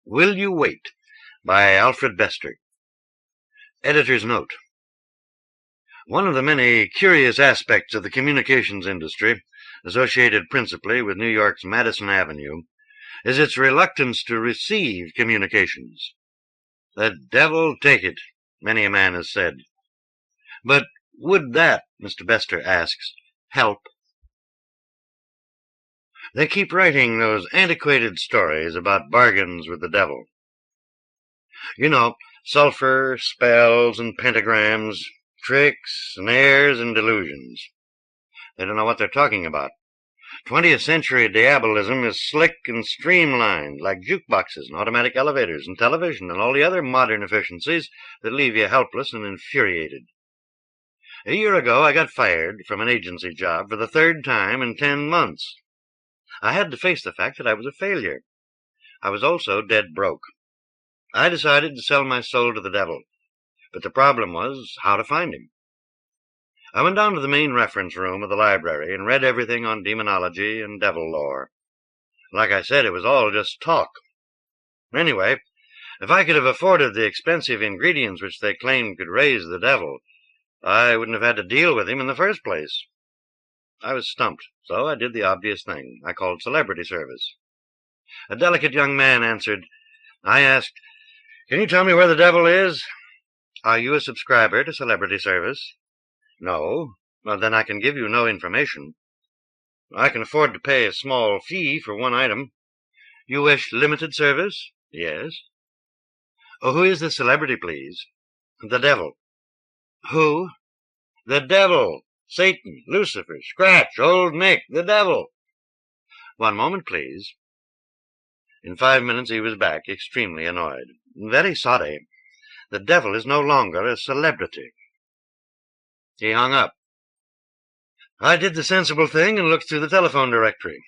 Will You Wait by Alfred Bester. Editor's note. One of the many curious aspects of the communications industry, associated principally with New York's Madison Avenue, is its reluctance to receive communications. The devil take it, many a man has said. But would that, Mr. Bester asks, help? They keep writing those antiquated stories about bargains with the devil. You know, sulphur, spells, and pentagrams, tricks, snares, and delusions. They don't know what they're talking about. 20th century diabolism is slick and streamlined, like jukeboxes and automatic elevators and television and all the other modern efficiencies that leave you helpless and infuriated. A year ago, I got fired from an agency job for the third time in 10 months. I had to face the fact that I was a failure. I was also dead broke. I decided to sell my soul to the devil, but the problem was how to find him. I went down to the main reference room of the library and read everything on demonology and devil lore. Like I said, it was all just talk. Anyway, if I could have afforded the expensive ingredients which they claimed could raise the devil, I wouldn't have had to deal with him in the first place. I was stumped, so I did the obvious thing. I called celebrity service. A delicate young man answered. I asked, "Can you tell me where the devil is?" "Are you a subscriber to celebrity service?" "No." "Well, then I can give you no information." "I can afford to pay a small fee for one item." "You wish limited service?" "Yes." "Oh, who is the celebrity, please?" "The devil." "Who?" "The devil. Satan, Lucifer, Scratch, Old Nick, the devil." "One moment, please." In 5 minutes he was back, extremely annoyed. "Very sorry. The devil is no longer a celebrity." He hung up. I did the sensible thing and looked through the telephone directory.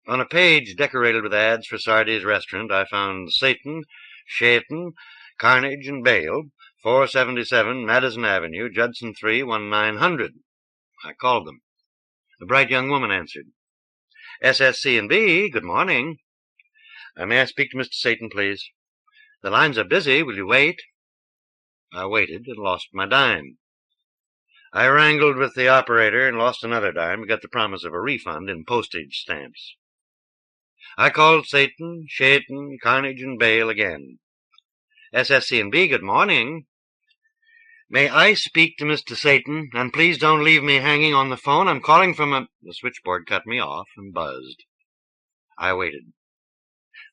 On a page decorated with ads for Sardi's restaurant, I found Satan, Shaitan, Carnage, and Bale, 477 Madison Avenue, Judson 3, 1900. I called them. A bright young woman answered. SSC&B, good morning. May I speak to Mr. Satan, please? The lines are busy. Will you wait? I waited and lost my dime. I wrangled with the operator and lost another dime and got the promise of a refund in postage stamps. I called Satan, Shaitan, Carnage, and Bale again. SSC&B, good morning. May I speak to Mr. Satan? And please don't leave me hanging on the phone. I'm calling from a... The switchboard cut me off and buzzed. I waited.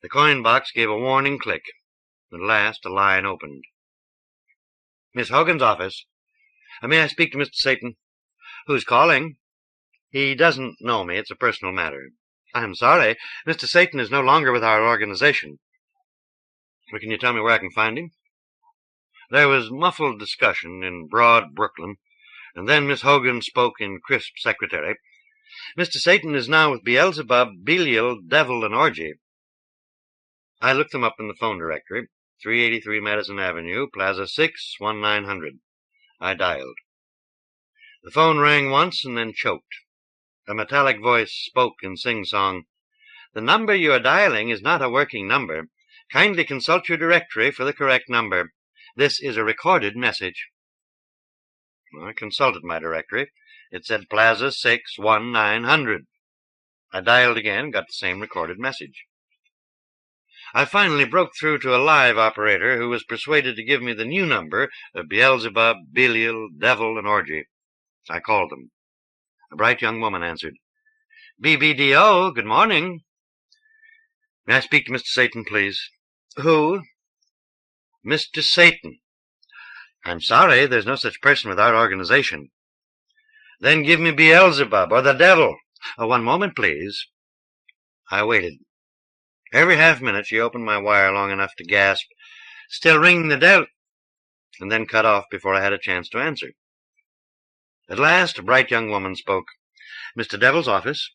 The coin box gave a warning click. At last, a line opened. Miss Hogan's office. May I speak to Mr. Satan? Who's calling? He doesn't know me. It's a personal matter. I'm sorry. Mr. Satan is no longer with our organization. Well, can you tell me where I can find him? There was muffled discussion in broad Brooklyn, and then Miss Hogan spoke in crisp secretary. Mr. Satan is now with Beelzebub, Belial, Devil, and Orgy. I looked them up in the phone directory. 383 Madison Avenue, Plaza 6, 1900. I dialed. The phone rang once and then choked. A metallic voice spoke in sing-song. The number you are dialing is not a working number. Kindly consult your directory for the correct number. This is a recorded message. I consulted my directory. It said Plaza 6, 1900. I dialed again, got the same recorded message. I finally broke through to a live operator who was persuaded to give me the new number of Beelzebub, Belial, Devil, and Orgy. I called them. A bright young woman answered. BBDO, good morning. May I speak to Mr. Satan, please? Who? Mr. Satan. I'm sorry, there's no such person with our organization. Then give me Beelzebub or the devil. One moment, please. I waited. Every half-minute she opened my wire long enough to gasp, Still ringing the devil, and then cut off before I had a chance to answer. At last, a bright young woman spoke. Mr. Devil's office.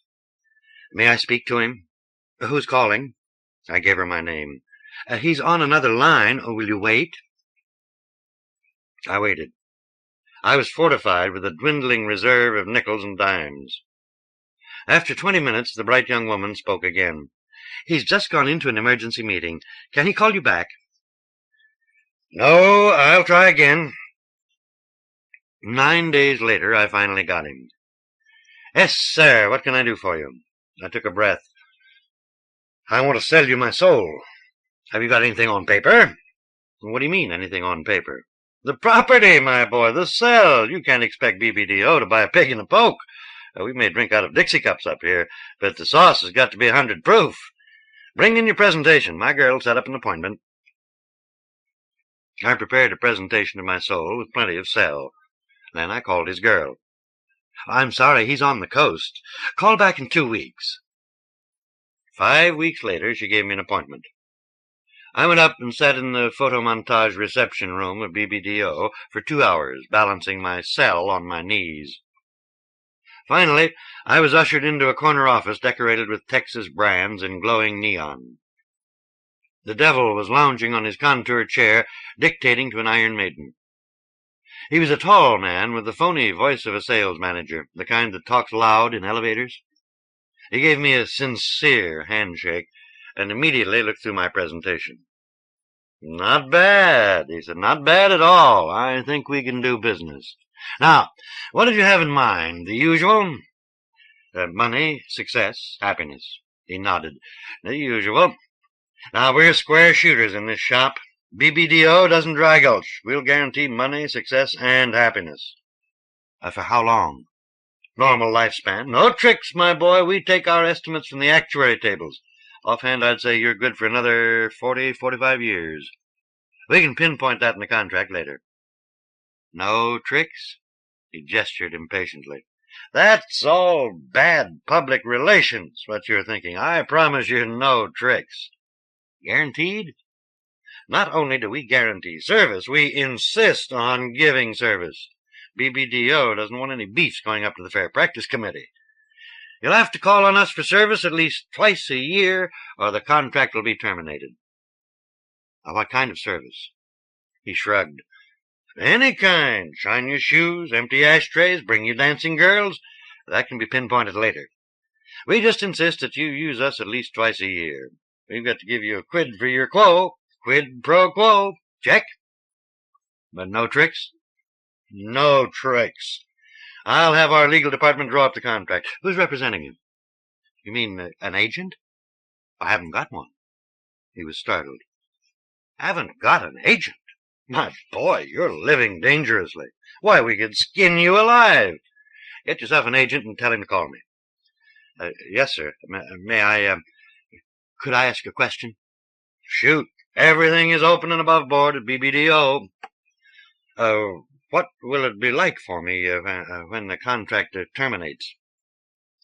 May I speak to him? Who's calling? I gave her my name. He's on another line. Will you wait? I waited. I was fortified with a dwindling reserve of nickels and dimes. After 20 minutes, the bright young woman spoke again. He's just gone into an emergency meeting. Can he call you back? No, I'll try again. 9 days later, I finally got him. Yes, sir, what can I do for you? I took a breath. I want to sell you my soul. Have you got anything on paper? What do you mean, anything on paper? The property, my boy, the sell. You can't expect BBDO to buy a pig in a poke. We may drink out of Dixie cups up here, but the sauce has got to be 100 proof. Bring in your presentation. My girl set up an appointment. I prepared a presentation of my soul with plenty of sell. Then I called his girl. I'm sorry, he's on the coast. Call back in 2 weeks. 5 weeks later, she gave me an appointment. I went up and sat in the photomontage reception room of BBDO for 2 hours, balancing my cell on my knees. Finally, I was ushered into a corner office decorated with Texas brands in glowing neon. The devil was lounging on his contoured chair, dictating to an Iron Maiden. He was a tall man with the phony voice of a sales manager, the kind that talks loud in elevators. He gave me a sincere handshake and immediately looked through my presentation. Not bad, he said. Not bad at all. I think we can do business. Now, what did you have in mind? The usual? Money, success, happiness. He nodded. The usual. Now, we're square shooters in this shop. BBDO doesn't dry gulch. We'll guarantee money, success, and happiness. For how long? Normal lifespan. No tricks, my boy. We take our estimates from the actuary tables. Offhand, I'd say you're good for another 45 years. We can pinpoint that in the contract later. No tricks? He gestured impatiently. That's all bad public relations, what you're thinking. I promise you no tricks. Guaranteed? Not only do we guarantee service, we insist on giving service. BBDO doesn't want any beefs going up to the Fair Practice Committee. You'll have to call on us for service at least twice a year, or the contract will be terminated. What kind of service? He shrugged. Any kind. Shine your shoes, empty ashtrays, bring you dancing girls. That can be pinpointed later. We just insist that you use us at least twice a year. We've got to give you a quid for your quo. Quid pro quo. Check? But no tricks? No tricks. I'll have our legal department draw up the contract. Who's representing you? You mean an agent? I haven't got one. He was startled. Haven't got an agent? My boy, you're living dangerously. Why, we could skin you alive. Get yourself an agent and tell him to call me. Yes, sir. Could I ask a question? Shoot. Everything is open and above board at BBDO. What will it be like for me when the contract terminates?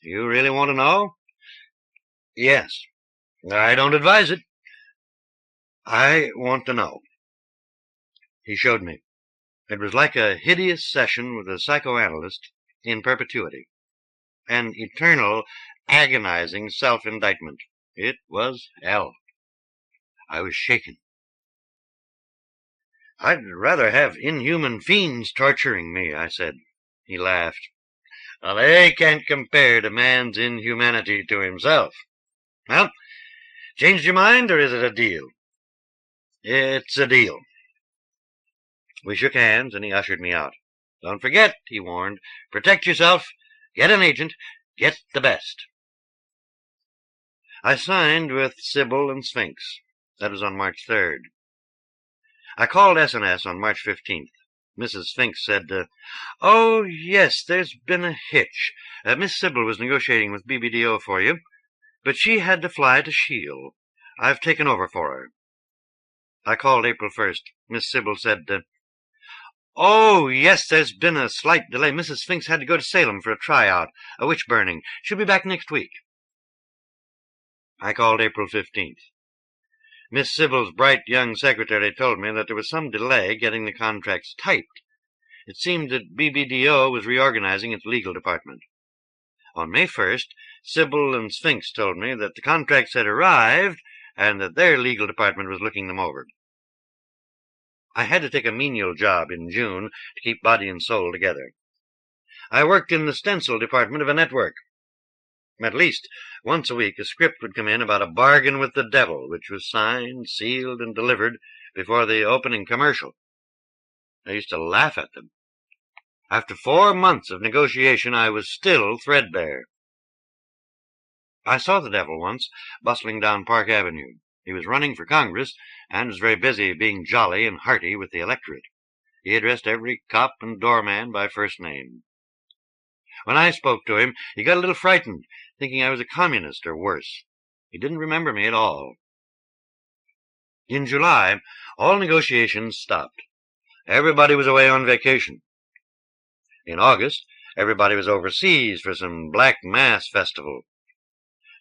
You really want to know? Yes. I don't advise it. I want to know. He showed me. It was like a hideous session with a psychoanalyst in perpetuity. An eternal, agonizing self-indictment. It was hell. I was shaken. I'd rather have inhuman fiends torturing me, I said. He laughed. Well, they can't compare to man's inhumanity to himself. Well, changed your mind, or is it a deal? It's a deal. We shook hands, and he ushered me out. Don't forget, he warned, protect yourself, get an agent, get the best. I signed with Sybil and Sphinx. That was on March 3rd. I called S&S on March 15th. Mrs. Sphinx said, Oh, yes, there's been a hitch. Miss Sybil was negotiating with BBDO for you, but she had to fly to Shield. I've taken over for her. I called April 1st. Miss Sybil said, Oh, yes, there's been a slight delay. Mrs. Sphinx had to go to Salem for a tryout, a witch burning. She'll be back next week. I called April 15th. Miss Sybil's bright young secretary told me that there was some delay getting the contracts typed. It seemed that BBDO was reorganizing its legal department. On May 1st, Sybil and Sphinx told me that the contracts had arrived and that their legal department was looking them over. I had to take a menial job in June to keep body and soul together. I worked in the stencil department of a network. At least once a week a script would come in about a bargain with the devil, which was signed, sealed, and delivered before the opening commercial. I used to laugh at them. After 4 months of negotiation, I was still threadbare. I saw the devil once, bustling down Park Avenue. He was running for Congress, and was very busy being jolly and hearty with the electorate. He addressed every cop and doorman by first name. When I spoke to him, he got a little frightened, thinking I was a communist or worse. He didn't remember me at all. In July, all negotiations stopped. Everybody was away on vacation. In August, everybody was overseas for some Black Mass festival.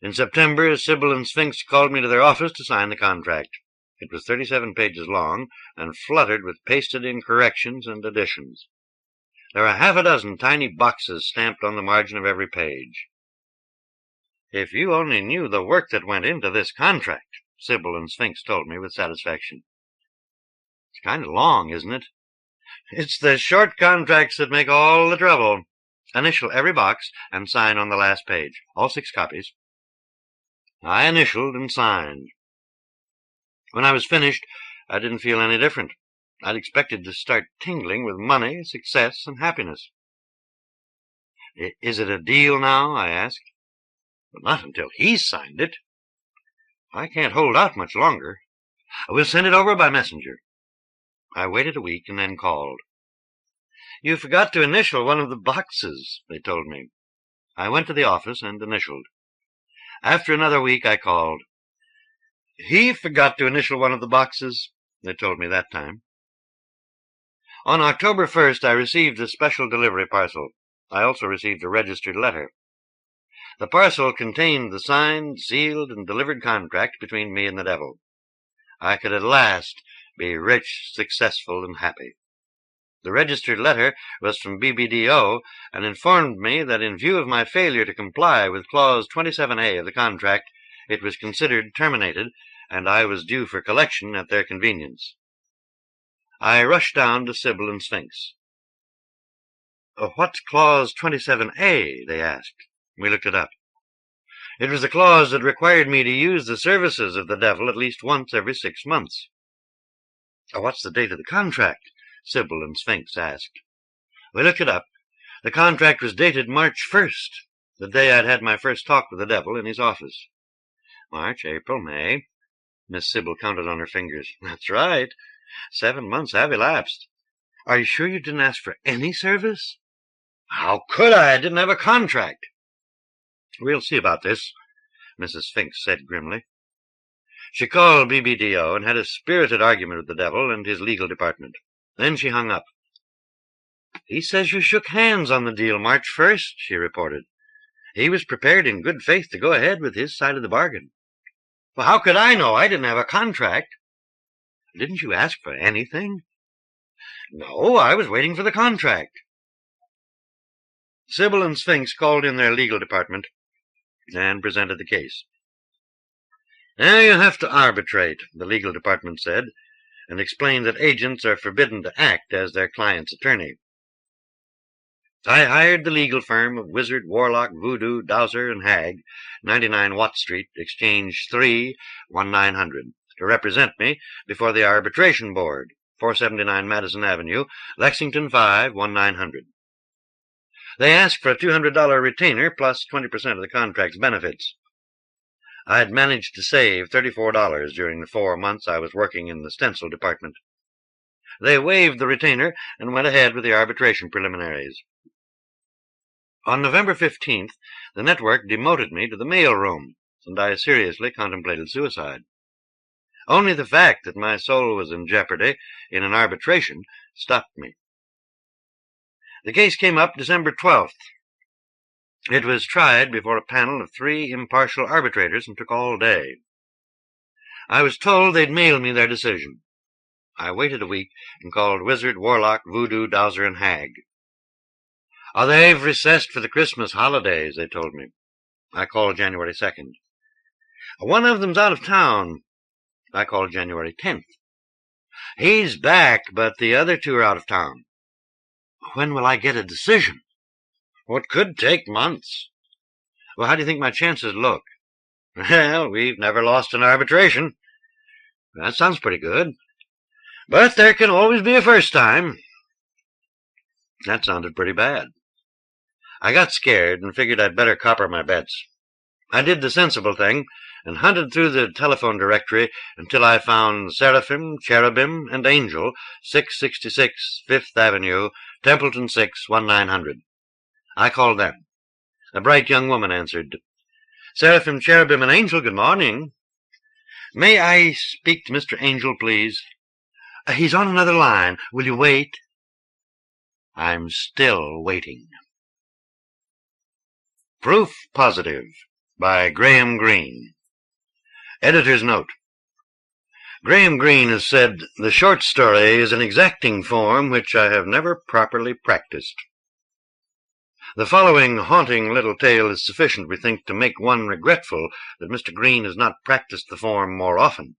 In September, Sybil and Sphinx called me to their office to sign the contract. It was 37 pages long and fluttered with pasted-in corrections and additions. There were half a dozen tiny boxes stamped on the margin of every page. "If you only knew the work that went into this contract," Sybil and Sphinx told me with satisfaction. "It's kind of long, isn't it?" "It's the short contracts that make all the trouble. Initial every box and sign on the last page, all 6 copies." I initialed and signed. When I was finished, I didn't feel any different. I'd expected to start tingling with money, success, and happiness. "Is it a deal now?" I asked. "But not until he's signed it. I can't hold out much longer. We'll send it over by messenger." I waited a week and then called. "You forgot to initial one of the boxes," they told me. I went to the office and initialed. After another week, I called. "He forgot to initial one of the boxes," they told me that time. On October 1st, I received a special delivery parcel. I also received a registered letter. The parcel contained the signed, sealed, and delivered contract between me and the devil. I could at last be rich, successful, and happy. The registered letter was from BBDO and informed me that in view of my failure to comply with Clause 27A of the contract, it was considered terminated, and I was due for collection at their convenience. I rushed down to Sybil and Sphinx. "What's Clause 27A?" they asked. We looked it up. It was a clause that required me to use the services of the devil at least once every 6 months. "What's the date of the contract?" Sybil and Sphinx asked. We looked it up. The contract was dated March 1st, the day I'd had my first talk with the devil in his office. March, April, May. Miss Sybil counted on her fingers. "That's right. 7 months have elapsed." "Are you sure you didn't ask for any service?" "How could I? I didn't have a contract." "We'll see about this," Mrs. Sphinx said grimly. She called BBDO and had a spirited argument with the devil and his legal department. Then she hung up. "He says you shook hands on the deal March 1st, she reported. "He was prepared in good faith to go ahead with his side of the bargain." "Well, how could I know? I didn't have a contract." "Didn't you ask for anything?" "No, I was waiting for the contract." Sybil and Sphinx called in their legal department and presented the case. "Now you have to arbitrate," the legal department said, and explained that agents are forbidden to act as their client's attorney. I hired the legal firm of Wizard, Warlock, Voodoo, Dowser, and Hag, 99 Watt Street, Exchange 3, 1900, to represent me before the Arbitration Board, 479 Madison Avenue, Lexington 5, 1900. They asked for a $200 retainer plus 20% of the contract's benefits. I had managed to save $34 during the 4 months I was working in the stencil department. They waived the retainer and went ahead with the arbitration preliminaries. On November 15th, the network demoted me to the mail room, and I seriously contemplated suicide. Only the fact that my soul was in jeopardy in an arbitration stopped me. The case came up December 12th. It was tried before a panel of 3 impartial arbitrators and took all day. I was told they'd mail me their decision. I waited a week and called Wizard, Warlock, Voodoo, Dowser, and Hag. "They've recessed for the Christmas holidays," they told me. I called January 2nd. "One of them's out of town." I called January 10th. "He's back, but the other 2 are out of town." "When will I get a decision?" "It could take months." Well, how do you think my chances look? Well, we've never lost an arbitration. That sounds pretty good. But there can always be a first time. That sounded pretty bad. I got scared and figured I'd better copper my bets. I did the sensible thing and hunted through the telephone directory until I found Seraphim, Cherubim, and Angel, 666 Fifth Avenue, Templeton 6, 1900. I called them. A bright young woman answered. Seraphim, Cherubim, and Angel, good morning. May I speak to Mr. Angel, please? He's on another line. Will you wait? I'm still waiting. Proof Positive by Greene. Editor's note. Greene has said, the short story is an exacting form which I have never properly practiced. The following haunting little tale is sufficient, we think, to make one regretful that Mr. Greene has not practiced the form more often.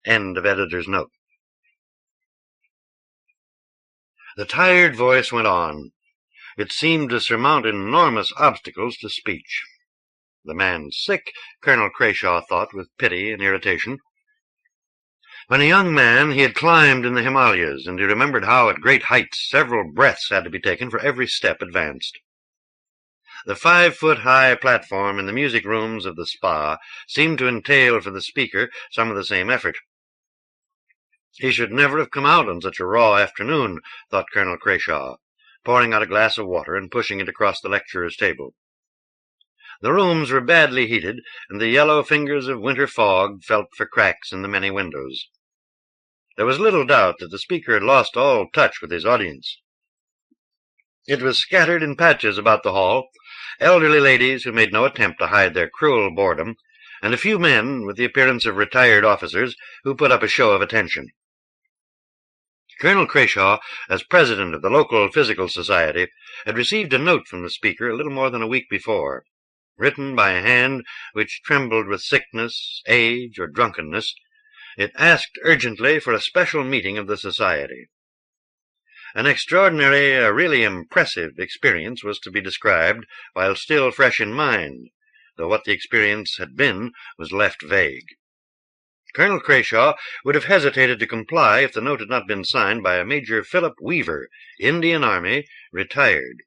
End of editor's note. The tired voice went on. It seemed to surmount enormous obstacles to speech. The man sick, Colonel Crashaw thought with pity and irritation. When a young man, he had climbed in the Himalayas, and he remembered how at great heights several breaths had to be taken for every step advanced. The 5-foot-high platform in the music rooms of the spa seemed to entail for the speaker some of the same effort. He should never have come out on such a raw afternoon, thought Colonel Crashaw, pouring out a glass of water and pushing it across the lecturer's table. The rooms were badly heated, and the yellow fingers of winter fog felt for cracks in the many windows. There was little doubt that the speaker had lost all touch with his audience. It was scattered in patches about the hall, elderly ladies who made no attempt to hide their cruel boredom, and a few men, with the appearance of retired officers, who put up a show of attention. Colonel Crashaw, as president of the local physical society, had received a note from the speaker a little more than a week before, written by a hand which trembled with sickness, age, or drunkenness. It asked urgently for a special meeting of the society. An extraordinary, a really impressive experience was to be described while still fresh in mind, though what the experience had been was left vague. Colonel Crashaw would have hesitated to comply if the note had not been signed by a Major Philip Weaver, Indian Army, retired.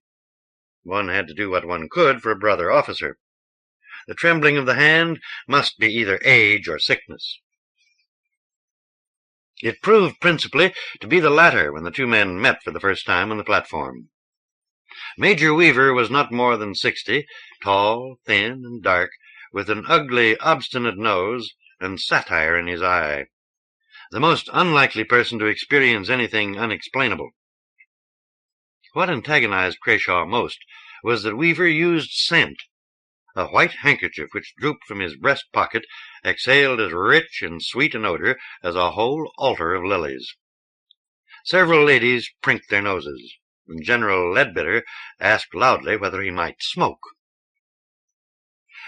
One had to do what one could for a brother officer. The trembling of the hand must be either age or sickness. It proved principally to be the latter when the two men met for the first time on the platform. Major Weaver was not more than 60, tall, thin, and dark, with an ugly, obstinate nose and satire in his eye. The most unlikely person to experience anything unexplainable. What antagonized Crashaw most was that Weaver used scent. A white handkerchief which drooped from his breast pocket exhaled as rich and sweet an odor as a whole altar of lilies. Several ladies prinked their noses, and General Leadbitter asked loudly whether he might smoke.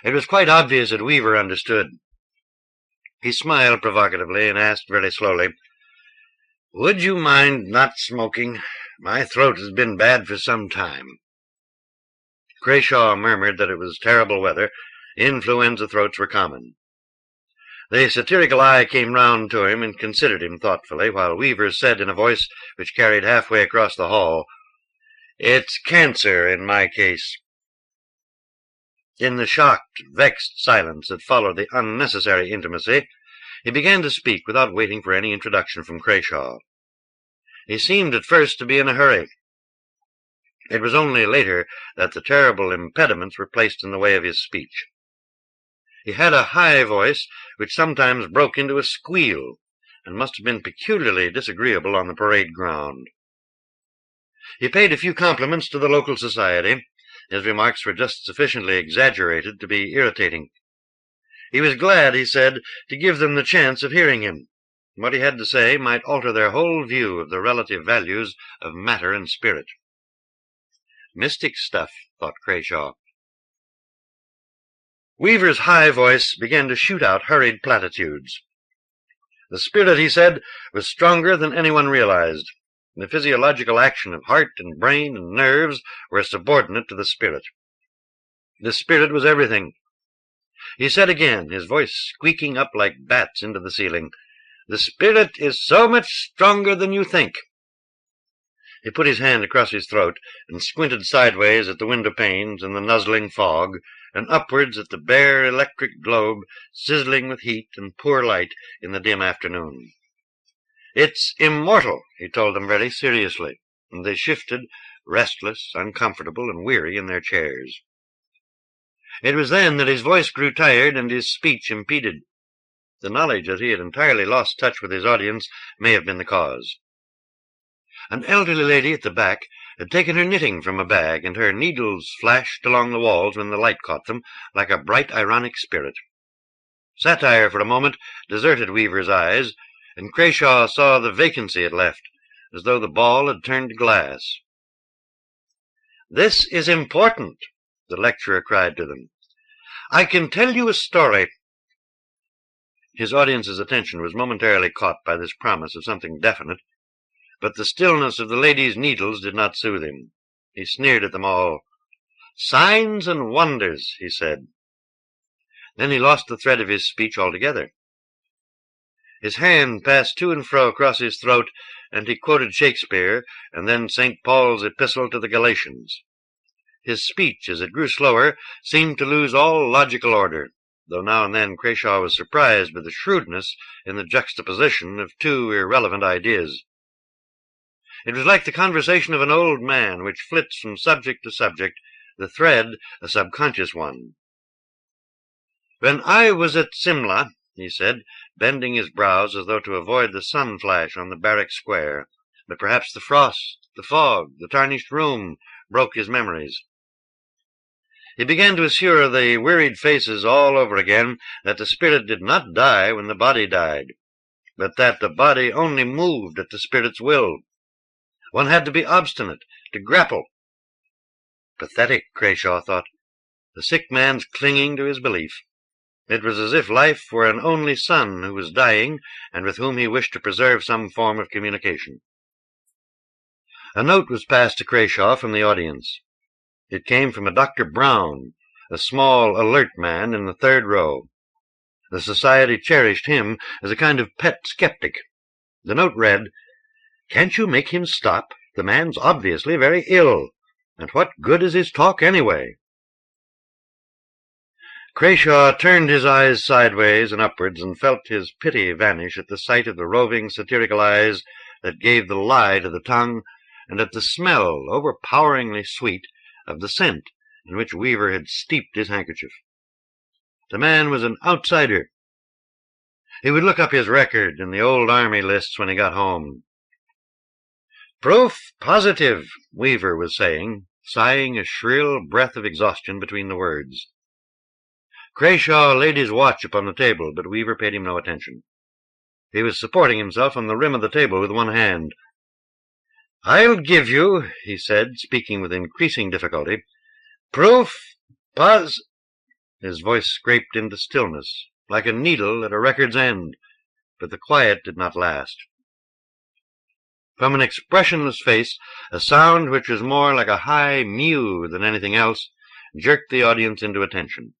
It was quite obvious that Weaver understood. He smiled provocatively and asked very slowly, "Would you mind not smoking? My throat has been bad for some time." Crashaw murmured that it was terrible weather. Influenza throats were common. The satirical eye came round to him and considered him thoughtfully, while Weaver said in a voice which carried halfway across the hall, "It's cancer in my case." In the shocked, vexed silence that followed the unnecessary intimacy, he began to speak without waiting for any introduction from Crashaw. He seemed at first to be in a hurry. It was only later that the terrible impediments were placed in the way of his speech. He had a high voice which sometimes broke into a squeal, and must have been peculiarly disagreeable on the parade ground. He paid a few compliments to the local society. His remarks were just sufficiently exaggerated to be irritating. He was glad, he said, to give them the chance of hearing him. What he had to say might alter their whole view of the relative values of matter and spirit. Mystic stuff, thought Crashaw. Weaver's high voice began to shoot out hurried platitudes. The spirit, he said, was stronger than anyone realized. The physiological action of heart and brain and nerves were subordinate to the spirit. The spirit was everything. He said again, his voice squeaking up like bats into the ceiling, "The spirit is so much stronger than you think." He put his hand across his throat and squinted sideways at the window panes and the nuzzling fog, and upwards at the bare electric globe sizzling with heat and poor light in the dim afternoon. "It's immortal," he told them very seriously, and they shifted, restless, uncomfortable, and weary in their chairs. It was then that his voice grew tired and his speech impeded. The knowledge that he had entirely lost touch with his audience may have been the cause. An elderly lady at the back had taken her knitting from a bag, and her needles flashed along the walls when the light caught them, like a bright ironic spirit. Satire for a moment deserted Weaver's eyes, and Crayshaw saw the vacancy it left, as though the ball had turned to glass. "This is important," the lecturer cried to them. "I can tell you a story." His audience's attention was momentarily caught by this promise of something definite, but the stillness of the lady's needles did not soothe him. He sneered at them all. "Signs and wonders," he said. Then he lost the thread of his speech altogether. His hand passed to and fro across his throat, and he quoted Shakespeare, and then St. Paul's epistle to the Galatians. His speech, as it grew slower, seemed to lose all logical order, though now and then Crayshaw was surprised by the shrewdness in the juxtaposition of two irrelevant ideas. It was like the conversation of an old man, which flits from subject to subject, the thread a subconscious one. "When I was at Simla," he said, bending his brows as though to avoid the sun flash on the barrack square, but perhaps the frost, the fog, the tarnished room broke his memories. He began to assure the wearied faces all over again that the spirit did not die when the body died, but that the body only moved at the spirit's will. One had to be obstinate, to grapple. Pathetic, Crayshaw thought. The sick man's clinging to his belief. It was as if life were an only son who was dying and with whom he wished to preserve some form of communication. A note was passed to Crayshaw from the audience. It came from a Dr. Brown, a small, alert man in the third row. The society cherished him as a kind of pet skeptic. The note read, "Can't you make him stop? The man's obviously very ill. And what good is his talk anyway?" Crayshaw turned his eyes sideways and upwards and felt his pity vanish at the sight of the roving, satirical eyes that gave the lie to the tongue, and at the smell, overpoweringly sweet, of the scent in which Weaver had steeped his handkerchief. The man was an outsider. He would look up his record in the old army lists when he got home. "Proof positive," Weaver was saying, sighing a shrill breath of exhaustion between the words. Crayshaw laid his watch upon the table, but Weaver paid him no attention. He was supporting himself on the rim of the table with one hand. "I'll give you," he said, speaking with increasing difficulty, "proof His voice scraped into stillness, like a needle at a record's end, but the quiet did not last. From an expressionless face, a sound which was more like a high mew than anything else jerked the audience into attention.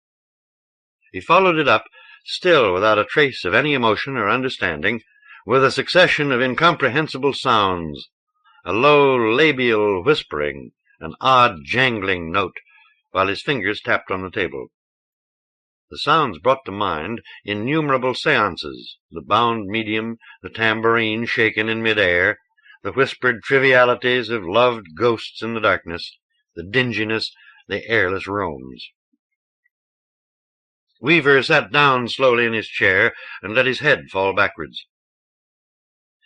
He followed it up, still without a trace of any emotion or understanding, with a succession of incomprehensible sounds, a low labial whispering, an odd jangling note, while his fingers tapped on the table. The sounds brought to mind innumerable seances, the bound medium, the tambourine shaken in mid-air, the whispered trivialities of loved ghosts in the darkness, the dinginess, the airless rooms. Weaver sat down slowly in his chair and let his head fall backwards.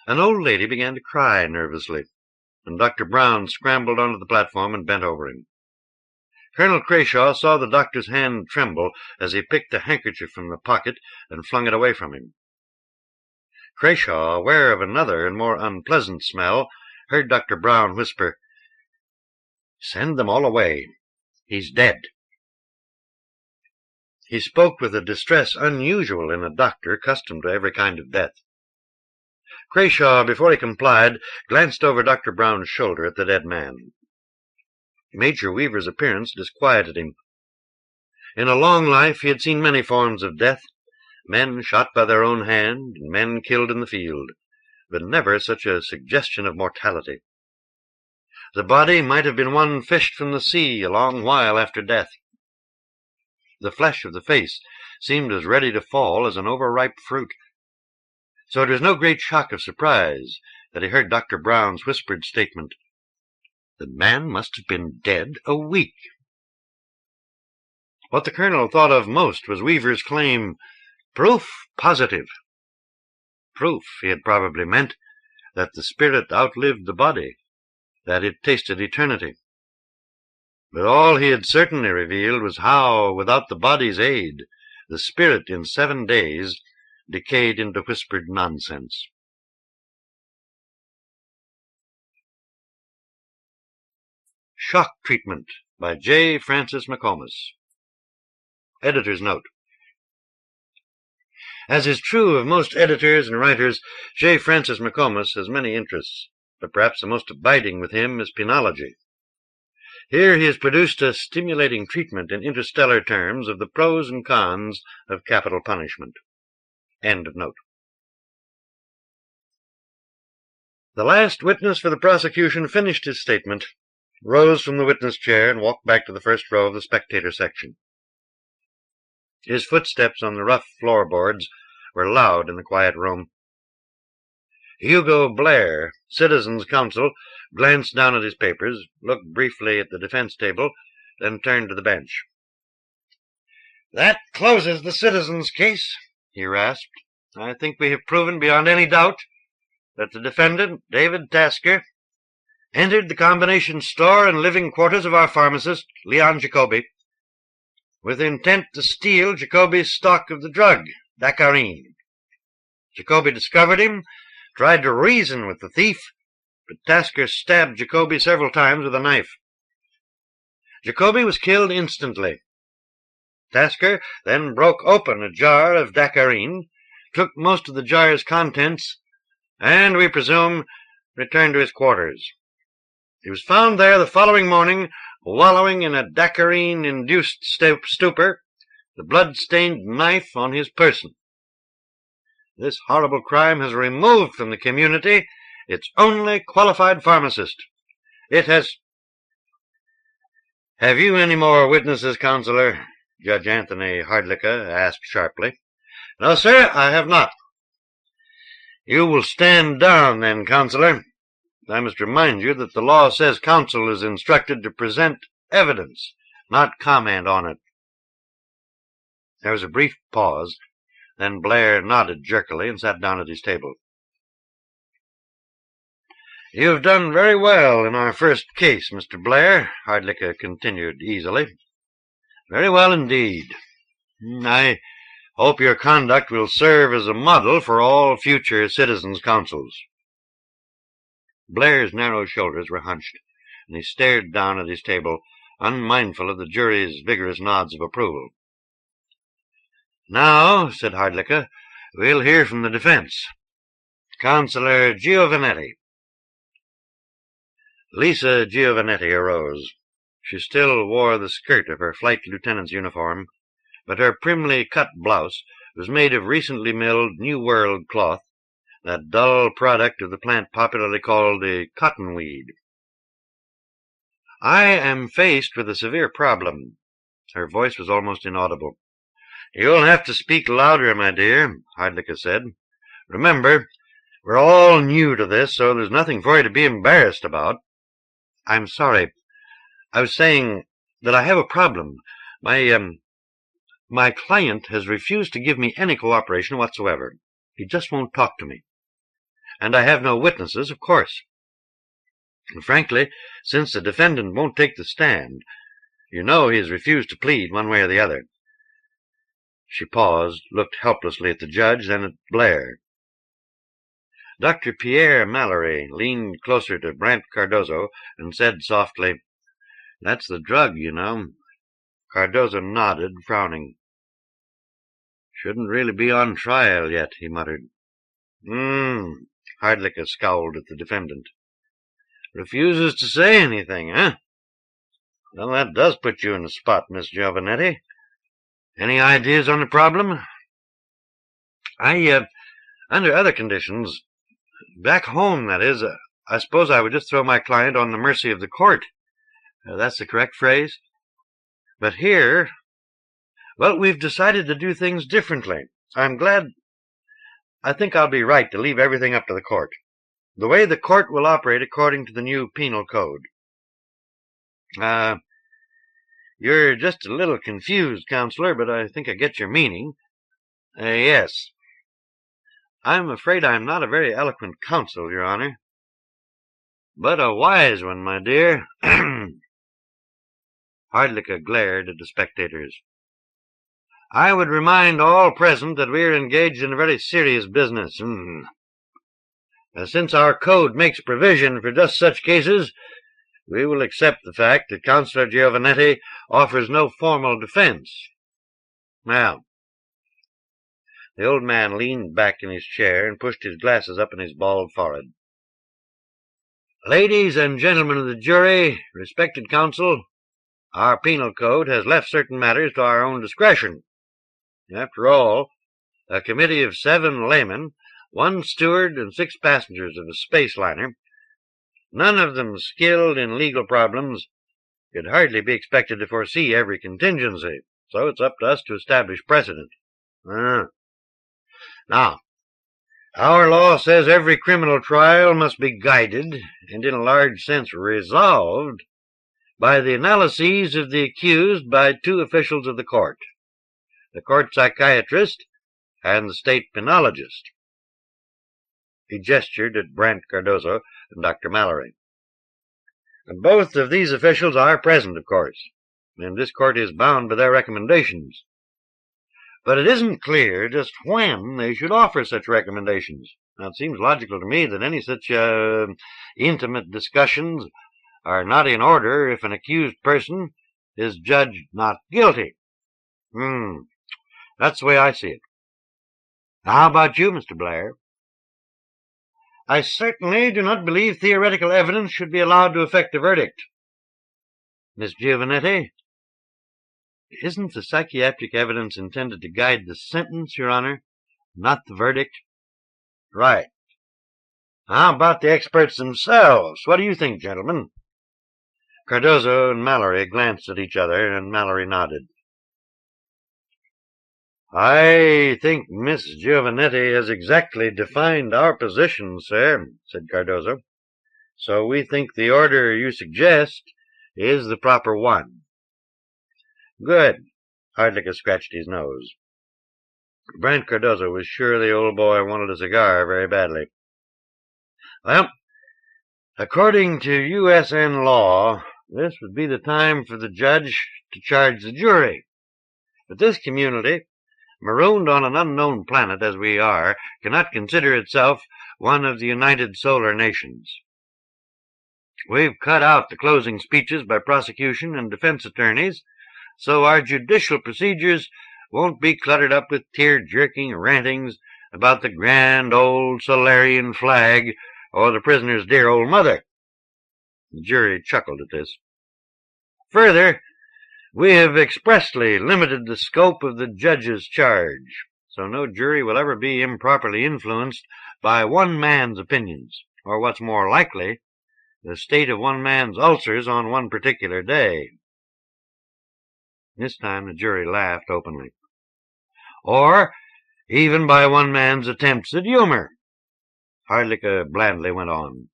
An old lady began to cry nervously, and Dr. Brown scrambled onto the platform and bent over him. Colonel Crayshaw saw the doctor's hand tremble as he picked a handkerchief from the pocket and flung it away from him. Crayshaw, aware of another and more unpleasant smell, heard Dr. Brown whisper, "Send them all away. He's dead." He spoke with a distress unusual in a doctor accustomed to every kind of death. Crayshaw, before he complied, glanced over Dr. Brown's shoulder at the dead man. Major Weaver's appearance disquieted him. In a long life he had seen many forms of death, men shot by their own hand, and men killed in the field, but never such a suggestion of mortality. The body might have been one fished from the sea a long while after death. The flesh of the face seemed as ready to fall as an overripe fruit. So it was no great shock of surprise that he heard Dr. Brown's whispered statement, "The man must have been dead a week." What the colonel thought of most was Weaver's claim, "Proof positive." Proof, he had probably meant, that the spirit outlived the body, that it tasted eternity. But all he had certainly revealed was how, without the body's aid, the spirit in 7 days decayed into whispered nonsense. Shock Treatment by J. Francis McComas. Editor's Note. As is true of most editors and writers, J. Francis McComas has many interests, but perhaps the most abiding with him is penology. Here he has produced a stimulating treatment in interstellar terms of the pros and cons of capital punishment. End of note. The last witness for the prosecution finished his statement, rose from the witness chair, and walked back to the first row of the spectator section. His footsteps on the rough floorboards were loud in the quiet room. Hugo Blair, Citizens' Counsel, glanced down at his papers, looked briefly at the defense table, then turned to the bench. "That closes the citizens' case," he rasped. "I think we have proven beyond any doubt that the defendant, David Tasker, entered the combination store and living quarters of our pharmacist, Leon Jacoby, with intent to steal Jacoby's stock of the drug, Dacarine. Jacoby discovered him, tried to reason with the thief, but Tasker stabbed Jacoby several times with a knife. Jacoby was killed instantly. Tasker then broke open a jar of Dacarine, took most of the jar's contents, and, we presume, returned to his quarters. He was found there the following morning, wallowing in a Dacarine-induced stupor, the blood-stained knife on his person. This horrible crime has removed from the community its only qualified pharmacist. It has—" "Have you any more witnesses, Counselor?" Judge Anthony Hardlicka asked sharply. "No, sir, I have not." "You will stand down, then, Counselor. I must remind you that the law says counsel is instructed to present evidence, not comment on it." There was a brief pause. Then Blair nodded jerkily and sat down at his table. "You have done very well in our first case, Mr. Blair," Hardlicka continued easily. "Very well indeed. I hope your conduct will serve as a model for all future citizens' councils." Blair's narrow shoulders were hunched, and he stared down at his table, unmindful of the jury's vigorous nods of approval. "Now," said Hardlicka, "we'll hear from the defense. Counselor Giovanetti." Lisa Giovanetti arose. She still wore the skirt of her flight lieutenant's uniform, but her primly cut blouse was made of recently milled New World cloth, that dull product of the plant popularly called the cottonweed. "I am faced with a severe problem." Her voice was almost inaudible. "You'll have to speak louder, my dear," Hardlicka said. "Remember, we're all new to this, so there's nothing for you to be embarrassed about." "I'm sorry. I was saying that I have a problem. My client has refused to give me any cooperation whatsoever. He just won't talk to me. And I have no witnesses, of course. And frankly, since the defendant won't take the stand, you know he has refused to plead one way or the other." She paused, looked helplessly at the judge, then at Blair. Dr. Pierre Mallory leaned closer to Brant Cardozo and said softly, "That's the drug, you know." Cardozo nodded, frowning. "Shouldn't really be on trial yet," he muttered. Hardlicka scowled at the defendant. "Refuses to say anything, eh? Well, that does put you in the spot, Miss Giovanetti. Any ideas on the problem? Under other conditions, back home, that is, I suppose I would just throw my client on the mercy of the court. That's the correct phrase. But here, well, we've decided to do things differently. I think I'll be right to leave everything up to the court. The way the court will operate according to the new penal code. You're just a little confused, Counselor, but I think I get your meaning. Yes. I'm afraid I'm not a very eloquent counsel, Your Honor. But a wise one, my dear. Hardlicka glared at the spectators. I would remind all present that we are engaged in a very serious business. Since our code makes provision for just such cases, we will accept the fact that Councillor Giovannetti offers no formal defense. Now, the old man leaned back in his chair and pushed his glasses up in his bald forehead. Ladies and gentlemen of the jury, respected counsel, our penal code has left certain matters to our own discretion. After all, a committee of 7 laymen, 1 steward, and 6 passengers of a space liner, none of them skilled in legal problems, could hardly be expected to foresee every contingency, so it's up to us to establish precedent. Now, our law says every criminal trial must be guided, and in a large sense resolved, by the analyses of the accused by 2 officials of the court, the court psychiatrist and the state penologist. He gestured at Brant Cardozo and Dr. Mallory. And both of these officials are present, of course, and this court is bound by their recommendations. But it isn't clear just when they should offer such recommendations. Now, it seems logical to me that any such intimate discussions are not in order if an accused person is judged not guilty. That's the way I see it. How about you, Mr. Blair? I certainly do not believe theoretical evidence should be allowed to affect the verdict. Miss Giovannetti? Isn't the psychiatric evidence intended to guide the sentence, Your Honor, not the verdict? Right. How about the experts themselves? What do you think, gentlemen? Cardozo and Mallory glanced at each other, and Mallory nodded. I think Miss Giovannetti has exactly defined our position, sir, said Cardozo. So we think the order you suggest is the proper one. Good. Hardlicka scratched his nose. Brant Cardozo was sure the old boy wanted a cigar very badly. Well, according to USN law, this would be the time for the judge to charge the jury. But this community, marooned on an unknown planet as we are, cannot consider itself one of the United Solar Nations. We've cut out the closing speeches by prosecution and defense attorneys, so our judicial procedures won't be cluttered up with tear-jerking rantings about the grand old Solarian flag or the prisoner's dear old mother. The jury chuckled at this. Further, we have expressly limited the scope of the judge's charge, so no jury will ever be improperly influenced by one man's opinions, or what's more likely, the state of one man's ulcers on one particular day. This time the jury laughed openly. Or even by one man's attempts at humor. Hardlicka blandly went on.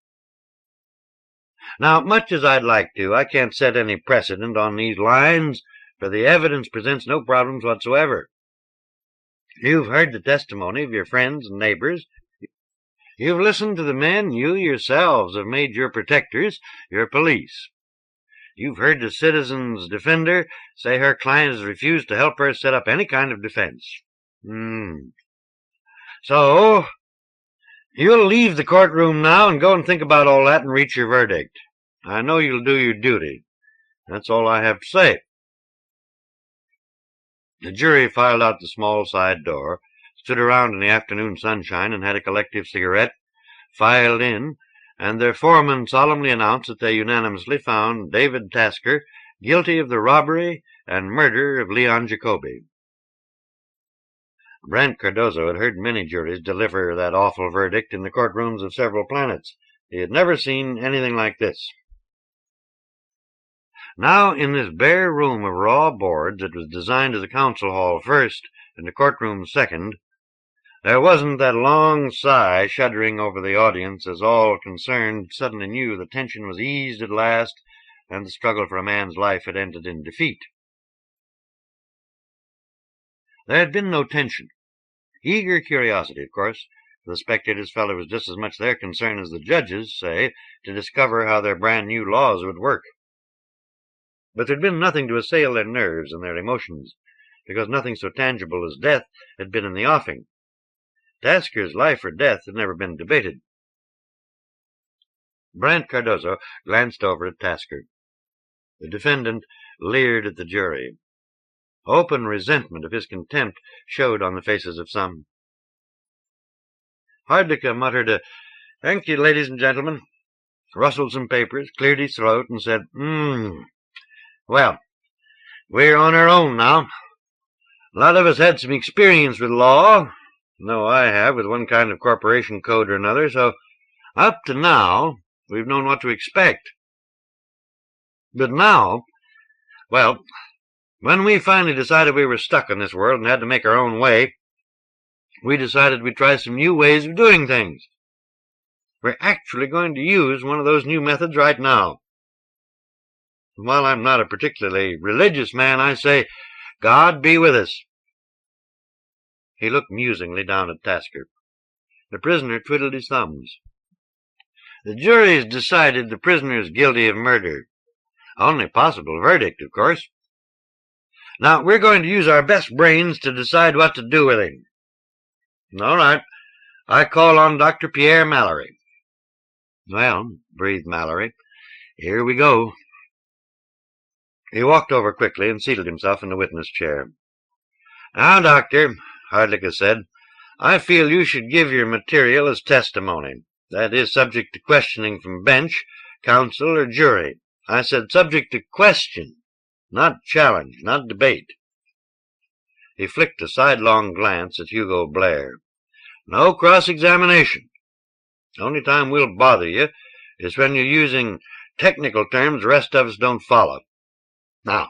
Now, much as I'd like to, I can't set any precedent on these lines, for the evidence presents no problems whatsoever. You've heard the testimony of your friends and neighbors. You've listened to the men you yourselves have made your protectors, your police. You've heard the citizen's defender say her client has refused to help her set up any kind of defense. So, you'll leave the courtroom now and go and think about all that and reach your verdict. I know you'll do your duty. That's all I have to say. The jury filed out the small side door, stood around in the afternoon sunshine and had a collective cigarette, filed in, and their foreman solemnly announced that they unanimously found David Tasker guilty of the robbery and murder of Leon Jacoby. Brent Cardozo had heard many juries deliver that awful verdict in the courtrooms of several planets. He had never seen anything like this. Now, in this bare room of raw boards that was designed as a council hall first and a courtroom second, there wasn't that long sigh shuddering over the audience as all concerned suddenly knew the tension was eased at last and the struggle for a man's life had ended in defeat. There had been no tension. Eager curiosity, of course. The spectators felt it was just as much their concern as the judges, say, to discover how their brand-new laws would work. But there'd been nothing to assail their nerves and their emotions, because nothing so tangible as death had been in the offing. Tasker's life or death had never been debated. Brent Cardozo glanced over at Tasker. The defendant leered at the jury. Open resentment of his contempt showed on the faces of some. Hardlicka muttered a "Thank you, ladies and gentlemen," rustled some papers, cleared his throat, and said, Well, we're on our own now. A lot of us had some experience with law. No, I have, with one kind of corporation code or another, so up to now, we've known what to expect. But now, well, when we finally decided we were stuck in this world and had to make our own way, we decided we'd try some new ways of doing things. We're actually going to use one of those new methods right now. While I'm not a particularly religious man, I say, God be with us. He looked musingly down at Tasker. The prisoner twiddled his thumbs. The jury's decided the prisoner's guilty of murder. Only possible verdict, of course. Now, we're going to use our best brains to decide what to do with him. All right. I call on Dr. Pierre Mallory. Well, breathed Mallory, here we go. He walked over quickly and seated himself in the witness chair. Now, Doctor, Hardlicka said, I feel you should give your material as testimony. That is, subject to questioning from bench, counsel, or jury. I said subject to question, not challenge, not debate. He flicked a sidelong glance at Hugo Blair. No cross-examination. The only time we'll bother you is when you're using technical terms the rest of us don't follow. Now,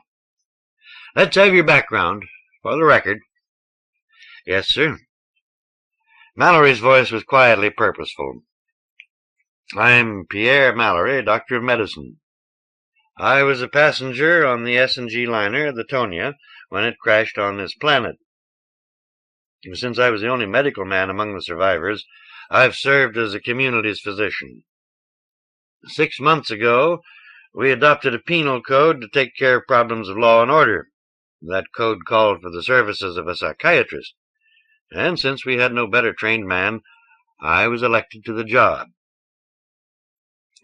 let's have your background, for the record. Yes, sir. Mallory's voice was quietly purposeful. I'm Pierre Mallory, Doctor of Medicine. I was a passenger on the S&G liner, the Tonia, when it crashed on this planet. Since I was the only medical man among the survivors, I've served as a community's physician. 6 months ago, we adopted a penal code to take care of problems of law and order. That code called for the services of a psychiatrist, and since we had no better trained man, I was elected to the job.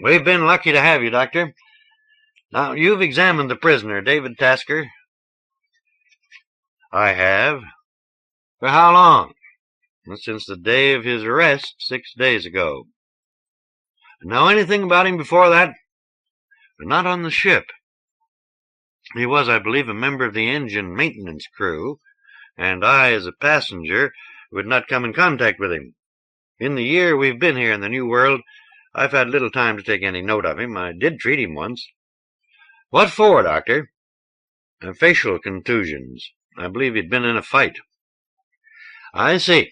We've been lucky to have you, Doctor. Now, you've examined the prisoner, David Tasker. I have. For how long? Since the day of his arrest 6 days ago. Know anything about him before that? Not on the ship. He was, I believe, a member of the engine maintenance crew, and I, as a passenger, would not come in contact with him. In the year we've been here in the New World, I've had little time to take any note of him. I did treat him once. What for, Doctor? Facial contusions. I believe he'd been in a fight. I see.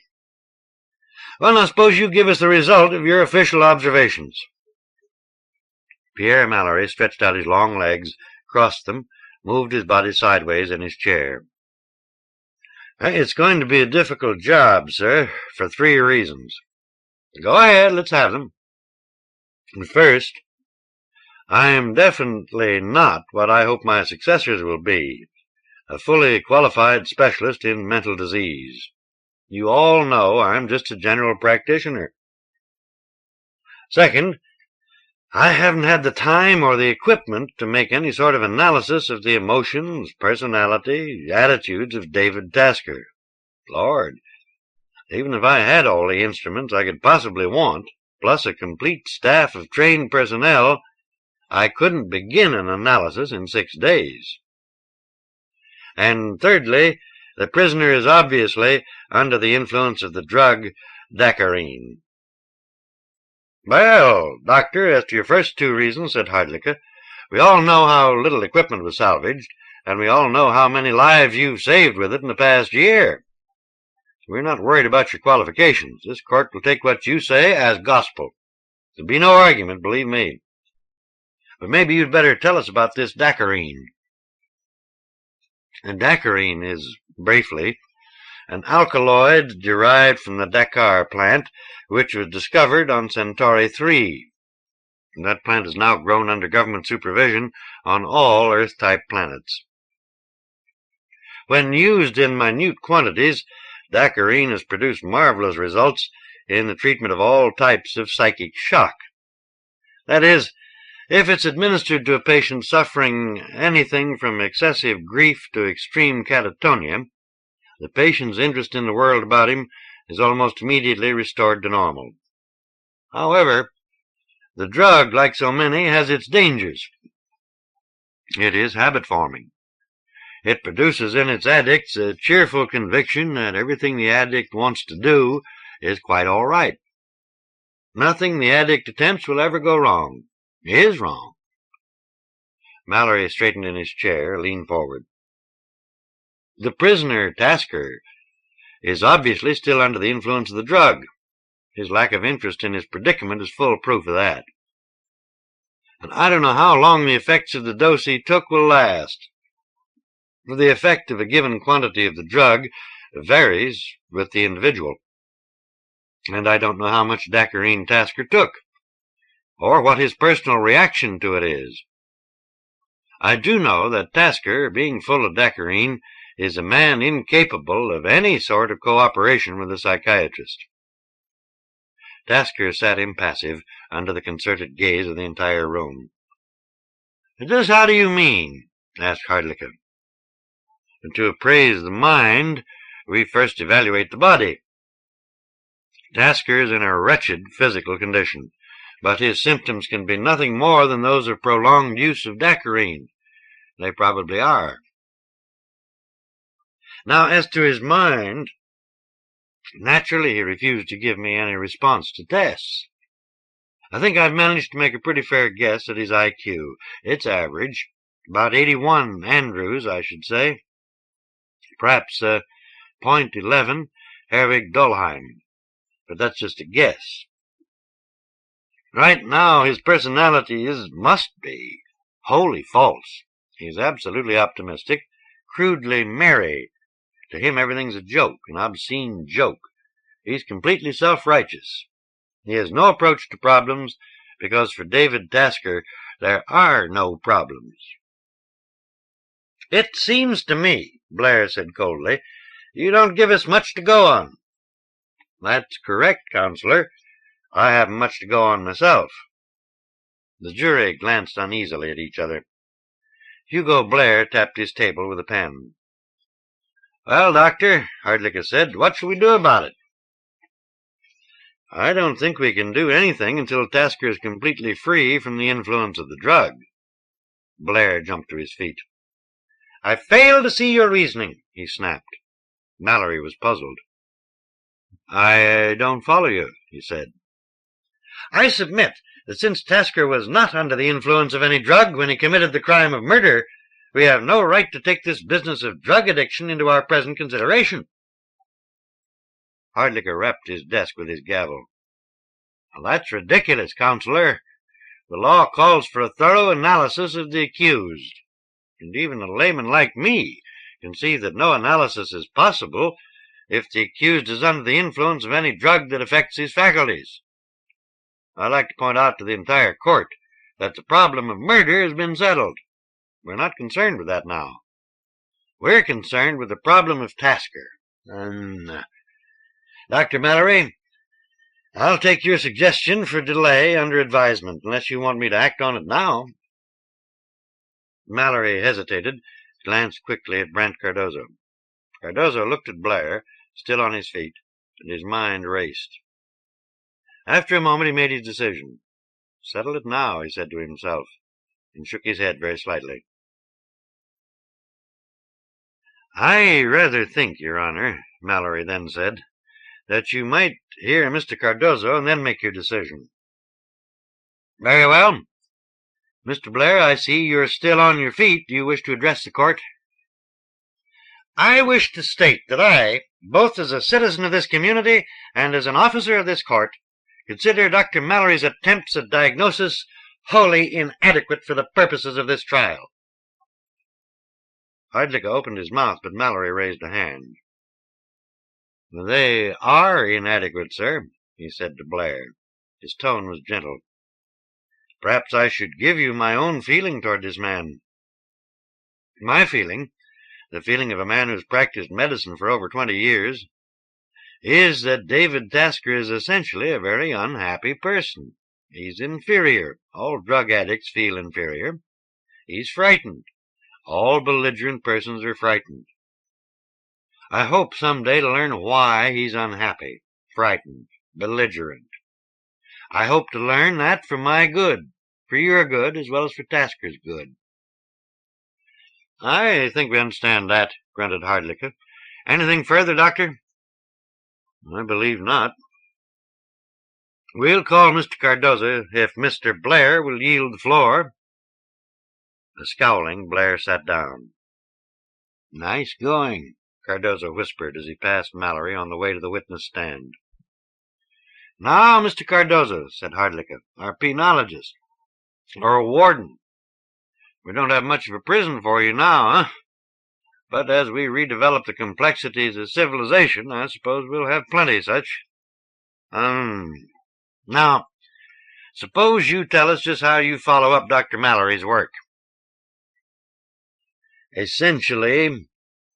Well, now suppose you give us the result of your official observations. Pierre Mallory stretched out his long legs, crossed them, moved his body sideways in his chair. It's going to be a difficult job, sir, for 3 reasons. Go ahead, let's have them. First, I am definitely not what I hope my successors will be, a fully qualified specialist in mental disease. You all know I'm just a general practitioner. Second, I haven't had the time or the equipment to make any sort of analysis of the emotions, personality, attitudes of David Tasker. Lord, even if I had all the instruments I could possibly want, plus a complete staff of trained personnel, I couldn't begin an analysis in 6 days. And thirdly, The prisoner is obviously under the influence of the drug dacarine. Well, Doctor, as to your first two reasons, said Hardlicke, we all know how little equipment was salvaged, and we all know how many lives you've saved with it in the past year. We're not worried about your qualifications. This court will take what you say as gospel. There'll be no argument, believe me. But maybe you'd better tell us about this dacarine. And dacarine is, briefly, an alkaloid derived from the Dakar plant, which was discovered on Centauri 3. That plant is now grown under government supervision on all Earth-type planets. When used in minute quantities, dacarine has produced marvelous results in the treatment of all types of psychic shock. That is, if it's administered to a patient suffering anything from excessive grief to extreme catatonia, the patient's interest in the world about him is almost immediately restored to normal. However, the drug, like so many, has its dangers. It is habit-forming. It produces in its addicts a cheerful conviction that everything the addict wants to do is quite all right. Nothing the addict attempts will ever go wrong. Is wrong. Mallory straightened in his chair, leaned forward. The prisoner, Tasker, is obviously still under the influence of the drug. His lack of interest in his predicament is full proof of that. And I don't know how long the effects of the dose he took will last. For the effect of a given quantity of the drug varies with the individual. And I don't know how much dacarine Tasker took, or what his personal reaction to it is. I do know that Tasker, being full of dacarine, is a man incapable of any sort of cooperation with a psychiatrist. Tasker sat impassive under the concerted gaze of the entire room. Just how do you mean? Asked Hardlicke. To appraise the mind, we first evaluate the body. Tasker is in a wretched physical condition, but his symptoms can be nothing more than those of prolonged use of dacarine. They probably are. Now, as to his mind, naturally he refused to give me any response to tests. I think I've managed to make a pretty fair guess at his IQ. It's average, about 81 Andrews, I should say. Perhaps .11 Herwig Dolheim, but that's just a guess. Right now his personality must be wholly false. He's absolutely optimistic, crudely merry. To him everything's a joke, an obscene joke. He's completely self-righteous. He has no approach to problems, because for David Tasker there are no problems. It seems to me, Blair said coldly, you don't give us much to go on. That's correct, Counselor. I haven't much to go on myself. The jury glanced uneasily at each other. Hugo Blair tapped his table with a pen. Well, Doctor, Hardlicke said, what shall we do about it? I don't think we can do anything until Tasker is completely free from the influence of the drug. Blair jumped to his feet. I fail to see your reasoning, he snapped. Mallory was puzzled. I don't follow you, he said. I submit that since Tasker was not under the influence of any drug when he committed the crime of murder, we have no right to take this business of drug addiction into our present consideration. Hardlicke rapped his desk with his gavel. Well, that's ridiculous, Counselor. The law calls for a thorough analysis of the accused, and even a layman like me can see that no analysis is possible if the accused is under the influence of any drug that affects his faculties. I'd like to point out to the entire court that the problem of murder has been settled. We're not concerned with that now. We're concerned with the problem of Tasker. Dr. Mallory, I'll take your suggestion for delay under advisement, unless you want me to act on it now. Mallory hesitated, glanced quickly at Brent Cardozo. Cardozo looked at Blair, still on his feet, and his mind raced. After a moment he made his decision. Settle it now, he said to himself, and shook his head very slightly. I rather think, Your Honor, Mallory then said, that you might hear Mr. Cardozo and then make your decision. Very well. Mr. Blair, I see you're still on your feet. Do you wish to address the court? I wish to state that I, both as a citizen of this community and as an officer of this court, consider Dr. Mallory's attempts at diagnosis wholly inadequate for the purposes of this trial. Hardlicka opened his mouth, but Mallory raised a hand. They are inadequate, sir, he said to Blair. His tone was gentle. Perhaps I should give you my own feeling toward this man. My feeling, the feeling of a man who's practiced medicine for over 20 years, is that David Tasker is essentially a very unhappy person. He's inferior. All drug addicts feel inferior. He's frightened. All belligerent persons are frightened. I hope someday to learn why he's unhappy, frightened, belligerent. I hope to learn that for my good, for your good, as well as for Tasker's good. I think we understand that, grunted Hardlicka. Anything further, Doctor? I believe not. We'll call Mr. Cardozo if Mr. Blair will yield the floor. Scowling, Blair sat down. Nice going, Cardozo whispered as he passed Mallory on the way to the witness stand. Now, Mr. Cardozo, said Hardlicka, our penologist, or warden. We don't have much of a prison for you now, huh? But as we redevelop the complexities of civilization, I suppose we'll have plenty such. Now, suppose you tell us just how you follow up Dr. Mallory's work. Essentially,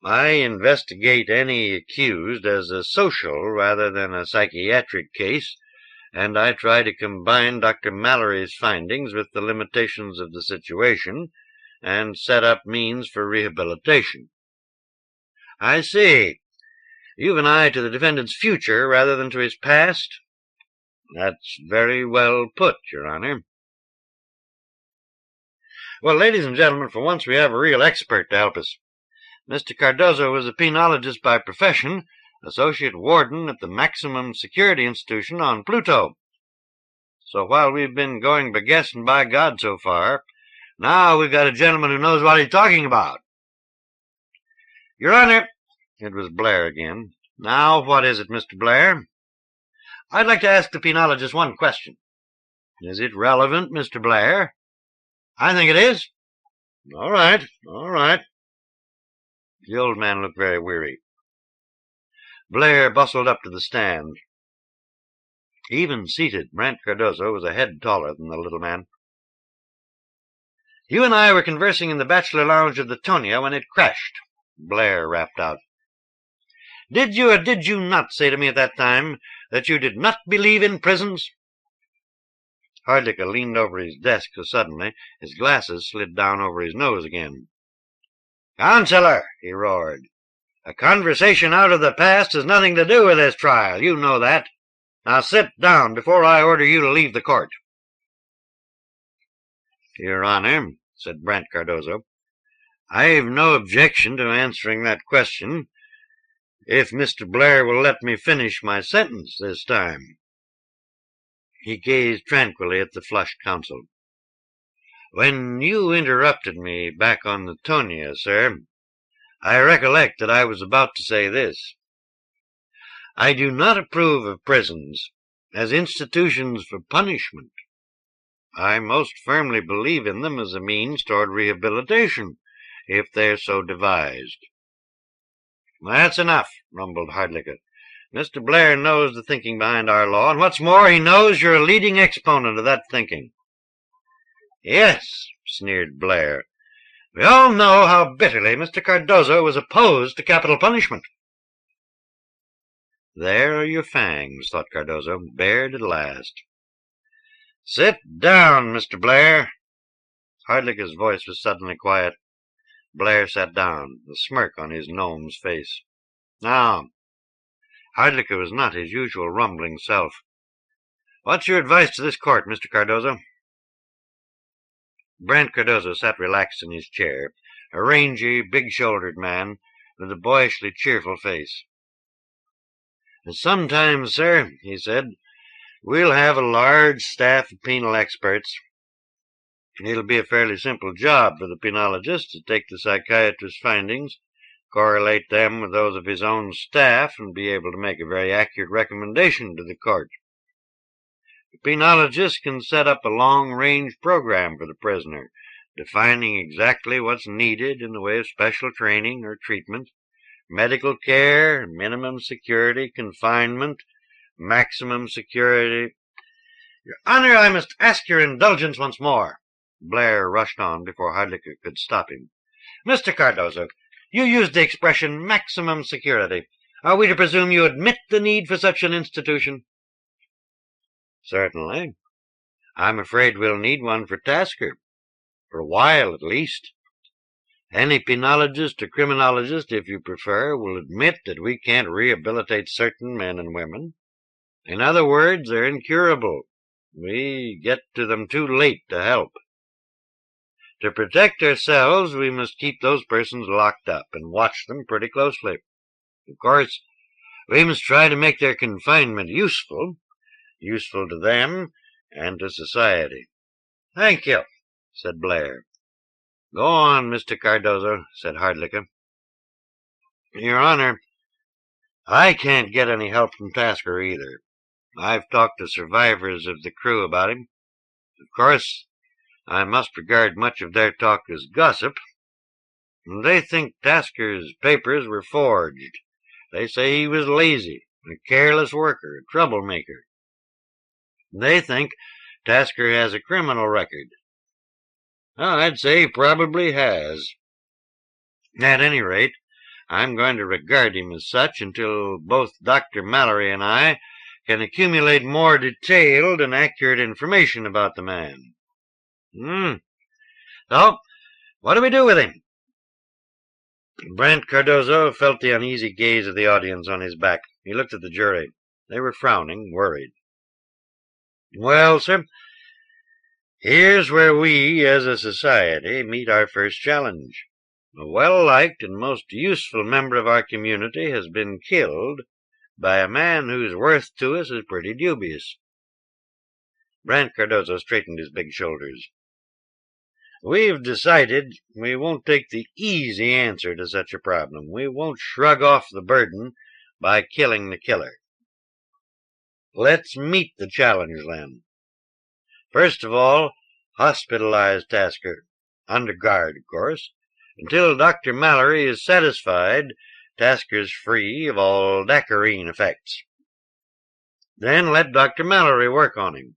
I investigate any accused as a social rather than a psychiatric case, and I try to combine Dr. Mallory's findings with the limitations of the situation and set up means for rehabilitation. I see. You've an eye to the defendant's future rather than to his past? That's very well put, Your Honor. Well, ladies and gentlemen, for once we have a real expert to help us. Mr. Cardozo is a penologist by profession, associate warden at the maximum security institution on Pluto. So while we've been going by guess and by God so far, now we've got a gentleman who knows what he's talking about. Your Honor, it was Blair again. Now, what is it, Mr. Blair? I'd like to ask the penologist one question. Is it relevant, Mr. Blair? I think it is. All right, all right. The old man looked very weary. Blair bustled up to the stand. Even seated, Brant Cardozo was a head taller than the little man. You and I were conversing in the bachelor lounge of the Tonia when it crashed, Blair rapped out. Did you or did you not say to me at that time that you did not believe in prisons? Hardlicka leaned over his desk so suddenly his glasses slid down over his nose again. Counselor, he roared, a conversation out of the past has nothing to do with this trial. You know that. Now sit down before I order you to leave the court. Your Honor, said Brant Cardozo, I've no objection to answering that question, if Mr. Blair will let me finish my sentence this time. He gazed tranquilly at the flushed counsel. When you interrupted me back on the Tonia, sir, I recollect that I was about to say this. I do not approve of prisons as institutions for punishment. I most firmly believe in them as a means toward rehabilitation, if they're so devised. That's enough, rumbled Hardlicka. Mr. Blair knows the thinking behind our law, and what's more, he knows you're a leading exponent of that thinking. Yes, sneered Blair. We all know how bitterly Mr. Cardozo was opposed to capital punishment. There are your fangs, thought Cardozo, bared at last. Sit down, Mr. Blair. Hardlicka's voice was suddenly quiet. Blair sat down, a smirk on his gnome's face. Now, Hardlicka was not his usual rumbling self. What's your advice to this court, Mr. Cardozo? Brant Cardozo sat relaxed in his chair, a rangy, big-shouldered man with a boyishly cheerful face. "Sometimes, sir," he said, "we'll have a large staff of penal experts. It'll be a fairly simple job for the penologist to take the psychiatrist's findings, correlate them with those of his own staff, and be able to make a very accurate recommendation to the court. The penologist can set up a long-range program for the prisoner, defining exactly what's needed in the way of special training or treatment, medical care, minimum security, confinement, maximum security." "Your Honor, I must ask your indulgence once more," Blair rushed on before Hardlicke could stop him. "Mr. Cardozo, you used the expression maximum security. Are we to presume you admit the need for such an institution?" "Certainly. I'm afraid we'll need one for Tasker, for a while at least. Any penologist or criminologist, if you prefer, will admit that we can't rehabilitate certain men and women. In other words, they're incurable. We get to them too late to help. To protect ourselves, we must keep those persons locked up and watch them pretty closely. Of course, we must try to make their confinement useful to them and to society." "Thank you," said Blair. "Go on, Mr. Cardozo," said Hardlicke. "Your Honor, I can't get any help from Tasker either. I've talked to survivors of the crew about him. Of course, I must regard much of their talk as gossip. They think Tasker's papers were forged. They say he was lazy, a careless worker, a troublemaker. They think Tasker has a criminal record. I'd say he probably has. At any rate, I'm going to regard him as such until both Dr. Mallory and I can accumulate more detailed and accurate information about the man. So, what do we do with him?" Brent Cardozo felt the uneasy gaze of the audience on his back. He looked at the jury. They were frowning, worried. "Well, sir, here's where we, as a society, meet our first challenge. A well-liked and most useful member of our community has been killed by a man whose worth to us is pretty dubious." Brent Cardozo straightened his big shoulders. "We've decided we won't take the easy answer to such a problem. We won't shrug off the burden by killing the killer. Let's meet the challenge, then. First of all, hospitalize Tasker, under guard, of course, until Dr. Mallory is satisfied Tasker's free of all dacarine effects. Then let Dr. Mallory work on him.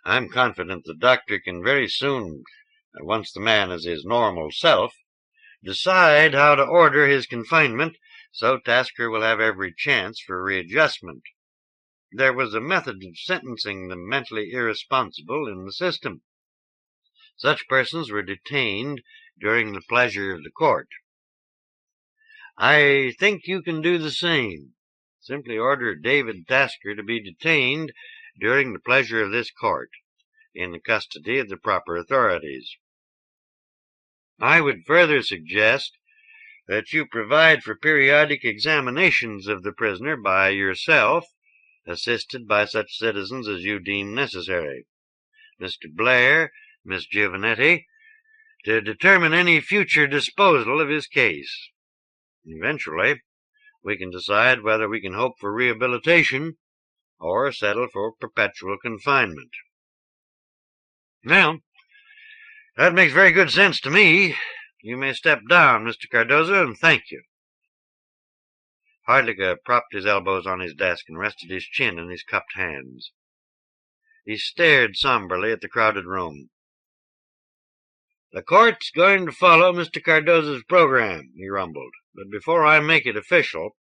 I'm confident the doctor can very soon, once the man is his normal self, decide how to order his confinement so Tasker will have every chance for readjustment. There was a method of sentencing the mentally irresponsible in the system. Such persons were detained during the pleasure of the court. I think you can do the same. Simply order David Tasker to be detained during the pleasure of this court, in the custody of the proper authorities. I would further suggest that you provide for periodic examinations of the prisoner by yourself, assisted by such citizens as you deem necessary. Mr. Blair, Miss Giovanetti, to determine any future disposal of his case. Eventually, we can decide whether we can hope for rehabilitation or settle for perpetual confinement." "Now, that makes very good sense to me. You may step down, Mr. Cardozo, and thank you." Hardlicke propped his elbows on his desk and rested his chin in his cupped hands. He stared somberly at the crowded room. "The court's going to follow Mr. Cardozo's program," he rumbled. "But before I make it official,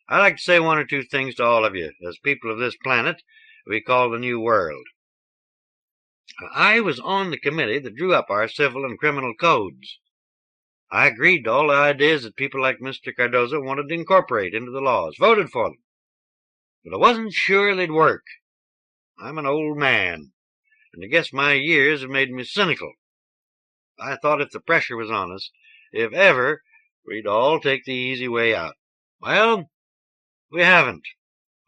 I'd like to say one or two things to all of you, as people of this planet we call the New World. I was on the committee that drew up our civil and criminal codes. I agreed to all the ideas that people like Mr. Cardozo wanted to incorporate into the laws, voted for them. But I wasn't sure they'd work. I'm an old man, and I guess my years have made me cynical. I thought if the pressure was on us, if ever we'd all take the easy way out. Well, we haven't.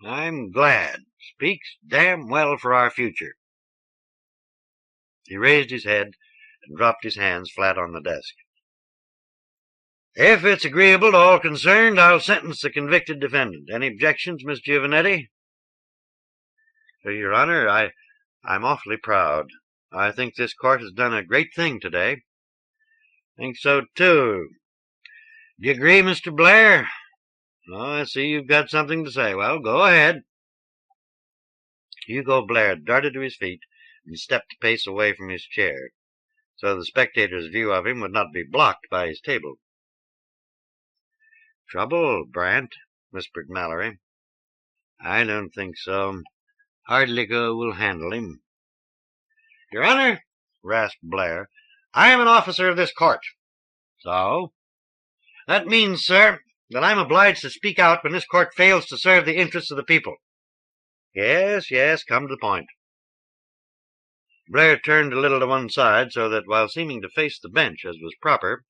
I'm glad. Speaks damn well for our future." He raised his head and dropped his hands flat on the desk. "If it's agreeable to all concerned, I'll sentence the convicted defendant. Any objections, Miss Giovanetti?" "Your Honor, I'm awfully proud. I think this court has done a great thing today." "Think so, too. Do you agree, Mr. Blair? Oh, I see you've got something to say. Well, go ahead." Hugo Blair darted to his feet and stepped a pace away from his chair, so the spectators' view of him would not be blocked by his table. "Trouble, Brant," whispered Mallory. "I don't think so. Hardlicka will handle him." "Your Honor," rasped Blair, "I am an officer of this court." "So?" "That means, sir, that I'm obliged to speak out when this court fails to serve the interests of the people." Yes, come to the point." Blair turned a little to one side so that, while seeming to face the bench as was proper,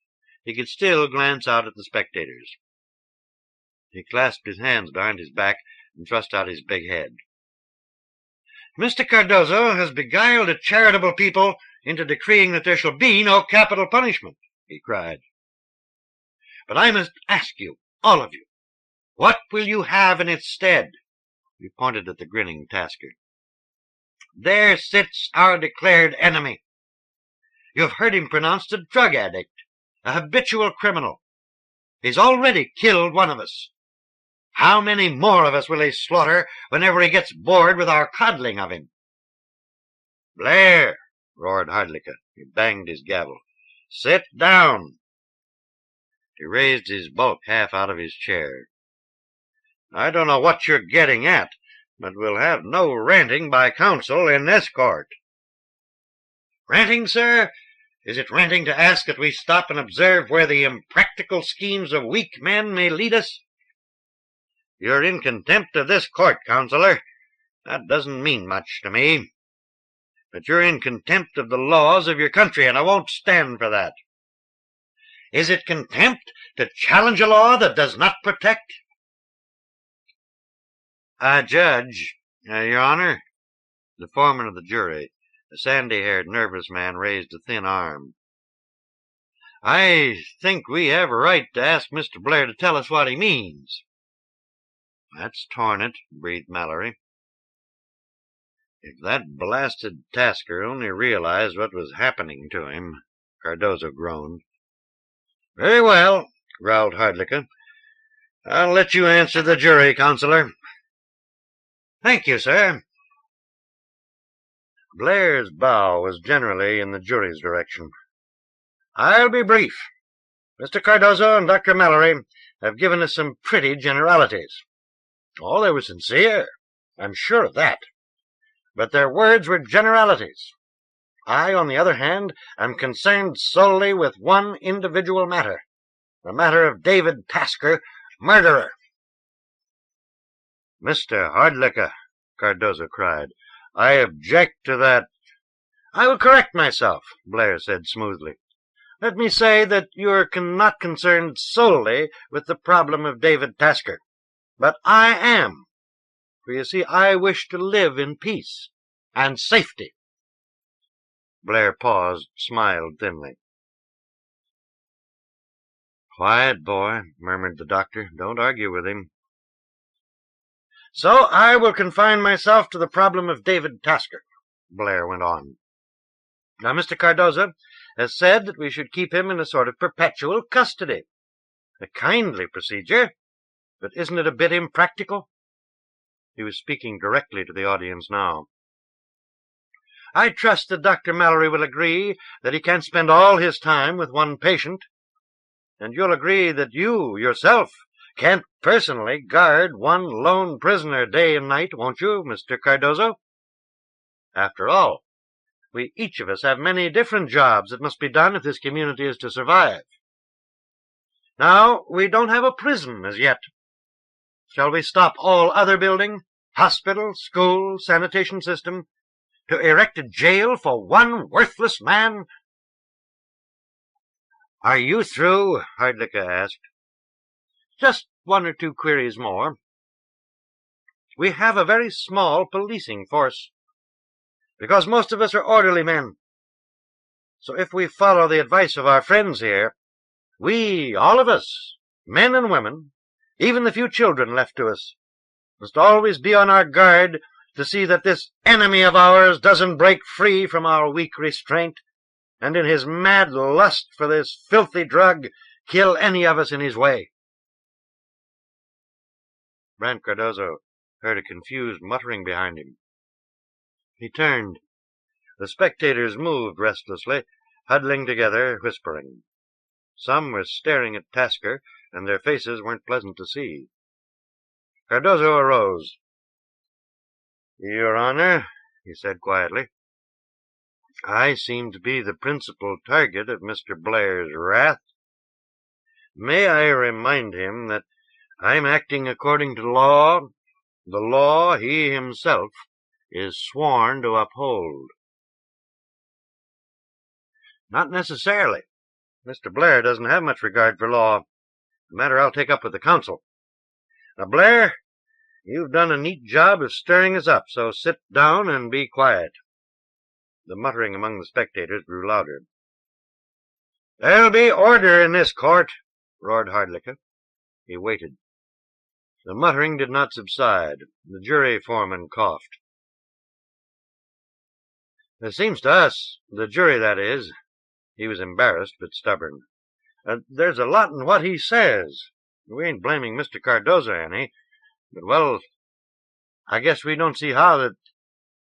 he could still glance out at the spectators. He clasped his hands behind his back and thrust out his big head. "Mr. Cardozo has beguiled a charitable people into decreeing that there shall be no capital punishment," he cried. "But I must ask you, all of you, what will you have in its stead?" He pointed at the grinning Tasker. "There sits our declared enemy. You have heard him pronounced a drug addict, a habitual criminal. He's already killed one of us. How many more of us will he slaughter whenever he gets bored with our coddling of him?" "Blair!" roared Hardlicka. He banged his gavel. "Sit down!" He raised his bulk half out of his chair. "I don't know what you're getting at, but we'll have no ranting by counsel in this court." "Ranting, sir? Is it ranting to ask that we stop and observe where the impractical schemes of weak men may lead us?" "You're in contempt of this court, counselor. That doesn't mean much to me. But you're in contempt of the laws of your country, and I won't stand for that." "Is it contempt to challenge a law that does not protect?" "Judge, Your Honor." The foreman of the jury, a sandy-haired, nervous man, raised a thin arm. "I think we have a right to ask Mr. Blair to tell us what he means." "That's torn it," breathed Mallory. "If that blasted Tasker only realized what was happening to him," Cardozo groaned. "Very well," growled Hardlicka. "I'll let you answer the jury, counselor." "Thank you, sir." Blair's bow was generally in the jury's direction. "I'll be brief. Mr. Cardozo and Dr. Mallory have given us some pretty generalities. Oh, they were sincere. I'm sure of that. But their words were generalities. I, on the other hand, am concerned solely with one individual matter, the matter of David Tasker, murderer." "Mr. Hardlicka," Cardozo cried, "I object to that." "I will correct myself," Blair said smoothly. "Let me say that you're not concerned solely with the problem of David Tasker. But I am. For you see, I wish to live in peace and safety." Blair paused, smiled thinly. "Quiet, boy," murmured the doctor. "Don't argue with him." "So I will confine myself to the problem of David Tasker," Blair went on. "Now, Mr. Cardozo has said that we should keep him in a sort of perpetual custody. A kindly procedure, but isn't it a bit impractical?" He was speaking directly to the audience now. "I trust that Dr. Mallory will agree that he can't spend all his time with one patient. And you'll agree that you, yourself, can't personally guard one lone prisoner day and night, won't you, Mr. Cardozo? After all, we each of us have many different jobs that must be done if this community is to survive. Now, we don't have a prison as yet. Shall we stop all other building, hospital, school, sanitation system, to erect a jail for one worthless man?" "Are you through?" Hardlicka asked. "Just one or two queries more. We have a very small policing force, because most of us are orderly men. So if we follow the advice of our friends here, we, all of us, men and women, even the few children left to us, must always be on our guard to see that this enemy of ours doesn't break free from our weak restraint, and in his mad lust for this filthy drug, kill any of us in his way." Brant Cardozo heard a confused muttering behind him. He turned. The spectators moved restlessly, huddling together, whispering. Some were staring at Tasker, and their faces weren't pleasant to see. Cardozo arose. "Your Honor," he said quietly, "I seem to be the principal target of Mr. Blair's wrath. May I remind him that I'm acting according to law, the law he himself is sworn to uphold." "Not necessarily. Mr. Blair doesn't have much regard for law. A matter I'll take up with the council. Now, Blair, you've done a neat job of stirring us up, so sit down and be quiet." The muttering among the spectators grew louder. "There'll be order in this court," roared Hardlicka. He waited. The muttering did not subside. The jury foreman coughed. "It seems to us, the jury that is," he was embarrassed but stubborn, "there's a lot in what he says. We ain't blaming Mr. Cardozo any, but, well, I guess we don't see how that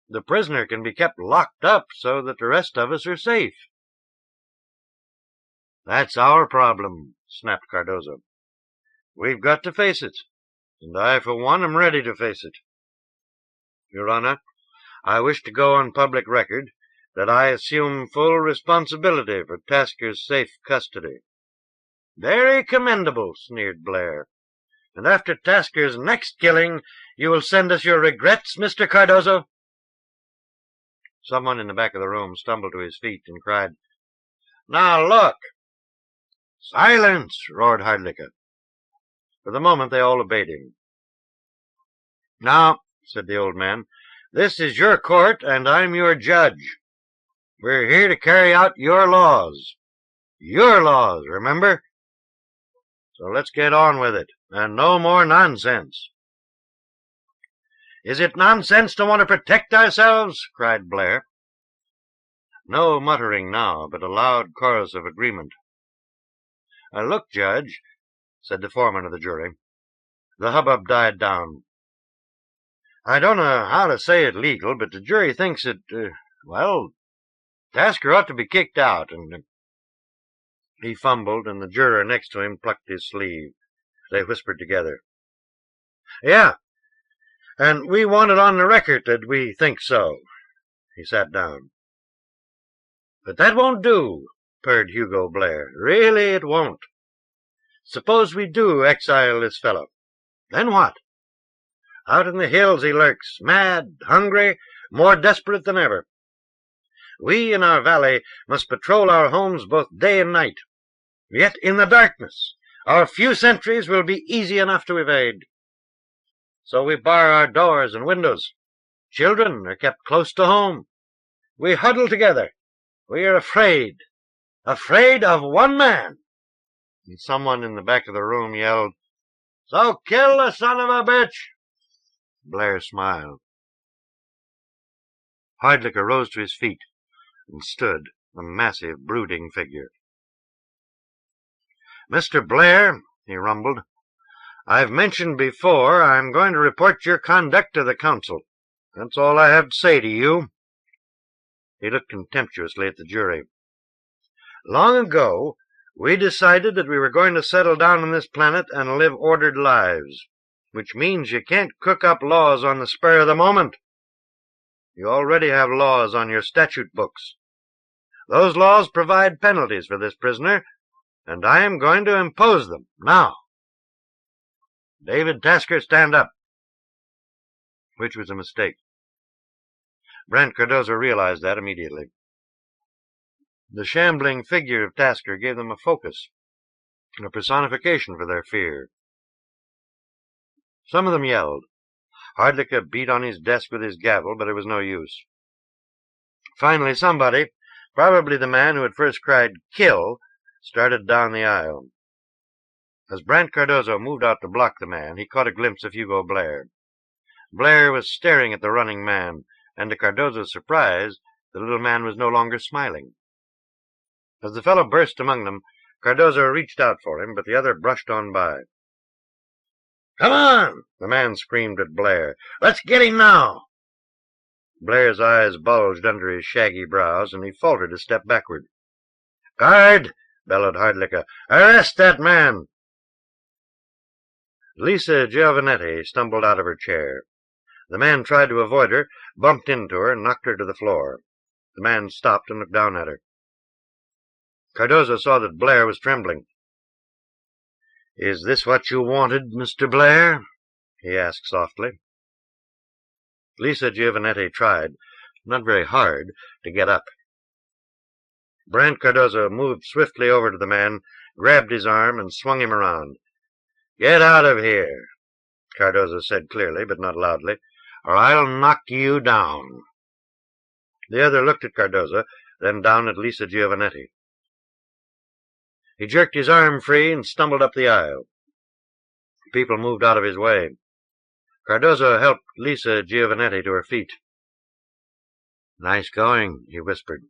the prisoner can be kept locked up so that the rest of us are safe." "That's our problem," snapped Cardozo. "We've got to face it, and I, for one, am ready to face it. Your Honor, I wish to go on public record that I assume full responsibility for Tasker's safe custody." "Very commendable," sneered Blair. "And after Tasker's next killing, you will send us your regrets, Mr. Cardozo?" Someone in the back of the room stumbled to his feet and cried, "Now look!" "Silence!" roared Hardlicka. For the moment they all obeyed him. "Now," said the old man, "this is your court, and I'm your judge. We're here to carry out your laws. Your laws, remember? So let's get on with it, and no more nonsense." "Is it nonsense to want to protect ourselves?" cried Blair. No muttering now, but a loud chorus of agreement. "Look, Judge," said the foreman of the jury. The hubbub died down. "I don't know how to say it legal, but the jury thinks that, well, Tasker ought to be kicked out, and—" He fumbled, and the juror next to him plucked his sleeve. They whispered together. "Yeah, and we want it on the record that we think so." He sat down. "But that won't do," purred Hugo Blair. "Really, it won't. Suppose we do exile this fellow. Then what? Out in the hills he lurks, mad, hungry, more desperate than ever. We in our valley must patrol our homes both day and night. Yet in the darkness our few sentries will be easy enough to evade. So we bar our doors and windows. Children are kept close to home. We huddle together. We are afraid of one man." And someone in the back of the room yelled, "So kill the son of a bitch!" Blair smiled. Hardlicka rose to his feet and stood, a massive, brooding figure. "Mr. Blair," he rumbled, "I've mentioned before I'm going to report your conduct to the council. That's all I have to say to you." He looked contemptuously at the jury. "Long ago, we decided that we were going to settle down on this planet and live ordered lives, which means you can't cook up laws on the spur of the moment. You already have laws on your statute books. Those laws provide penalties for this prisoner, and I am going to impose them now. David Tasker, stand up." Which was a mistake. Brant Cardozo realized that immediately. The shambling figure of Tasker gave them a focus, a personification for their fear. Some of them yelled. Hardlicka beat on his desk with his gavel, but it was no use. Finally, somebody, probably the man who had first cried, "Kill," started down the aisle. As Brant Cardozo moved out to block the man, he caught a glimpse of Hugo Blair. Blair was staring at the running man, and to Cardozo's surprise, the little man was no longer smiling. As the fellow burst among them, Cardozo reached out for him, but the other brushed on by. "Come on!" the man screamed at Blair. "Let's get him now!" Blair's eyes bulged under his shaggy brows, and he faltered a step backward. "Guard!" bellowed Hardlicka. "Arrest that man!" Lisa Giovanetti stumbled out of her chair. The man tried to avoid her, bumped into her, and knocked her to the floor. The man stopped and looked down at her. Cardozo saw that Blair was trembling. "Is this what you wanted, Mr. Blair?" he asked softly. Lisa Giovanetti tried, not very hard, to get up. Brant Cardozo moved swiftly over to the man, grabbed his arm, and swung him around. "Get out of here," Cardozo said clearly, but not loudly, "or I'll knock you down." The other looked at Cardozo, then down at Lisa Giovanetti. He jerked his arm free and stumbled up the aisle. People moved out of his way. Cardozo helped Lisa Giovanetti to her feet. "Nice going," he whispered.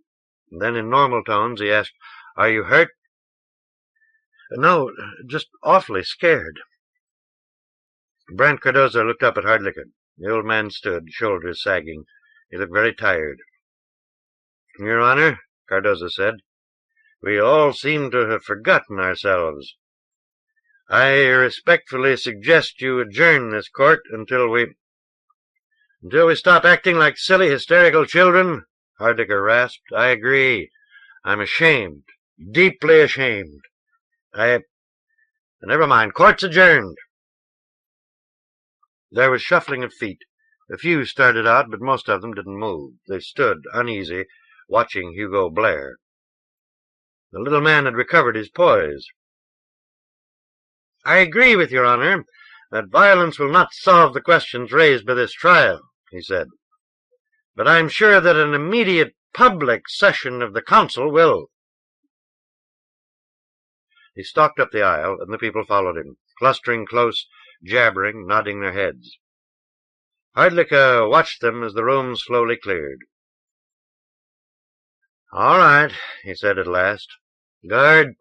And then in normal tones he asked, "Are you hurt?" "No, just awfully scared." Brant Cardozo looked up at Hardlicka. The old man stood, shoulders sagging. He looked very tired. "Your Honor," Cardozo said, "we all seem to have forgotten ourselves. I respectfully suggest you adjourn this court until we stop acting like silly, hysterical children," Hardlicka rasped. "I agree. I'm ashamed, deeply ashamed. Never mind. Court's adjourned." There was shuffling of feet. A few started out, but most of them didn't move. They stood, uneasy, watching Hugo Blair. The little man had recovered his poise. "I agree with your Honor that violence will not solve the questions raised by this trial," he said. "But I'm sure that an immediate public session of the council will." He stalked up the aisle, and the people followed him, clustering close, jabbering, nodding their heads. Hardlicka watched them as the room slowly cleared. "All right," he said at last. "Guard,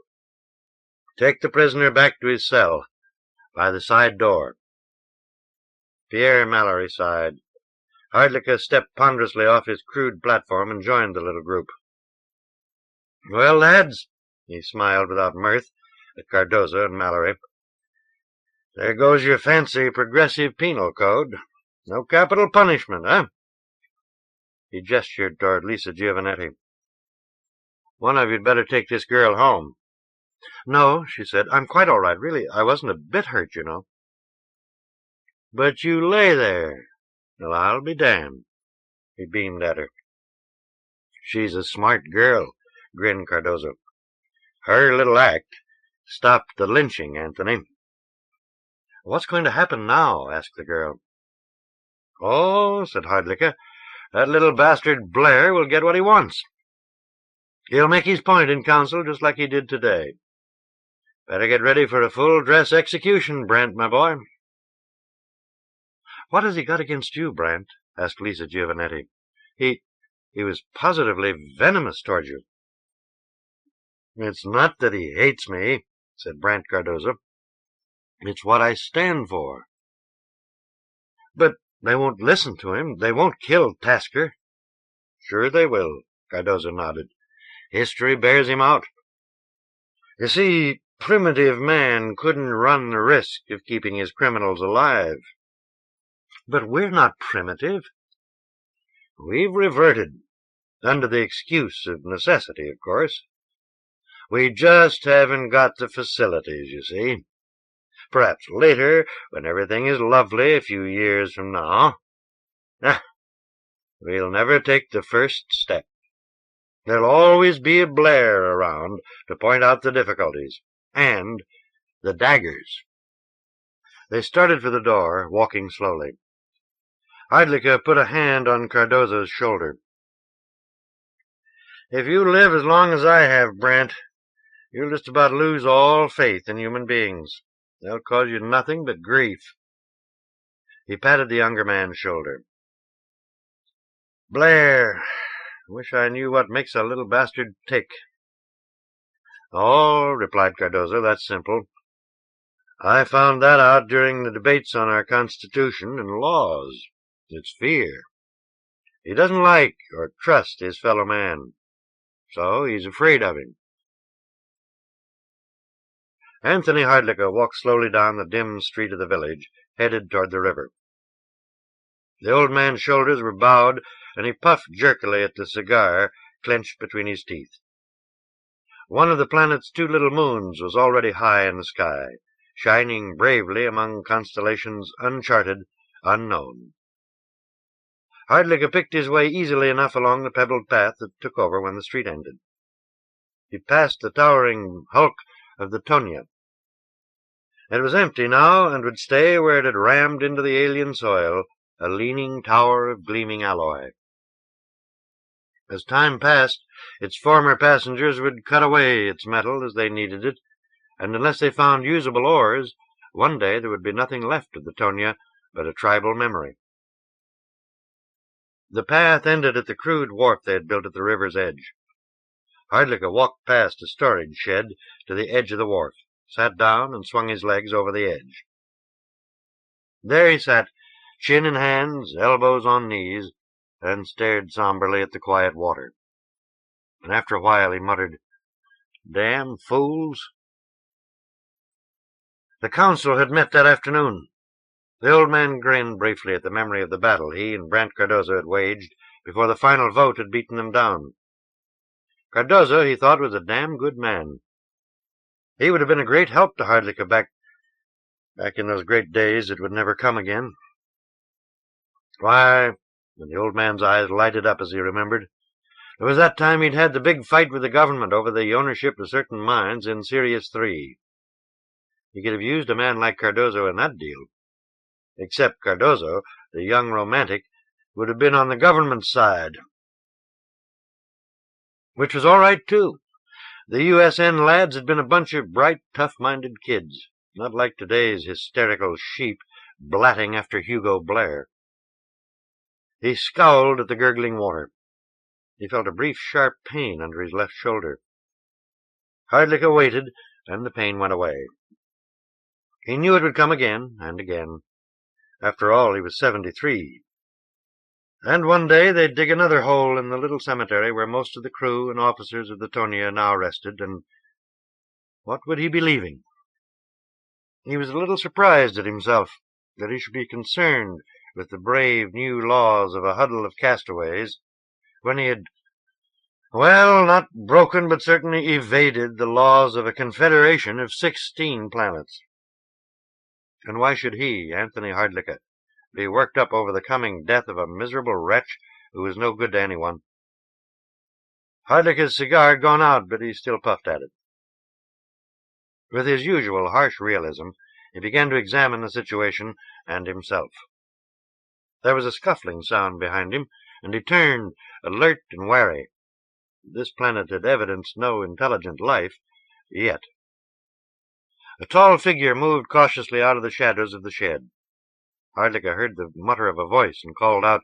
take the prisoner back to his cell, by the side door." Pierre Mallory sighed. Hardlicka stepped ponderously off his crude platform and joined the little group. "Well, lads," he smiled without mirth at Cardozo and Mallory, "there goes your fancy progressive penal code. No capital punishment, eh?" He gestured toward Lisa Giovanetti. "One of you'd better take this girl home." "No," she said, "I'm quite all right, really. I wasn't a bit hurt, you know." "But you lay there. Well, I'll be damned." He beamed at her. "She's a smart girl," grinned Cardozo. "Her little act stopped the lynching, Anthony." "What's going to happen now?" asked the girl. "Oh," said Hardlicka, "that little bastard Blair will get what he wants. He'll make his point in council just like he did today. Better get ready for a full-dress execution, Brant, my boy." "What has he got against you, Brant?" asked Lisa Giovanetti. He was positively venomous toward you." "It's not that he hates me," said Brant Cardozo. "It's what I stand for." "But they won't listen to him. They won't kill Tasker." "Sure they will," Cardozo nodded. "History bears him out. You see, primitive man couldn't run the risk of keeping his criminals alive." "But we're not primitive." "We've reverted, under the excuse of necessity, of course. We just haven't got the facilities, you see. Perhaps later, when everything is lovely a few years from now, we'll never take the first step." There'll always be a Blair around to point out the difficulties. And the daggers. They started for the door, walking slowly. Hardlicka put a hand on Cardozo's shoulder. "If you live as long as I have, Brant, you'll just about lose all faith in human beings. They'll cause you nothing but grief." He patted the younger man's shoulder. "Blair. Wish I knew what makes a little bastard tick." "Oh," replied Cardozo, "that's simple. I found that out during the debates on our Constitution and laws. It's fear. He doesn't like or trust his fellow man, so he's afraid of him." Anthony Hardlicka walked slowly down the dim street of the village, headed toward the river. The old man's shoulders were bowed, and he puffed jerkily at the cigar clenched between his teeth. One of the planet's two little moons was already high in the sky, shining bravely among constellations uncharted, unknown. Hardlicka picked his way easily enough along the pebbled path that took over when the street ended. He passed the towering hulk of the Tonia. It was empty now, and would stay where it had rammed into the alien soil, a leaning tower of gleaming alloy. As time passed, its former passengers would cut away its metal as they needed it, and unless they found usable ores, one day there would be nothing left of the Tonia but a tribal memory. The path ended at the crude wharf they had built at the river's edge. Hardlicka walked past a storage shed to the edge of the wharf, sat down, and swung his legs over the edge. There he sat, chin in hands, elbows on knees, and stared somberly at the quiet water. And after a while he muttered, "Damn fools." The council had met that afternoon. The old man grinned briefly at the memory of the battle he and Brant Cardozo had waged before the final vote had beaten them down. Cardozo, he thought, was a damn good man. He would have been a great help to Hardlicka back in those great days that would never come again. Why, and the old man's eyes lighted up as he remembered, it was that time he'd had the big fight with the government over the ownership of certain mines in Sirius 3. He could have used a man like Cardozo in that deal. Except Cardozo, the young romantic, would have been on the government side. Which was all right, too. The USN lads had been a bunch of bright, tough-minded kids, not like today's hysterical sheep blatting after Hugo Blair. He scowled at the gurgling water. He felt a brief, sharp pain under his left shoulder. Hardlicka waited, and the pain went away. He knew it would come again and again. After all, he was 73. And one day they'd dig another hole in the little cemetery where most of the crew and officers of the Tonia now rested, and what would he be leaving? He was a little surprised at himself that he should be concerned with the brave new laws of a huddle of castaways when he had, well, not broken but certainly evaded the laws of a confederation of 16 planets. And why should he, Anthony Hardlicka, be worked up over the coming death of a miserable wretch who was no good to anyone? Hardlicka's cigar had gone out, but he still puffed at it. With his usual harsh realism, he began to examine the situation and himself. There was a scuffling sound behind him, and he turned, alert and wary. This planet had evidenced no intelligent life yet. A tall figure moved cautiously out of the shadows of the shed. Hardlicka heard the mutter of a voice and called out,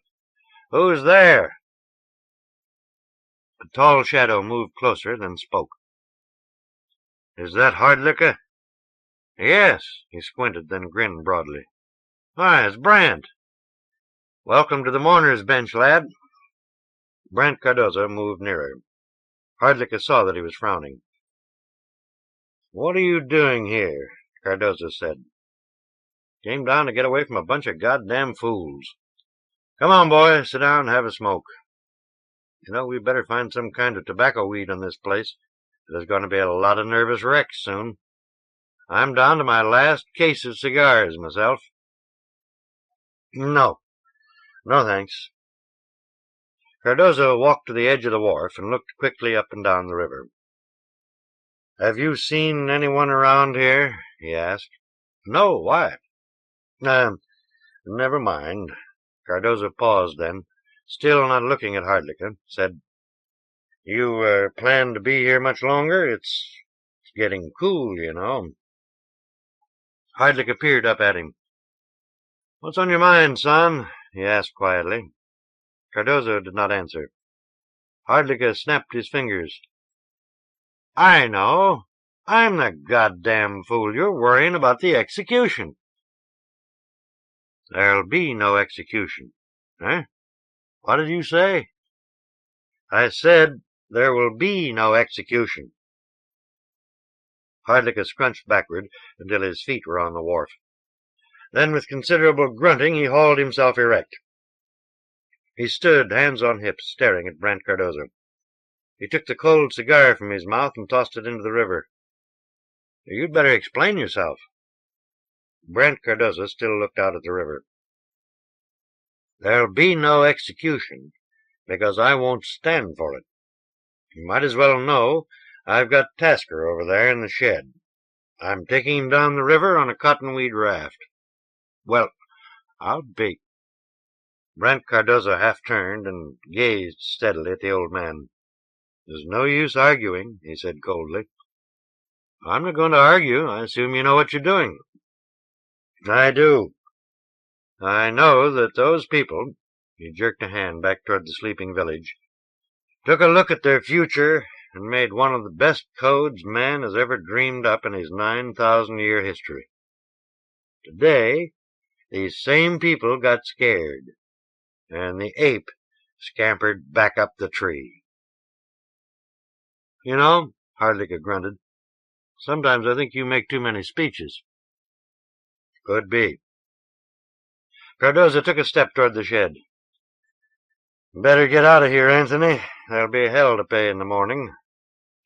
"Who's there?" A tall shadow moved closer, then spoke. "Is that Hardlicka?" "Yes." He squinted, then grinned broadly. "Why, it's Brant. Welcome to the mourner's bench, lad." Brant Cardozo moved nearer. Hardlicka saw that he was frowning. "What are you doing here?" Cardozo said. "Came down to get away from a bunch of goddamn fools. Come on, boy, sit down and have a smoke. You know, we better find some kind of tobacco weed on this place. There's going to be a lot of nervous wrecks soon. I'm down to my last case of cigars myself." No, thanks." Cardozo walked to the edge of the wharf and looked quickly up and down the river. "Have you seen anyone around here?" he asked. "No, why?" Never mind." Cardozo paused then, still not looking at Hardlicka, said, "You plan to be here much longer? It's getting cool, you know." Hardlicka peered up at him. "What's on your mind, son?" he asked quietly. Cardozo did not answer. Hardlicka snapped his fingers. "I know. I'm the goddamn fool. You're worrying about the execution." "There'll be no execution." "Eh? What did you say?" "I said there will be no execution." Hardlicka scrunched backward until his feet were on the wharf. Then, with considerable grunting, he hauled himself erect. He stood, hands on hips, staring at Brant Cardozo. He took the cold cigar from his mouth and tossed it into the river. "You'd better explain yourself." Brant Cardozo still looked out at the river. "There'll be no execution, because I won't stand for it. You might as well know I've got Tasker over there in the shed. I'm taking him down the river on a cottonweed raft." "Well, I'll be—" Brant Cardozo half turned and gazed steadily at the old man. "There's no use arguing," he said coldly. "I'm not going to argue. I assume you know what you're doing." "I do. I know that those people," he jerked a hand back toward the sleeping village, "took a look at their future and made one of the best codes man has ever dreamed up in his 9,000-year history. Today, these same people got scared, and the ape scampered back up the tree." "You know," Hardlicka grunted, "sometimes I think you make too many speeches." "Could be." Cardozo took a step toward the shed. "Better get out of here, Anthony. There'll be hell to pay in the morning.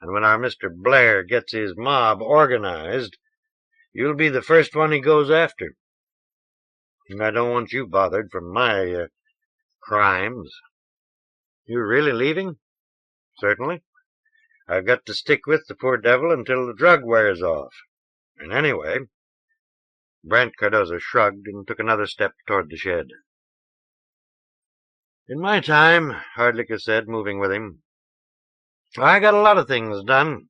And when our Mr. Blair gets his mob organized, you'll be the first one he goes after. And I don't want you bothered for my crimes." "You're really leaving?" "Certainly. I've got to stick with the poor devil until the drug wears off. And anyway—" Brant Cardozo shrugged and took another step toward the shed. "In my time," Hardlicka said, moving with him, "I got a lot of things done.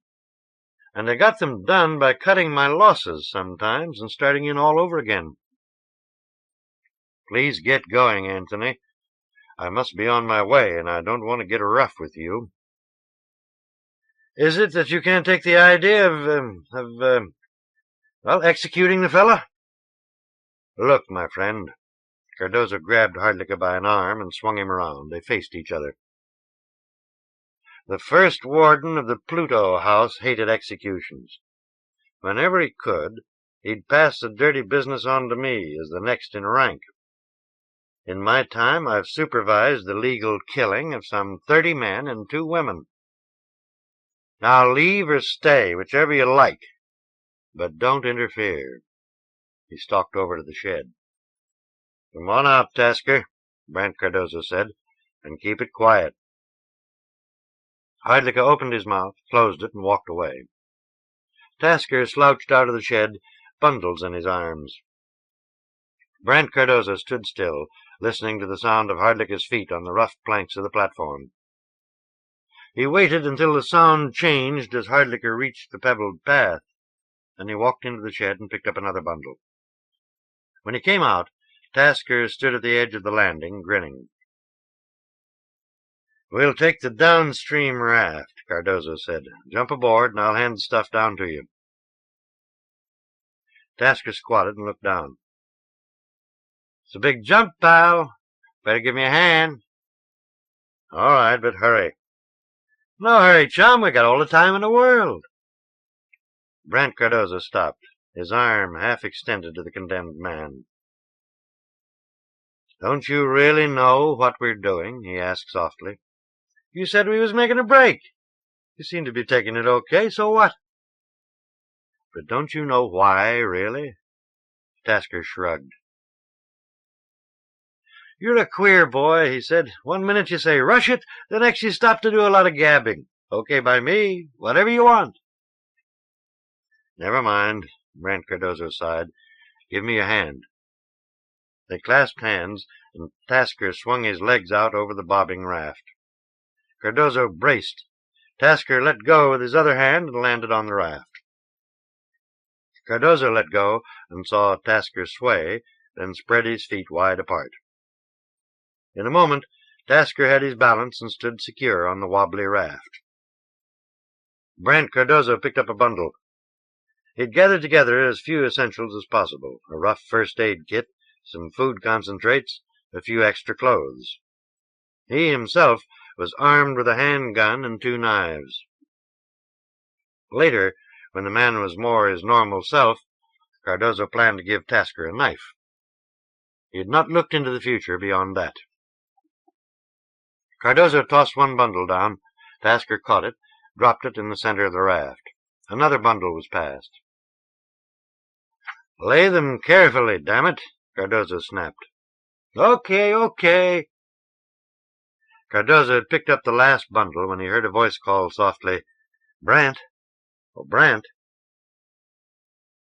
And I got them done by cutting my losses sometimes and starting in all over again." "Please get going, Anthony. I must be on my way, and I don't want to get rough with you." "Is it that you can't take the idea of executing the fella?" "Look, my friend." Cardozo grabbed Hardlicka by an arm and swung him around. They faced each other. "The first warden of the Pluto house hated executions. Whenever he could, he'd pass the dirty business on to me as the next in rank. In my time, I've supervised the legal killing of some 30 men and 2 women. Now leave or stay, whichever you like, but don't interfere." He stalked over to the shed. "Come on out, Tasker," Brant Cardozo said, "and keep it quiet." Hardlicka opened his mouth, closed it, and walked away. Tasker slouched out of the shed, bundles in his arms. Brant Cardozo stood still, listening to the sound of Hardlicka's feet on the rough planks of the platform. He waited until the sound changed as Hardlicka reached the pebbled path. Then he walked into the shed and picked up another bundle. When he came out, Tasker stood at the edge of the landing, grinning. "We'll take the downstream raft," Cardozo said. "Jump aboard, and I'll hand the stuff down to you." Tasker squatted and looked down. "It's a big jump, pal. Better give me a hand." "All right, but hurry." "No hurry, chum. We got all the time in the world." Brant Cardozo stopped, his arm half extended to the condemned man. "Don't you really know what we're doing?" he asked softly. "You said we was making a break. You seem to be taking it okay, so what?" "But don't you know why, really?" Tasker shrugged. "You're a queer boy," he said. "One minute you say, 'Rush it,' the next you stop to do a lot of gabbing. Okay by me. Whatever you want." "Never mind," Brant Cardozo sighed. "Give me your hand." They clasped hands, and Tasker swung his legs out over the bobbing raft. Cardozo braced. Tasker let go with his other hand and landed on the raft. Cardozo let go and saw Tasker sway, then spread his feet wide apart. In a moment, Tasker had his balance and stood secure on the wobbly raft. Brant Cardozo picked up a bundle. He'd gathered together as few essentials as possible: a rough first-aid kit, some food concentrates, a few extra clothes. He himself was armed with a handgun and 2 knives. Later, when the man was more his normal self, Cardozo planned to give Tasker a knife. He had not looked into the future beyond that. Cardozo tossed one bundle down. Tasker caught it, dropped it in the center of the raft. Another bundle was passed. "Lay them carefully, damn it," Cardozo snapped. Okay. Cardozo had picked up the last bundle when he heard a voice call softly, "Brant. Oh, Brant."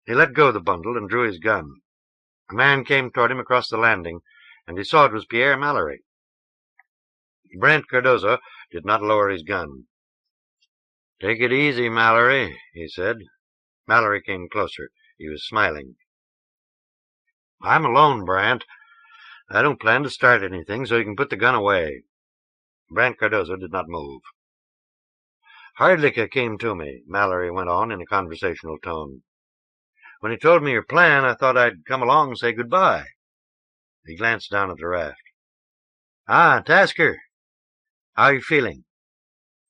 He let go the bundle and drew his gun. A man came toward him across the landing, and he saw it was Pierre Mallory. Brant Cardozo did not lower his gun. "Take it easy, Mallory," he said. Mallory came closer. He was smiling. "I'm alone, Brant. I don't plan to start anything, so you can put the gun away." Brant Cardozo did not move. "Hardlicka came to me," Mallory went on in a conversational tone. "When he told me your plan, I thought I'd come along and say goodbye." He glanced down at the raft. "Ah, Tasker. How are you feeling?"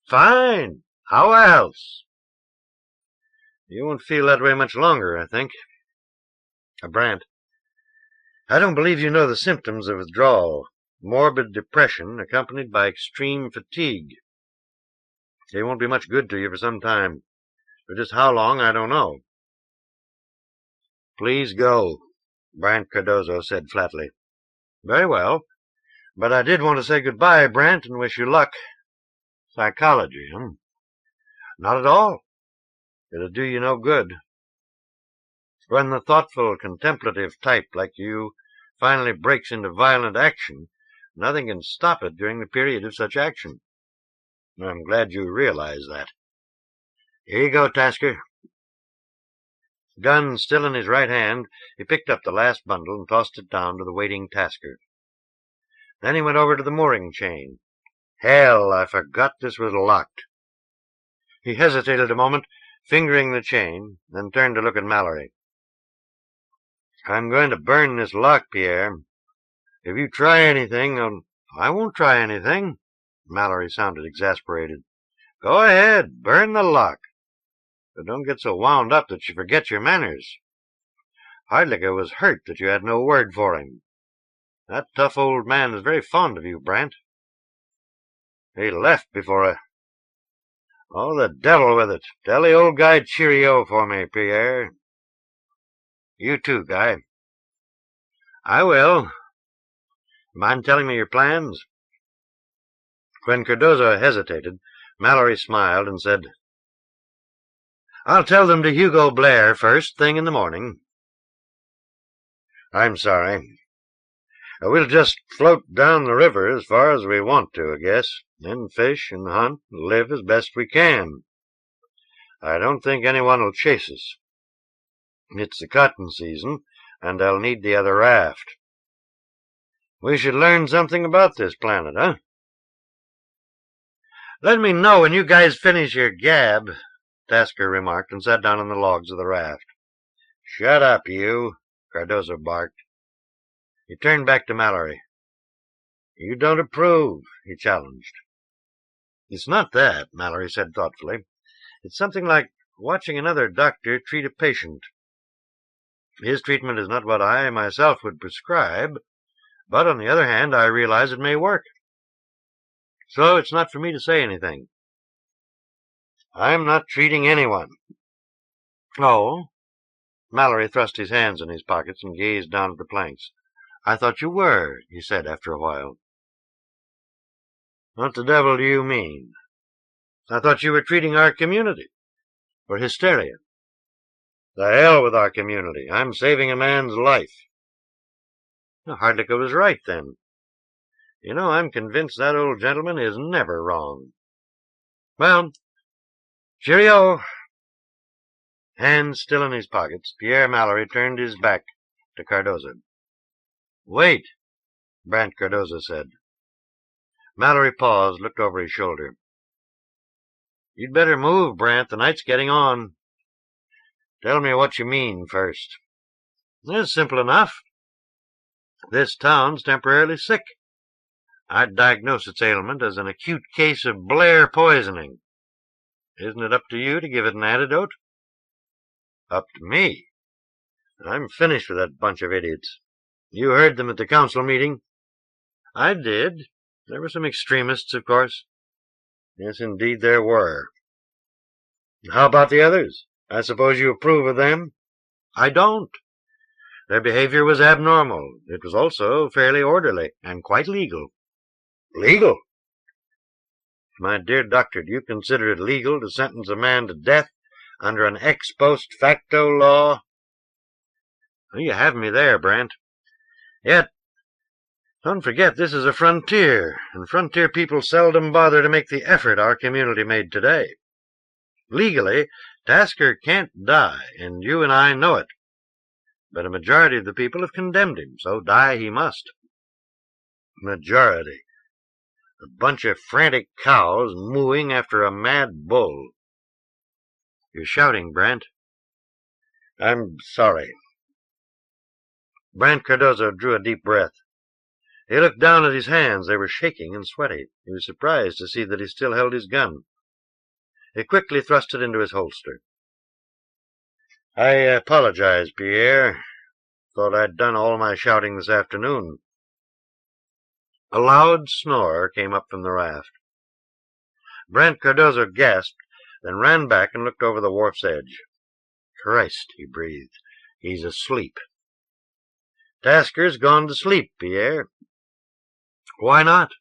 "Fine. How else?" "You won't feel that way much longer, I think." "Brant, I don't believe you know the symptoms of withdrawal. Morbid depression accompanied by extreme fatigue. They won't be much good to you for some time. For just how long, I don't know." "Please go," Brant Cardozo said flatly. "Very well. But I did want to say goodbye, Brant, and wish you luck." "Psychology, huh?" "Not at all. It'll do you no good. When the thoughtful, contemplative type like you finally breaks into violent action, nothing can stop it during the period of such action. I'm glad you realize that. Here you go, Tasker." Gun still in his right hand, he picked up the last bundle and tossed it down to the waiting Tasker. Then he went over to the mooring chain. "Hell, I forgot this was locked." He hesitated a moment, fingering the chain, then turned to look at Mallory. "I'm going to burn this lock, Pierre. If you try anything, "I won't try anything." Mallory sounded exasperated. "Go ahead, burn the lock. But don't get so wound up that you forget your manners. Hardlicka was hurt that you had no word for him. That tough old man is very fond of you, Brant." "He left before I—" "Oh, the devil with it. Tell the old guy cheerio for me, Pierre." "You too, Guy." "I will. Mind telling me your plans?" When Cardozo hesitated, Mallory smiled and said, "I'll tell them to Hugo Blair first thing in the morning." "I'm sorry. We'll just float down the river as far as we want to, I guess, then fish and hunt and live as best we can. I don't think anyone will chase us. It's the cotton season, and I'll need the other raft. We should learn something about this planet, huh?" "Let me know when you guys finish your gab," Tasker remarked, and sat down on the logs of the raft. "Shut up, you," Cardozo barked. He turned back to Mallory. "You don't approve," he challenged. "It's not that," Mallory said thoughtfully. "It's something like watching another doctor treat a patient. His treatment is not what I myself would prescribe, but on the other hand, I realize it may work. So it's not for me to say anything." "I'm not treating anyone." "Oh?" Mallory thrust his hands in his pockets and gazed down at the planks. I thought you were, he said after a while. What the devil do you mean? I thought you were treating our community for hysteria. The hell with our community. I'm saving a man's life. Hardlicka was right, then. You know, I'm convinced that old gentleman is never wrong. Well, cheerio. Hands still in his pockets, Pierre Mallory turned his back to Cardoza. Wait, Brant Cardoza said. Mallory paused, looked over his shoulder. You'd better move, Brant. The night's getting on. Tell me what you mean first. It's simple enough. This town's temporarily sick. I'd diagnose its ailment as an acute case of Blair poisoning. Isn't it up to you to give it an antidote? Up to me? I'm finished with that bunch of idiots. You heard them at the council meeting? I did. There were some extremists, of course. Yes, indeed there were. How about the others? I suppose you approve of them? I don't. Their behavior was abnormal. It was also fairly orderly and quite legal. Legal? My dear doctor, do you consider it legal to sentence a man to death under an ex post facto law? Well, you have me there, Brant. Yet, don't forget this is a frontier, and frontier people seldom bother to make the effort our community made today. Legally, Tasker can't die, and you and I know it. But a majority of the people have condemned him, so die he must. Majority. A bunch of frantic cows mooing after a mad bull. You're shouting, Brant. I'm sorry. Brant Cardoza drew a deep breath. He looked down at his hands. They were shaking and sweaty. He was surprised to see that he still held his gun. He quickly thrust it into his holster. I apologize, Pierre. Thought I'd done all my shouting this afternoon. A loud snore came up from the raft. Brant Cardoza gasped, then ran back and looked over the wharf's edge. Christ, he breathed. He's asleep. Tasker's gone to sleep, Pierre. Why not?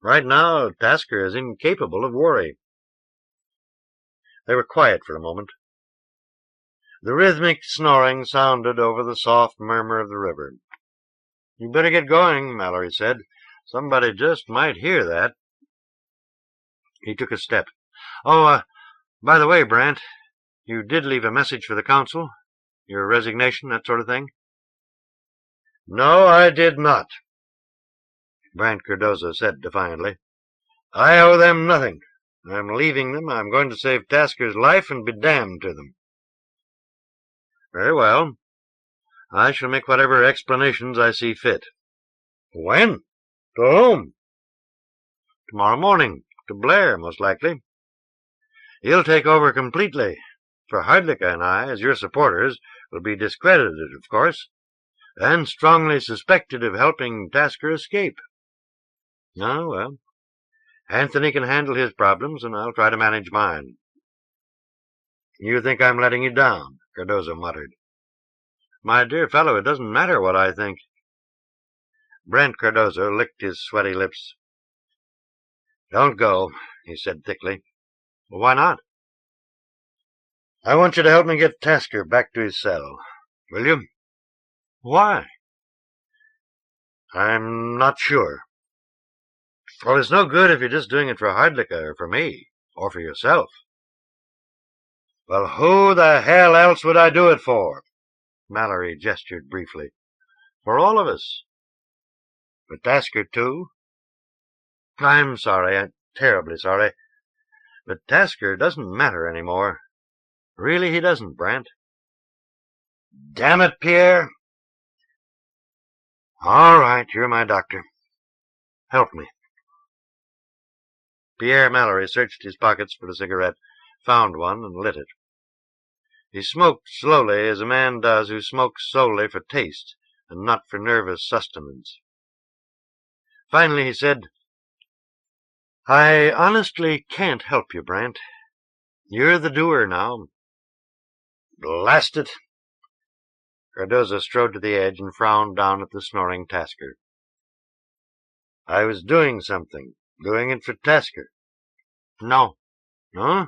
Right now, Tasker is incapable of worry. They were quiet for a moment. The rhythmic snoring sounded over the soft murmur of the river. You better get going, Mallory said. Somebody just might hear that. He took a step. Oh, by the way, Brant, you did leave a message for the council? Your resignation, that sort of thing? No, I did not, Brant Cardoza said defiantly. I owe them nothing. I'm leaving them. I'm going to save Tasker's life and be damned to them. Very well. I shall make whatever explanations I see fit. When? To whom? Tomorrow morning. To Blair, most likely. He'll take over completely. For Hardlicka and I, as your supporters, will be discredited, of course, and strongly suspected of helping Tasker escape. Oh, well, Anthony can handle his problems, and I'll try to manage mine. You think I'm letting you down, Cardoza muttered. My dear fellow, it doesn't matter what I think. Brant Cardoza licked his sweaty lips. Don't go, he said thickly. Well, why not? I want you to help me get Tasker back to his cell. Will you? Why? I'm not sure. Well, it's no good if you're just doing it for Hardlicka or for me, or for yourself. Well, who the hell else would I do it for? Mallory gestured briefly. For all of us. For Tasker, too? I'm sorry. I'm terribly sorry. But Tasker doesn't matter any more. Really, he doesn't, Brant. Damn it, Pierre. All right, you're my doctor. Help me. Pierre Mallory searched his pockets for a cigarette, found one, and lit it. He smoked slowly, as a man does who smokes solely for taste and not for nervous sustenance. Finally he said, I honestly can't help you, Brant. You're the doer now. Blast it! Cardozo strode to the edge and frowned down at the snoring Tasker. I was doing something. Doing it for Tasker. No. No?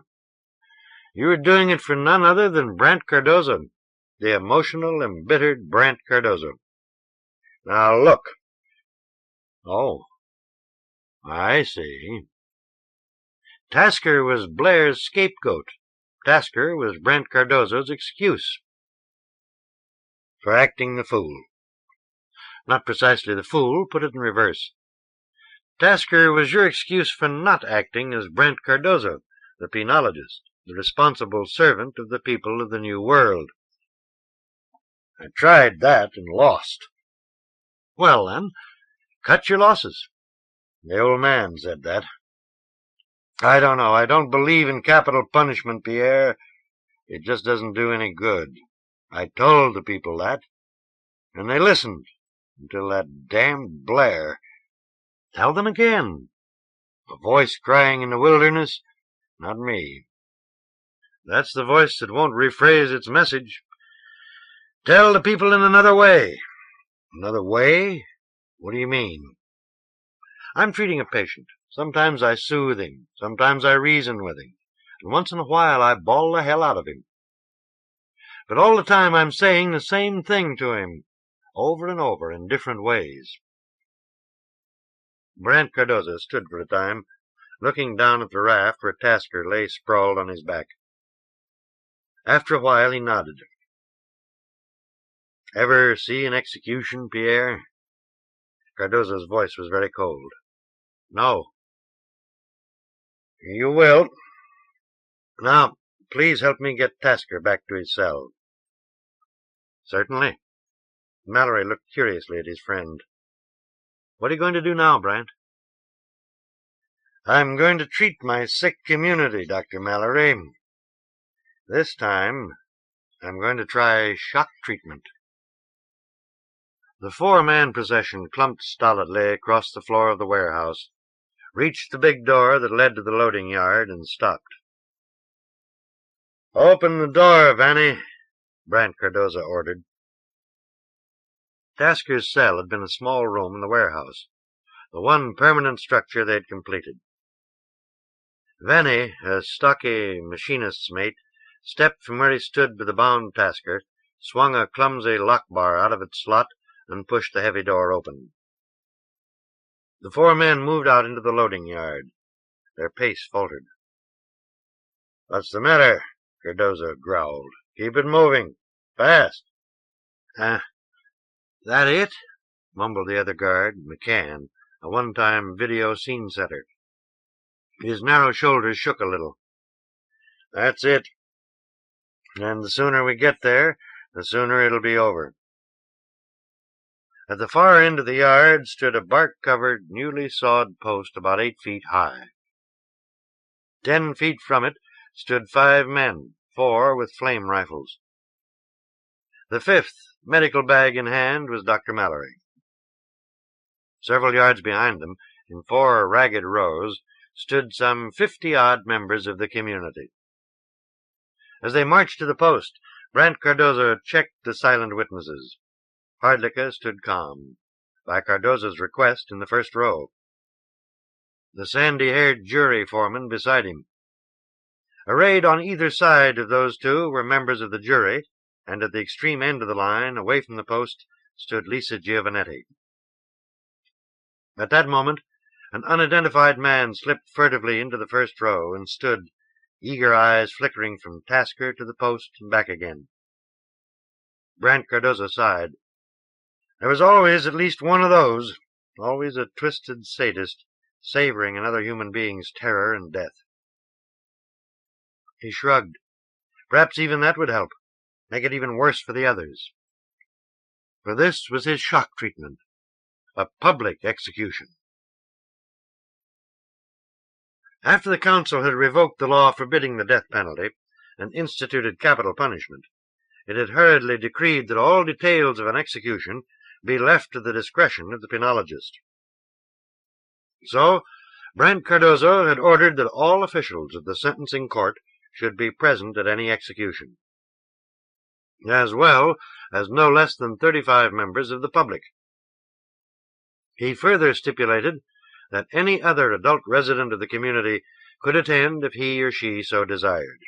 You were doing it for none other than Brant Cardozo, the emotional, embittered Brant Cardozo. Now look. Oh. I see. Tasker was Blair's scapegoat. Tasker was Brant Cardozo's excuse for acting the fool. Not precisely the fool, put it in reverse. Tasker was your excuse for not acting as Brant Cardozo, the penologist, the responsible servant of the people of the New World. I tried that and lost. Well, then, cut your losses. The old man said that. I don't know. I don't believe in capital punishment, Pierre. It just doesn't do any good. I told the people that, and they listened until that damned Blair. Tell them again. A voice crying in the wilderness, not me. That's the voice that won't rephrase its message. Tell the people in another way. Another way? What do you mean? I'm treating a patient. Sometimes I soothe him. Sometimes I reason with him. And once in a while I bawl the hell out of him. But all the time I'm saying the same thing to him, over and over in different ways. Brant Cardozo stood for a time, looking down at the raft where Tasker lay sprawled on his back. After a while he nodded. Ever see an execution, Pierre? Cardozo's voice was very cold. No. You will. Now, please help me get Tasker back to his cell. Certainly. Mallory looked curiously at his friend. What are you going to do now, Brant? I'm going to treat my sick community, Dr. Mallory. This time, I'm going to try shock treatment. The four-man procession clumped stolidly across the floor of the warehouse, reached the big door that led to the loading yard, and stopped. Open the door, Vanny, Brant Cardozo ordered. Tasker's cell had been a small room in the warehouse, the one permanent structure they had completed. Vanny, a stocky machinist's mate, stepped from where he stood by the bound Tasker, swung a clumsy lock bar out of its slot, and pushed the heavy door open. The four men moved out into the loading yard. Their pace faltered. What's the matter? Cardozo growled. Keep it moving. Fast. That it? Mumbled the other guard, McCann, a one-time video scene setter. His narrow shoulders shook a little. That's it. And the sooner we get there, the sooner it'll be over. At the far end of the yard stood a bark-covered, newly sawed post about 8 feet high. 10 feet from it stood 5 men, 4 with flame rifles. The 5th, medical bag in hand, was Dr. Mallory. Several yards behind them, in 4 ragged rows, stood some 50-odd members of the community. As they marched to the post, Brant Cardozo checked the silent witnesses. Hardlicka stood calm, by Cardozo's request, in the first row. The sandy-haired jury foreman beside him. Arrayed on either side of those two were members of the jury, and at the extreme end of the line, away from the post, stood Lisa Giovanetti. At that moment, an unidentified man slipped furtively into the first row and stood, eager eyes flickering from Tasker to the post and back again. Brant Cardozo sighed. There was always at least one of those, always a twisted sadist, savoring another human being's terror and death. He shrugged. Perhaps even that would help, make it even worse for the others. For this was his shock treatment, a public execution. After the council had revoked the law forbidding the death penalty and instituted capital punishment, it had hurriedly decreed that all details of an execution be left to the discretion of the penologist. So, Brant Cardozo had ordered that all officials of the sentencing court should be present at any execution. as well as no less than 35 members of the public. He further stipulated that any other adult resident of the community could attend if he or she so desired.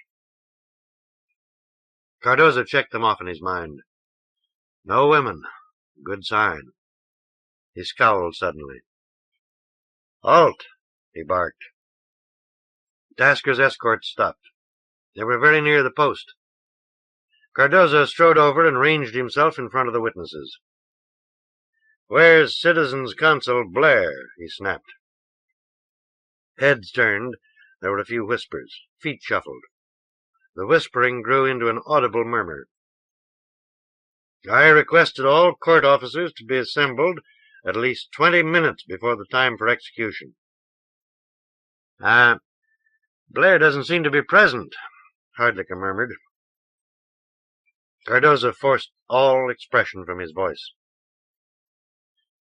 Cardozo checked them off in his mind. No women. Good sign. He scowled suddenly. Halt! He barked. Tasker's escort stopped. They were very near the post. Cardozo strode over and ranged himself in front of the witnesses. Where's Citizens Consul Blair? He snapped. Heads turned. There were a few whispers. Feet shuffled. The whispering grew into an audible murmur. I requested all court officers to be assembled at least 20 minutes before the time for execution. Blair doesn't seem to be present, Hardlicka murmured. Cardozo forced all expression from his voice.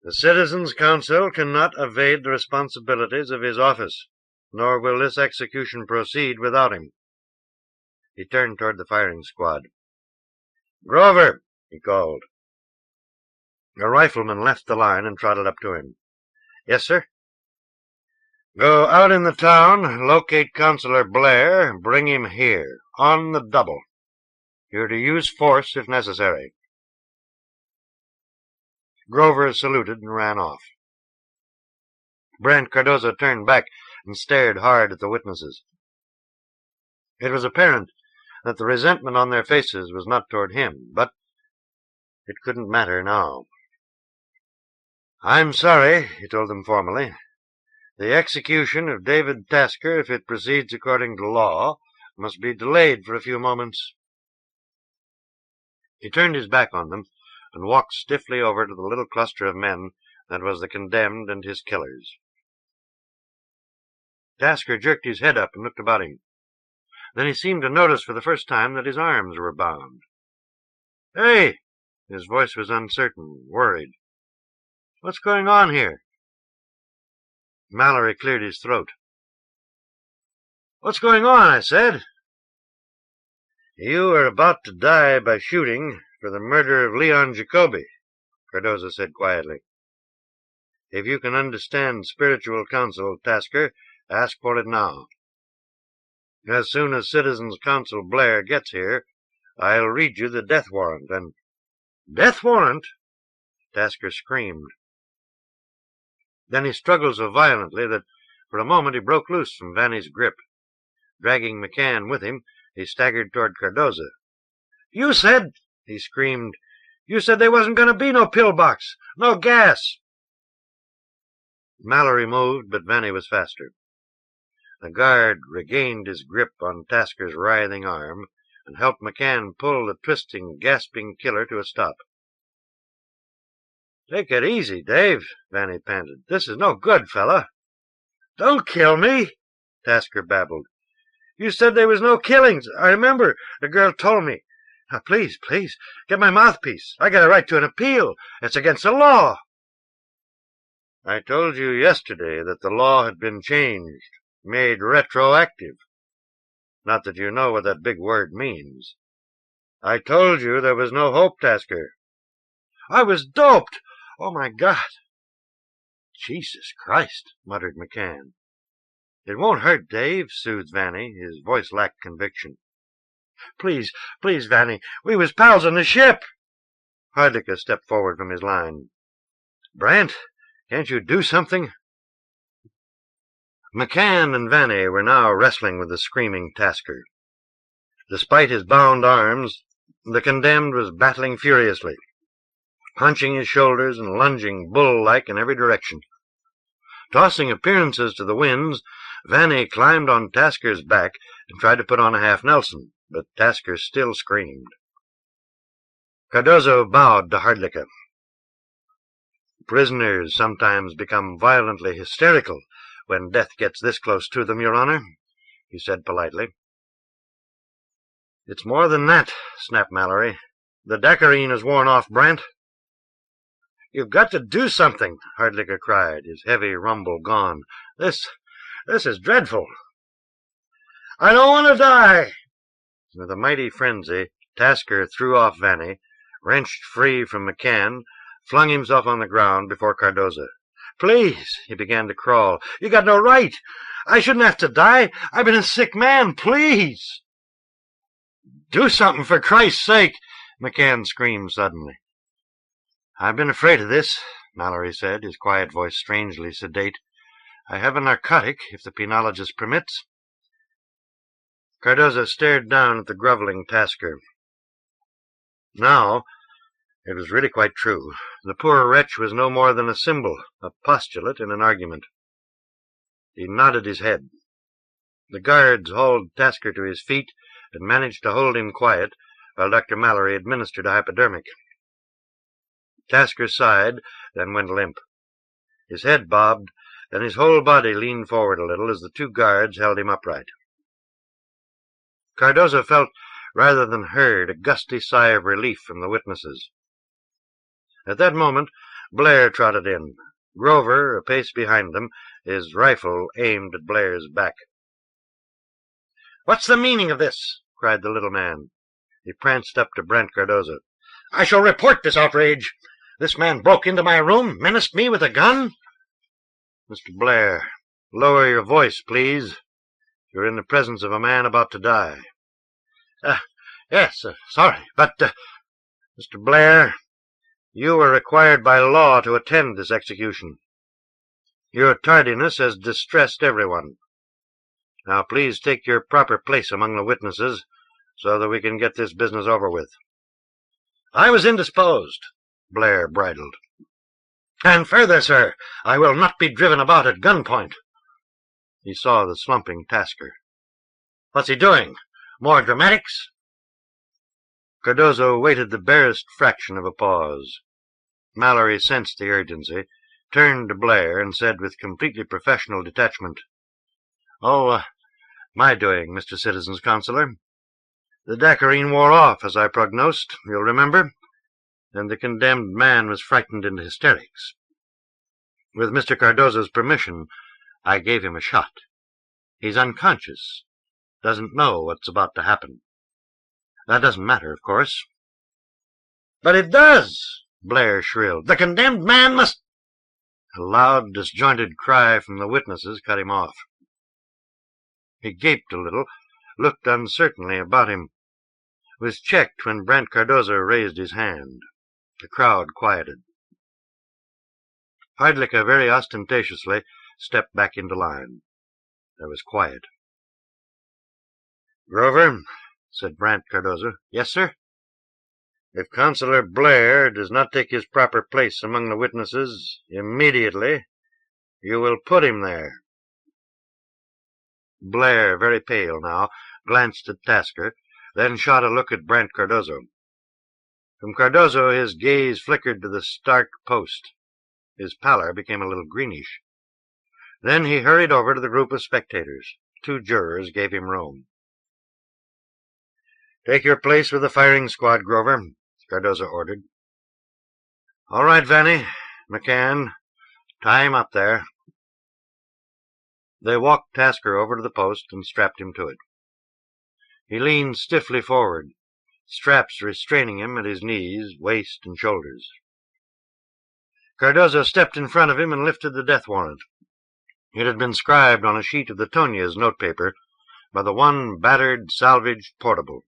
The Citizens' Council cannot evade the responsibilities of his office, nor will this execution proceed without him. He turned toward the firing squad. Grover, he called. A rifleman left the line and trotted up to him. Yes, sir? Go out in the town, locate Consular Blair, bring him here, on the double. You're to use force if necessary. Grover saluted and ran off. Brent Cardozo turned back and stared hard at the witnesses. It was apparent that the resentment on their faces was not toward him, but it couldn't matter now. I'm sorry, he told them formally. The execution of David Tasker, if it proceeds according to law, must be delayed for a few moments. He turned his back on them and walked stiffly over to the little cluster of men that was the condemned and his killers. Tasker jerked his head up and looked about him. Then he seemed to notice for the first time that his arms were bound. Hey! His voice was uncertain, worried. What's going on here? Mallory cleared his throat. What's going on, I said. You are about to die by shooting for the murder of Leon Jacoby, Cardozo said quietly. If you can understand spiritual counsel, Tasker, ask for it now. As soon as Citizens Consul Blair gets here, I'll read you the death warrant and... Death warrant? Tasker screamed. Then he struggled so violently that for a moment he broke loose from Vanny's grip. Dragging McCann with him, he staggered toward Cardozo. You said, he screamed, you said there wasn't going to be no pillbox, no gas. Mallory moved, but Vanny was faster. The guard regained his grip on Tasker's writhing arm and helped McCann pull the twisting, gasping killer to a stop. Take it easy, Dave, Vanny panted. This is no good, fella. Don't kill me, Tasker babbled. You said there was no killings. I remember. The girl told me. Now, please, get my mouthpiece. I got a right to an appeal. It's against the law. I told you yesterday that the law had been changed, made retroactive. Not that you know what that big word means. I told you there was no hope, Tasker. I was doped. Oh, my God. Jesus Christ, muttered McCann. It won't hurt, Dave, soothed Vanny. His voice lacked conviction. Please, Vanny. We was pals on the ship. Hardlicka stepped forward from his line. Brant, can't you do something? McCann and Vanny were now wrestling with the screaming Tasker. Despite his bound arms, the condemned was battling furiously, punching his shoulders and lunging bull-like in every direction. Tossing appearances to the winds, Vanny climbed on Tasker's back and tried to put on a half-Nelson, but Tasker still screamed. Cardozo bowed to Hardlicka. Prisoners sometimes become violently hysterical when death gets this close to them, Your Honor, he said politely. It's more than that, snapped Mallory. The Dacarine has worn off, Brant. You've got to do something, Hardlicka cried, his heavy rumble gone. This is dreadful. I don't want to die. With a mighty frenzy, Tasker threw off Vanny, wrenched free from McCann, flung himself on the ground before Cardozo. "Please," he began to crawl. "You got no right. I shouldn't have to die. I've been a sick man. Please." "Do something, for Christ's sake!" McCann screamed suddenly. "I've been afraid of this," Mallory said, his quiet voice strangely sedate. "I have a narcotic, if the penologist permits." Cardozo stared down at the groveling Tasker. Now, it was really quite true. The poor wretch was no more than a symbol, a postulate in an argument. He nodded his head. The guards hauled Tasker to his feet and managed to hold him quiet while Dr. Mallory administered a hypodermic. Tasker sighed, then went limp. His head bobbed, then his whole body leaned forward a little as the two guards held him upright. Cardozo felt, rather than heard, a gusty sigh of relief from the witnesses. At that moment, Blair trotted in, Grover a pace behind them, his rifle aimed at Blair's back. "What's the meaning of this?" cried the little man. He pranced up to Brent Cardozo. "I shall report this outrage. This man broke into my room, menaced me with a gun." "Mr. Blair, lower your voice, please. You're in the presence of a man about to die." Yes, sorry, but, Mr. Blair, you were required by law to attend this execution. Your tardiness has distressed everyone. Now please take your proper place among the witnesses so that we can get this business over with." "I was indisposed," Blair bridled. "And further, sir, I will not be driven about at gunpoint." He saw the slumping Tasker. "What's he doing? More dramatics?" Cardozo waited the barest fraction of a pause. Mallory sensed the urgency, turned to Blair, and said with completely professional detachment, "Oh, my doing, Mr. Citizen's Counselor. The Dacquerine wore off, as I prognosed, you'll remember, and the condemned man was frightened into hysterics. With Mr. Cardozo's permission, I gave him a shot. He's unconscious, doesn't know what's about to happen. That doesn't matter, of course." "But it does!" Blair shrilled. "The condemned man must—" A loud, disjointed cry from the witnesses cut him off. He gaped a little, looked uncertainly about him, was checked when Brent Cardozo raised his hand. The crowd quieted. Hardlicka very ostentatiously stepped back into line. There was quiet. "Grover," said Brent Cardozo. "Yes, sir?" "If Consular Blair does not take his proper place among the witnesses immediately, you will put him there." Blair, very pale now, glanced at Tasker, then shot a look at Brent Cardozo. From Cardozo his gaze flickered to the stark post. His pallor became a little greenish. Then he hurried over to the group of spectators. Two jurors gave him room. "Take your place with the firing squad, Grover," Cardozo ordered. "All right, Vanny. McCann, tie him up there." They walked Tasker over to the post and strapped him to it. He leaned stiffly forward, straps restraining him at his knees, waist, and shoulders. Cardozo stepped in front of him and lifted the death warrant. It had been scribed on a sheet of the Tonia's notepaper by the one battered, salvaged portable.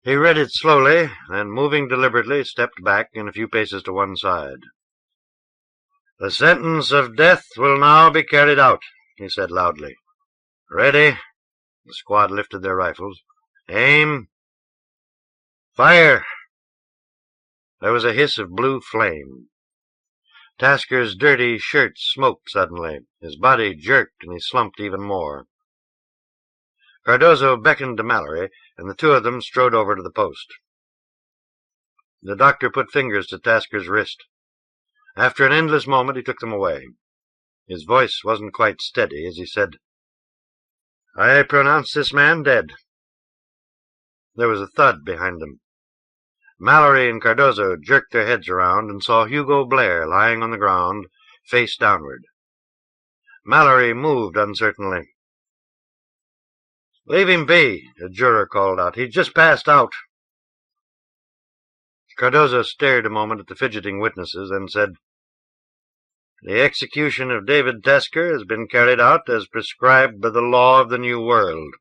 He read it slowly, then, moving deliberately, stepped back and a few paces to one side. "The sentence of death will now be carried out," he said loudly. "Ready?" The squad lifted their rifles. "Aim! Fire!" There was a hiss of blue flame. Tasker's dirty shirt smoked suddenly. His body jerked, and he slumped even more. Cardozo beckoned to Mallory, and the two of them strode over to the post. The doctor put fingers to Tasker's wrist. After an endless moment, he took them away. His voice wasn't quite steady as he said, "I pronounce this man dead." There was a thud behind them. Mallory and Cardozo jerked their heads around and saw Hugo Blair lying on the ground, face downward. Mallory moved uncertainly. "Leave him be," a juror called out. "He's just passed out." Cardozo stared a moment at the fidgeting witnesses and said, "The execution of David Tasker has been carried out as prescribed by the law of the New World.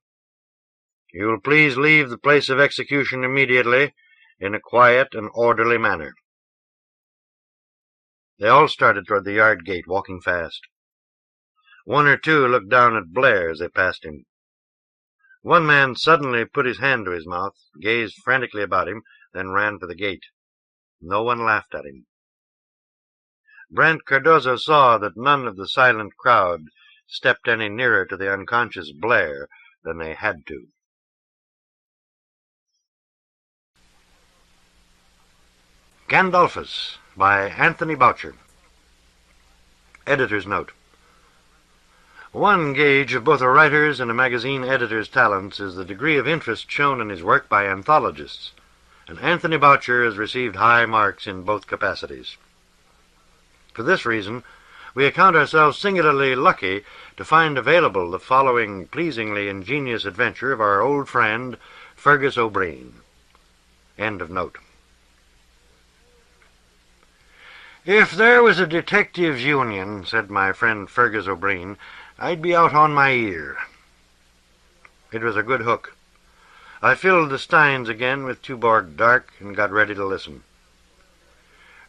You will please leave the place of execution immediately in a quiet and orderly manner." They all started toward the yard gate, walking fast. One or two looked down at Blair as they passed him. One man suddenly put his hand to his mouth, gazed frantically about him, then ran for the gate. No one laughed at him. Brent Cardozo saw that none of the silent crowd stepped any nearer to the unconscious Blair than they had to. Gandolphus by Anthony Boucher. Editor's note. One gauge of both a writer's and a magazine editor's talents is the degree of interest shown in his work by anthologists, and Anthony Boucher has received high marks in both capacities. For this reason, we account ourselves singularly lucky to find available the following pleasingly ingenious adventure of our old friend Fergus O'Brien. End of note. "If there was a detectives' union," said my friend Fergus O'Brien, "I'd be out on my ear." It was a good hook. I filled the steins again with Tuborg Dark and got ready to listen.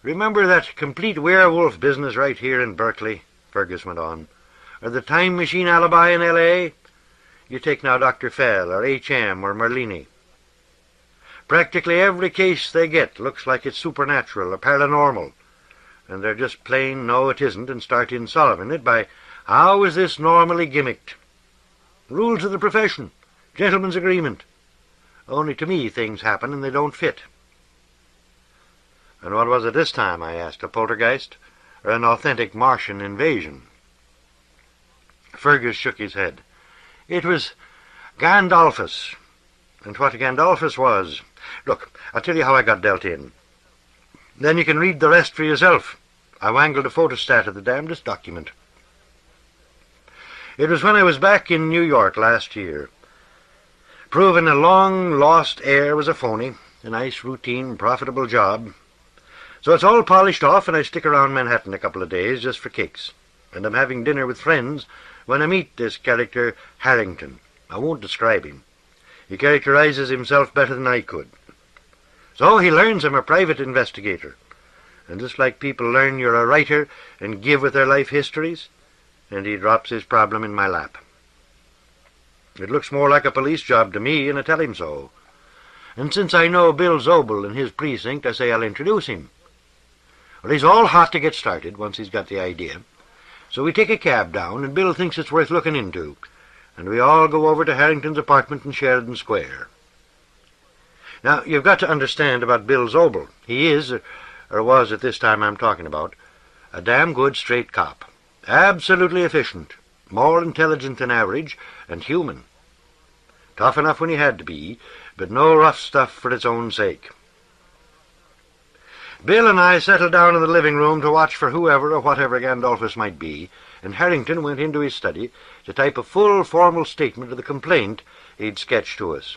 "Remember that complete werewolf business right here in Berkeley?" Fergus went on. "Or the time machine alibi in L.A.? You take now Dr. Fell or H.M. or Merlini. Practically every case they get looks like it's supernatural or paranormal, and they're just plain no it isn't and start in solving it by how is this normally gimmicked? Rules of the profession, gentleman's agreement. Only to me things happen and they don't fit." "And what was it this time?" I asked. "A poltergeist or an authentic Martian invasion?" Fergus shook his head. "It was Gandolphus. And what Gandolphus was... Look, I'll tell you how I got dealt in. Then you can read the rest for yourself. I wangled a photostat of the damnedest document. It was when I was back in New York last year, proving a long-lost heir was a phony, a nice, routine, profitable job. So it's all polished off, and I stick around Manhattan a couple of days just for kicks. And I'm having dinner with friends when I meet this character Harrington. I won't describe him. He characterizes himself better than I could. So he learns I'm a private investigator. And just like people learn you're a writer and give with their life histories, and he drops his problem in my lap. It looks more like a police job to me, and I tell him so. And since I know Bill Zobel in his precinct, I say I'll introduce him. Well, he's all hot to get started once he's got the idea. So we take a cab down, and Bill thinks it's worth looking into, and we all go over to Harrington's apartment in Sheridan Square. Now, you've got to understand about Bill Zobel. He is, or was at this time I'm talking about, a damn good straight cop. Absolutely efficient, more intelligent than average, and human. Tough enough when he had to be, but no rough stuff for its own sake. Bill and I settled down in the living room to watch for whoever or whatever Gandolphus might be, and Harrington went into his study to type a full formal statement of the complaint he'd sketched to us.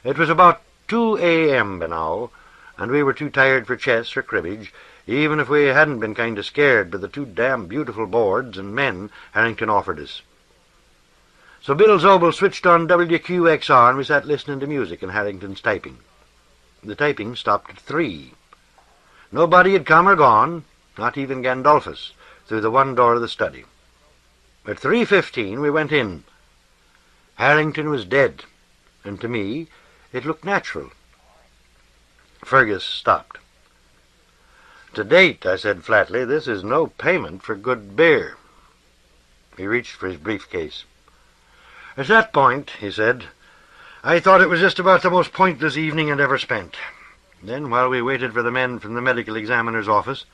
It was about 2 a.m. by now, and we were too tired for chess or cribbage, even if we hadn't been kind of scared by the 2 damn beautiful boards and men Harrington offered us. So Bill Zobel switched on WQXR, and we sat listening to music and Harrington's typing. The typing stopped at 3. Nobody had come or gone, not even Gandolphus, through the one door of the study. At 3:15 we went in. Harrington was dead, and to me it looked natural. Fergus stopped. "To date," I said flatly, "this is no payment for good beer." He reached for his briefcase. "At that point," he said, "I thought it was just about the most pointless evening I'd ever spent. Then, while we waited for the men from the medical examiner's office,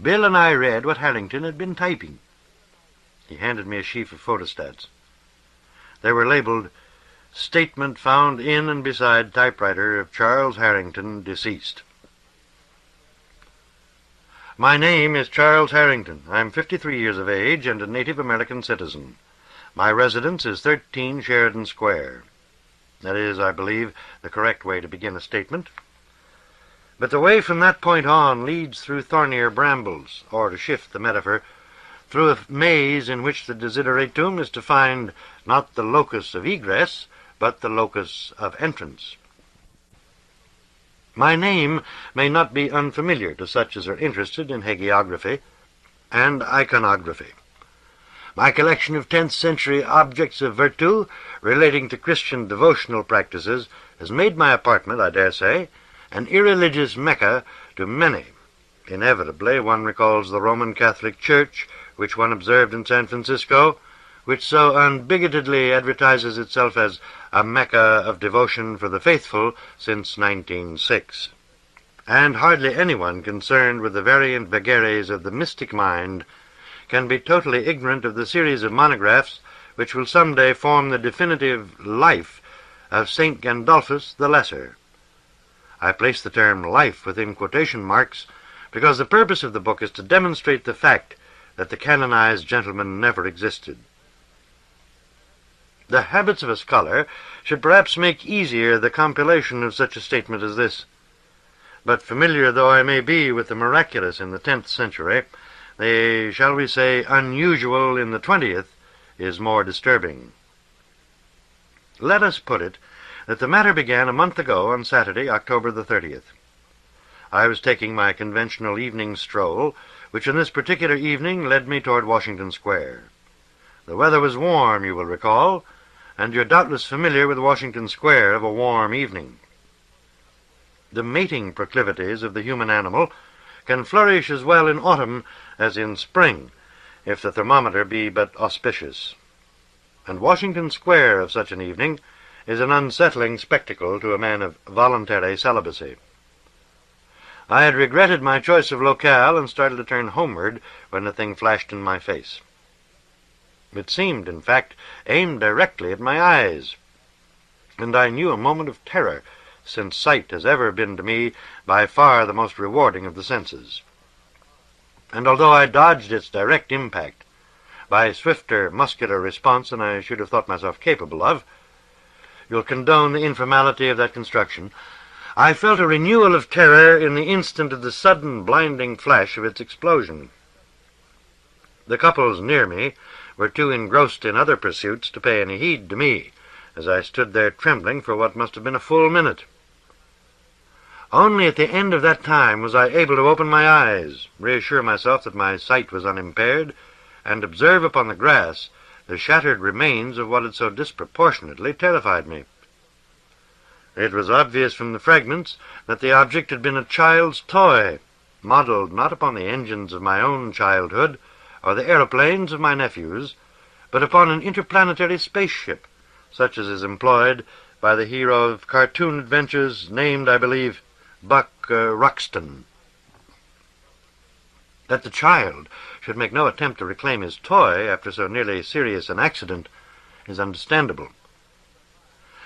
Bill and I read what Harrington had been typing." He handed me a sheaf of photostats. They were labeled, "Statement found in and beside typewriter of Charles Harrington, deceased." "My name is Charles Harrington. I'm 53 years of age and a Native American citizen. My residence is 13 Sheridan Square. That is, I believe, the correct way to begin a statement. But the way from that point on leads through thornier brambles, or, to shift the metaphor, through a maze in which the desideratum is to find not the locus of egress, but the locus of entrance. My name may not be unfamiliar to such as are interested in hagiography and iconography. My collection of 10th century objects of virtu relating to Christian devotional practices has made my apartment, I dare say, an irreligious Mecca to many. Inevitably, one recalls the Roman Catholic Church, which one observed in San Francisco, which so unbigotedly advertises itself as a Mecca of devotion for the faithful since 1906. And hardly anyone concerned with the variant vagaries of the mystic mind can be totally ignorant of the series of monographs which will some day form the definitive life of St. Gandolphus the Lesser. I place the term life within quotation marks because the purpose of the book is to demonstrate the fact that the canonized gentleman never existed. The habits of a scholar should perhaps make easier the compilation of such a statement as this. But familiar though I may be with the miraculous in the 10th century, the, shall we say, unusual in the 20th is more disturbing. Let us put it that the matter began a month ago on Saturday, October the 30th. I was taking my conventional evening stroll, which in this particular evening led me toward Washington Square. The weather was warm, you will recall, and you're doubtless familiar with Washington Square of a warm evening. The mating proclivities of the human animal can flourish as well in autumn as in spring, if the thermometer be but auspicious. And Washington Square of such an evening is an unsettling spectacle to a man of voluntary celibacy. I had regretted my choice of locale and started to turn homeward when the thing flashed in my face. It seemed, in fact, aimed directly at my eyes, and I knew a moment of terror, since sight has ever been to me by far the most rewarding of the senses. And although I dodged its direct impact by swifter muscular response than I should have thought myself capable of, you'll condone the informality of that construction, I felt a renewal of terror in the instant of the sudden blinding flash of its explosion. The couples near me were too engrossed in other pursuits to pay any heed to me, as I stood there trembling for what must have been a full minute. Only at the end of that time was I able to open my eyes, reassure myself that my sight was unimpaired, and observe upon the grass the shattered remains of what had so disproportionately terrified me. It was obvious from the fragments that the object had been a child's toy, modeled not upon the engines of my own childhood or the aeroplanes of my nephews, but upon an interplanetary spaceship, such as is employed by the hero of cartoon adventures named, I believe, Buck Ruxton. That the child should make no attempt to reclaim his toy after so nearly serious an accident is understandable.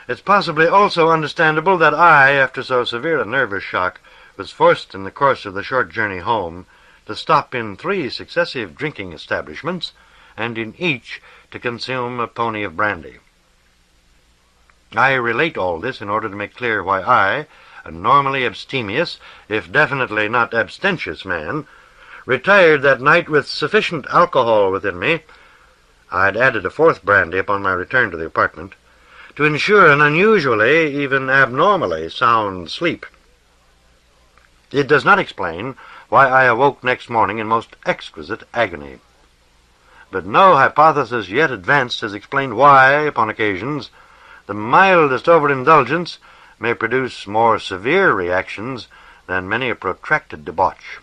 It's possibly also understandable that I, after so severe a nervous shock, was forced in the course of the short journey home to stop in 3 successive drinking establishments, and in each to consume a pony of brandy. I relate all this in order to make clear why I, a normally abstemious, if definitely not abstentious man, retired that night with sufficient alcohol within me — I had added a 4th brandy upon my return to the apartment — to ensure an unusually, even abnormally, sound sleep. It does not explain why I awoke next morning in most exquisite agony. But no hypothesis yet advanced has explained why, upon occasions, the mildest overindulgence may produce more severe reactions than many a protracted debauch.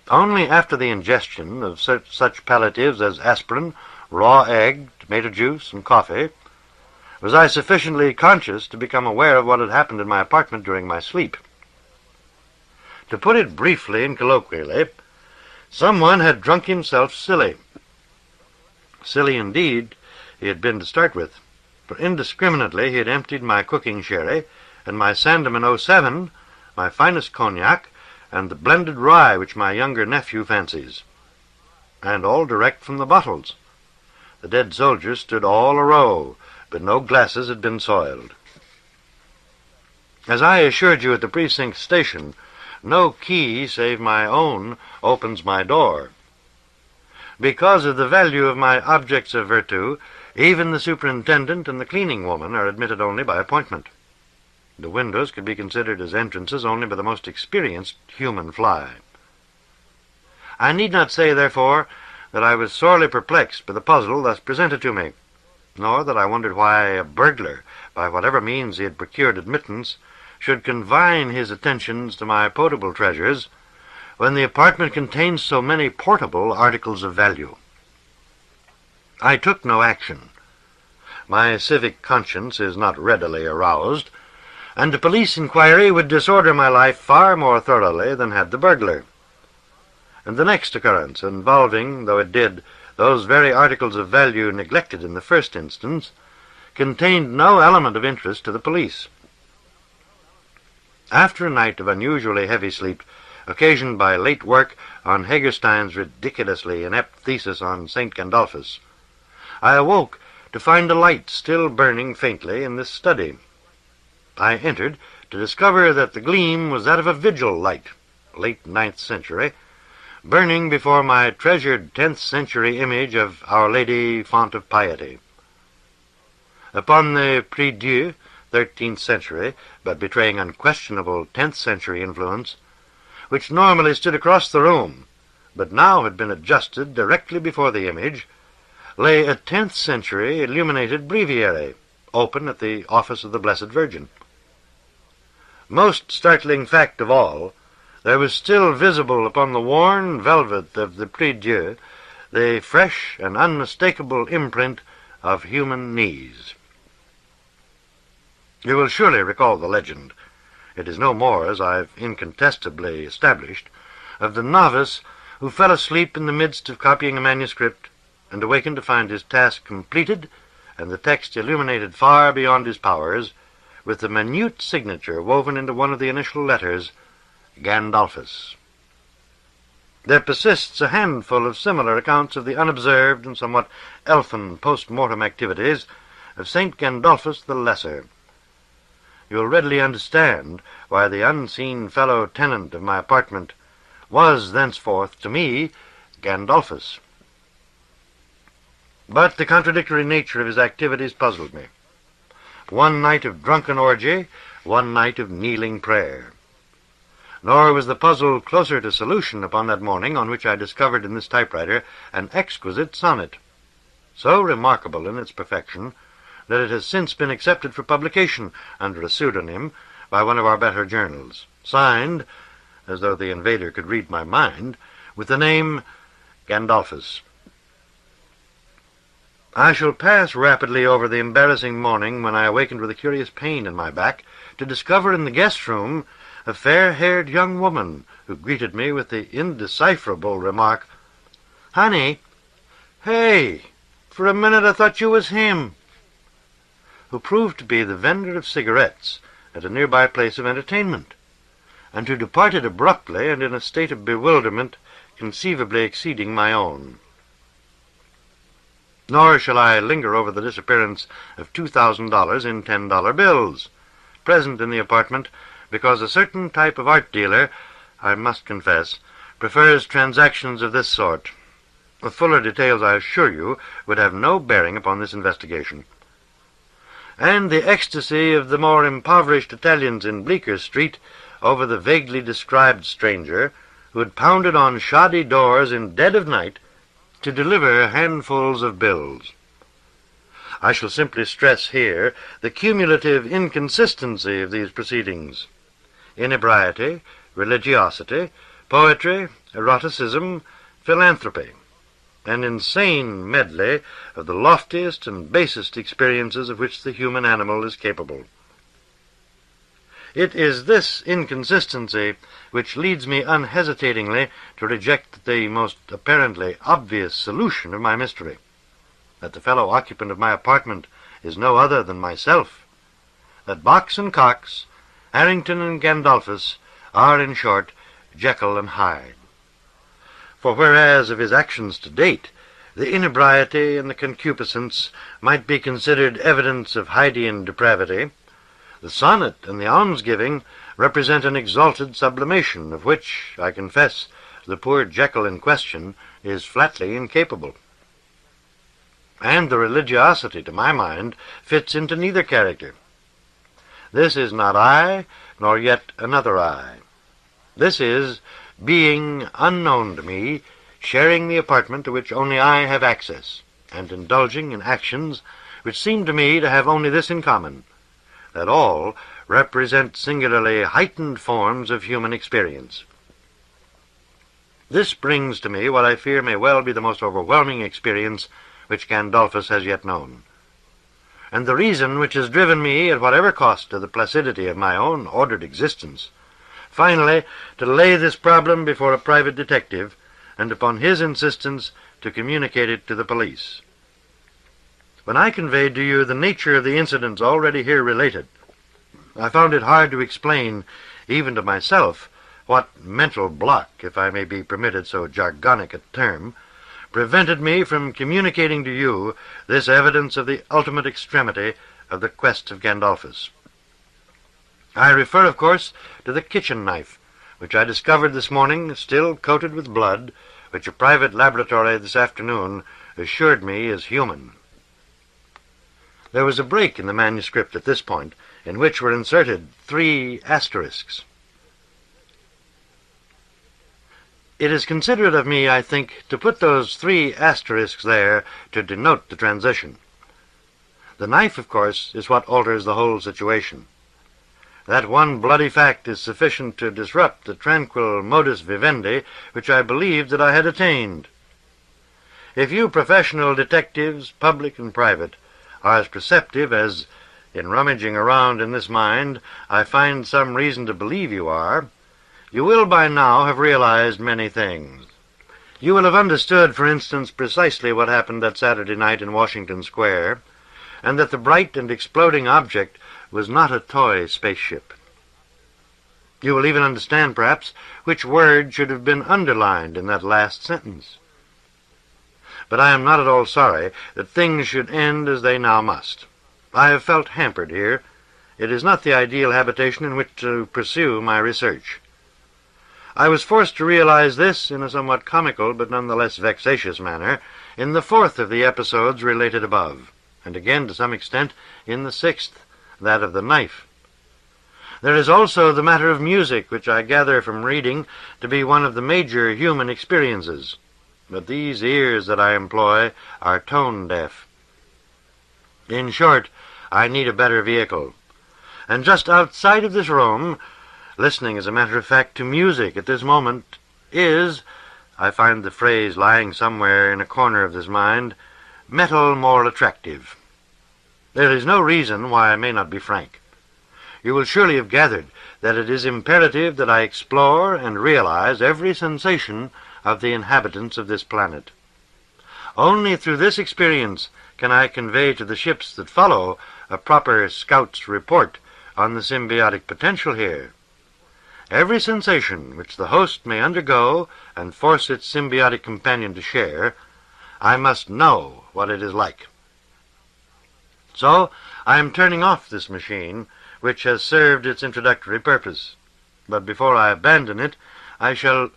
Only after the ingestion of such palliatives as aspirin, raw egg, tomato juice, and coffee was I sufficiently conscious to become aware of what had happened in my apartment during my sleep. To put it briefly and colloquially, someone had drunk himself silly. Silly indeed he had been to start with, for indiscriminately he had emptied my cooking sherry and my Sandeman '07, my finest cognac, and the blended rye which my younger nephew fancies, and all direct from the bottles. The dead soldiers stood all a row, but no glasses had been soiled. As I assured you at the precinct station, no key save my own opens my door. Because of the value of my objects of virtu, even the superintendent and the cleaning woman are admitted only by appointment. The windows could be considered as entrances only by the most experienced human fly. I need not say, therefore, that I was sorely perplexed by the puzzle thus presented to me, nor that I wondered why a burglar, by whatever means he had procured admittance, should confine his attentions to my potable treasures, when the apartment contains so many portable articles of value. I took no action. My civic conscience is not readily aroused, and a police inquiry would disorder my life far more thoroughly than had the burglar. And the next occurrence, involving, though it did, those very articles of value neglected in the first instance, contained no element of interest to the police. After a night of unusually heavy sleep, occasioned by late work on Hagerstein's ridiculously inept thesis on St. Gandolphus, I awoke to find a light still burning faintly in this study. I entered to discover that the gleam was that of a vigil light, late 9th century, burning before my treasured 10th century image of Our Lady, Font of Piety. Upon the prie-dieu, 13th century, but betraying unquestionable 10th century influence, which normally stood across the room, but now had been adjusted directly before the image, lay a 10th century illuminated breviary, open at the office of the Blessed Virgin. Most startling fact of all, there was still visible upon the worn velvet of the prie-dieu the fresh and unmistakable imprint of human knees. You will surely recall the legend. It is no more, as I've incontestably established, of the novice who fell asleep in the midst of copying a manuscript and awakened to find his task completed and the text illuminated far beyond his powers, with the minute signature woven into one of the initial letters, Gandolphus. There persists a handful of similar accounts of the unobserved and somewhat elfin post-mortem activities of St. Gandolphus the Lesser. You will readily understand why the unseen fellow tenant of my apartment was thenceforth to me Gandolphus. But the contradictory nature of his activities puzzled me. One night of drunken orgy, one night of kneeling prayer. Nor was the puzzle closer to solution upon that morning on which I discovered in this typewriter an exquisite sonnet, so remarkable in its perfection that it has since been accepted for publication under a pseudonym by one of our better journals, signed, as though the invader could read my mind, with the name Gandolphus. I shall pass rapidly over the embarrassing morning when I awakened with a curious pain in my back to discover in the guest-room a fair-haired young woman who greeted me with the indecipherable remark, "Honey, hey, for a minute I thought you was him," who proved to be the vendor of cigarettes at a nearby place of entertainment, and who departed abruptly and in a state of bewilderment conceivably exceeding my own. Nor shall I linger over the disappearance of $2,000 in $10 bills, present in the apartment because a certain type of art dealer, I must confess, prefers transactions of this sort. Fuller details, I assure you, would have no bearing upon this investigation. And the ecstasy of the more impoverished Italians in Bleecker Street over the vaguely described stranger who had pounded on shoddy doors in dead of night to deliver handfuls of bills. I shall simply stress here the cumulative inconsistency of these proceedings. Inebriety, religiosity, poetry, eroticism, philanthropy, an insane medley of the loftiest and basest experiences of which the human animal is capable. It is this inconsistency which leads me unhesitatingly to reject the most apparently obvious solution of my mystery, that the fellow occupant of my apartment is no other than myself, that Box and Cox, Harrington and Gandolphus are, in short, Jekyll and Hyde. For whereas of his actions to date The inebriety and the concupiscence might be considered evidence of Haydnian depravity. The sonnet and the almsgiving represent an exalted sublimation, of which, I confess, the poor Jekyll in question is flatly incapable. And the religiosity, to my mind, fits into neither character. This is not I, nor yet another I. This is being unknown to me, sharing the apartment to which only I have access, and indulging in actions which seem to me to have only this in common, that all represent singularly heightened forms of human experience. This brings to me what I fear may well be the most overwhelming experience which Gandolphus has yet known, and the reason which has driven me, at whatever cost to the placidity of my own ordered existence, finally to lay this problem before a private detective, and upon his insistence to communicate it to the police. When I conveyed to you the nature of the incidents already here related, I found it hard to explain, even to myself, what mental block, if I may be permitted so jargonic a term, prevented me from communicating to you this evidence of the ultimate extremity of the quest of Gandolphus. I refer, of course, to the kitchen knife, which I discovered this morning, still coated with blood, which a private laboratory this afternoon assured me is human. There was a break in the manuscript at this point, in which were inserted 3 asterisks. It is considerate of me, I think, to put those 3 asterisks there to denote the transition. The knife, of course, is what alters the whole situation. That one bloody fact is sufficient to disrupt the tranquil modus vivendi which I believed that I had attained. If you professional detectives, public and private, are as perceptive as, in rummaging around in this mind, I find some reason to believe you are, you will by now have realized many things. You will have understood, for instance, precisely what happened that Saturday night in Washington Square, and that the bright and exploding object was not a toy spaceship. You will even understand, perhaps, which word should have been underlined in that last sentence. But I am not at all sorry that things should end as they now must. I have felt hampered here. It is not the ideal habitation in which to pursue my research. I was forced to realize this in a somewhat comical but nonetheless vexatious manner in the 4th of the episodes related above, and again to some extent in the 6th, that of the knife. There is also the matter of music, which I gather from reading to be one of the major human experiences. But these ears that I employ are tone-deaf. In short, I need a better vehicle. And just outside of this room, listening, as a matter of fact, to music at this moment is, I find the phrase lying somewhere in a corner of this mind, metal more attractive. There is no reason why I may not be frank. You will surely have gathered that it is imperative that I explore and realize every sensation of the inhabitants of this planet. Only through this experience can I convey to the ships that follow a proper scout's report on the symbiotic potential here. Every sensation which the host may undergo and force its symbiotic companion to share, I must know what it is like. So I am turning off this machine, which has served its introductory purpose. But before I abandon it, I shall...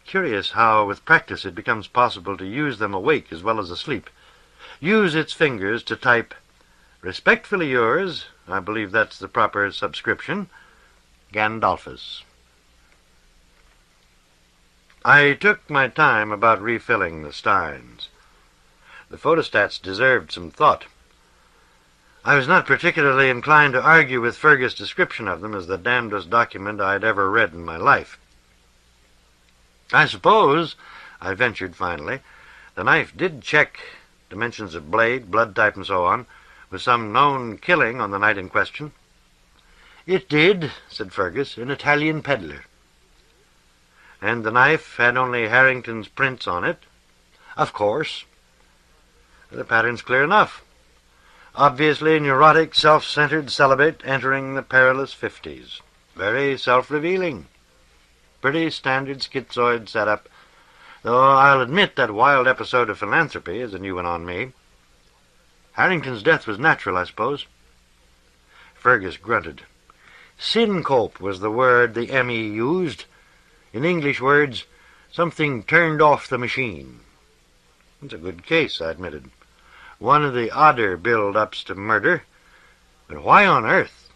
Curious how, with practice, it becomes possible to use them awake as well as asleep. Use its fingers to type, "Respectfully yours," I believe that's the proper subscription, Gandolphus. I took my time about refilling the steins. The photostats deserved some thought. I was not particularly inclined to argue with Fergus' description of them as the damnedest document I had ever read in my life. I suppose, I ventured finally, the knife did check dimensions of blade, blood type, and so on, with some known killing on the night in question. "It did," said Fergus, "an Italian peddler." "And the knife had only Harrington's prints on it?" "Of course." "The pattern's clear enough. Obviously neurotic, self-centered celibate entering the perilous 50s. Very self-revealing. Pretty standard schizoid setup. though I'll admit that wild episode of philanthropy is a new one on me. Harrington's death was natural, I suppose. Fergus grunted. Syncope was the word the M.E. used. In English words, something turned off the machine. It's a good case, I admitted. One of the odder build-ups to murder. But why on earth?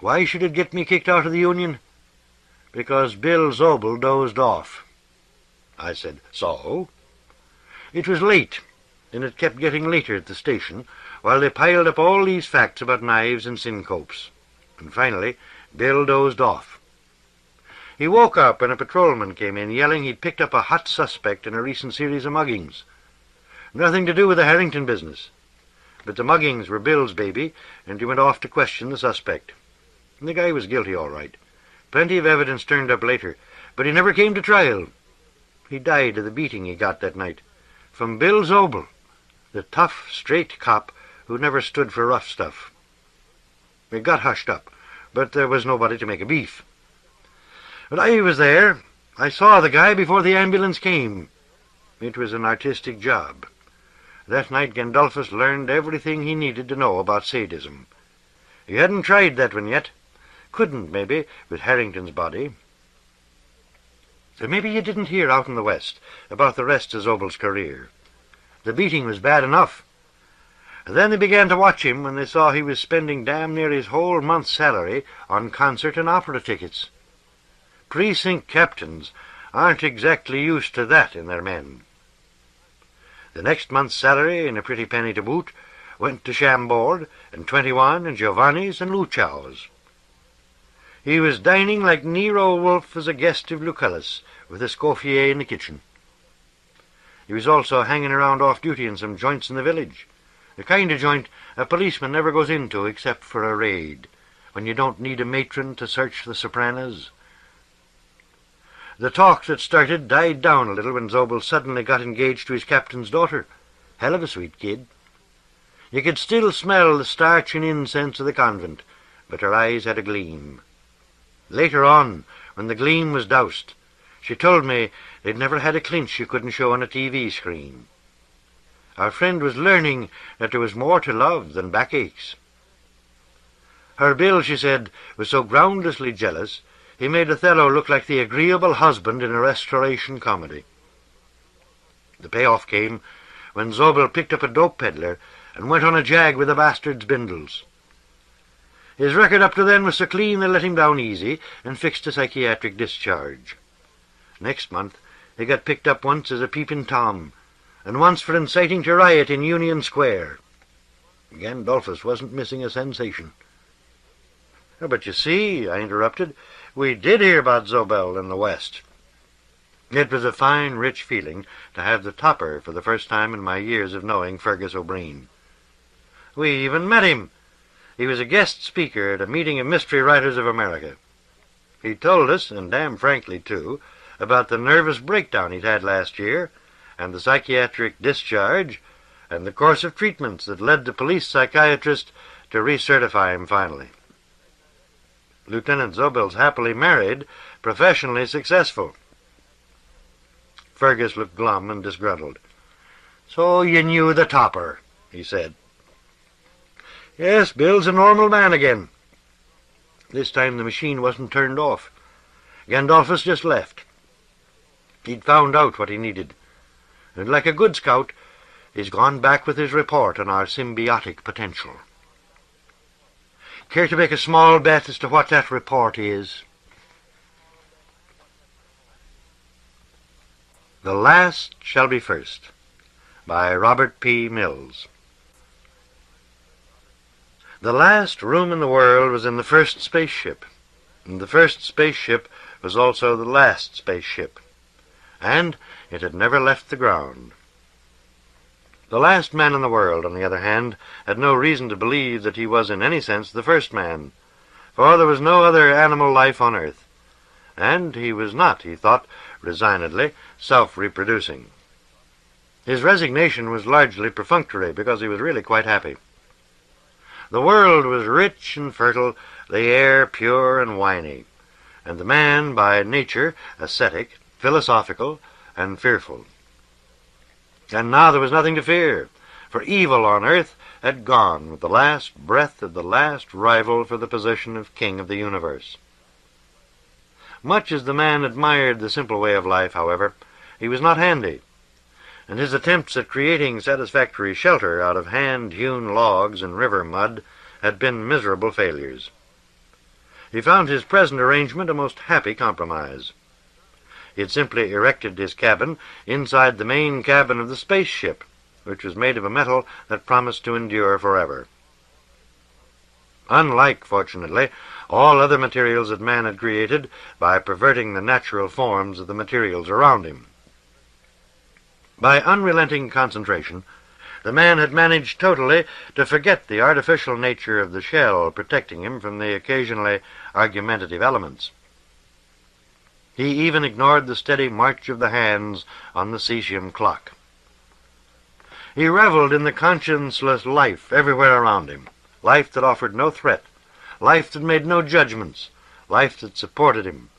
Why should it get me kicked out of the Union? Because Bill Zobel dozed off. I said, so? It was late, and it kept getting later at the station, while they piled up all these facts about knives and syncopes. And finally, Bill dozed off. He woke up when a patrolman came in, yelling he'd picked up a hot suspect in a recent series of muggings. Nothing to do with the Harrington business. But the muggings were Bill's baby, and he went off to question the suspect. And the guy was guilty, all right. Plenty of evidence turned up later, but he never came to trial. He died of the beating he got that night. From Bill Zobel, the tough, straight cop who never stood for rough stuff. It got hushed up, but there was nobody to make a beef. But I was there. I saw the guy before the ambulance came. It was an artistic job. That night Gandolphus learned everything he needed to know about sadism. He hadn't tried that one yet. Couldn't, maybe, with Harrington's body. So maybe you didn't hear out in the West about the rest of Zobel's career. The beating was bad enough. And then they began to watch him when they saw he was spending damn near his whole month's salary on concert and opera tickets. Precinct captains aren't exactly used to that in their men. The next month's salary, and a pretty penny to boot, went to Chambord and 21 and Giovanni's and Luchow's. He was dining like Nero Wolfe as a guest of Lucullus, with Escoffier in the kitchen. He was also hanging around off-duty in some joints in the village, the kind of joint a policeman never goes into except for a raid, when you don't need a matron to search the sopranos. The talk that started died down a little when Zobel suddenly got engaged to his captain's daughter. Hell of a sweet kid. You could still smell the starch and incense of the convent, but her eyes had a gleam. Later on, when the gleam was doused, she told me they'd never had a clinch you couldn't show on a TV screen. Our friend was learning that there was more to love than backaches. Her Bill, she said, was so groundlessly jealous he made Othello look like the agreeable husband in a restoration comedy. The payoff came when Zobel picked up a dope peddler and went on a jag with the bastard's bindles. His record up to then was so clean they let him down easy and fixed a psychiatric discharge. Next month he got picked up once as a peeping Tom, and once for inciting to riot in Union Square. Gandolphus wasn't missing a sensation. "Oh, but you see," I interrupted, "we did hear about Zobel in the West." It was a fine, rich feeling to have the topper for the first time in my years of knowing Fergus O'Brien. We even met him. He was a guest speaker at a meeting of mystery writers of America. He told us, and damn frankly too, about the nervous breakdown he'd had last year, and the psychiatric discharge, and the course of treatments that led the police psychiatrist to recertify him finally. Lieutenant Zobel's happily married, professionally successful. Fergus looked glum and disgruntled. "So you knew the topper," he said. "Yes, Bill's a normal man again." This time the machine wasn't turned off. Gandolphus just left. He'd found out what he needed, and like a good scout, he's gone back with his report on our symbiotic potential. Care to make a small bet as to what that report is? The Last Shall Be First, by Robert P. Mills. The last room in the world was in the first spaceship, and the first spaceship was also the last spaceship, and it had never left the ground. The last man in the world, on the other hand, had no reason to believe that he was in any sense the first man, for there was no other animal life on earth, and he was not, he thought, resignedly, self-reproducing. His resignation was largely perfunctory, because he was really quite happy. The world was rich and fertile, the air pure and winey, and the man, by nature ascetic, philosophical, and fearful. And now there was nothing to fear, for evil on earth had gone with the last breath of the last rival for the position of king of the universe. Much as the man admired the simple way of life, however, he was not handy, and his attempts at creating satisfactory shelter out of hand-hewn logs and river mud had been miserable failures. He found his present arrangement a most happy compromise. He had simply erected his cabin inside the main cabin of the spaceship, which was made of a metal that promised to endure forever. Unlike, fortunately, all other materials that man had created by perverting the natural forms of the materials around him. By unrelenting concentration, the man had managed totally to forget the artificial nature of the shell protecting him from the occasionally argumentative elements. He even ignored the steady march of the hands on the cesium clock. He reveled in the conscienceless life everywhere around him, life that offered no threat, life that made no judgments, life that supported him,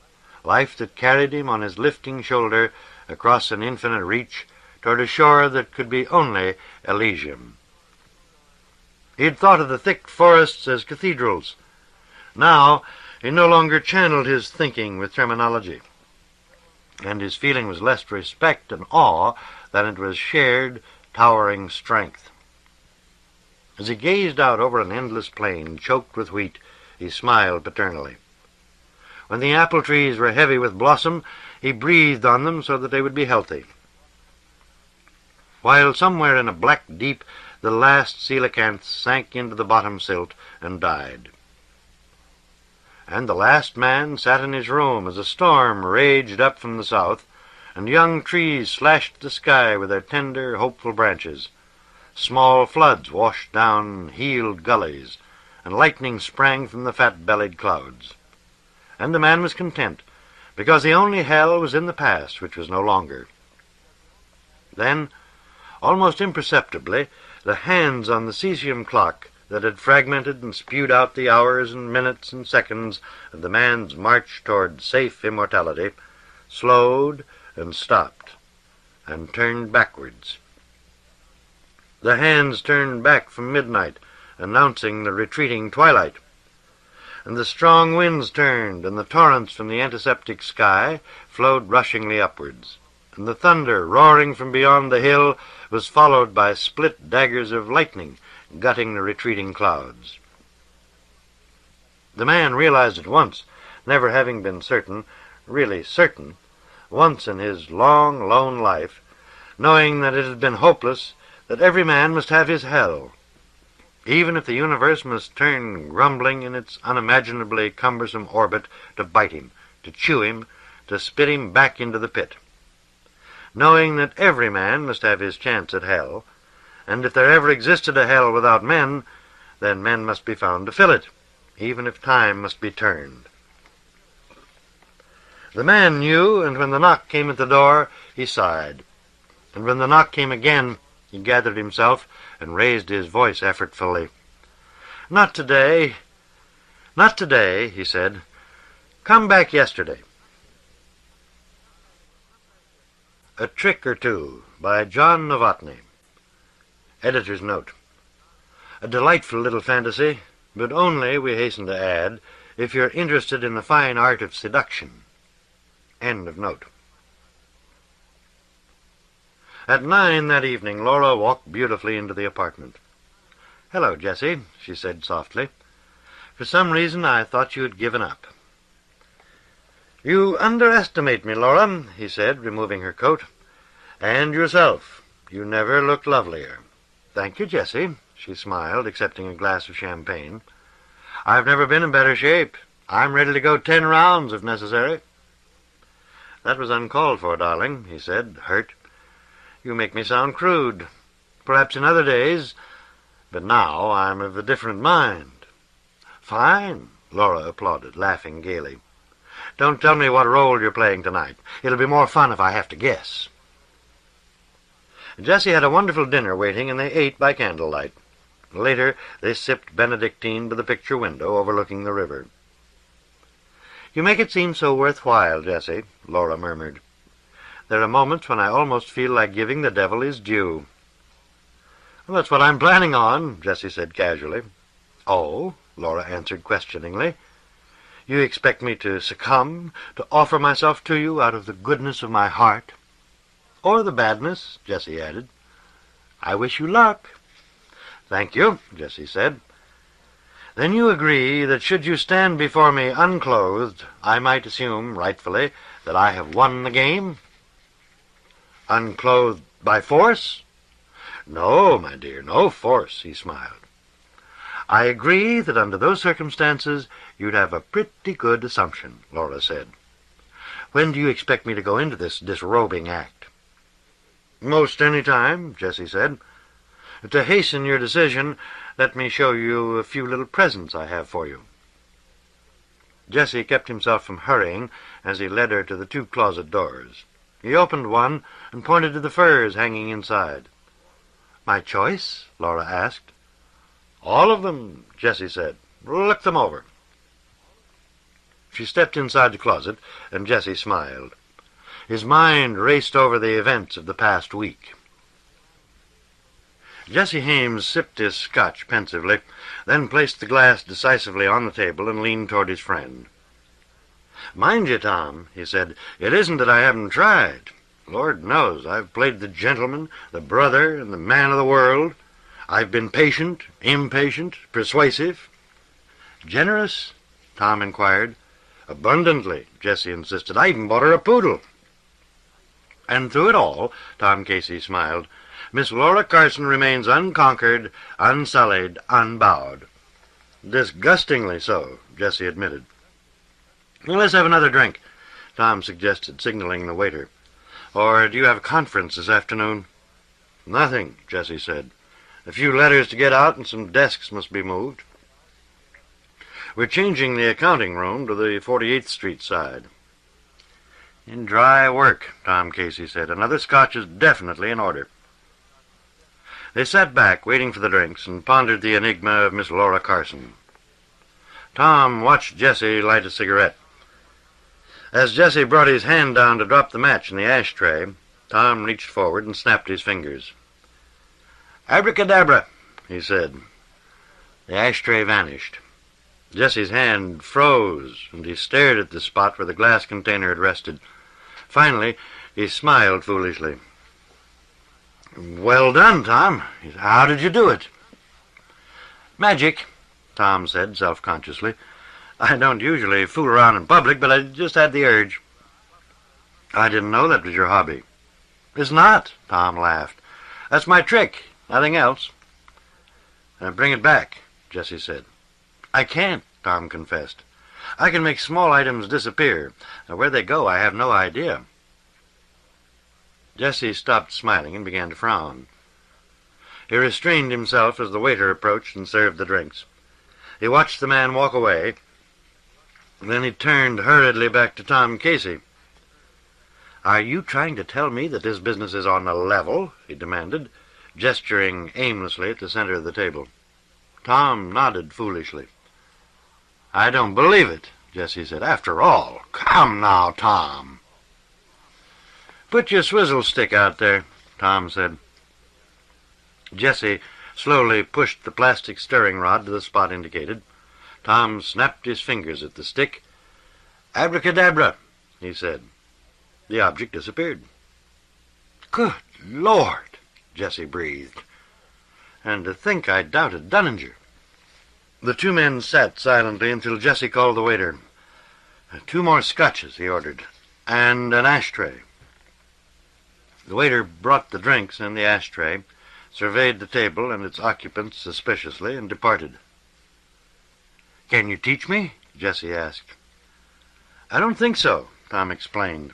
life that carried him on his lifting shoulder across an infinite reach toward a shore that could be only Elysium. He had thought of the thick forests as cathedrals. Now he no longer channeled his thinking with terminology, and his feeling was less respect and awe than it was shared, towering strength. As he gazed out over an endless plain choked with wheat, he smiled paternally. When the apple trees were heavy with blossom, he breathed on them so that they would be healthy. While somewhere in a black deep the last coelacanth sank into the bottom silt and died. And the last man sat in his room as a storm raged up from the south, and young trees slashed the sky with their tender, hopeful branches. Small floods washed down healed gullies, and lightning sprang from the fat-bellied clouds. And the man was content, because the only hell was in the past, which was no longer. Then, almost imperceptibly, the hands on the cesium clock that had fragmented and spewed out the hours and minutes and seconds of the man's march toward safe immortality slowed and stopped and turned backwards. The hands turned back from midnight, announcing the retreating twilight. And the strong winds turned, and the torrents from the antiseptic sky flowed rushingly upwards. And the thunder, roaring from beyond the hill, was followed by split daggers of lightning, gutting the retreating clouds. The man realized at once, never having been certain, really certain, once in his long, lone life, knowing that it had been hopeless, that every man must have his hell, even if the universe must turn grumbling in its unimaginably cumbersome orbit to bite him, to chew him, to spit him back into the pit. Knowing that every man must have his chance at hell, and if there ever existed a hell without men, then men must be found to fill it, even if time must be turned. The man knew, and when the knock came at the door, he sighed. And when the knock came again, he gathered himself and raised his voice effortfully. "Not today, not today," he said. "Come back yesterday." A Trick or Two by John Novotny. Editor's note. A delightful little fantasy, but only, we hasten to add, if you're interested in the fine art of seduction. End of note. At 9 that evening, Laura walked beautifully into the apartment. "Hello, Jessie," she said softly. "For some reason I thought you had given up." "You underestimate me, Laura," he said, removing her coat. "And yourself. You never looked lovelier." "Thank you, Jessie," she smiled, accepting a glass of champagne. "I've never been in better shape. I'm ready to go 10 rounds if necessary." "That was uncalled for, darling," he said, hurt. "You make me sound crude. Perhaps in other days, but now I'm of a different mind." "Fine," Laura applauded, laughing gaily. "Don't tell me what role you're playing tonight. It'll be more fun if I have to guess." Jessie had a wonderful dinner waiting, and they ate by candlelight. Later, they sipped Benedictine by the picture window overlooking the river. "You make it seem so worthwhile, Jessie," Laura murmured. There are moments when I almost feel like giving the devil his due. Well, that's what I'm planning on, Jessie said casually. Oh, Laura answered questioningly. You expect me to succumb, to offer myself to you out of the goodness of my heart? Or the badness, Jessie added. I wish you luck. Thank you, Jessie said. Then you agree that should you stand before me unclothed, I might assume, rightfully, that I have won the game? Unclothed by force? No, my dear, no force, he smiled. I agree that under those circumstances you'd have a pretty good assumption, Laura said. When do you expect me to go into this disrobing act? Most any time, Jessie said. To hasten your decision, let me show you a few little presents I have for you. Jessie kept himself from hurrying as he led her to the 2 closet doors. He opened one and pointed to the furs hanging inside. My choice? Laura asked. All of them, Jessie said. Look them over. She stepped inside the closet, and Jessie smiled. His mind raced over the events of the past week. Jesse Hames sipped his scotch pensively, then placed the glass decisively on the table and leaned toward his friend. Mind you, Tom, he said, it isn't that I haven't tried. Lord knows, I've played the gentleman, the brother, and the man of the world. I've been patient, impatient, persuasive. Generous? Tom inquired. Abundantly, Jessie insisted. I even bought her a poodle. And through it all, Tom Casey smiled, Miss Laura Carson remains unconquered, unsullied, unbowed. Disgustingly so, Jessie admitted. Well, let's have another drink, Tom suggested, signaling the waiter. Or do you have a conference this afternoon? Nothing, Jessie said. A few letters to get out and some desks must be moved. We're changing the accounting room to the 48th Street side. In dry work, Tom Casey said. Another scotch is definitely in order. They sat back, waiting for the drinks, and pondered the enigma of Miss Laura Carson. Tom watched Jessie light a cigarette. As Jessie brought his hand down to drop the match in the ashtray, Tom reached forward and snapped his fingers. Abracadabra, he said. The ashtray vanished. Jessie's hand froze, and he stared at the spot where the glass container had rested. Finally, he smiled foolishly. Well done, Tom. How did you do it? Magic, Tom said self-consciously. I don't usually fool around in public, but I just had the urge. I didn't know that was your hobby. It's not, Tom laughed. That's my trick, nothing else. Bring it back, Jessie said. I can't, Tom confessed. I can make small items disappear. Where they go, I have no idea. Jessie stopped smiling and began to frown. He restrained himself as the waiter approached and served the drinks. He watched the man walk away. Then he turned hurriedly back to Tom Casey. Are you trying to tell me that this business is on the level? He demanded, gesturing aimlessly at the center of the table. Tom nodded foolishly. I don't believe it, Jessie said. After all, come now, Tom. Put your swizzle stick out there, Tom said. Jessie slowly pushed the plastic stirring rod to the spot indicated. Tom snapped his fingers at the stick. Abracadabra, he said. The object disappeared. Good Lord, Jessie breathed. And to think I doubted Dunninger. The 2 men sat silently until Jessie called the waiter. 2 more scotches, he ordered, and an ashtray. The waiter brought the drinks and the ashtray, surveyed the table and its occupants suspiciously, and departed. Can you teach me? Jessie asked. I don't think so, Tom explained.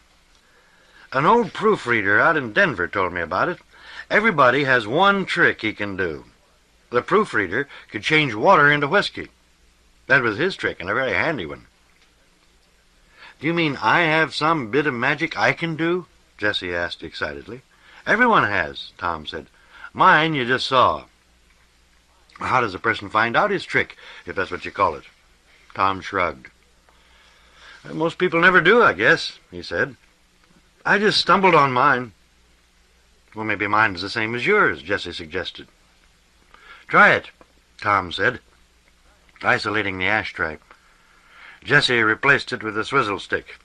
An old proofreader out in Denver told me about it. Everybody has one trick he can do. The proofreader could change water into whiskey. That was his trick, and a very handy one. Do you mean I have some bit of magic I can do? Jessie asked excitedly. Everyone has, Tom said. Mine you just saw. How does a person find out his trick, if that's what you call it? Tom shrugged. Most people never do, I guess, he said. I just stumbled on mine. Well, maybe mine is the same as yours, Jessie suggested. Try it, Tom said, isolating the ashtray. Jessie replaced it with a swizzle stick.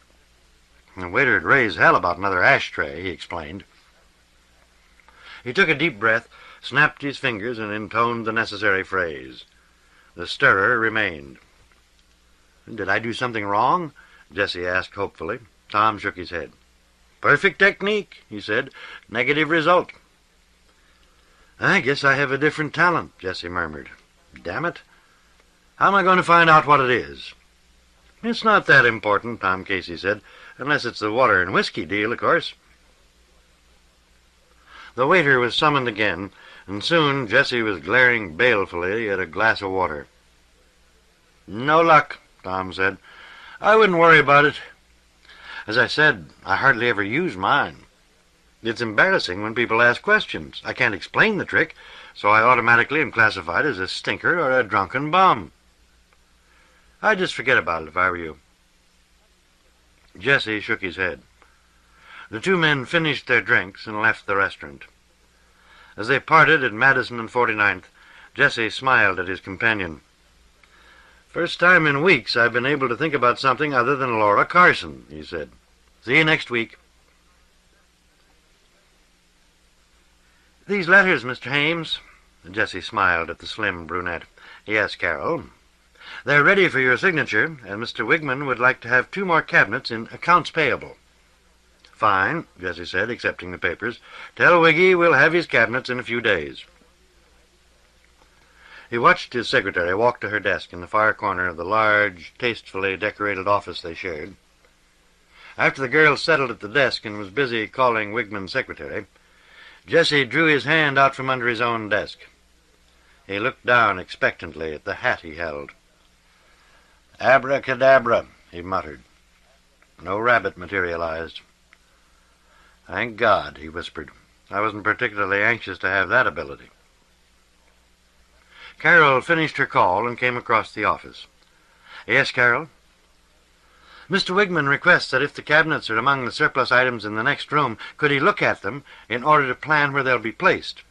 The waiter'd raise hell about another ashtray, he explained. He took a deep breath, snapped his fingers, and intoned the necessary phrase. The stirrer remained. Did I do something wrong? Jessie asked hopefully. Tom shook his head. Perfect technique, he said. Negative result. I guess I have a different talent, Jessie murmured. Damn it. How am I going to find out what it is? It's not that important, Tom Casey said, unless it's the water and whiskey deal, of course. The waiter was summoned again, and soon Jessie was glaring balefully at a glass of water. No luck, Tom said. I wouldn't worry about it. As I said, I hardly ever use mine. It's embarrassing when people ask questions. I can't explain the trick, so I automatically am classified as a stinker or a drunken bum. I'd just forget about it if I were you. Jessie shook his head. The two men finished their drinks and left the restaurant. As they parted at Madison and 49th, Jessie smiled at his companion. First time in weeks I've been able to think about something other than Laura Carson, he said. See you next week. These letters, Mr. Hames. Jessie smiled at the slim brunette. Yes, Carol. They're ready for your signature, and Mr. Wigman would like to have 2 more cabinets in accounts payable. Fine, Jessie said, accepting the papers. Tell Wiggy we'll have his cabinets in a few days. He watched his secretary walk to her desk in the far corner of the large, tastefully decorated office they shared. After the girl settled at the desk and was busy calling Wigman's secretary, Jessie drew his hand out from under his own desk. He looked down expectantly at the hat he held. Abracadabra, he muttered. No rabbit materialized. Thank God, he whispered. I wasn't particularly anxious to have that ability. Carol finished her call and came across the office. Yes, Carol? Mr. Wigman requests that if the cabinets are among the surplus items in the next room, could he look at them in order to plan where they'll be placed?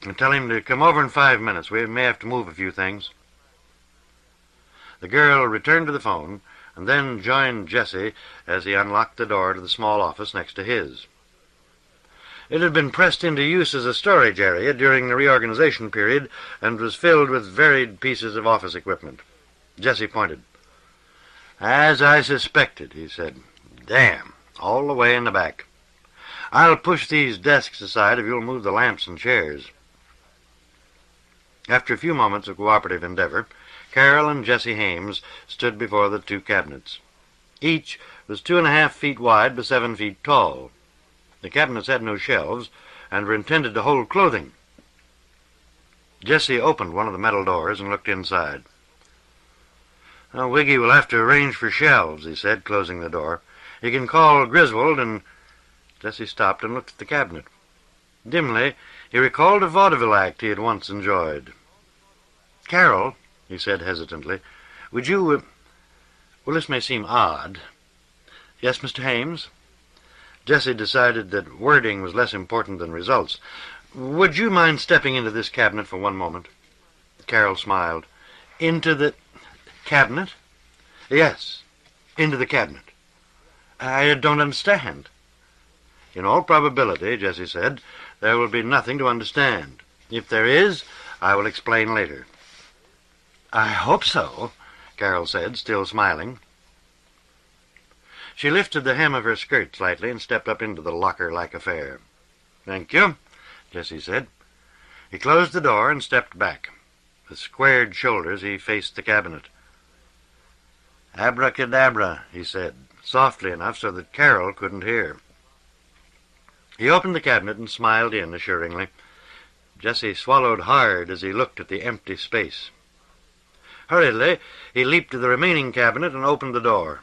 And tell him to come over in 5 minutes. We may have to move a few things. The girl returned to the phone and then joined Jessie as he unlocked the door to the small office next to his. It had been pressed into use as a storage area during the reorganization period and was filled with varied pieces of office equipment. Jessie pointed. As I suspected, he said. Damn, all the way in the back. I'll push these desks aside if you'll move the lamps and chairs. After a few moments of cooperative endeavor, Carol and Jessie Hames stood before the 2 cabinets. Each was 2.5 feet wide by 7 feet tall. The cabinets had no shelves and were intended to hold clothing. Jessie opened one of the metal doors and looked inside. Well, Wiggy will have to arrange for shelves, he said, closing the door. He can call Griswold and... Jessie stopped and looked at the cabinet. Dimly, he recalled a vaudeville act he had once enjoyed. Carol, he said hesitantly, would you... well, this may seem odd. Yes, Mr. Hames? Jessie decided that wording was less important than results. Would you mind stepping into this cabinet for 1 moment? Carol smiled. Into the cabinet? Yes, into the cabinet. I don't understand. In all probability, Jessie said, there will be nothing to understand. If there is, I will explain later. I hope so, Carol said, still smiling. She lifted the hem of her skirt slightly and stepped up into the locker-like affair. Thank you, Jessie said. He closed the door and stepped back. With squared shoulders, he faced the cabinet. Abracadabra, he said, softly enough so that Carol couldn't hear. He opened the cabinet and smiled in assuringly. Jessie swallowed hard as he looked at the empty space. Hurriedly, he leaped to the remaining cabinet and opened the door.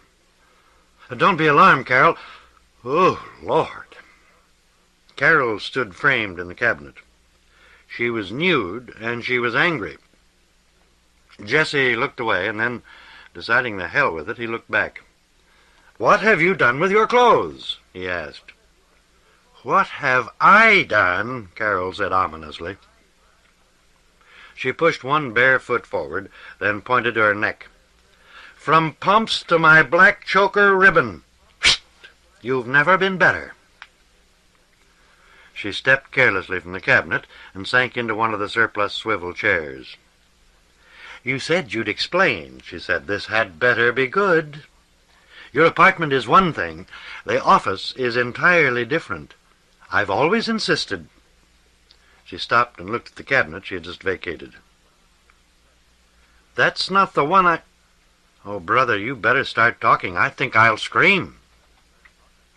Don't be alarmed, Carol. Oh, Lord. Carol stood framed in the cabinet. She was nude, and she was angry. Jessie looked away, and then, deciding the hell with it, he looked back. "What have you done with your clothes?" he asked. "What have I done?" Carol said ominously. She pushed one bare foot forward, then pointed to her neck. "From pumps to my black choker ribbon. You've never been better." She stepped carelessly from the cabinet and sank into one of the surplus swivel chairs. "You said you'd explain," she said. "This had better be good. Your apartment is one thing. The office is entirely different. I've always insisted." She stopped and looked at the cabinet she had just vacated. "That's not the one I—" "Oh, brother, you better start talking. I think I'll scream."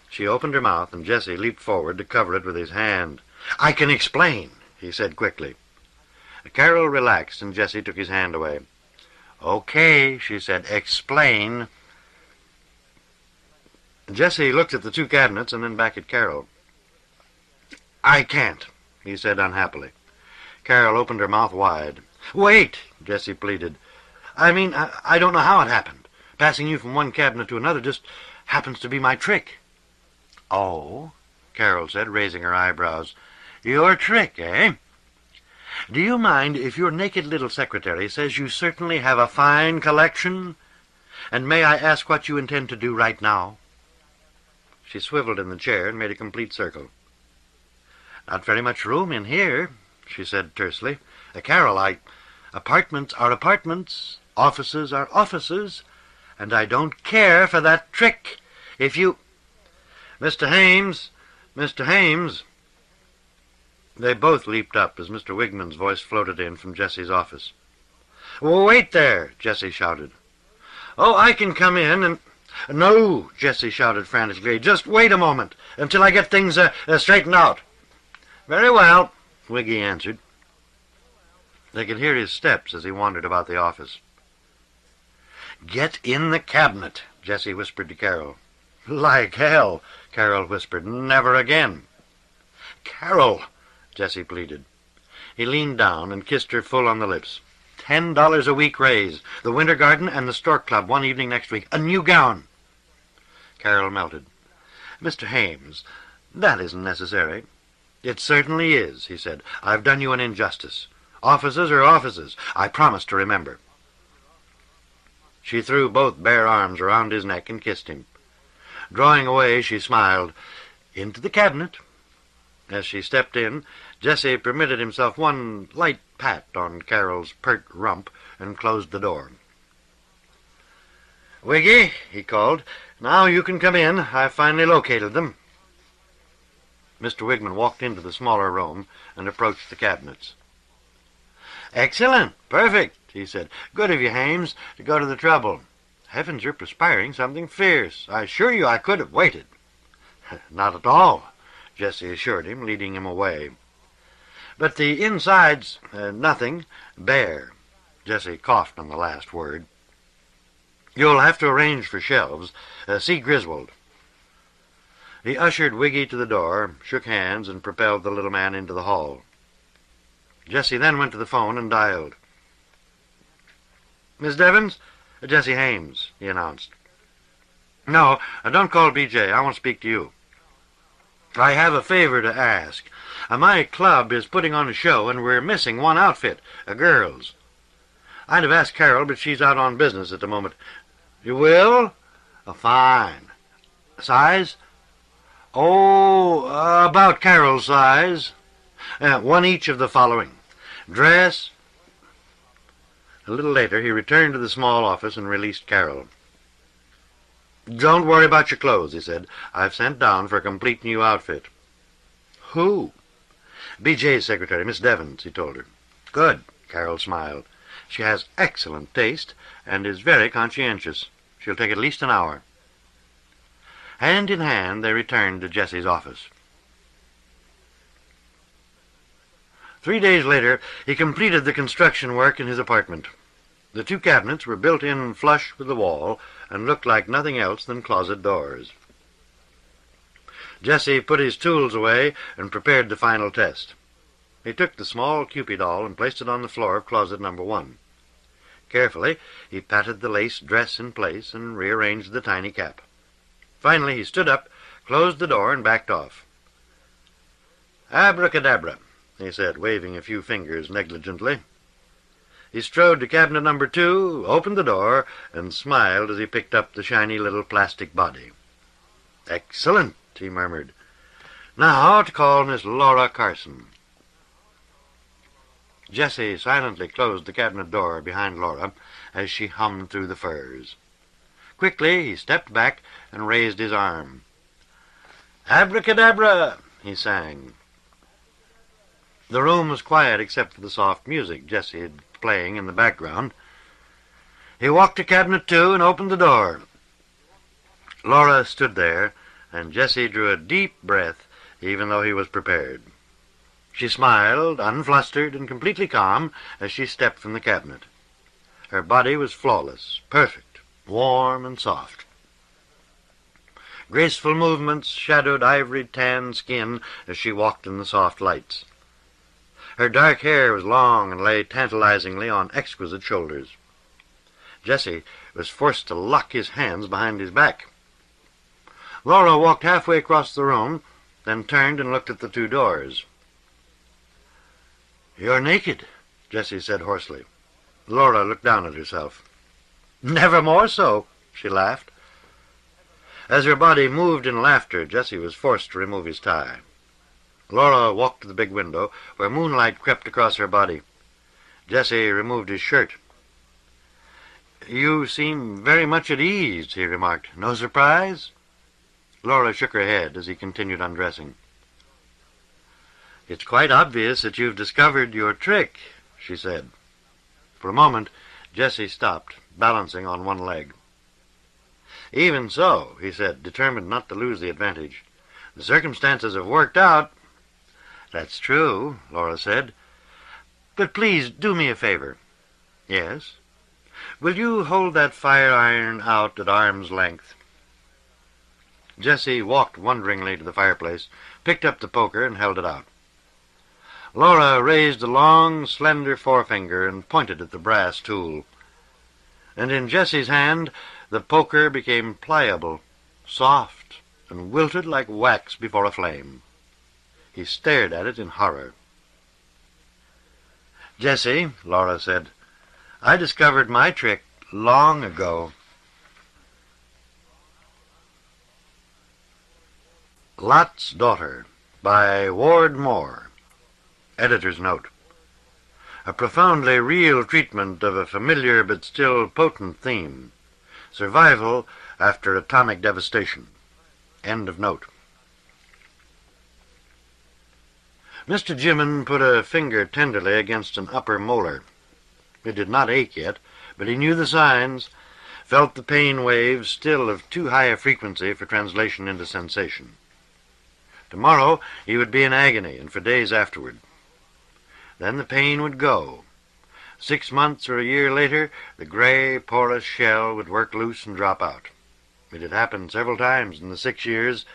She opened her mouth, and Jessie leaped forward to cover it with his hand. "I can explain," he said quickly. Carol relaxed, and Jessie took his hand away. "Okay," she said. "Explain." Jessie looked at the two cabinets and then back at Carol. "I can't," he said unhappily. Carol opened her mouth wide. "Wait," Jessie pleaded. "I mean, I don't know how it happened. Passing you from one cabinet to another just happens to be my trick." "Oh," Carol said, raising her eyebrows. "Your trick, eh? Do you mind if your naked little secretary says you certainly have a fine collection? And may I ask what you intend to do right now?" She swiveled in the chair and made a complete circle. "Not very much room in here," she said tersely. "Carol, apartments are apartments, offices are offices, and I don't care for that trick. If you—" "Mr. Hames! Mr. Hames!" They both leaped up as Mr. Wigman's voice floated in from Jessie's office. "Wait there!" Jessie shouted. "Oh, I can come in and—" "No!" Jessie shouted frantically. "Just wait a moment until I get things straightened out." "Very well," Wiggy answered. They could hear his steps as he wandered about the office. "Get in the cabinet," Jessie whispered to Carol. "Like hell," Carol whispered. "Never again." "Carol," Jessie pleaded. He leaned down and kissed her full on the lips. $10 a week raise. The Winter Garden and the Stork Club one evening next week. A new gown." Carol melted. "Mr. Hames, that isn't necessary." "It certainly is," he said. "I've done you an injustice. Offices are offices. I promise to remember." She threw both bare arms around his neck and kissed him. Drawing away, she smiled. "Into the cabinet." As she stepped in, Jessie permitted himself one light pat on Carol's pert rump and closed the door. "Wiggy," he called, "now you can come in. I've finally located them." Mr. Wigman walked into the smaller room and approached the cabinets. "Excellent. Perfect," he said. "Good of you, Hames, to go to the trouble. Heavens, you're perspiring something fierce. I assure you I could have waited." "Not at all," Jessie assured him, leading him away. "But the inside's nothing. Bare." Jessie coughed on the last word. "You'll have to arrange for shelves. See Griswold." He ushered Wiggy to the door, shook hands, and propelled the little man into the hall. Jessie then went to the phone and dialed. "Miss Devons? Jessie Hames," he announced. "No, don't call B.J. I want to speak to you." "I have a favor to ask. My club is putting on a show, and we're missing one outfit, girls. I'd have asked Carol, but she's out on business at the moment." "You will? Fine. Size?" "Oh, about Carol's size. One each of the following. Dress—" A little later he returned to the small office and released Carol. "Don't worry about your clothes," he said. "I've sent down for a complete new outfit." "Who?" "B.J.'s secretary, Miss Devons," he told her. "Good," Carol smiled. "She has excellent taste and is very conscientious. She'll take at least an hour." Hand in hand they returned to Jessie's office. 3 days later he completed the construction work in his apartment. The two cabinets were built in flush with the wall and looked like nothing else than closet doors. Jessie put his tools away and prepared the final test. He took the small Cupid doll and placed it on the floor of closet number 1. Carefully he patted the lace dress in place and rearranged the tiny cap. Finally he stood up, closed the door, and backed off. "Abracadabra," he said, waving a few fingers negligently. He strode to cabinet number 2, opened the door, and smiled as he picked up the shiny little plastic body. "Excellent," he murmured. "Now to call Miss Laura Carson." Jessie silently closed the cabinet door behind Laura as she hummed through the furs. Quickly he stepped back and raised his arm. "Abracadabra," he sang. The room was quiet except for the soft music Jessie had playing in the background. He walked to cabinet 2 and opened the door. Laura stood there, and Jessie drew a deep breath, even though he was prepared. She smiled, unflustered and completely calm, as she stepped from the cabinet. Her body was flawless, perfect, warm and soft. Graceful movements shadowed ivory-tan skin as she walked in the soft lights. Her dark hair was long and lay tantalizingly on exquisite shoulders. Jessie was forced to lock his hands behind his back. Laura walked halfway across the room, then turned and looked at the 2 doors. "You're naked," Jessie said hoarsely. Laura looked down at herself. "Never more so," she laughed. As her body moved in laughter, Jessie was forced to remove his tie. Laura walked to the big window, where moonlight crept across her body. Jessie removed his shirt. "You seem very much at ease," he remarked. "No surprise?" Laura shook her head as he continued undressing. "It's quite obvious that you've discovered your trick," she said. For a moment, Jessie stopped, balancing on one leg. "Even so," he said, determined not to lose the advantage, "the circumstances have worked out." "That's true," Laura said. "But please do me a favor." "Yes?" "Will you hold that fire-iron out at arm's length?" Jessie walked wonderingly to the fireplace, picked up the poker, and held it out. Laura raised a long, slender forefinger and pointed at the brass tool. And in Jessie's hand the poker became pliable, soft, and wilted like wax before a flame. He stared at it in horror. "Jessie," Laura said, "I discovered my trick long ago." Lot's Daughter by Ward Moore. Editor's note. A profoundly real treatment of a familiar but still potent theme. Survival after atomic devastation. End of note. Mr. Jimin put a finger tenderly against an upper molar. It did not ache yet, but he knew the signs, felt the pain waves, still of too high a frequency for translation into sensation. Tomorrow he would be in agony, and for days afterward. Then the pain would go. 6 months or a year later, the gray, porous shell would work loose and drop out. It had happened several times in the 6 years.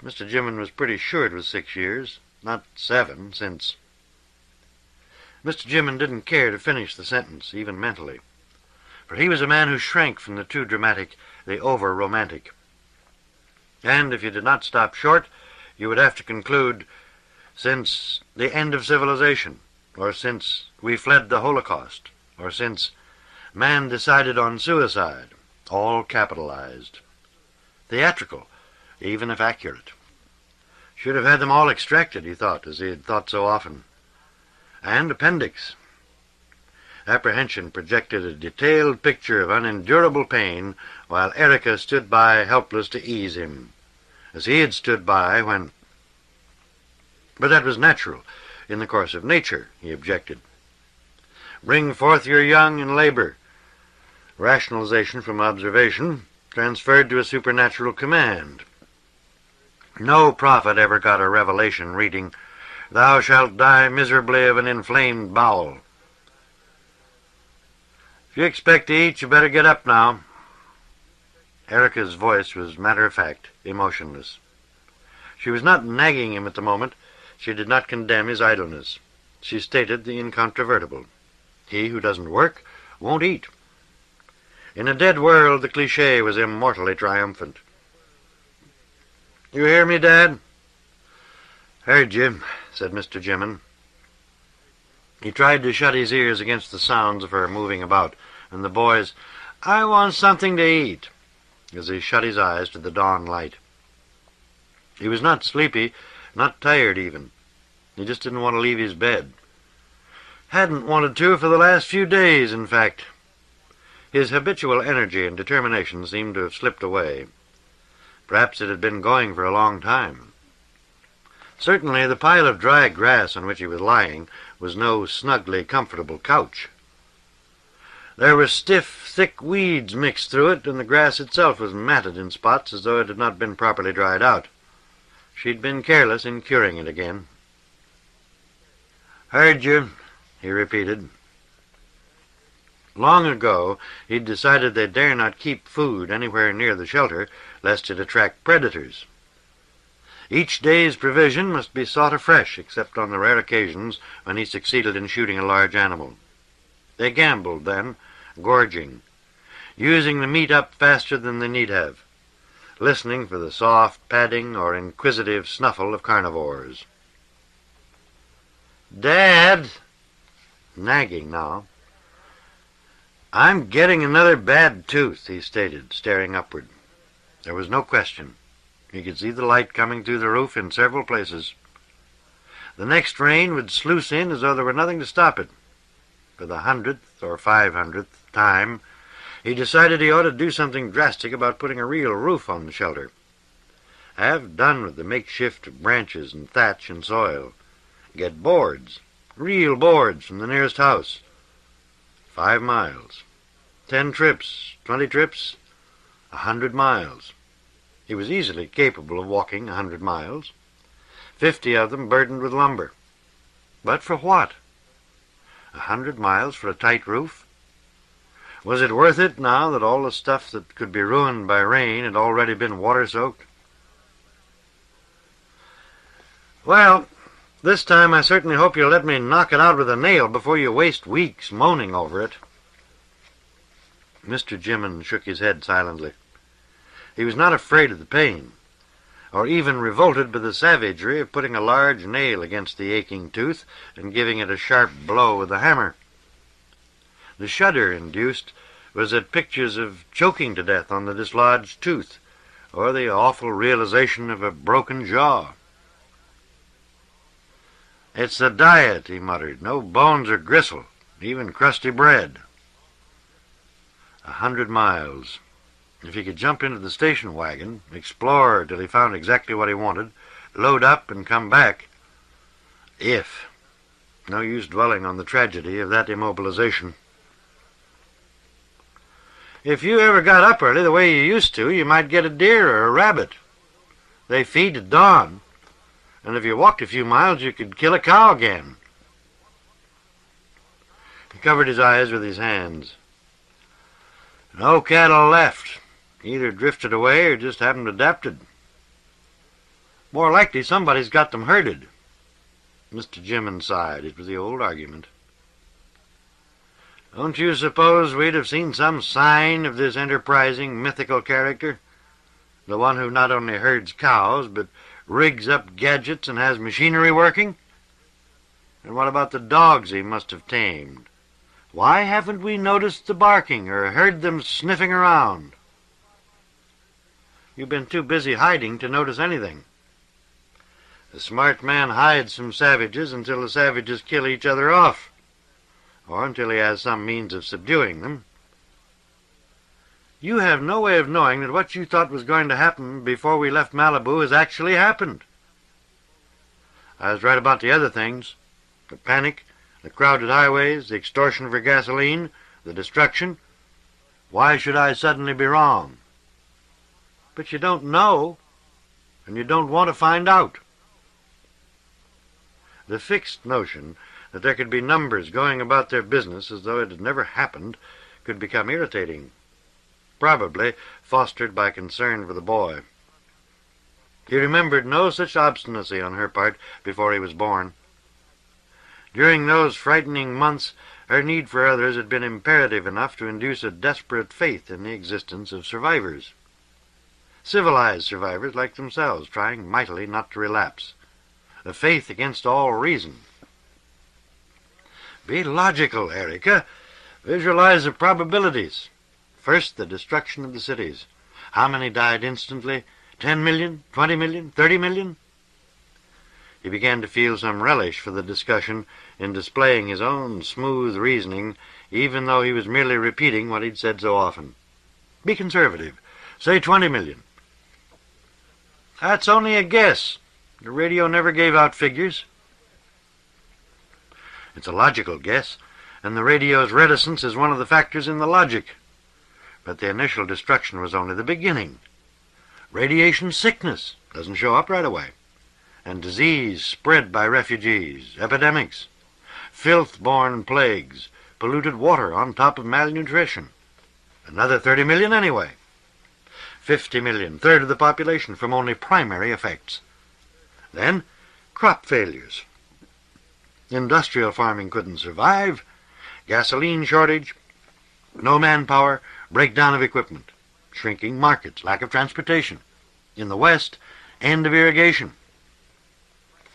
Mr. Jimin was pretty sure it was 6 years, not 7, since... Mr. Jimin didn't care to finish the sentence, even mentally, for he was a man who shrank from the too dramatic, the over-romantic. And if you did not stop short, you would have to conclude, since the end of civilization, or since we fled the Holocaust, or since man decided on suicide, all capitalized. Theatrical, even if accurate. Should have had them all extracted, he thought, as he had thought so often. And appendix. Apprehension projected a detailed picture of unendurable pain, while Erica stood by helpless to ease him, as he had stood by when... But that was natural, in the course of nature, he objected. Bring forth your young in labor. Rationalization from observation, transferred to a supernatural command. No prophet ever got a revelation reading, "Thou shalt die miserably of an inflamed bowel." If you expect to eat, you better get up now. Erica's voice was matter-of-fact, emotionless. She was not nagging him at the moment. She did not condemn his idleness. She stated the incontrovertible. He who doesn't work won't eat. In a dead world, the cliché was immortally triumphant. You hear me, Dad?" "Heard you," said Mr. Jimin. He tried to shut his ears against the sounds of her moving about, and the boy's, "I want something to eat," as he shut his eyes to the dawn light. He was not sleepy, not tired even. He just didn't want to leave his bed. Hadn't wanted to for the last few days, in fact. His habitual energy and determination seemed to have slipped away. Perhaps it had been going for a long time. Certainly the pile of dry grass on which he was lying was no snugly comfortable couch. There were stiff, thick weeds mixed through it, and the grass itself was matted in spots as though it had not been properly dried out. She'd been careless in curing it again. "Heard you," he repeated. Long ago he'd decided they dare not keep food anywhere near the shelter, lest it attract predators. Each day's provision must be sought afresh, except on the rare occasions when he succeeded in shooting a large animal. They gambled then, gorging, using the meat up faster than they need have, listening for the soft padding or inquisitive snuffle of carnivores. "Dad!" Nagging now. "I'm getting another bad tooth," he stated, staring upward. There was no question. He could see the light coming through the roof in several places. The next rain would sluice in as though there were nothing to stop it. For the 100th or 500th time, he decided he ought to do something drastic about putting a real roof on the shelter. Have done with the makeshift branches and thatch and soil. Get boards, real boards from the nearest house. 5 miles, 10 trips, 20 trips, 100 miles. He was easily capable of walking 100 miles, 50 of them burdened with lumber. But for what? 100 miles for a tight roof? Was it worth it now that all the stuff that could be ruined by rain had already been water-soaked? "Well, this time I certainly hope you'll let me knock it out with a nail before you waste weeks moaning over it." Mr. Jimin shook his head silently. He was not afraid of the pain, or even revolted by the savagery of putting a large nail against the aching tooth and giving it a sharp blow with a hammer. The shudder induced was at pictures of choking to death on the dislodged tooth, or the awful realization of a broken jaw. "It's the diet," he muttered. "No bones or gristle, even crusty bread." 100 miles. If he could jump into the station wagon, explore till he found exactly what he wanted, load up and come back. If. No use dwelling on the tragedy of that immobilization. "If you ever got up early the way you used to, you might get a deer or a rabbit. They feed at dawn, and if you walked a few miles, you could kill a cow again." He covered his eyes with his hands. "No cattle left. Either drifted away or just haven't adapted. More likely somebody's got them herded." Mr. Jimin sighed. It was the old argument. "Don't you suppose we'd have seen some sign of this enterprising, mythical character? The one who not only herds cows, but rigs up gadgets and has machinery working? And what about the dogs he must have tamed? Why haven't we noticed the barking or heard them sniffing around?" "You've been too busy hiding to notice anything." "The smart man hides from savages until the savages kill each other off, or until he has some means of subduing them. You have no way of knowing that what you thought was going to happen before we left Malibu has actually happened. I was right about the other things. The panic, the crowded highways, the extortion for gasoline, the destruction. Why should I suddenly be wrong? But you don't know, and you don't want to find out." The fixed notion that there could be numbers going about their business as though it had never happened could become irritating, probably fostered by concern for the boy. He remembered no such obstinacy on her part before he was born. During those frightening months, her need for others had been imperative enough to induce a desperate faith in the existence of survivors. civilized survivors like themselves, trying mightily not to relapse. A faith against all reason. Be logical, Erica. Visualize the probabilities. First, the destruction of the cities. How many died instantly? 10 million? 20 million? 30 million? He began to feel some relish for the discussion in displaying his own smooth reasoning, even though he was merely repeating what he'd said so often. Be conservative. Say 20 million. That's only a guess. The radio never gave out figures. It's a logical guess, and the radio's reticence is one of the factors in the logic. But the initial destruction was only the beginning. Radiation sickness doesn't show up right away. And disease spread by refugees, epidemics, filth-borne plagues, polluted water on top of malnutrition. Another 30 million anyway. 50 million, third of the population, from only primary effects. Then, crop failures. Industrial farming couldn't survive. Gasoline shortage, no manpower, breakdown of equipment, shrinking markets, lack of transportation. In the West, end of irrigation.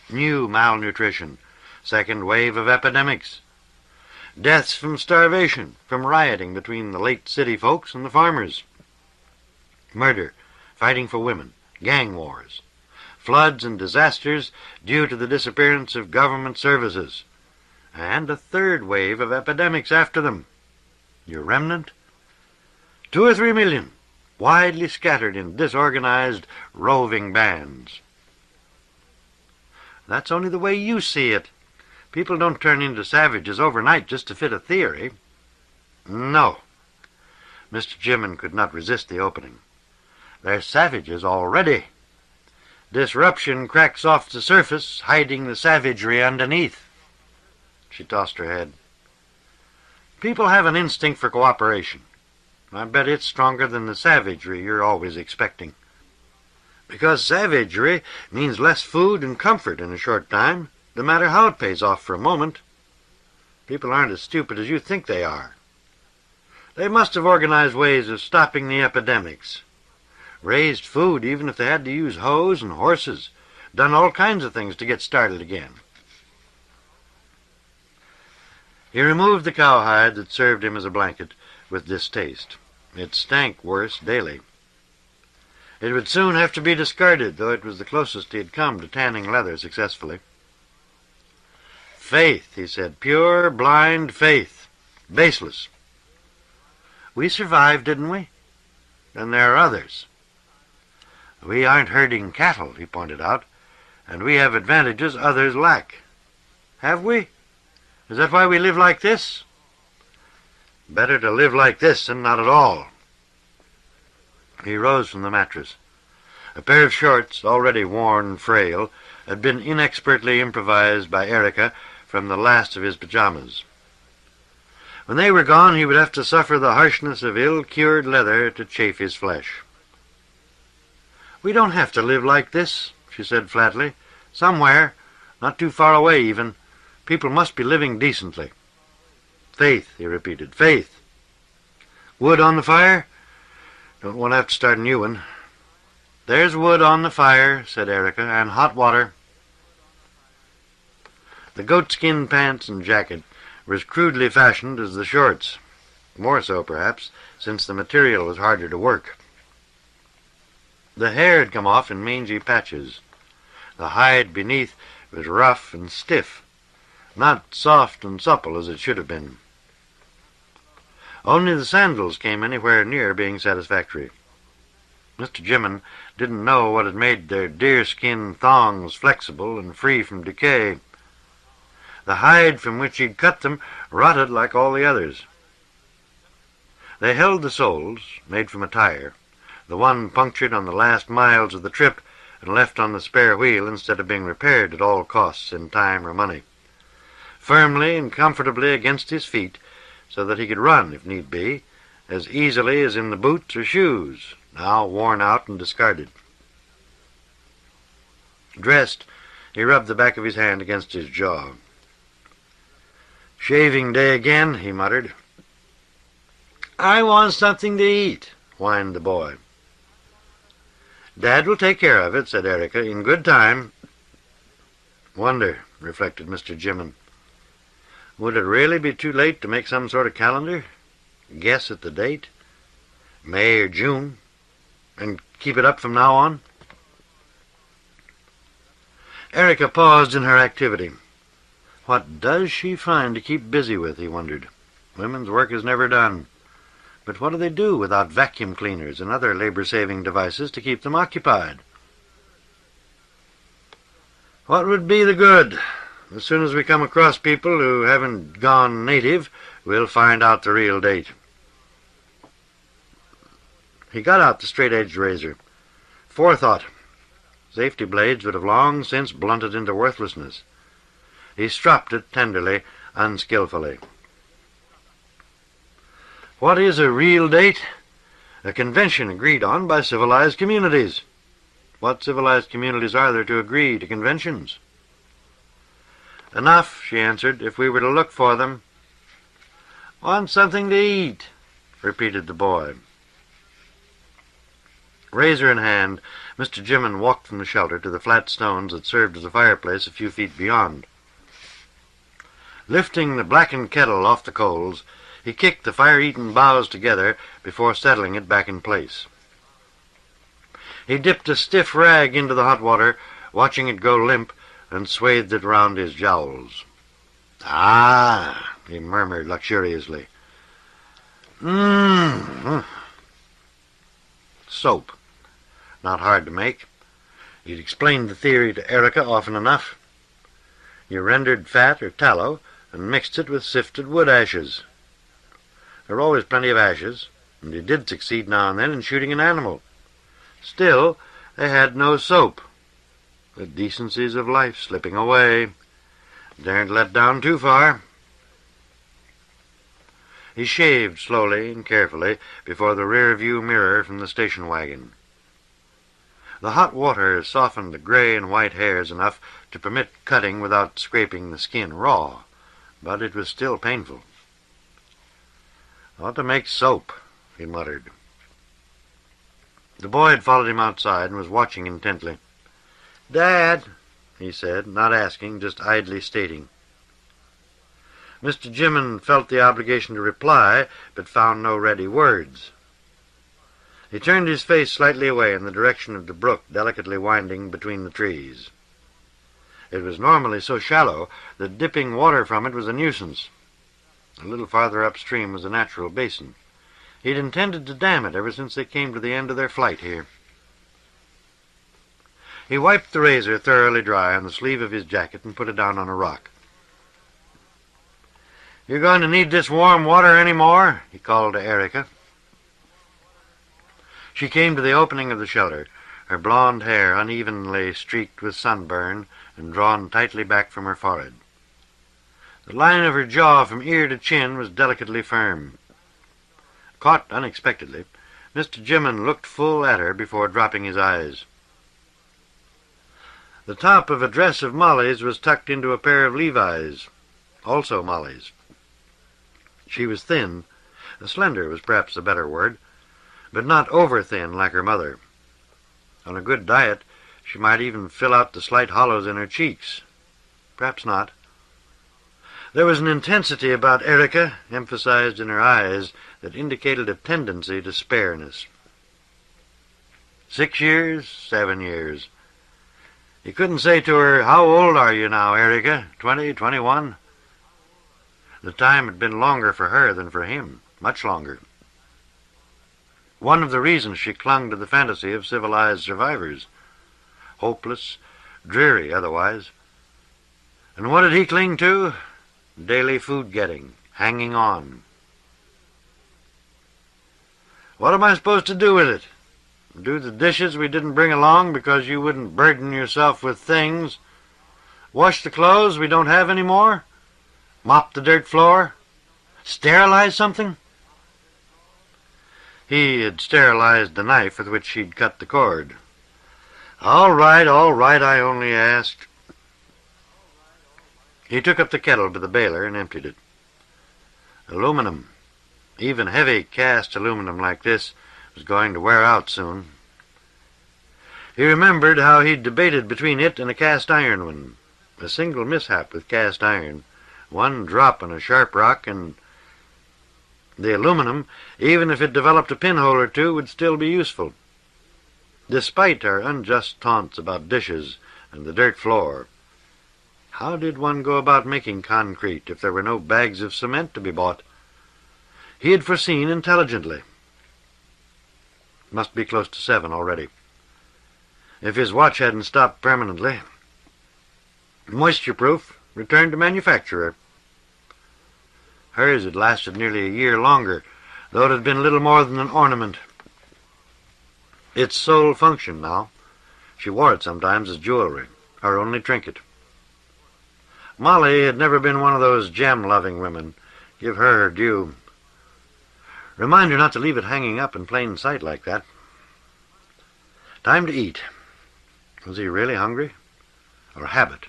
New malnutrition, second wave of epidemics. Deaths from starvation, from rioting between the late city folks and the farmers. Murder, fighting for women, gang wars. Floods and disasters due to the disappearance of government services. And a third wave of epidemics after them. Your remnant? 2 or 3 million, widely scattered in disorganized, roving bands. That's only the way you see it. People don't turn into savages overnight just to fit a theory. No. Mr. Jimin could not resist the opening. They're savages already. Disruption cracks off the surface, hiding the savagery underneath. She tossed her head. People have an instinct for cooperation. I bet it's stronger than the savagery you're always expecting. Because savagery means less food and comfort in a short time, no matter how it pays off for a moment. People aren't as stupid as you think they are. They must have organized ways of stopping the epidemics. Raised food even if they had to use hoes and horses. Done all kinds of things to get started again. He removed the cowhide that served him as a blanket with distaste. It stank worse daily. It would soon have to be discarded, though it was the closest he had come to tanning leather successfully. Faith, he said, pure, blind faith. Baseless. We survived, didn't we? Then there are others. We aren't herding cattle, he pointed out, and we have advantages others lack. Have we? Is that why we live like this? Better to live like this than not at all. He rose from the mattress. A pair of shorts, already worn and frail, had been inexpertly improvised by Erica from the last of his pajamas. When they were gone, he would have to suffer the harshness of ill-cured leather to chafe his flesh. We don't have to live like this, she said flatly. Somewhere, not too far away even, people must be living decently. Faith, he repeated, faith. Wood on the fire? Don't want to have to start a new one. There's wood on the fire, said Erica, and hot water. The goatskin pants and jacket were as crudely fashioned as the shorts. More so, perhaps, since the material was harder to work. The hair had come off in mangy patches. The hide beneath was rough and stiff, not soft and supple as it should have been. Only the sandals came anywhere near being satisfactory. Mr. Jimin didn't know what had made their deerskin thongs flexible and free from decay. The hide from which he'd cut them rotted like all the others. They held the soles, made from a tire, the one punctured on the last miles of the trip and left on the spare wheel instead of being repaired at all costs in time or money, firmly and comfortably against his feet so that he could run, if need be, as easily as in the boots or shoes, now worn out and discarded. Dressed, he rubbed the back of his hand against his jaw. Shaving day again, he muttered. I want something to eat, whined the boy. Dad will take care of it, said Erica, in good time. Wonder, reflected Mr. Jimmon. Would it really be too late to make some sort of calendar? Guess at the date? May or June? And keep it up from now on? Erica paused in her activity. What does she find to keep busy with, he wondered. Women's work is never done. But what do they do without vacuum cleaners and other labor-saving devices to keep them occupied? What would be the good? As soon as we come across people who haven't gone native, we'll find out the real date. He got out the straight-edged razor. Forethought. Safety blades would have long since blunted into worthlessness. He stropped it tenderly, unskillfully. What is a real date? A convention agreed on by civilized communities. What civilized communities are there to agree to conventions? Enough, she answered, if we were to look for them. Want something to eat, repeated the boy. Razor in hand, Mr. Jimmon walked from the shelter to the flat stones that served as a fireplace a few feet beyond. Lifting the blackened kettle off the coals, he kicked the fire-eaten boughs together before settling it back in place. He dipped a stiff rag into the hot water, watching it go limp, and swathed it round his jowls. Ah, he murmured luxuriously. Soap. Not hard to make. He'd explained the theory to Erica often enough. You rendered fat or tallow and mixed it with sifted wood ashes. There were always plenty of ashes, and he did succeed now and then in shooting an animal. Still, they had no soap. The decencies of life slipping away. Daren't let down too far. He shaved slowly and carefully before the rear-view mirror from the station wagon. The hot water softened the gray and white hairs enough to permit cutting without scraping the skin raw, but it was still painful. Ought to make soap, he muttered. The boy had followed him outside and was watching intently. Dad, he said, not asking, just idly stating. Mr. Jimmon felt the obligation to reply, but found no ready words. He turned his face slightly away in the direction of the brook delicately winding between the trees. It was normally so shallow that dipping water from it was a nuisance. A little farther upstream was a natural basin. He'd intended to dam it ever since they came to the end of their flight here. He wiped the razor thoroughly dry on the sleeve of his jacket and put it down on a rock. You going to need this warm water any more? He called to Erica. She came to the opening of the shelter, her blonde hair unevenly streaked with sunburn and drawn tightly back from her forehead. The line of her jaw from ear to chin was delicately firm. Caught unexpectedly, Mr. Jimmon looked full at her before dropping his eyes. The top of a dress of Molly's was tucked into a pair of Levi's, also Molly's. She was thin, slender was perhaps the better word, but not over-thin like her mother. On a good diet, she might even fill out the slight hollows in her cheeks. Perhaps not. There was an intensity about Erica, emphasized in her eyes, that indicated a tendency to spareness. 6 years, 7 years. He couldn't say to her, How old are you now, Erica? 20, 21? The time had been longer for her than for him, much longer. One of the reasons she clung to the fantasy of civilized survivors. Hopeless, dreary otherwise. And what did he cling to? Daily food-getting, hanging on. What am I supposed to do with it? Do the dishes we didn't bring along because you wouldn't burden yourself with things? Wash the clothes we don't have any more? Mop the dirt floor? Sterilize something? He had sterilized the knife with which she'd cut the cord. All right, I only asked. He took up the kettle to the baler and emptied it. Aluminum, even heavy cast aluminum like this, was going to wear out soon. He remembered how he'd debated between it and a cast-iron one. A single mishap with cast iron, one drop on a sharp rock, and the aluminum, even if it developed a pinhole or two, would still be useful. Despite our unjust taunts about dishes and the dirt floor, how did one go about making concrete if there were no bags of cement to be bought? He had foreseen intelligently. Must be close to 7 already. If his watch hadn't stopped permanently. Moisture-proof, returned to manufacturer. Hers had lasted nearly a year longer, though it had been little more than an ornament. Its sole function now. She wore it sometimes as jewelry, her only trinket. Molly had never been one of those gem-loving women. Give her her due. Remind her not to leave it hanging up in plain sight like that. Time to eat. Was he really hungry? Or habit?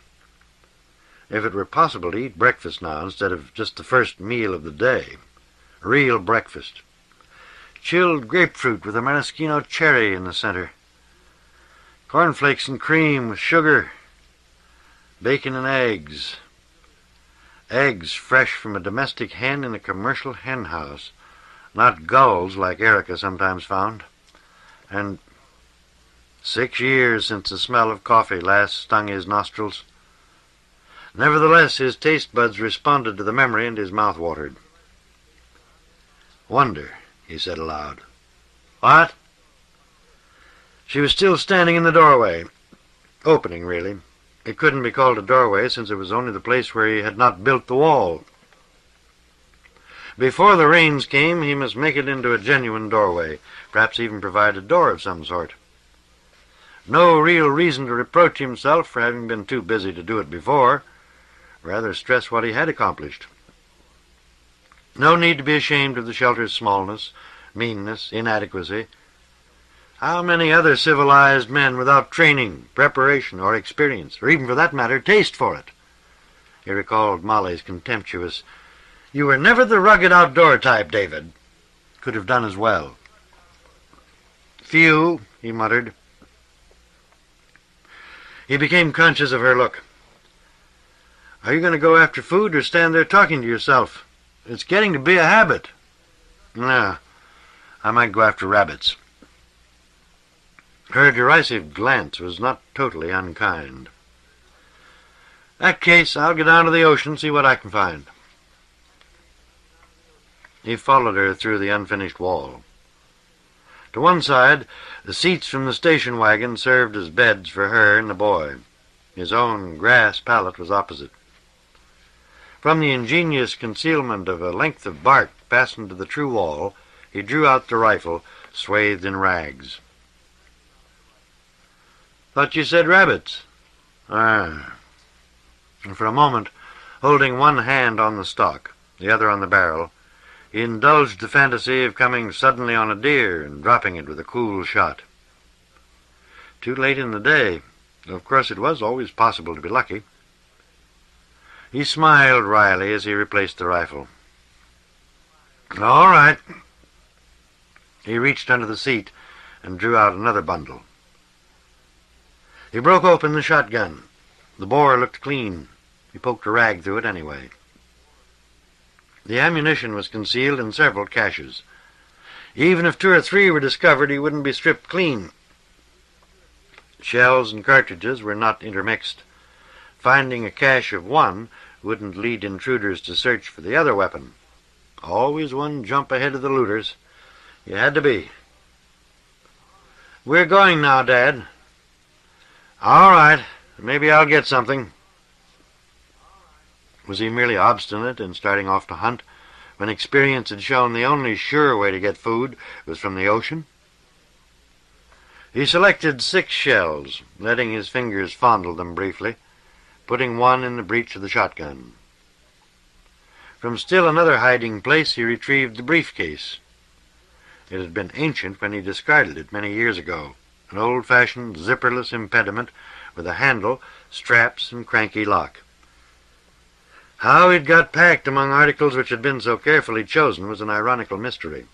If it were possible to eat breakfast now instead of just the first meal of the day. Real breakfast. Chilled grapefruit with a maraschino cherry in the center. Cornflakes and cream with sugar. Bacon and eggs. Eggs fresh from a domestic hen in a commercial hen house. Not gulls like Erica sometimes found. And 6 years since the smell of coffee last stung his nostrils. Nevertheless, his taste buds responded to the memory, and his mouth watered. "Wonder," he said aloud. "What?" She was still standing in the doorway. Opening, really. It couldn't be called a doorway, since it was only the place where he had not built the wall. Before the rains came, he must make it into a genuine doorway, perhaps even provide a door of some sort. No real reason to reproach himself for having been too busy to do it before. Rather stress what he had accomplished. No need to be ashamed of the shelter's smallness, meanness, inadequacy. How many other civilized men without training, preparation, or experience, or even for that matter, taste for it? He recalled Molly's contemptuous, "You were never the rugged outdoor type, David," could have done as well. "Few," he muttered. He became conscious of her look. "Are you going to go after food or stand there talking to yourself? It's getting to be a habit." "No, I might go after rabbits." Her derisive glance was not totally unkind. "That case, I'll get down to the ocean, see what I can find." He followed her through the unfinished wall. To one side, the seats from the station wagon served as beds for her and the boy. His own grass pallet was opposite. From the ingenious concealment of a length of bark fastened to the true wall, he drew out the rifle, swathed in rags. "Thought you said rabbits." "Ah." And for a moment, holding one hand on the stock, the other on the barrel, he indulged the fantasy of coming suddenly on a deer and dropping it with a cool shot. Too late in the day, though of course it was always possible to be lucky. He smiled wryly as he replaced the rifle. "All right." He reached under the seat and drew out another bundle. He broke open the shotgun. The bore looked clean. He poked a rag through it anyway. The ammunition was concealed in several caches. Even if 2 or 3 were discovered, he wouldn't be stripped clean. Shells and cartridges were not intermixed. Finding a cache of one wouldn't lead intruders to search for the other weapon. Always one jump ahead of the looters. You had to be. "We're going now, Dad." "All right. Maybe I'll get something." Was he merely obstinate in starting off to hunt, when experience had shown the only sure way to get food was from the ocean? He selected 6 shells, letting his fingers fondle them briefly, putting one in the breech of the shotgun. From still another hiding place he retrieved the briefcase. It had been ancient when he discarded it many years ago, an old-fashioned zipperless impediment with a handle, straps, and cranky lock. How it got packed among articles which had been so carefully chosen was an ironical mystery.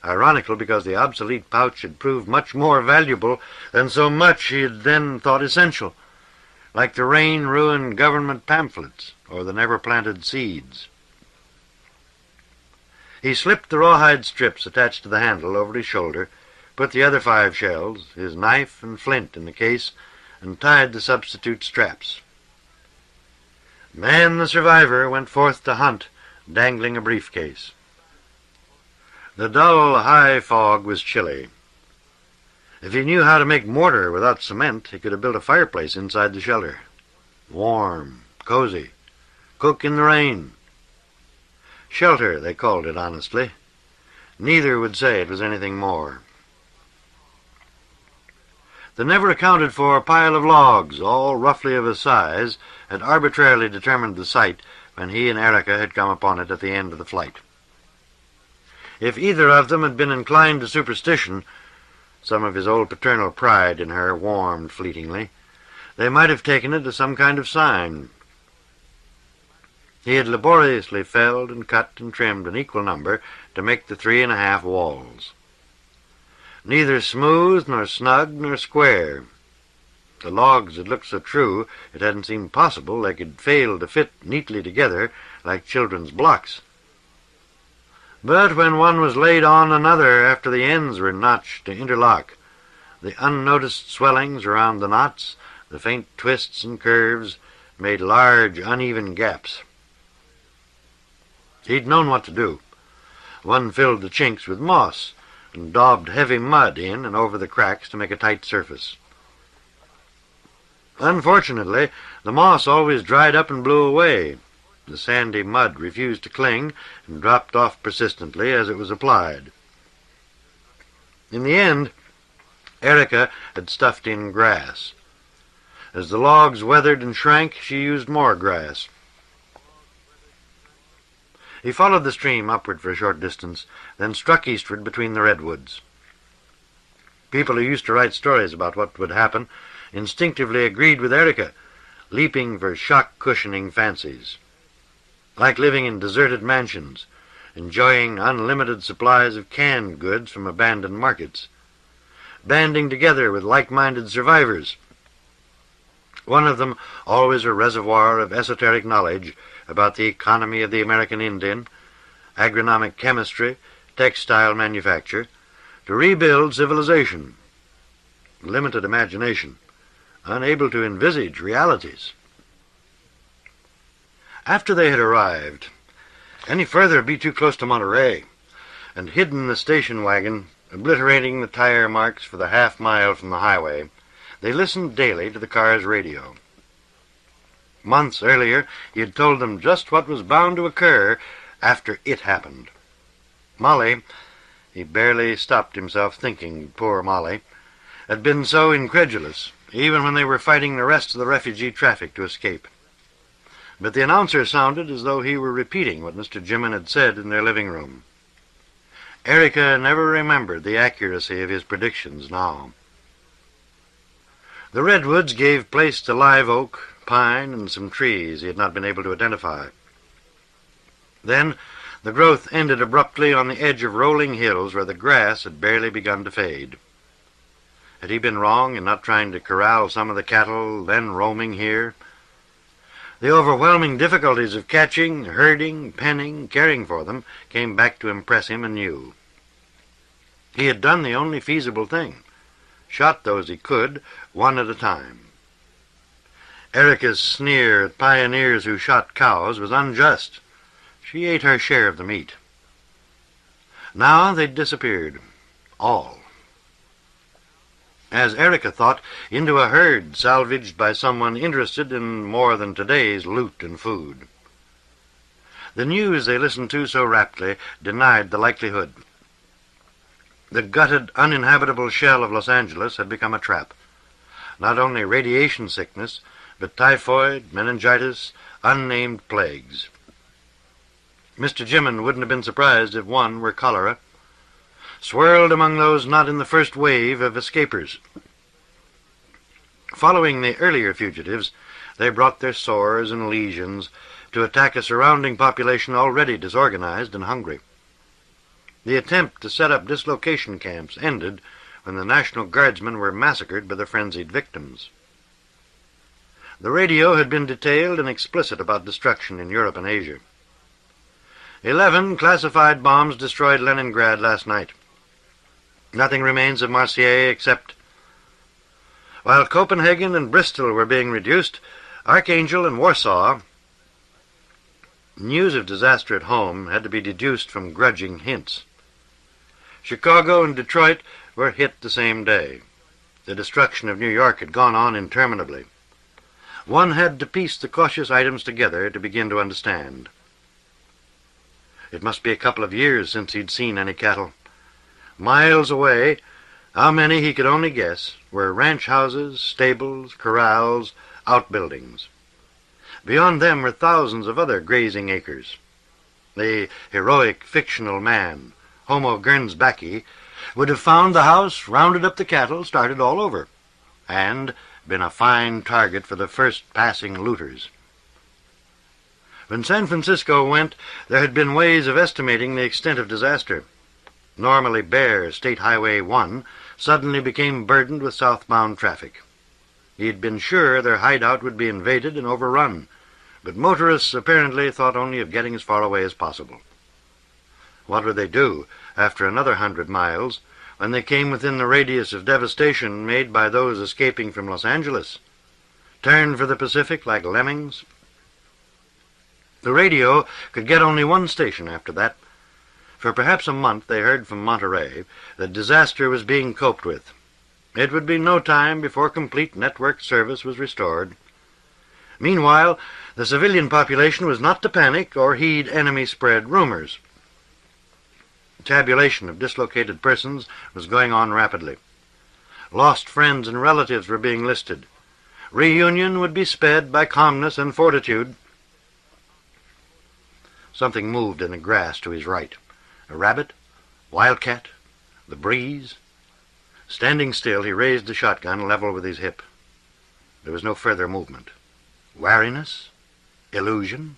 ironical because the obsolete pouch had proved much more valuable than so much he had then thought essential, like the rain-ruined government pamphlets or the never-planted seeds. He slipped the rawhide strips attached to the handle over his shoulder, put the other 5 shells, his knife and flint in the case, and tied the substitute straps. Man the survivor went forth to hunt, dangling a briefcase. The dull, high fog was chilly. If he knew how to make mortar without cement, he could have built a fireplace inside the shelter. Warm, cozy, cook in the rain. Shelter, they called it honestly. Neither would say it was anything more. The never-accounted-for pile of logs, all roughly of a size, had arbitrarily determined the site when he and Erica had come upon it at the end of the flight. If either of them had been inclined to superstition, some of his old paternal pride in her warmed fleetingly, they might have taken it as some kind of sign. He had laboriously felled and cut and trimmed an equal number to make the 3½ walls. Neither smooth nor snug nor square. The logs had looked so true it hadn't seemed possible they could fail to fit neatly together like children's blocks. But when one was laid on another after the ends were notched to interlock, the unnoticed swellings around the knots, the faint twists and curves, made large, uneven gaps. He'd known what to do. One filled the chinks with moss and daubed heavy mud in and over the cracks to make a tight surface. Unfortunately, the moss always dried up and blew away. The sandy mud refused to cling and dropped off persistently as it was applied. In the end, Erica had stuffed in grass. As the logs weathered and shrank, she used more grass. He followed the stream upward for a short distance, then struck eastward between the redwoods. People who used to write stories about what would happen instinctively agreed with Erica, leaping for shock-cushioning fancies. Like living in deserted mansions, enjoying unlimited supplies of canned goods from abandoned markets, banding together with like-minded survivors, one of them always a reservoir of esoteric knowledge about the economy of the American Indian, agronomic chemistry, textile manufacture, to rebuild civilization. Limited imagination, unable to envisage realities. After they had arrived, any further would be too close to Monterey, and hidden the station wagon, obliterating the tire marks for the half-mile from the highway, they listened daily to the car's radio. Months earlier, he had told them just what was bound to occur after it happened. Molly, he barely stopped himself thinking, poor Molly, had been so incredulous, even when they were fighting the rest of the refugee traffic to escape. But the announcer sounded as though he were repeating what Mr. Jimin had said in their living room. Erica never remembered the accuracy of his predictions now. The redwoods gave place to live oak, pine, and some trees he had not been able to identify. Then the growth ended abruptly on the edge of rolling hills where the grass had barely begun to fade. Had he been wrong in not trying to corral some of the cattle then roaming here? The overwhelming difficulties of catching, herding, penning, caring for them came back to impress him anew. He had done the only feasible thing, shot those he could, one at a time. Erica's sneer at pioneers who shot cows was unjust. She ate her share of the meat. Now they'd disappeared, all. As Erica thought, into a herd salvaged by someone interested in more than today's loot and food. The news they listened to so raptly denied the likelihood. The gutted, uninhabitable shell of Los Angeles had become a trap. Not only radiation sickness, but typhoid, meningitis, unnamed plagues. Mr. Jimin wouldn't have been surprised if one were cholera, swirled among those not in the first wave of escapers. Following the earlier fugitives, they brought their sores and lesions to attack a surrounding population already disorganized and hungry. The attempt to set up dislocation camps ended when the National Guardsmen were massacred by the frenzied victims. The radio had been detailed and explicit about destruction in Europe and Asia. 11 classified bombs destroyed Leningrad last night. Nothing remains of Marseille except, while Copenhagen and Bristol were being reduced, Archangel and Warsaw. News of disaster at home had to be deduced from grudging hints. Chicago and Detroit were hit the same day. The destruction of New York had gone on interminably. One had to piece the cautious items together to begin to understand. It must be a couple of years since he'd seen any cattle. Miles away, how many he could only guess, were ranch houses, stables, corrals, outbuildings. Beyond them were thousands of other grazing acres. The heroic fictional man, Homo Gernsbacki, would have found the house, rounded up the cattle, started all over, and been a fine target for the first passing looters. When San Francisco went, there had been ways of estimating the extent of disaster. Normally bare State Highway 1 suddenly became burdened with southbound traffic. He had been sure their hideout would be invaded and overrun, but motorists apparently thought only of getting as far away as possible. What would they do after another 100 miles when they came within the radius of devastation made by those escaping from Los Angeles? Turn for the Pacific like lemmings? The radio could get only one station after that. For perhaps a month they heard from Monterey that disaster was being coped with. It would be no time before complete network service was restored. Meanwhile, the civilian population was not to panic or heed enemy-spread rumors. Tabulation of dislocated persons was going on rapidly. Lost friends and relatives were being listed. Reunion would be sped by calmness and fortitude. Something moved in the grass to his right. A rabbit, wildcat, the breeze. Standing still, he raised the shotgun level with his hip. There was no further movement. Wariness? Illusion?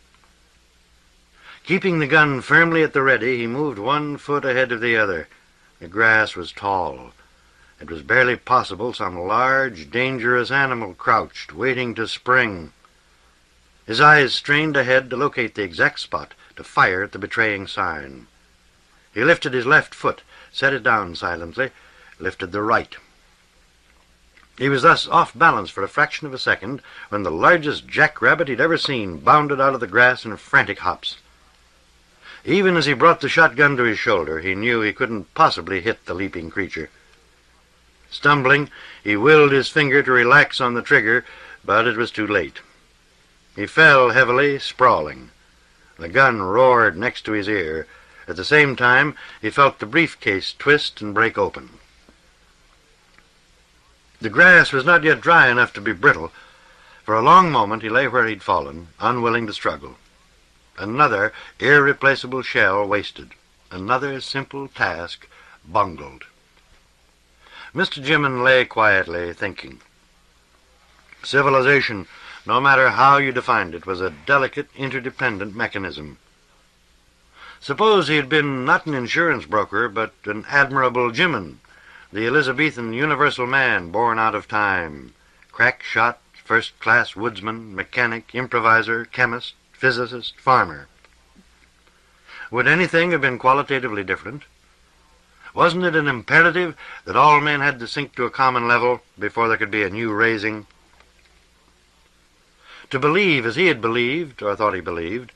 Keeping the gun firmly at the ready, he moved 1 foot ahead of the other. The grass was tall. It was barely possible some large, dangerous animal crouched, waiting to spring. His eyes strained ahead to locate the exact spot to fire at the betraying sign. He lifted his left foot, set it down silently, lifted the right. He was thus off balance for a fraction of a second when the largest jackrabbit he'd ever seen bounded out of the grass in frantic hops. Even as he brought the shotgun to his shoulder, he knew he couldn't possibly hit the leaping creature. Stumbling, he willed his finger to relax on the trigger, but it was too late. He fell heavily, sprawling. The gun roared next to his ear. At the same time, he felt the briefcase twist and break open. The grass was not yet dry enough to be brittle. For a long moment he lay where he'd fallen, unwilling to struggle. Another irreplaceable shell wasted. Another simple task bungled. Mr. Jimmon lay quietly, thinking. Civilization, no matter how you defined it, was a delicate, interdependent mechanism. Suppose he had been not an insurance broker, but an admirable Jimmon, the Elizabethan universal man born out of time, crack shot, first-class woodsman, mechanic, improviser, chemist, physicist, farmer. Would anything have been qualitatively different? Wasn't it an imperative that all men had to sink to a common level before there could be a new raising? To believe as he had believed, or thought he believed,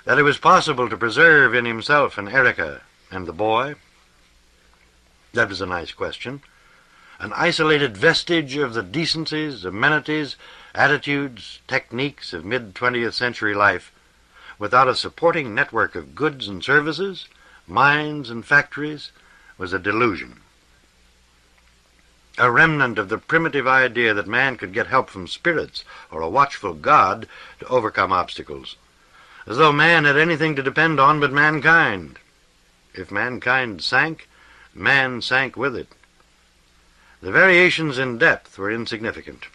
that it was possible to preserve in himself and Erica and the boy? That was a nice question. An isolated vestige of the decencies, amenities, attitudes, techniques of mid-20th century life, without a supporting network of goods and services, mines and factories, was a delusion. A remnant of the primitive idea that man could get help from spirits or a watchful God to overcome obstacles, as though man had anything to depend on but mankind. If mankind sank, man sank with it. The variations in depth were insignificant.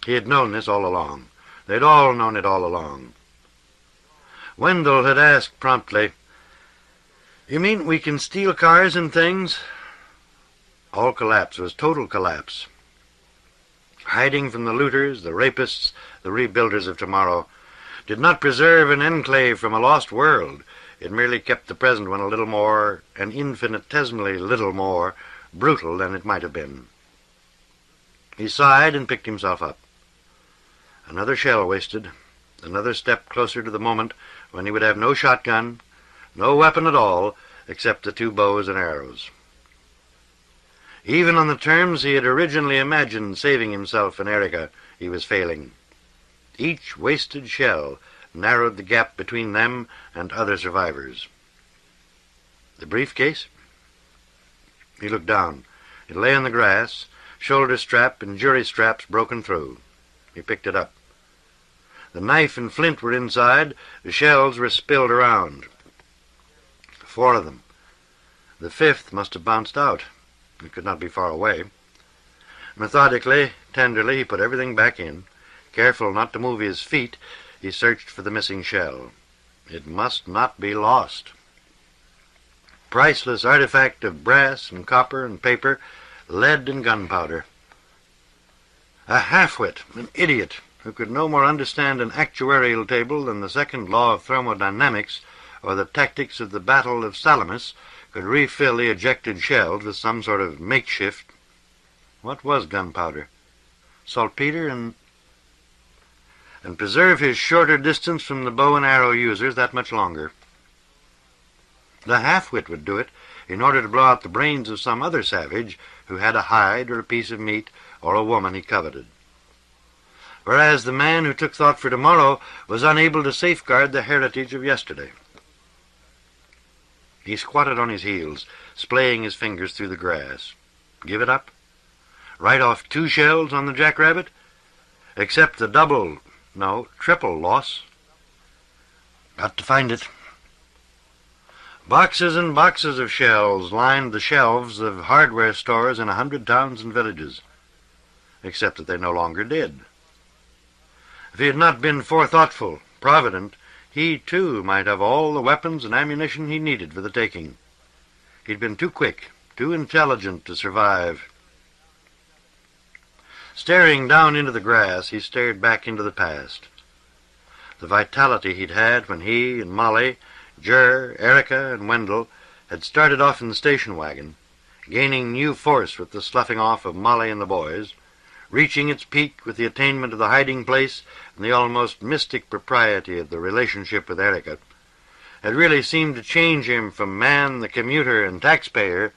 He had known this all along. They'd all known it all along. Wendell had asked promptly, You mean we can steal cars and things? All collapse was total collapse. Hiding from the looters, the rapists, the rebuilders of tomorrow, did not preserve an enclave from a lost world. It merely kept the present one a little more, and infinitesimally little more, brutal than it might have been. He sighed and picked himself up. Another shell wasted, another step closer to the moment when he would have no shotgun, no weapon at all, except the 2 bows and arrows. Even on the terms he had originally imagined saving himself and Erica, he was failing. Each wasted shell narrowed the gap between them and other survivors. The briefcase? He looked down. It lay on the grass, shoulder strap and jury straps broken through. He picked it up. The knife and flint were inside. The shells were spilled around. 4 of them. The 5th must have bounced out. It could not be far away. Methodically, tenderly, he put everything back in. Careful not to move his feet, he searched for the missing shell. It must not be lost. Priceless artifact of brass and copper and paper, lead and gunpowder. A half-wit, an idiot, who could no more understand an actuarial table than the second law of thermodynamics or the tactics of the Battle of Salamis, could refill the ejected shells with some sort of makeshift. What was gunpowder? Saltpeter and preserve his shorter distance from the bow and arrow users that much longer. The half-wit would do it in order to blow out the brains of some other savage who had a hide or a piece of meat or a woman he coveted. Whereas the man who took thought for tomorrow was unable to safeguard the heritage of yesterday. He squatted on his heels, splaying his fingers through the grass. Give it up? Write off 2 shells on the jackrabbit? Accept the triple loss? Got to find it. Boxes and boxes of shells lined the shelves of hardware stores in 100 towns and villages, except that they no longer did. If he had not been forethoughtful, provident, he, too, might have all the weapons and ammunition he needed for the taking. He'd been too quick, too intelligent to survive. Staring down into the grass, he stared back into the past. The vitality he'd had when he and Molly, Jer, Erica, and Wendell had started off in the station wagon, gaining new force with the sloughing off of Molly and the boys, reaching its peak with the attainment of the hiding place and the almost mystic propriety of the relationship with Erica, had really seemed to change him from man the commuter and taxpayer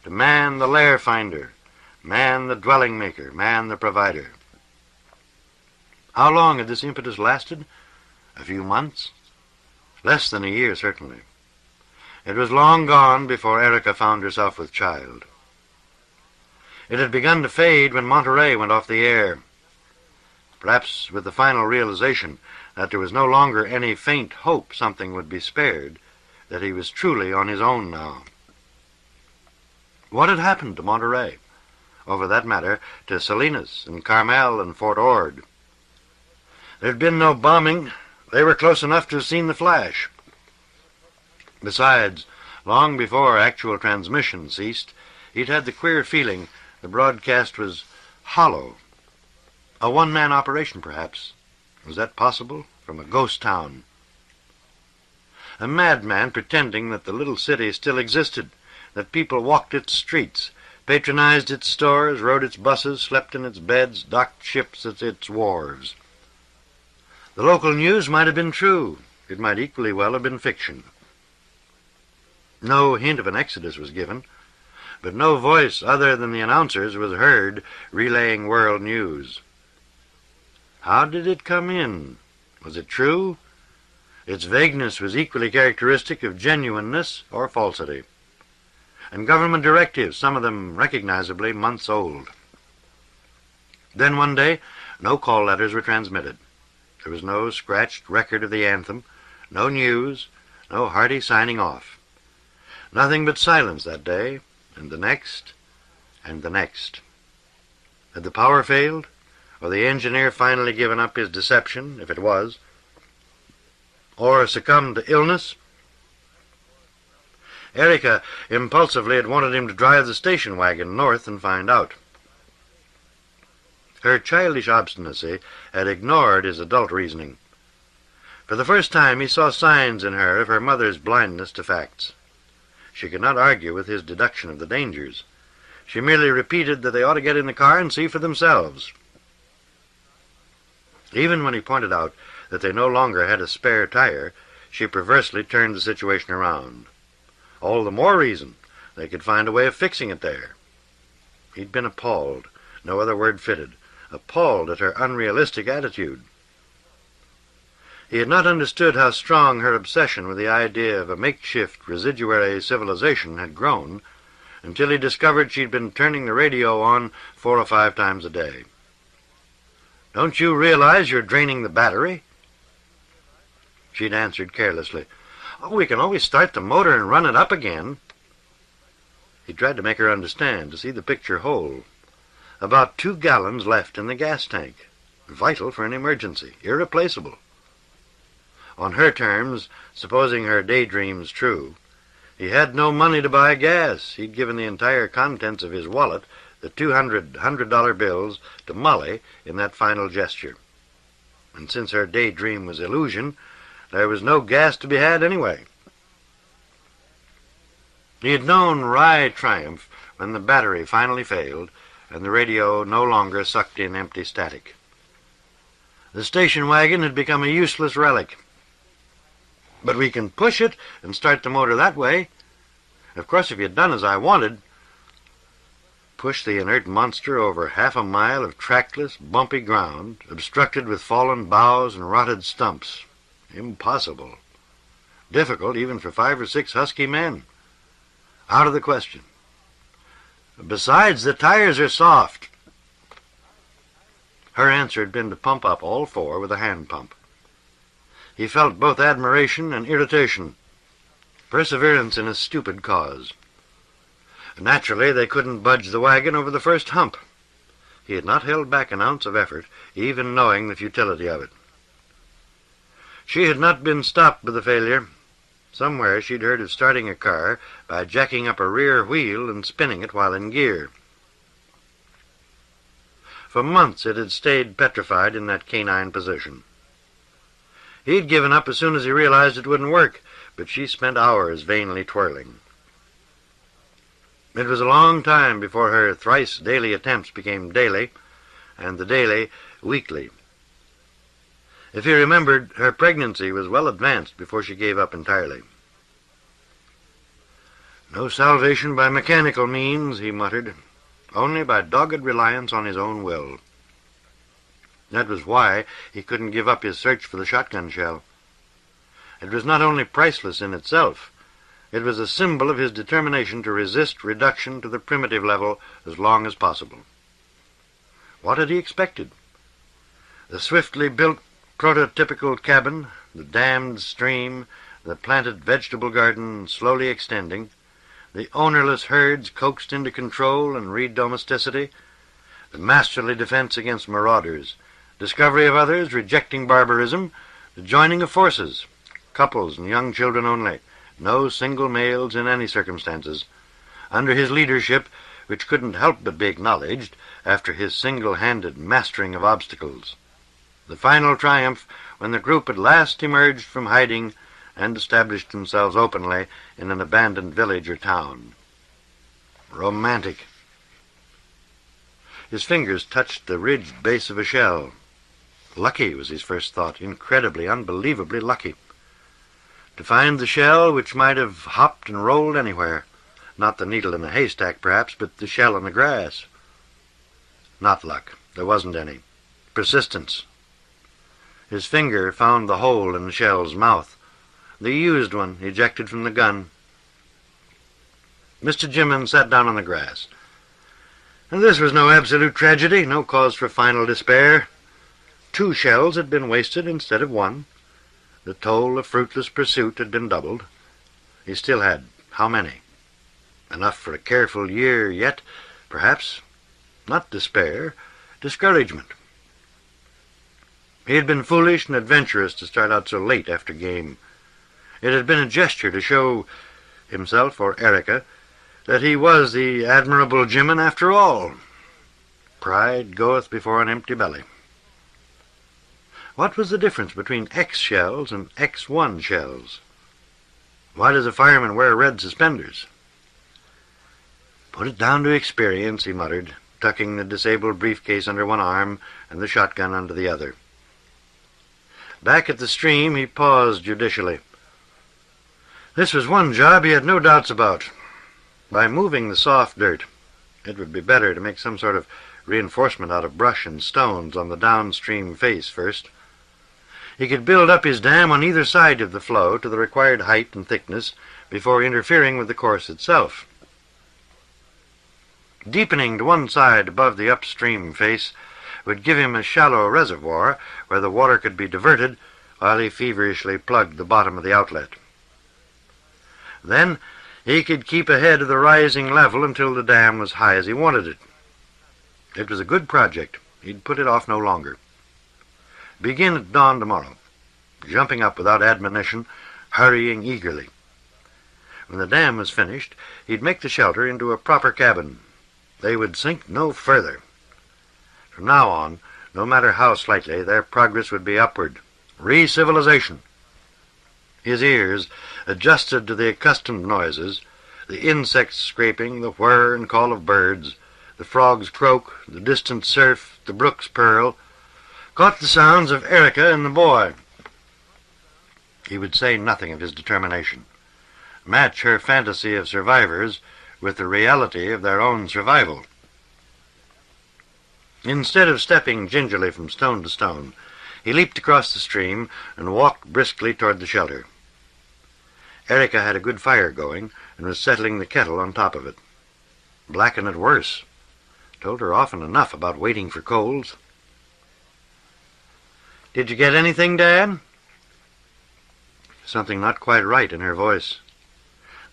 to man the lair finder, man the dwelling maker, man the provider. How long had this impetus lasted? A few months? Less than a year, certainly. It was long gone before Erica found herself with child. It had begun to fade when Monterey went off the air, perhaps with the final realization that there was no longer any faint hope something would be spared, that he was truly on his own now. What had happened to Monterey? Or, for that matter, to Salinas and Carmel and Fort Ord? There had been no bombing. They were close enough to have seen the flash. Besides, long before actual transmission ceased, he'd had the queer feeling the broadcast was hollow. A one-man operation, perhaps. Was that possible? From a ghost town. A madman pretending that the little city still existed, that people walked its streets, patronized its stores, rode its buses, slept in its beds, docked ships at its wharves. The local news might have been true. It might equally well have been fiction. No hint of an exodus was given, but no voice other than the announcer's was heard relaying world news. How did it come in? Was it true? Its vagueness was equally characteristic of genuineness or falsity. And government directives, some of them recognizably months old. Then one day, no call letters were transmitted. There was no scratched record of the anthem, no news, no hearty signing off. Nothing but silence that day, and the next, and the next. Had the power failed, or the engineer finally given up his deception, if it was, or succumbed to illness? Erica impulsively had wanted him to drive the station wagon north and find out. Her childish obstinacy had ignored his adult reasoning. For the first time he saw signs in her of her mother's blindness to facts. She could not argue with his deduction of the dangers. She merely repeated that they ought to get in the car and see for themselves. Even when he pointed out that they no longer had a spare tire, she perversely turned the situation around. All the more reason they could find a way of fixing it there. He'd been appalled, no other word fitted, appalled at her unrealistic attitude. He had not understood how strong her obsession with the idea of a makeshift residuary civilization had grown until he discovered she'd been turning the radio on 4 or 5 times a day. "Don't you realize you're draining the battery?" She'd answered carelessly, "Oh, we can always start the motor and run it up again." He tried to make her understand, to see the picture whole. About 2 gallons left in the gas tank. Vital for an emergency. Irreplaceable. On her terms, supposing her daydreams true, he had no money to buy gas. He'd given the entire contents of his wallet, the $200 bills, to Molly in that final gesture. And since her daydream was illusion, there was no gas to be had anyway. He had known wry triumph when the battery finally failed and the radio no longer sucked in empty static. The station wagon had become a useless relic. "But we can push it and start the motor that way. Of course, if you'd done as I wanted—" Push the inert monster over 1/2 mile of trackless, bumpy ground, obstructed with fallen boughs and rotted stumps. Impossible. Difficult even for 5 or 6 husky men. Out of the question. "Besides, the tires are soft." Her answer had been to pump up all 4 with a hand pump. He felt both admiration and irritation. Perseverance in a stupid cause. Naturally, they couldn't budge the wagon over the first hump. He had not held back an ounce of effort, even knowing the futility of it. She had not been stopped by the failure. Somewhere she'd heard of starting a car by jacking up a rear wheel and spinning it while in gear. For months it had stayed petrified in that canine position. He'd given up as soon as he realized it wouldn't work, but she spent hours vainly twirling. It was a long time before her thrice daily attempts became daily, and the daily weekly. If he remembered, her pregnancy was well advanced before she gave up entirely. "No salvation by mechanical means," he muttered, "only by dogged reliance on his own will." That was why he couldn't give up his search for the shotgun shell. It was not only priceless in itself, it was a symbol of his determination to resist reduction to the primitive level as long as possible. What had he expected? The swiftly built prototypical cabin, the dammed stream, the planted vegetable garden slowly extending, the ownerless herds coaxed into control and redomesticity, the masterly defense against marauders, discovery of others, rejecting barbarism, the joining of forces, couples and young children only, no single males in any circumstances, under his leadership, which couldn't help but be acknowledged after his single-handed mastering of obstacles. The final triumph when the group at last emerged from hiding and established themselves openly in an abandoned village or town. Romantic. His fingers touched the ridged base of a shell. Lucky was his first thought, incredibly, unbelievably lucky. To find the shell which might have hopped and rolled anywhere. Not the needle in a haystack, perhaps, but the shell in the grass. Not luck. There wasn't any. Persistence. His finger found the hole in the shell's mouth, the used one ejected from the gun. Mr. Jimmins sat down on the grass. And this was no absolute tragedy, no cause for final despair. 2 shells had been wasted instead of 1. The toll of fruitless pursuit had been doubled. He still had how many? Enough for a careful year yet, perhaps. Not despair, discouragement. He had been foolish and adventurous to start out so late after game. It had been a gesture to show himself or Erica, that he was the admirable Jimin after all. Pride goeth before an empty belly. What was the difference between X shells and X1 shells? Why does a fireman wear red suspenders? Put it down to experience, he muttered, tucking the disabled briefcase under one arm and the shotgun under the other. Back at the stream, he paused judicially. This was one job he had no doubts about. By moving the soft dirt, it would be better to make some sort of reinforcement out of brush and stones on the downstream face first. He could build up his dam on either side of the flow to the required height and thickness before interfering with the course itself. Deepening to one side above the upstream face would give him a shallow reservoir where the water could be diverted while he feverishly plugged the bottom of the outlet. Then he could keep ahead of the rising level until the dam was high as he wanted it. It was a good project. He'd put it off no longer. Begin at dawn tomorrow, jumping up without admonition, hurrying eagerly. When the dam was finished, he'd make the shelter into a proper cabin. They would sink no further. From now on, no matter how slightly, their progress would be upward. Re-civilization. His ears, adjusted to the accustomed noises, the insects scraping, the whir and call of birds, the frogs' croak, the distant surf, the brook's purl, caught the sounds of Erica and the boy. He would say nothing of his determination. Match her fantasy of survivors with the reality of their own survival. Instead of stepping gingerly from stone to stone, he leaped across the stream and walked briskly toward the shelter. Erica had a good fire going and was settling the kettle on top of it. Blacken it worse. Told her often enough about waiting for coals. "Did you get anything, Dad?" Something not quite right in her voice.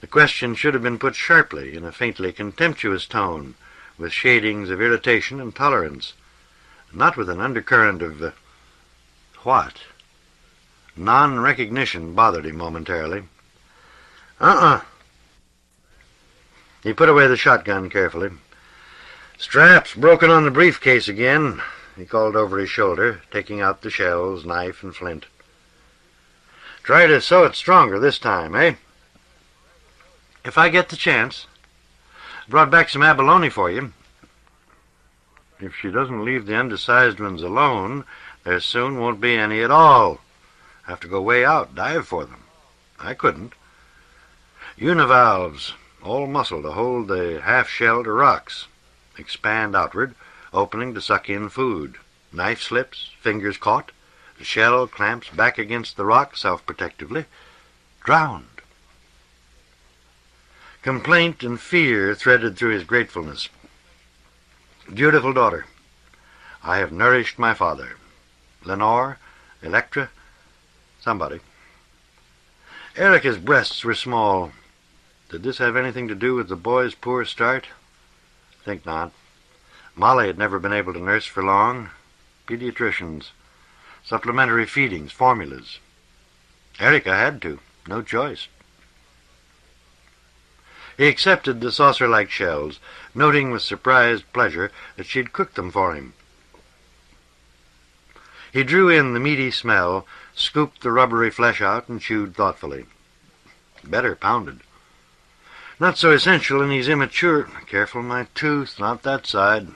The question should have been put sharply, in a faintly contemptuous tone, with shadings of irritation and tolerance, not with an undercurrent of what? Non-recognition bothered him momentarily. He put away the shotgun carefully. "Strap's broken on the briefcase again," he called over his shoulder, taking out the shells, knife, and flint. "Try to sew it stronger this time, eh?" "If I get the chance. Brought back some abalone for you." "If she doesn't leave the undersized ones alone, there soon won't be any at all. Have to go way out, dive for them. I couldn't. Univalves, all muscle to hold the half-shelled rocks. Expand outward, opening to suck in food. Knife slips, fingers caught. The shell clamps back against the rock self-protectively. Drowned." Complaint and fear threaded through his gratefulness. "Dutiful daughter, I have nourished my father. Lenore, Electra, somebody." Erica's breasts were small. Did this have anything to do with the boy's poor start? Think not. Molly had never been able to nurse for long. Pediatricians, supplementary feedings, formulas. Erica had to. No choice. He accepted the saucer-like shells, noting with surprised pleasure that she'd cooked them for him. He drew in the meaty smell, scooped the rubbery flesh out, and chewed thoughtfully. Better pounded. Not so essential in these immature... Careful, my tooth, not that side.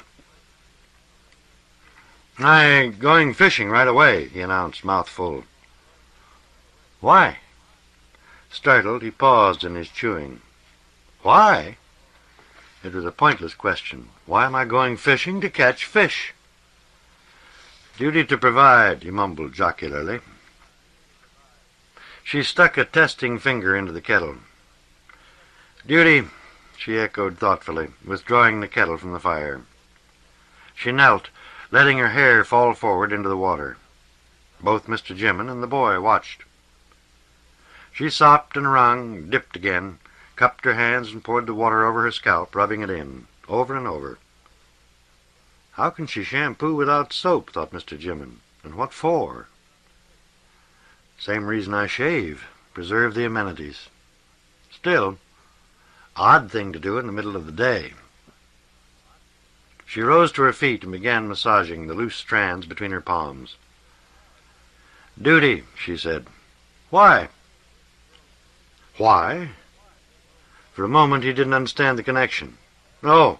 "I'm going fishing right away," he announced, mouth full. "Why?" Startled, he paused in his chewing. "Why?" It was a pointless question. "Why am I going fishing? To catch fish." "Duty to provide," he mumbled jocularly. She stuck a testing finger into the kettle. "Duty," she echoed thoughtfully, withdrawing the kettle from the fire. She knelt, letting her hair fall forward into the water. Both Mr. Jimin and the boy watched. She sopped and wrung, dipped again, cupped her hands and poured the water over her scalp, rubbing it in, over and over. How can she shampoo without soap, thought Mr. Jimin, and what for? Same reason I shave, preserve the amenities. Still, Odd thing to do in the middle of the day. She rose to her feet and began massaging the loose strands between her palms. "Duty," she said. "Why?" "Why?" For a moment he didn't understand the connection. "Oh,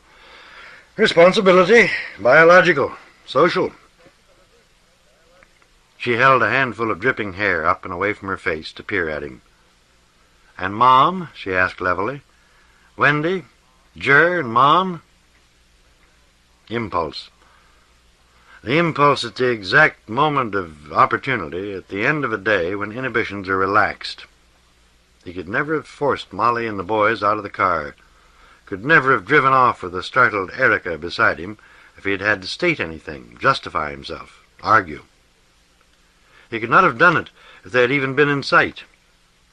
responsibility, biological, social." She held a handful of dripping hair up and away from her face to peer at him. "And Mom?" she asked levelly. "Wendy? Jer and Mom?" Impulse. The impulse at the exact moment of opportunity, at the end of a day when inhibitions are relaxed. He could never have forced Molly and the boys out of the car, could never have driven off with a startled Erica beside him if he had had to state anything, justify himself, argue. He could not have done it if they had even been in sight,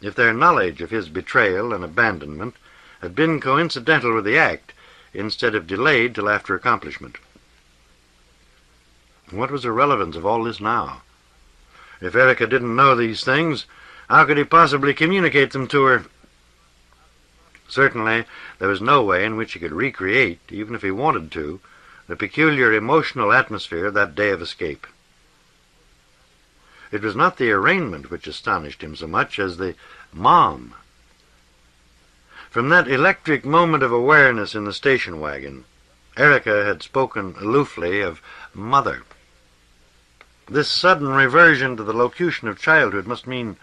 if their knowledge of his betrayal and abandonment had been coincidental with the act, instead of delayed till after accomplishment. What was the relevance of all this now? If Erica didn't know these things, how could he possibly communicate them to her? Certainly, there was no way in which he could recreate, even if he wanted to, the peculiar emotional atmosphere of that day of escape. It was not the arraignment which astonished him so much as the Mom. From that electric moment of awareness in the station wagon, Erica had spoken aloofly of Mother. This sudden reversion to the locution of childhood must mean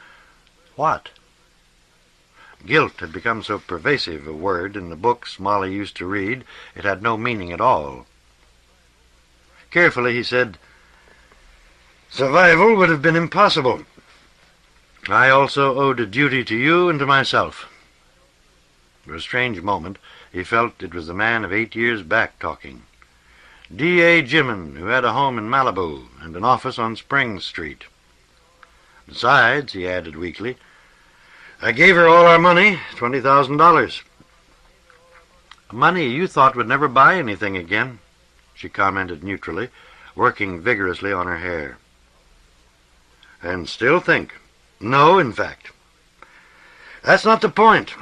what? Guilt had become so pervasive a word in the books Molly used to read, it had no meaning at all. Carefully he said, "Survival would have been impossible. I also owed a duty to you and to myself." For a strange moment he felt it was the man of 8 years back talking. D.A. Jimin, who had a home in Malibu and an office on Spring Street. "Besides," he added weakly, "I gave her all our money, $20,000. "Money you thought would never buy anything again," she commented neutrally, working vigorously on her hair. "And still think. No, in fact. That's not the point.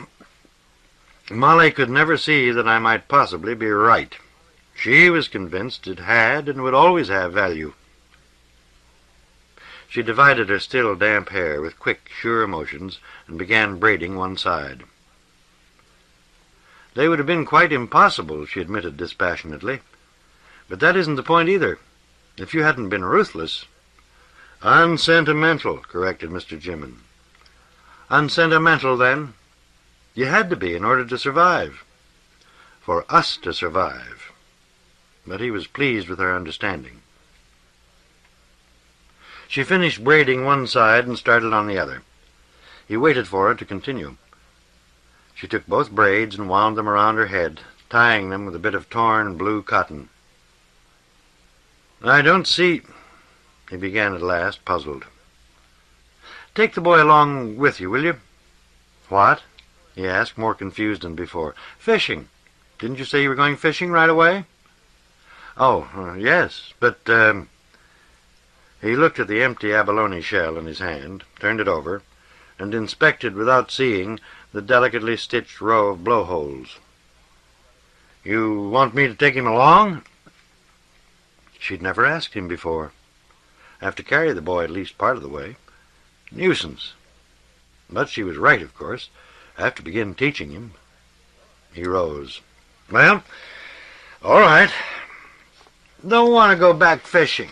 Molly could never see that I might possibly be right. She was convinced it had and would always have value." She divided her still damp hair with quick, sure motions and began braiding one side. "They would have been quite impossible," she admitted dispassionately. "But that isn't the point either. If you hadn't been ruthless—" "Unsentimental," corrected Mr. Jimin. "Unsentimental, then? You had to be in order to survive. For us to survive." But he was pleased with her understanding. She finished braiding one side and started on the other. He waited for her to continue. She took both braids and wound them around her head, tying them with a bit of torn blue cotton. "I don't see—" he began at last, puzzled. "Take the boy along with you, will you?" "What?" he asked, more confused than before. "Fishing. Didn't you say you were going fishing right away?" "Oh, yes, but—" He looked at the empty abalone shell in his hand, turned it over, and inspected without seeing the delicately stitched row of blowholes. "You want me to take him along?" She'd never asked him before. Have to carry the boy at least part of the way. Nuisance. But she was right, of course. Have to begin teaching him. He rose. "Well, all right. Don't want to go back fishing."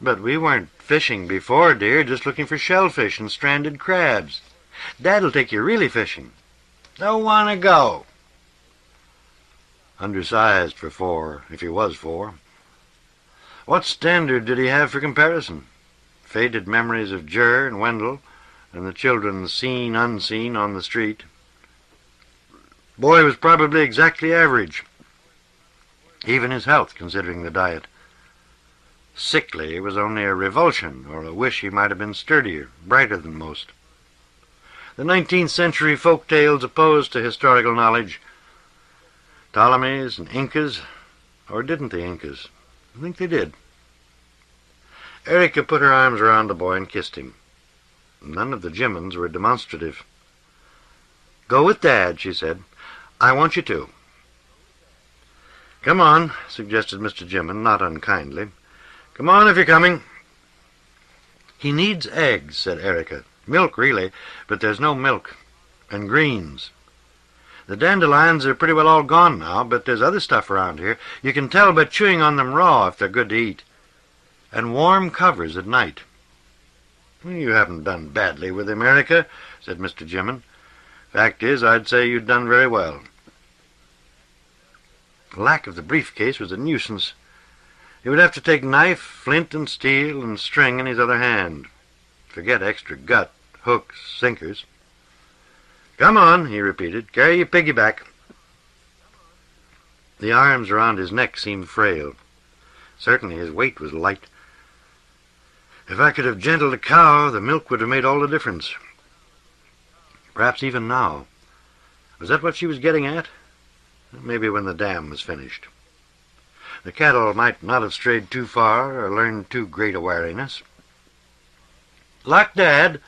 "But we weren't fishing before, dear, just looking for shellfish and stranded crabs. Dad'll take you really fishing." "Don't want to go." Undersized for 4, if he was 4. What standard did he have for comparison? Faded memories of Jer and Wendell, and the children seen unseen on the street. Boy was probably exactly average. Even his health, considering the diet. Sickly was only a revulsion, or a wish he might have been sturdier, brighter than most. The 19th century folk tales opposed to historical knowledge. Ptolemies and Incas, or didn't the Incas? I think they did. Erica put her arms around the boy and kissed him. None of the Jimins were demonstrative. "Go with Dad," she said. "I want you to." "Come on," suggested Mr. Jimmon, not unkindly. "Come on if you're coming." "He needs eggs," said Erica. "Milk, really, but there's no milk. And greens. The dandelions are pretty well all gone now, but there's other stuff around here. You can tell by chewing on them raw if they're good to eat. And warm covers at night." "You haven't done badly with him, Erica," said Mr. Jimmon. "Fact is, I'd say you'd done very well." The lack of the briefcase was a nuisance. He would have to take knife, flint and steel, and string in his other hand. Forget extra gut, hooks, sinkers. "Come on," he repeated. "Carry your piggyback." The arms around his neck seemed frail. Certainly his weight was light. If I could have gentled a cow, the milk would have made all the difference. Perhaps even now. Was that what she was getting at? Maybe when the dam was finished. The cattle might not have strayed too far or learned too great a wariness. "Luck, Dad,"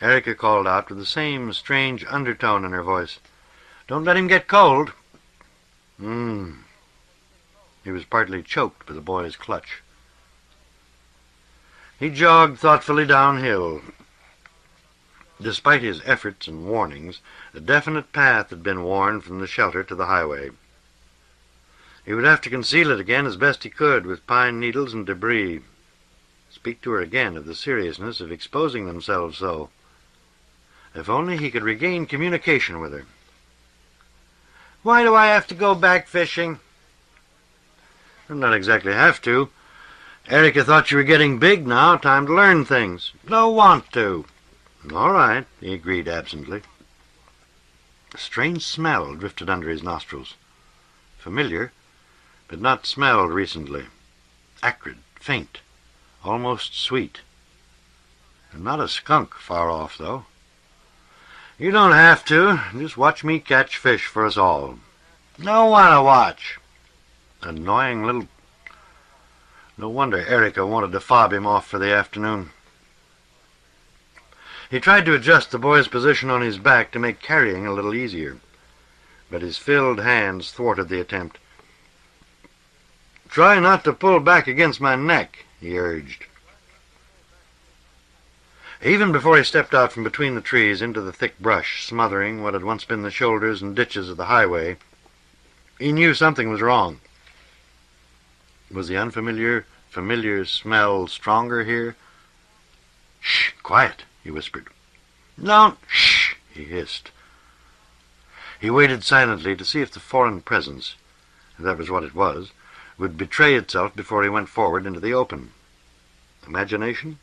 Erica called out with the same strange undertone in her voice. "Don't let him get cold." He was partly choked by the boy's clutch. He jogged thoughtfully downhill. Despite his efforts and warnings, a definite path had been worn from the shelter to the highway. He would have to conceal it again as best he could with pine needles and debris. Speak to her again of the seriousness of exposing themselves so. If only he could regain communication with her. "Why do I have to go back fishing?" "Not exactly have to. Erica thought you were getting big now. Time to learn things." "Don't want to." "All right," he agreed absently. A strange smell drifted under his nostrils. Familiar, but not smelled recently. Acrid, faint, almost sweet. And not a skunk far off, though. "You don't have to. Just watch me catch fish for us all." "Don't want to watch." Annoying little... No wonder Erica wanted to fob him off for the afternoon. He tried to adjust the boy's position on his back to make carrying a little easier, but his filled hands thwarted the attempt. "Try not to pull back against my neck," he urged. Even before he stepped out from between the trees into the thick brush, smothering what had once been the shoulders and ditches of the highway, he knew something was wrong. Was the familiar smell stronger here? "Shh, quiet," he whispered. "Don't shh," he hissed. He waited silently to see if the foreign presence, if that was what it was, would betray itself before he went forward into the open. Imagination?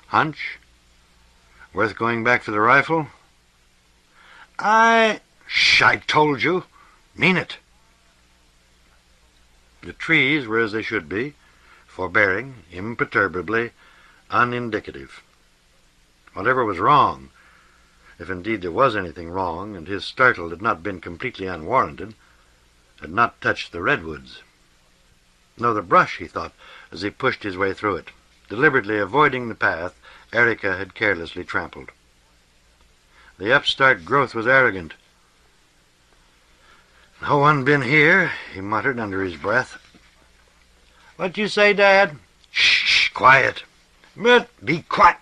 Hunch? Worth going back for the rifle? "Shh, I told you. Mean it." The trees were as they should be, forbearing, imperturbably, unindicative. Whatever was wrong, if indeed there was anything wrong, and his startle had not been completely unwarranted, had not touched the redwoods. No, the brush, he thought, as he pushed his way through it, deliberately avoiding the path Erica had carelessly trampled. The upstart growth was arrogant. "No one been here?" he muttered under his breath. "What you say, Dad?" "Shh, quiet." "But be quiet."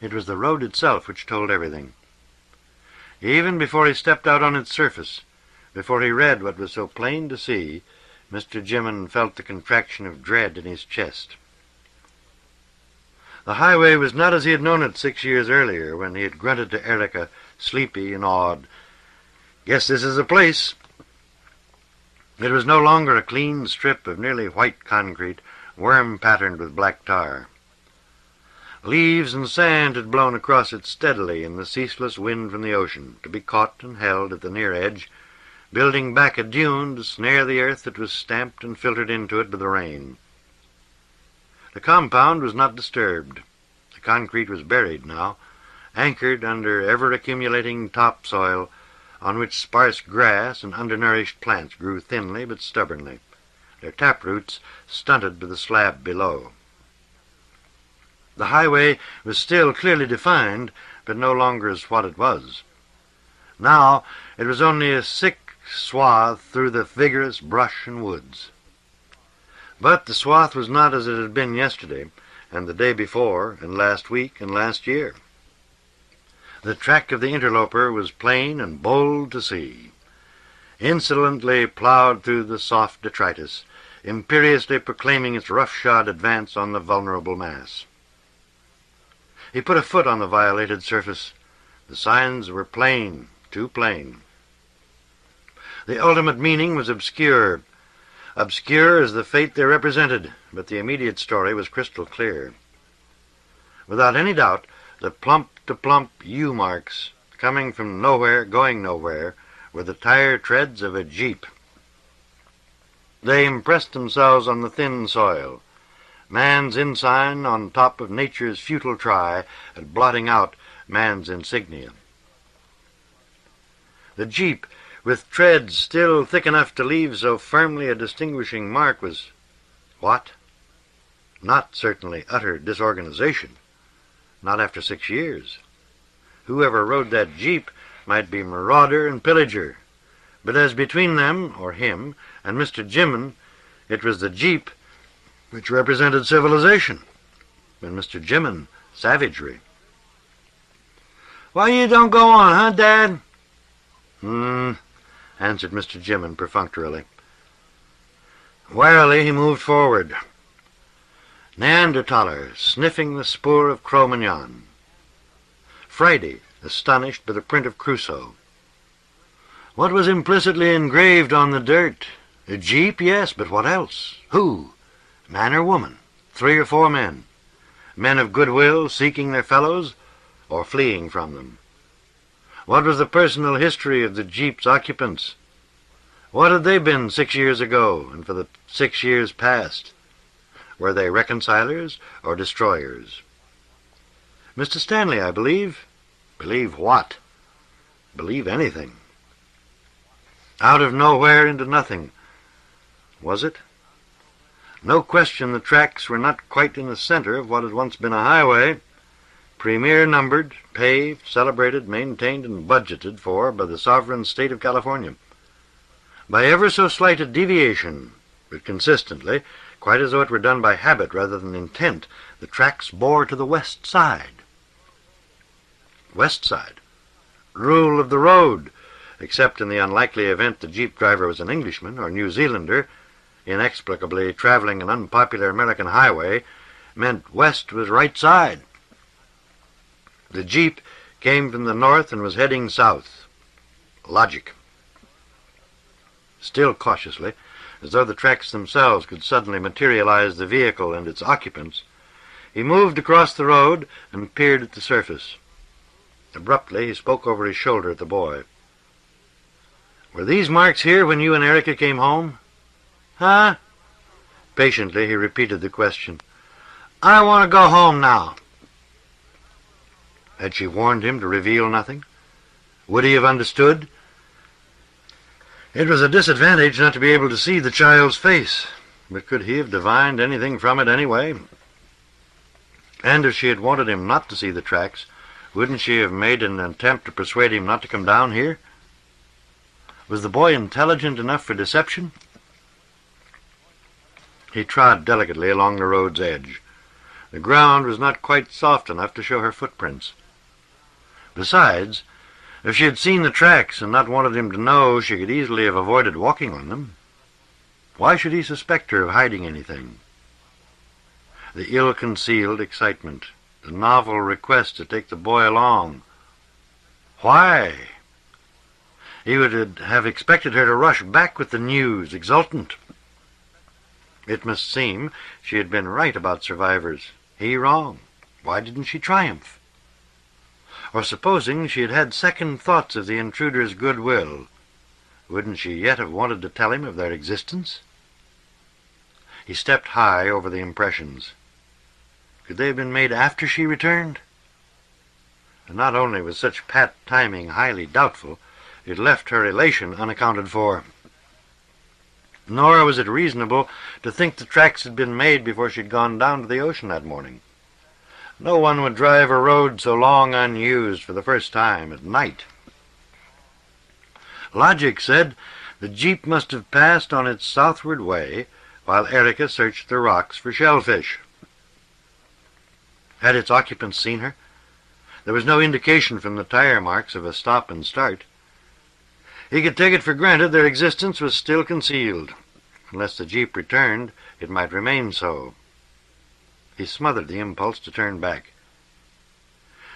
It was the road itself which told everything. Even before he stepped out on its surface, before he read what was so plain to see, Mr. Jimmon felt the contraction of dread in his chest. The highway was not as he had known it 6 years earlier, when he had grunted to Erica, sleepy and awed, "Guess this is the place." It was no longer a clean strip of nearly white concrete, worm-patterned with black tar. Leaves and sand had blown across it steadily in the ceaseless wind from the ocean, to be caught and held at the near edge, building back a dune to snare the earth that was stamped and filtered into it by the rain. The compound was not disturbed. The concrete was buried now, anchored under ever-accumulating topsoil, on which sparse grass and undernourished plants grew thinly but stubbornly, their taproots stunted by the slab below. The highway was still clearly defined, but no longer as what it was. Now it was only a sick swath through the vigorous brush and woods. But the swath was not as it had been yesterday, and the day before, and last week, and last year. The track of the interloper was plain and bold to see. Insolently plowed through the soft detritus, imperiously proclaiming its roughshod advance on the vulnerable mass. He put a foot on the violated surface. The signs were plain, too plain. The ultimate meaning was obscure as the fate they represented, but the immediate story was crystal clear. Without any doubt, the plump-to-plump U-marks, coming from nowhere, going nowhere, were the tire treads of a jeep. They impressed themselves on the thin soil, man's ensign on top of nature's futile try at blotting out man's insignia. The jeep, with treads still thick enough to leave so firmly a distinguishing mark, was what? Not certainly utter disorganization. Not after 6 years. Whoever rode that jeep might be marauder and pillager, but as between them, or him, and Mr. Jimmon, it was the jeep which represented civilization, and Mr. Jimmon, savagery. "Why you don't go on, huh, Dad?" Answered Mr. Jimmon perfunctorily. Warily he moved forward. Neanderthaler, sniffing the spoor of Cro-Magnon. Friday, astonished by the print of Crusoe. What was implicitly engraved on the dirt? A jeep, yes, but what else? Who? Man or woman? 3 or 4 men? Men of goodwill seeking their fellows, or fleeing from them? What was the personal history of the jeep's occupants? What had they been 6 years ago, and for the 6 years past? Were they reconcilers or destroyers? Mr. Stanley, I believe. Believe what? Believe anything. Out of nowhere into nothing. Was it? No question the tracks were not quite in the center of what had once been a highway, premier numbered, paved, celebrated, maintained, and budgeted for by the sovereign state of California. By ever so slight a deviation, but consistently, quite as though it were done by habit rather than intent, the tracks bore to the west side. West side. Rule of the road, except in the unlikely event the jeep driver was an Englishman or New Zealander, inexplicably traveling an unpopular American highway, meant west was right side. The jeep came from the north and was heading south. Logic. Still cautiously, as though the tracks themselves could suddenly materialize the vehicle and its occupants, he moved across the road and peered at the surface. Abruptly, he spoke over his shoulder at the boy. "Were these marks here when you and Erica came home?" "Huh?" Patiently, he repeated the question. "I want to go home now." Had she warned him to reveal nothing? Would he have understood? It was a disadvantage not to be able to see the child's face, but could he have divined anything from it anyway? And if she had wanted him not to see the tracks, wouldn't she have made an attempt to persuade him not to come down here? Was the boy intelligent enough for deception? He trod delicately along the road's edge. The ground was not quite soft enough to show her footprints. Besides, if she had seen the tracks and not wanted him to know, she could easily have avoided walking on them. Why should he suspect her of hiding anything? The ill-concealed excitement, the novel request to take the boy along. Why? He would have expected her to rush back with the news, exultant. It must seem she had been right about survivors, he wrong. Why didn't she triumph? Or supposing she had had second thoughts of the intruder's goodwill, wouldn't she yet have wanted to tell him of their existence? He stepped high over the impressions. Could they have been made after she returned? And not only was such pat timing highly doubtful, it left her elation unaccounted for. Nor was it reasonable to think the tracks had been made before she'd gone down to the ocean that morning. No one would drive a road so long unused for the first time at night. Logic said the jeep must have passed on its southward way while Erica searched the rocks for shellfish. Had its occupants seen her? There was no indication from the tire marks of a stop and start. He could take it for granted their existence was still concealed. Unless the jeep returned, it might remain so. He smothered the impulse to turn back.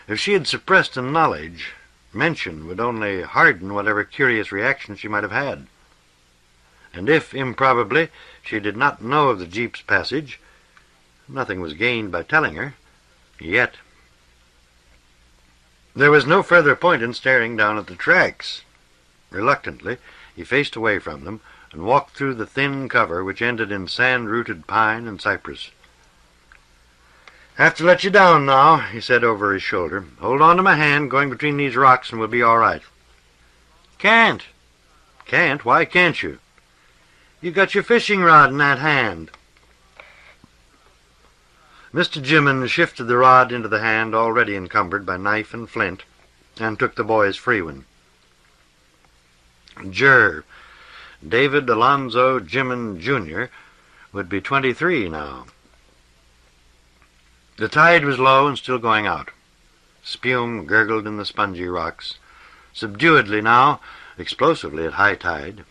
If she had suppressed a knowledge, mention would only harden whatever curious reaction she might have had. And if, improbably, she did not know of the jeep's passage, nothing was gained by telling her, yet. There was no further point in staring down at the tracks. Reluctantly, he faced away from them and walked through the thin cover which ended in sand-rooted pine and cypress. "Have to let you down now," he said over his shoulder. "Hold on to my hand going between these rocks and we'll be all right." "Can't." "Can't? Why can't you?" "You got your fishing rod in that hand." Mr. Jimmon shifted the rod into the hand already encumbered by knife and flint, and took the boy's free one. Jur, David Alonzo Jimmon, Jr., would be 23 now. The tide was low and still going out. Spume gurgled in the spongy rocks, subduedly now, explosively at high tide.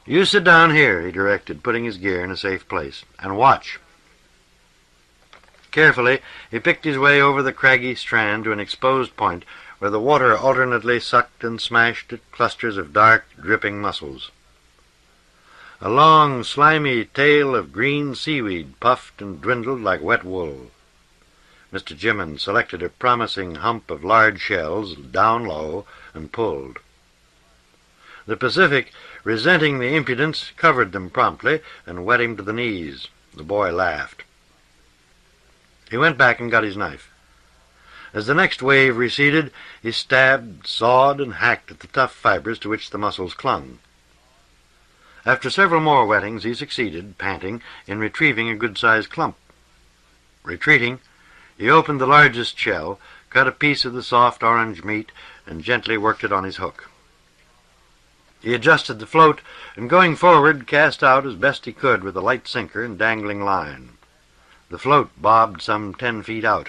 "You sit down here," he directed, putting his gear in a safe place, "and watch." Carefully, he picked his way over the craggy strand to an exposed point where the water alternately sucked and smashed at clusters of dark, dripping mussels. A long, slimy tail of green seaweed puffed and dwindled like wet wool. Mr. Jimmon selected a promising hump of large shells down low and pulled. The Pacific, resenting the impudence, covered them promptly and wet him to the knees. The boy laughed. He went back and got his knife. As the next wave receded, he stabbed, sawed, and hacked at the tough fibers to which the mussels clung. After several more wettings, he succeeded, panting, in retrieving a good-sized clump. Retreating, he opened the largest shell, cut a piece of the soft orange meat, and gently worked it on his hook. He adjusted the float, and going forward, cast out as best he could with a light sinker and dangling line. The float bobbed some 10 feet out.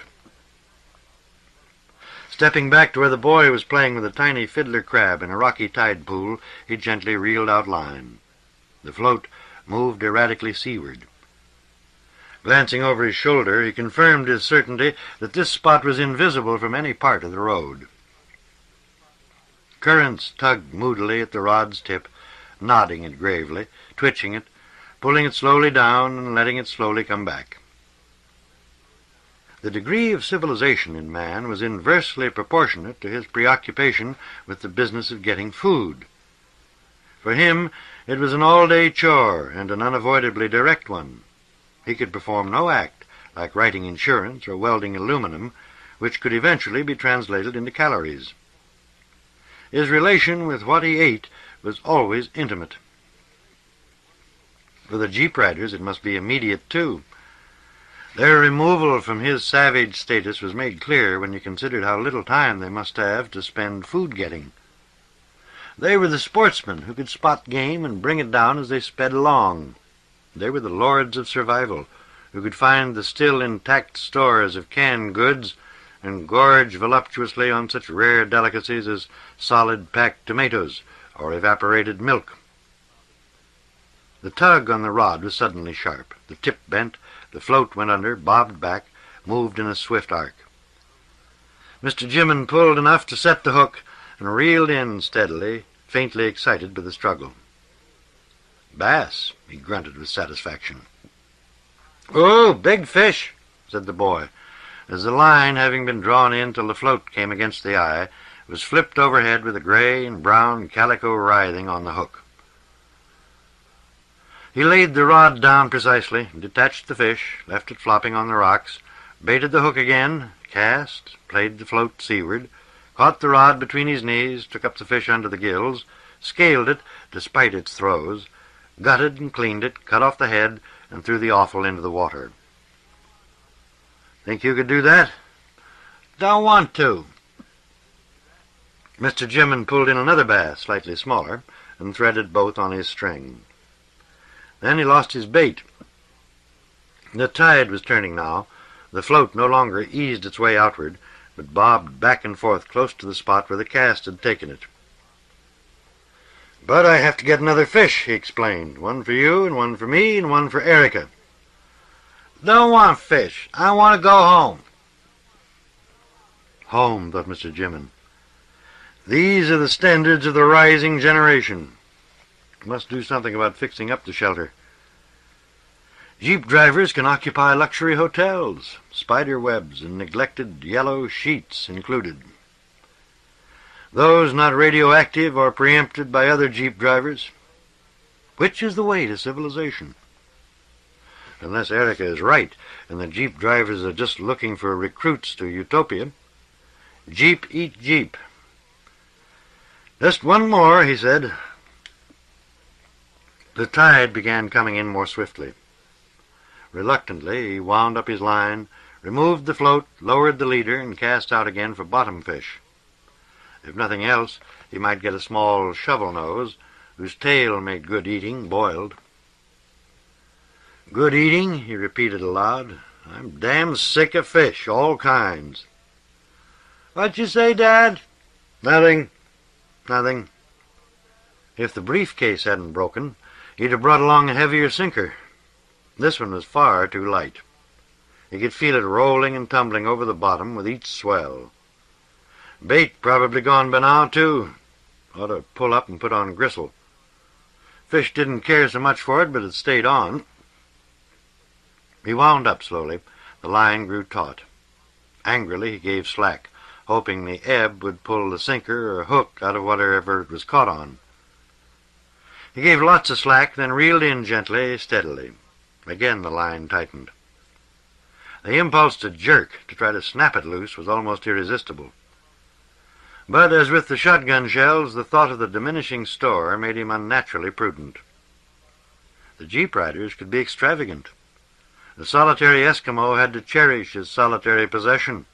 Stepping back to where the boy was playing with a tiny fiddler crab in a rocky tide pool, he gently reeled out line. The float moved erratically seaward. Glancing over his shoulder, he confirmed his certainty that this spot was invisible from any part of the road. Currents tugged moodily at the rod's tip, nodding it gravely, twitching it, pulling it slowly down and letting it slowly come back. The degree of civilization in man was inversely proportionate to his preoccupation with the business of getting food. For him, it was an all-day chore and an unavoidably direct one. He could perform no act, like writing insurance or welding aluminum, which could eventually be translated into calories. His relation with what he ate was always intimate. For the jeep riders, it must be immediate, too. Their removal from his savage status was made clear when you considered how little time they must have to spend food-getting. They were the sportsmen who could spot game and bring it down as they sped along. They were the lords of survival, who could find the still intact stores of canned goods and gorge voluptuously on such rare delicacies as solid packed tomatoes or evaporated milk. The tug on the rod was suddenly sharp. The tip bent, the float went under, bobbed back, moved in a swift arc. Mr. Jimmon pulled enough to set the hook and reeled in steadily, faintly excited by the struggle. "Bass," he grunted with satisfaction. "Oh, big fish," said the boy, as the line, having been drawn in till the float came against the eye, was flipped overhead with a gray and brown calico writhing on the hook. He laid the rod down precisely, detached the fish, left it flopping on the rocks, baited the hook again, cast, played the float seaward, caught the rod between his knees, took up the fish under the gills, scaled it despite its throes, gutted and cleaned it, cut off the head, and threw the offal into the water. "Think you could do that?" "Don't want to." Mr. Jimin pulled in another bass, slightly smaller, and threaded both on his string. Then he lost his bait. The tide was turning now. The float no longer eased its way outward, but bobbed back and forth close to the spot where the cast had taken it. "But I have to get another fish," he explained. "One for you, and one for me, and one for Erica." "Don't want fish. I want to go home." Home, thought Mr. Jimin. These are the standards of the rising generation. Must do something about fixing up the shelter. Jeep drivers can occupy luxury hotels, spider webs and neglected yellow sheets included. Those not radioactive or preempted by other jeep drivers. Which is the way to civilization? Unless Erica is right, and the jeep drivers are just looking for recruits to utopia. Jeep eat jeep. "Just one more," he said. The tide began coming in more swiftly. Reluctantly, he wound up his line, removed the float, lowered the leader, and cast out again for bottom fish. If nothing else, he might get a small shovel-nose, whose tail made good eating, boiled. "Good eating," he repeated aloud. "I'm damn sick of fish, all kinds." "What you say, Dad?" "Nothing. Nothing." If the briefcase hadn't broken, he'd have brought along a heavier sinker. This one was far too light. He could feel it rolling and tumbling over the bottom with each swell. Bait probably gone by now, too. Ought to pull up and put on gristle. Fish didn't care so much for it, but it stayed on. He wound up slowly. The line grew taut. Angrily he gave slack, hoping the ebb would pull the sinker or hook out of whatever it was caught on. He gave lots of slack, then reeled in gently, steadily. Again the line tightened. The impulse to jerk, to try to snap it loose, was almost irresistible. But as with the shotgun shells, the thought of the diminishing store made him unnaturally prudent. The jeep riders could be extravagant. The solitary Eskimo had to cherish his solitary possession.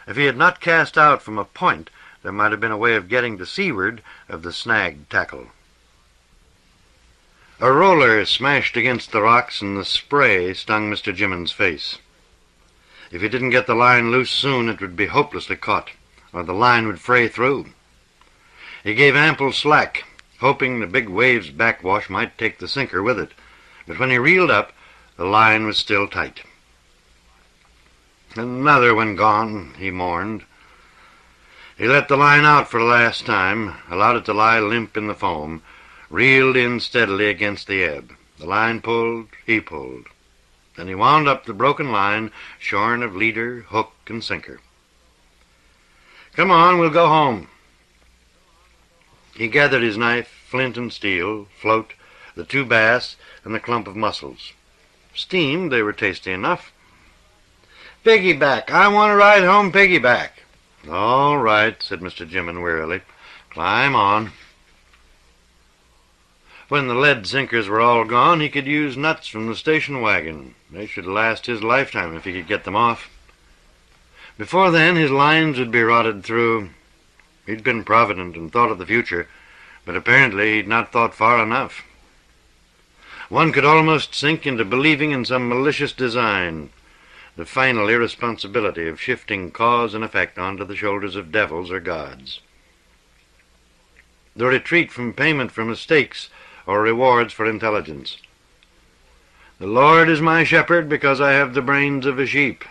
If he had not cast out from a point, there might have been a way of getting to seaward of the snagged tackle. A roller smashed against the rocks, and the spray stung Mr. Jimin's face. If he didn't get the line loose soon, it would be hopelessly caught, or the line would fray through. He gave ample slack, hoping the big wave's backwash might take the sinker with it, but when he reeled up, the line was still tight. "Another one gone," he mourned. He let the line out for the last time, allowed it to lie limp in the foam, reeled in steadily against the ebb. The line pulled, he pulled. Then he wound up the broken line, shorn of leader, hook, and sinker. "Come on, we'll go home." He gathered his knife, flint and steel, float, the 2 bass, and the clump of mussels. Steamed, they were tasty enough. "Piggyback. I want to ride home piggyback." "All right," said Mr. Jimin wearily. "Climb on." When the lead sinkers were all gone, he could use nuts from the station wagon. They should last his lifetime if he could get them off. Before then, his lines would be rotted through. He'd been provident and thought of the future, but apparently he'd not thought far enough. One could almost sink into believing in some malicious design, the final irresponsibility of shifting cause and effect onto the shoulders of devils or gods. The retreat from payment for mistakes or rewards for intelligence. "The Lord is my shepherd because I have the brains of a sheep."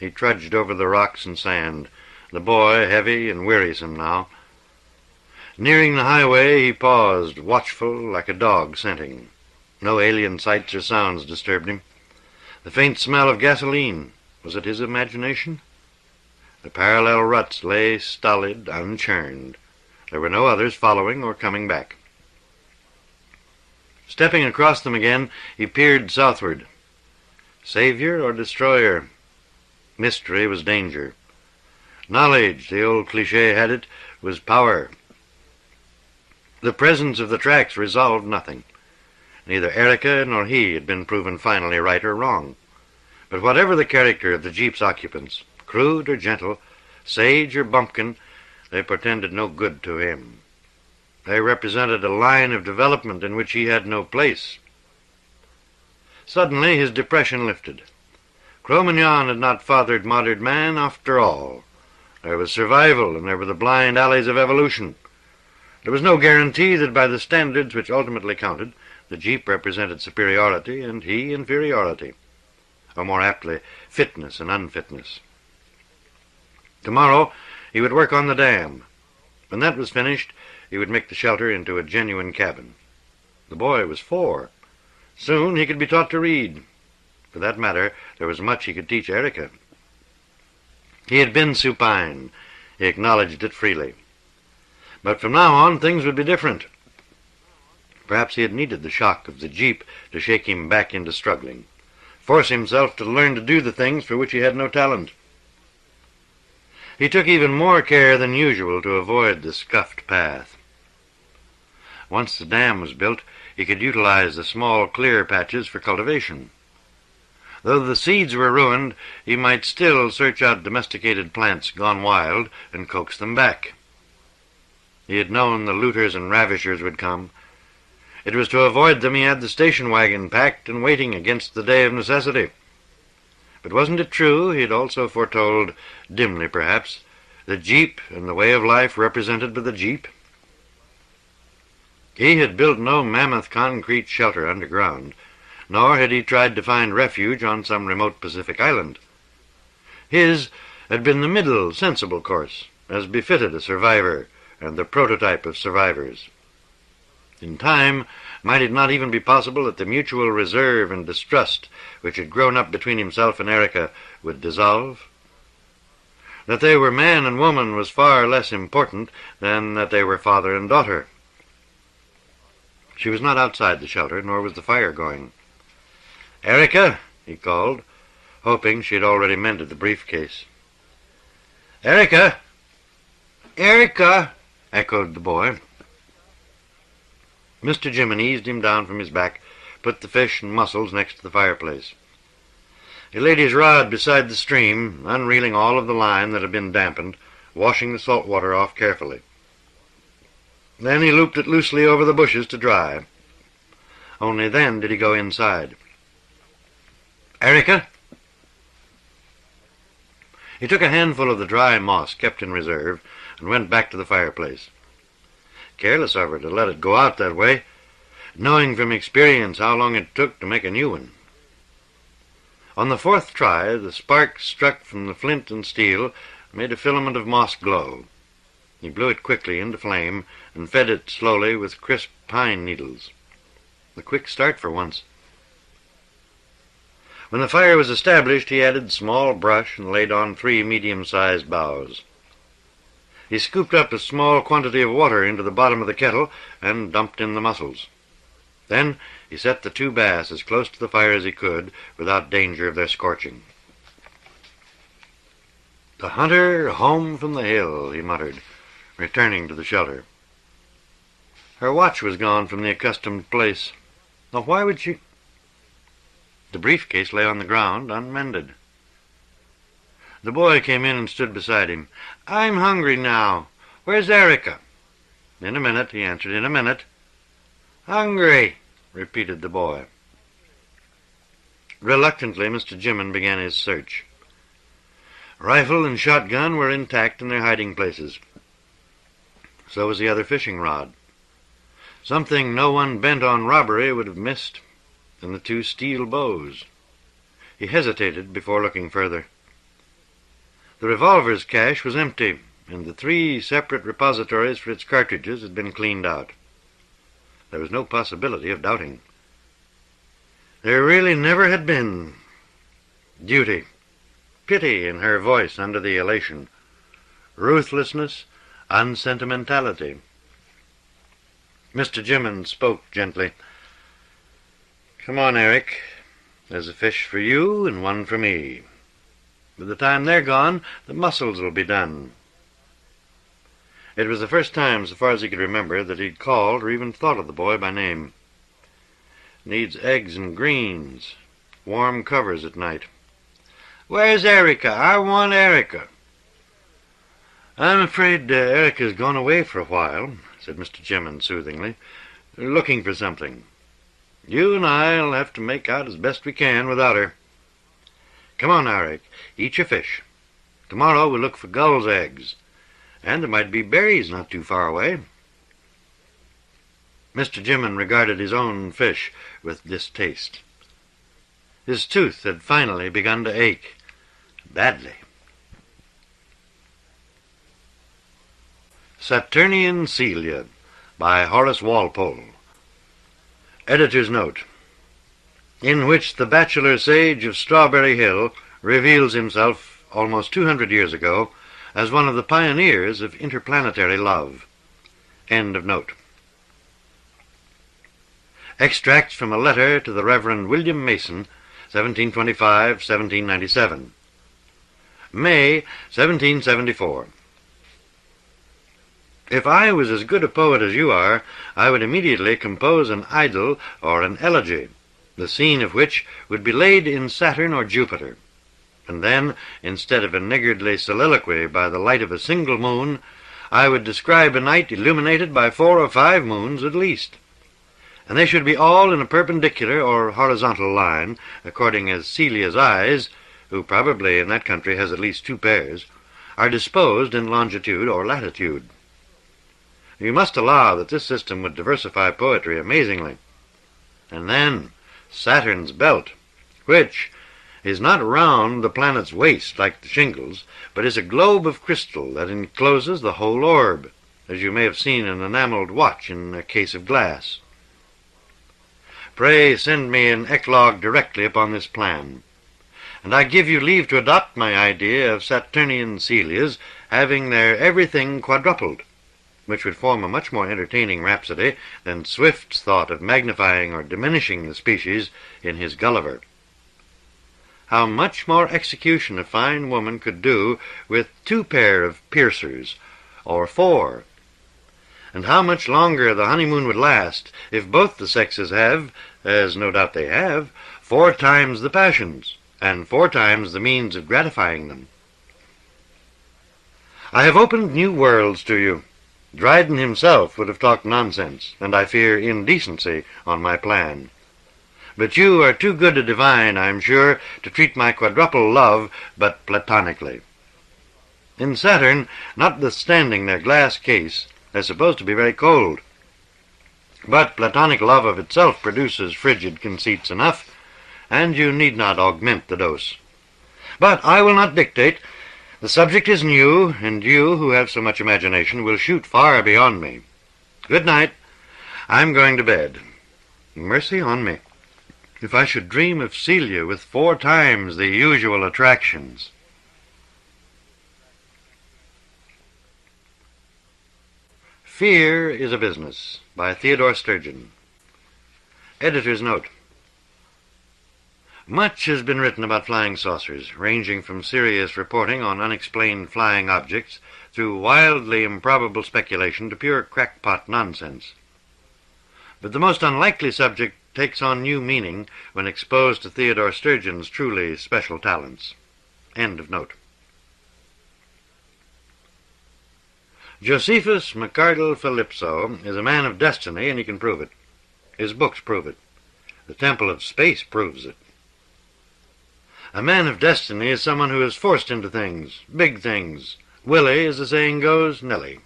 He trudged over the rocks and sand, the boy heavy and wearisome now. Nearing the highway, he paused, watchful like a dog scenting. No alien sights or sounds disturbed him. The faint smell of gasoline, was it his imagination? The parallel ruts lay stolid, unchurned. There were no others following or coming back. Stepping across them again, he peered southward. Savior or destroyer? Mystery was danger. Knowledge, the old cliché had it, was power. The presence of the tracks resolved nothing. Neither Erica nor he had been proven finally right or wrong. But whatever the character of the jeep's occupants, crude or gentle, Sage or bumpkin, they portended no good to him. They represented a line of development in which he had no place. Suddenly his depression lifted. Cro-Magnon had not fathered modern man after all. There was survival, and there were the blind alleys of evolution. There was no guarantee that by the standards which ultimately counted, the jeep represented superiority and he inferiority, or more aptly, fitness and unfitness. Tomorrow he would work on the dam. When that was finished, he would make the shelter into a genuine cabin. The boy was 4. Soon he could be taught to read. For that matter, there was much he could teach Erica. He had been supine. He acknowledged it freely. But from now on, things would be different. Perhaps he had needed the shock of the jeep to shake him back into struggling, force himself to learn to do the things for which he had no talent. He took even more care than usual to avoid the scuffed path. Once the dam was built, he could utilize the small clear patches for cultivation. Though the seeds were ruined, he might still search out domesticated plants gone wild and coax them back. He had known the looters and ravishers would come. It was to avoid them he had the station wagon packed and waiting against the day of necessity. But wasn't it true he had also foretold, dimly perhaps, the jeep and the way of life represented by the jeep? He had built no mammoth concrete shelter underground, nor had he tried to find refuge on some remote Pacific island. His had been the middle, sensible course, as befitted a survivor and the prototype of survivors. In time, might it not even be possible that the mutual reserve and distrust which had grown up between himself and Erica would dissolve? That they were man and woman was far less important than that they were father and daughter. She was not outside the shelter, nor was the fire going. "Erica," he called, hoping she had already mended the briefcase. "Erica! Erica!" echoed the boy. Mr. Jimmon eased him down from his back, put the fish and mussels next to the fireplace. He laid his rod beside the stream, unreeling all of the line that had been dampened, washing the salt water off carefully. Then he looped it loosely over the bushes to dry. Only then did he go inside. "Erica?" He took a handful of the dry moss kept in reserve and went back to the fireplace. Careless of her to let it go out that way, knowing from experience how long it took to make a new one. On the 4th try, the spark struck from the flint and steel made a filament of moss glow. He blew it quickly into flame and fed it slowly with crisp pine needles. A quick start for once. When the fire was established, he added small brush and laid on 3 medium-sized boughs. He scooped up a small quantity of water into the bottom of the kettle and dumped in the mussels. Then he set the 2 bass as close to the fire as he could without danger of their scorching. "The hunter home from the hill," he muttered, returning to the shelter. Her watch was gone from the accustomed place. Now why would she... The briefcase lay on the ground, unmended. The boy came in and stood beside him. "I'm hungry now. Where's Erica?" "In a minute," he answered. "In a minute." "Hungry," repeated the boy. Reluctantly, Mr. Jimmon began his search. Rifle and shotgun were intact in their hiding places. So was the other fishing rod. Something no one bent on robbery would have missed, and the 2 steel bows. He hesitated before looking further. The revolver's cache was empty, and the 3 separate repositories for its cartridges had been cleaned out. There was no possibility of doubting. There really never had been. Duty, pity in her voice under the elation, ruthlessness, unsentimentality. Mr. Jimmon spoke gently. "Come on, Eric. There's a fish for you and one for me. By the time they're gone, the mussels will be done." It was the first time, so far as he could remember, that he'd called or even thought of the boy by name. "Needs eggs and greens. Warm covers at night." "Where's Erica? I want Erica." I'm afraid Erica's gone away for a while, said Mr. Jimmins soothingly, looking for something. You and I'll have to make out as best we can without her. Come on now, Eric, eat your fish. Tomorrow we'll look for gulls' eggs, and there might be berries not too far away. Mr. Jimmins regarded his own fish with distaste. His tooth had finally begun to ache, badly. Saturnian Celia by Horace Walpole. Editor's note, in which the bachelor sage of Strawberry Hill reveals himself almost 200 years ago as one of the pioneers of interplanetary love. End of note. Extracts from a letter to the Reverend William Mason, 1725-1797. May, 1774. If I was as good a poet as you are, I would immediately compose an idyll or an elegy, the scene of which would be laid in Saturn or Jupiter. And then, instead of a niggardly soliloquy by the light of a single moon, I would describe a night illuminated by 4 or 5 moons at least. And they should be all in a perpendicular or horizontal line, according as Celia's eyes, who probably in that country has at least 2 pairs, are disposed in longitude or latitude. You must allow that this system would diversify poetry amazingly. And then Saturn's belt, which is not round the planet's waist like the shingles, but is a globe of crystal that encloses the whole orb, as you may have seen an enameled watch in a case of glass. Pray send me an eclogue directly upon this plan, and I give you leave to adopt my idea of Saturnian Celias having their everything quadrupled, which would form a much more entertaining rhapsody than Swift's thought of magnifying or diminishing the species in his Gulliver. How much more execution a fine woman could do with 2 pair of piercers, or 4, and how much longer the honeymoon would last if both the sexes have, as no doubt they have, 4 times the passions, and 4 times the means of gratifying them. I have opened new worlds to you. Dryden himself would have talked nonsense, and I fear indecency, on my plan. But you are too good a divine, I am sure, to treat my quadruple love but platonically. In Saturn, notwithstanding their glass case, they're supposed to be very cold. But platonic love of itself produces frigid conceits enough, and you need not augment the dose. But I will not dictate. The subject is new, and you, who have so much imagination, will shoot far beyond me. Good night. I'm going to bed. Mercy on me, if I should dream of Celia with 4 times the usual attractions. Fear is a Business by Theodore Sturgeon. Editor's note. Much has been written about flying saucers, ranging from serious reporting on unexplained flying objects through wildly improbable speculation to pure crackpot nonsense. But the most unlikely subject takes on new meaning when exposed to Theodore Sturgeon's truly special talents. End of note. Josephus McCardle Philipso is a man of destiny, and he can prove it. His books prove it. The Temple of Space proves it. A man of destiny is someone who is forced into things, big things. Willie, as the saying goes, nilly.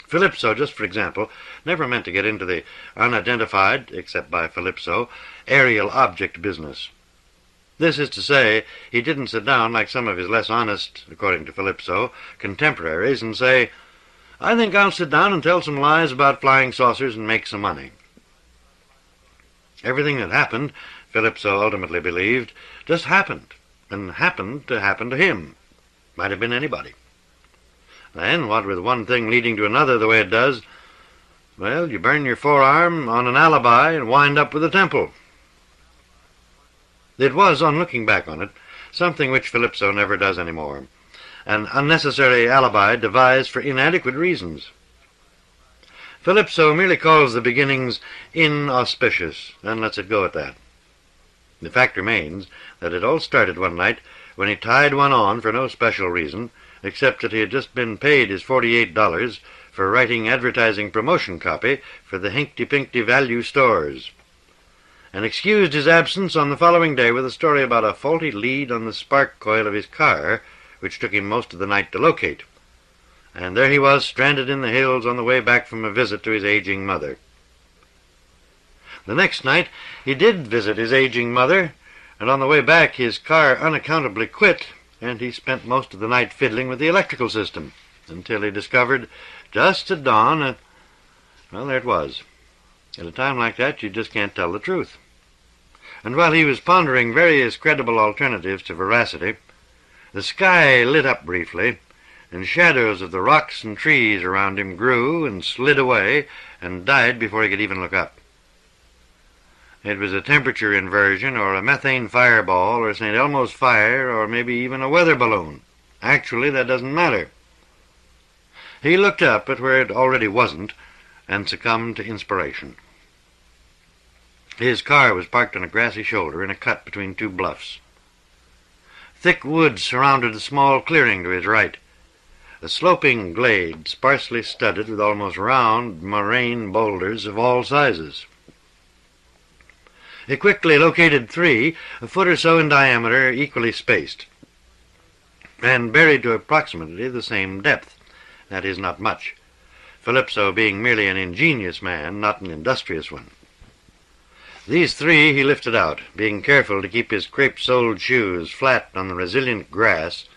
Philipso, just for example, never meant to get into the unidentified, except by Philipso, aerial object business. This is to say, he didn't sit down like some of his less honest, according to Philipso, contemporaries and say, I think I'll sit down and tell some lies about flying saucers and make some money. Everything that happened, Philipso ultimately believed, just happened, and happened to him. Might have been anybody. Then, what with one thing leading to another the way it does, well, you burn your forearm on an alibi and wind up with a temple. It was, on looking back on it, something which Philipso never does any more, an unnecessary alibi devised for inadequate reasons. Philipso merely calls the beginnings inauspicious, and lets it go at that. The fact remains that it all started one night when he tied one on for no special reason, except that he had just been paid his $48 for writing advertising promotion copy for the Hinkty-Pinkty Value stores, and excused his absence on the following day with a story about a faulty lead on the spark coil of his car, which took him most of the night to locate. And there he was, stranded in the hills on the way back from a visit to his aging mother. The next night he did visit his aging mother, and on the way back his car unaccountably quit, and he spent most of the night fiddling with the electrical system, until he discovered, just at dawn, well, there it was. At a time like that, you just can't tell the truth. And while he was pondering various credible alternatives to veracity, the sky lit up briefly, and shadows of the rocks and trees around him grew and slid away and died before he could even look up. It was a temperature inversion, or a methane fireball, or St. Elmo's fire, or maybe even a weather balloon. Actually, that doesn't matter. He looked up at where it already wasn't, and succumbed to inspiration. His car was parked on a grassy shoulder in a cut between two bluffs. Thick woods surrounded a small clearing to his right, a sloping glade sparsely studded with almost round moraine boulders of all sizes. He quickly located 3, a foot or so in diameter, equally spaced, and buried to approximately the same depth. That is, not much, Philipso being merely an ingenious man, not an industrious one. These 3 he lifted out, being careful to keep his crepe-soled shoes flat on the resilient grass,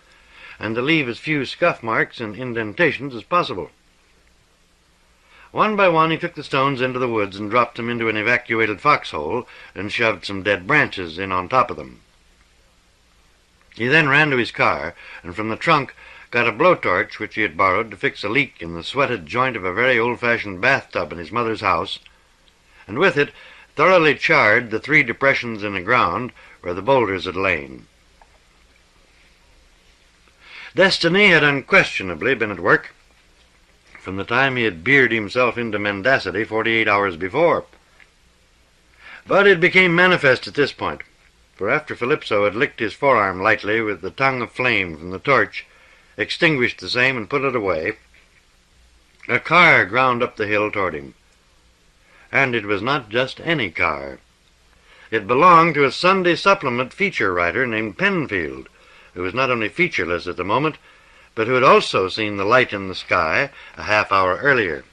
and to leave as few scuff marks and indentations as possible. One by one he took the stones into the woods and dropped them into an evacuated foxhole and shoved some dead branches in on top of them. He then ran to his car, and from the trunk got a blowtorch which he had borrowed to fix a leak in the sweated joint of a very old-fashioned bathtub in his mother's house, and with it thoroughly charred the 3 depressions in the ground where the boulders had lain. Destiny had unquestionably been at work from the time he had beered himself into mendacity 48 hours before. But it became manifest at this point, for after Philipso had licked his forearm lightly with the tongue of flame from the torch, extinguished the same and put it away, a car ground up the hill toward him. And it was not just any car. It belonged to a Sunday supplement feature writer named Penfield, who was not only featureless at the moment, but who had also seen the light in the sky a half-hour earlier.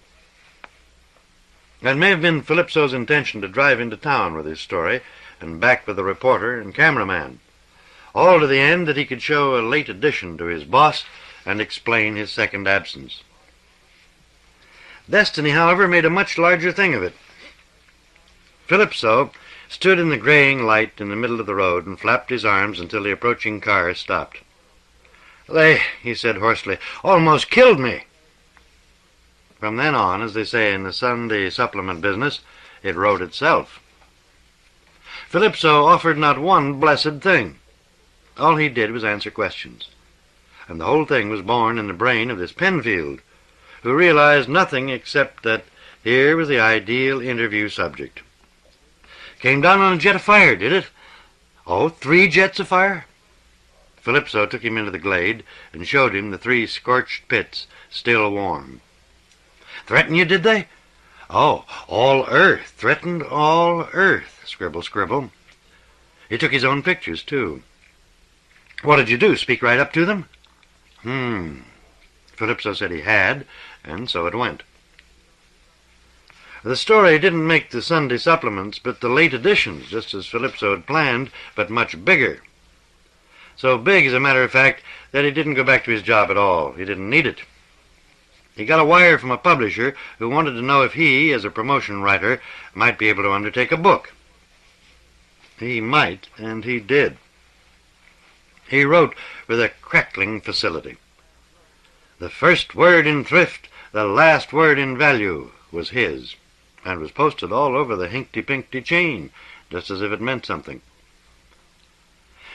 It may have been Philipso's intention to drive into town with his story and back with the reporter and cameraman, all to the end that he could show a late addition to his boss and explain his second absence. Destiny, however, made a much larger thing of it. Philipso stood in the graying light in the middle of the road and flapped his arms until the approaching car stopped. "They," he said hoarsely, "almost killed me." From then on, as they say in the Sunday supplement business, it wrote itself. Philipso offered not one blessed thing. All he did was answer questions. And the whole thing was born in the brain of this Penfield, who realized nothing except that here was the ideal interview subject. "Came down on a jet of fire, did it?" "Oh, 3 jets of fire?" Philipso took him into the glade and showed him the 3 scorched pits, still warm. "Threaten you, did they?" "Oh, all earth. Threatened all earth." Scribble, scribble. He took his own pictures, too. "What did you do, speak right up to them?" Philipso said he had, and so it went. The story didn't make the Sunday supplements, but the late editions, just as Philipso had planned, but much bigger. So big, as a matter of fact, that he didn't go back to his job at all. He didn't need it. He got a wire from a publisher who wanted to know if he, as a promotion writer, might be able to undertake a book. He might, and he did. He wrote with a crackling facility. The first word in thrift, the last word in value, was his, and was posted all over the Hinkty-Pinkty chain, just as if it meant something.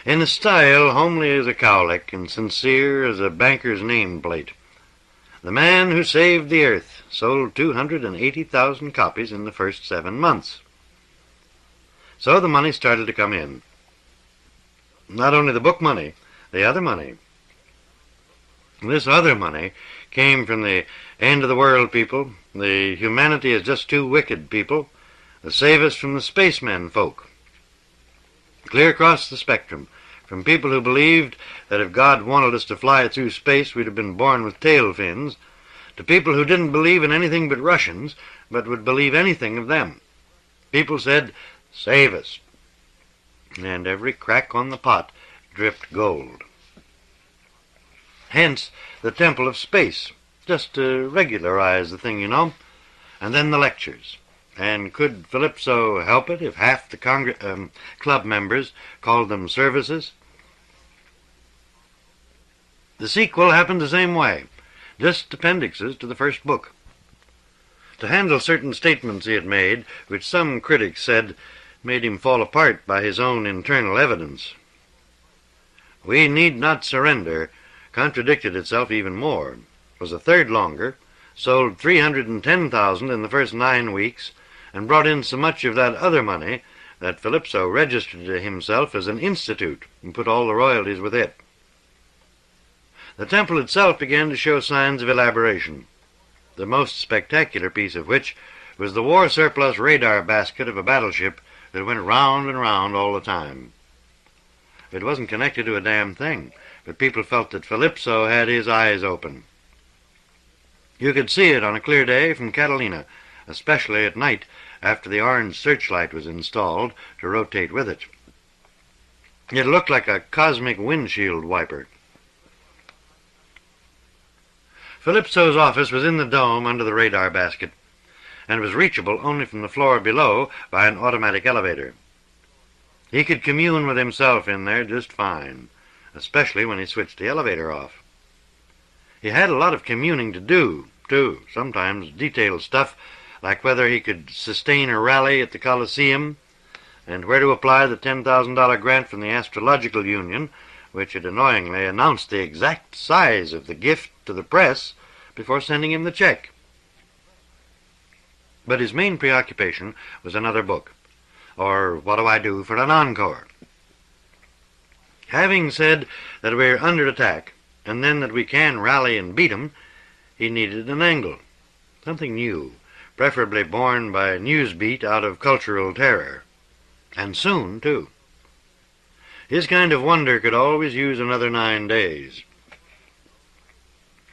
In a style homely as a cowlick and sincere as a banker's nameplate, the man who saved the earth sold 280,000 copies in the first 7 months. So the money started to come in. Not only the book money, the other money. This other money came from the end-of-the-world people, the humanity is just too wicked people, the save us from the spacemen folk. Clear across the spectrum, from people who believed that if God wanted us to fly through space we'd have been born with tail fins, to people who didn't believe in anything but Russians, but would believe anything of them. People said, "Save us." And every crack on the pot dripped gold. Hence the Temple of Space, just to regularize the thing, you know. And then the lectures. And could Philipso help it if half the club members called them services? The sequel happened the same way, just appendixes to the first book. To handle certain statements he had made, which some critics said made him fall apart by his own internal evidence. "We need not surrender" contradicted itself even more, was a third longer, sold 310,000 in the first 9 weeks, and brought in so much of that other money that Philipso registered to himself as an institute and put all the royalties with it. The temple itself began to show signs of elaboration, the most spectacular piece of which was the war surplus radar basket of a battleship that went round and round all the time. It wasn't connected to a damn thing, but people felt that Philipso had his eyes open. You could see it on a clear day from Catalina, especially at night after the orange searchlight was installed to rotate with it. It looked like a cosmic windshield wiper. Philipso's office was in the dome under the radar basket, and was reachable only from the floor below by an automatic elevator. He could commune with himself in there just fine, especially when he switched the elevator off. He had a lot of communing to do, too, sometimes detailed stuff like whether he could sustain a rally at the Coliseum, and where to apply the $10,000 grant from the Astrological Union, which had annoyingly announced the exact size of the gift to the press before sending him the check. But his main preoccupation was another book, or What Do I Do for an Encore? Having said that we're under attack, and then that we can rally and beat 'em, he needed an angle, something new, preferably born by Newsbeat out of cultural terror. And soon, too. His kind of wonder could always use another 9 days.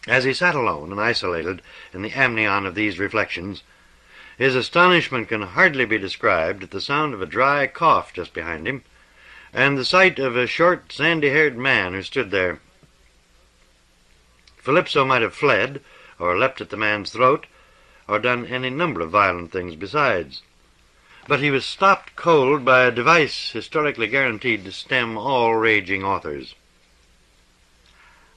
As he sat alone and isolated in the amnion of these reflections, his astonishment can hardly be described at the sound of a dry cough just behind him, and the sight of a short, sandy-haired man who stood there. Philipso might have fled, or leapt at the man's throat, or done any number of violent things besides. But he was stopped cold by a device historically guaranteed to stem all raging authors.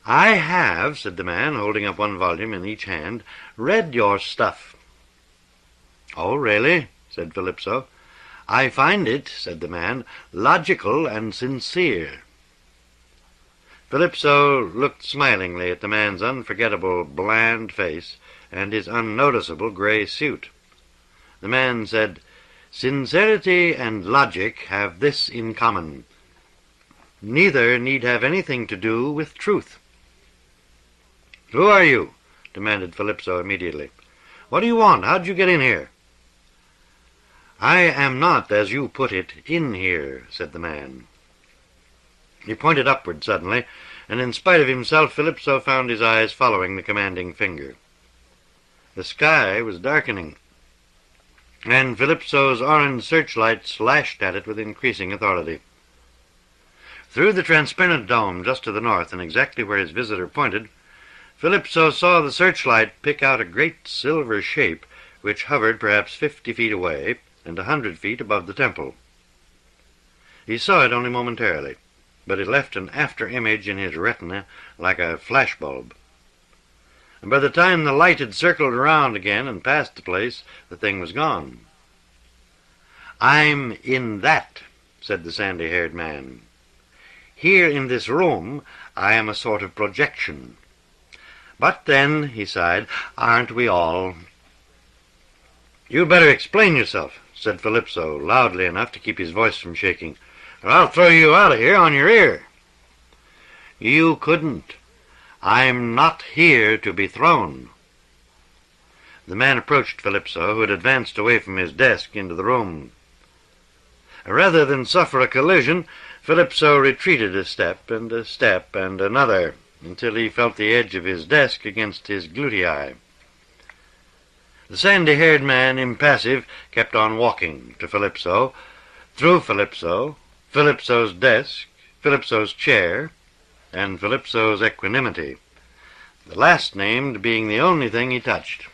"I have," said the man, holding up one volume in each hand, "read your stuff." "Oh, really?" said Philipso. "I find it," said the man, "logical and sincere." Philipso looked smilingly at the man's unforgettable, bland face and his unnoticeable gray suit. The man said, "Sincerity and logic have this in common. Neither need have anything to do with truth." "Who are you?" demanded Philipso immediately. "What do you want? How'd you get in here?" "I am not, as you put it, in here," said the man. He pointed upward suddenly, and in spite of himself Philipso found his eyes following the commanding finger. The sky was darkening, and Philipso's orange searchlight slashed at it with increasing authority. Through the transparent dome just to the north, and exactly where his visitor pointed, Philipso saw the searchlight pick out a great silver shape which hovered perhaps 50 feet away and 100 feet above the temple. He saw it only momentarily, but it left an after-image in his retina like a flashbulb. And by the time the light had circled around again and passed the place, the thing was gone. "I'm in that," said the sandy-haired man. "Here in this room I am a sort of projection. But then," he sighed, "aren't we all?" "You'd better explain yourself," said Philipso, loudly enough to keep his voice from shaking, "or I'll throw you out of here on your ear." "You couldn't. I'm not here to be thrown." The man approached Calypso, who had advanced away from his desk into the room. Rather than suffer a collision, Calypso retreated a step and another, until he felt the edge of his desk against his gluteus. The sandy-haired man, impassive, kept on walking to Calypso, through Calypso, Calypso's desk, Calypso's chair, and Calypso's equanimity, the last named being the only thing he touched.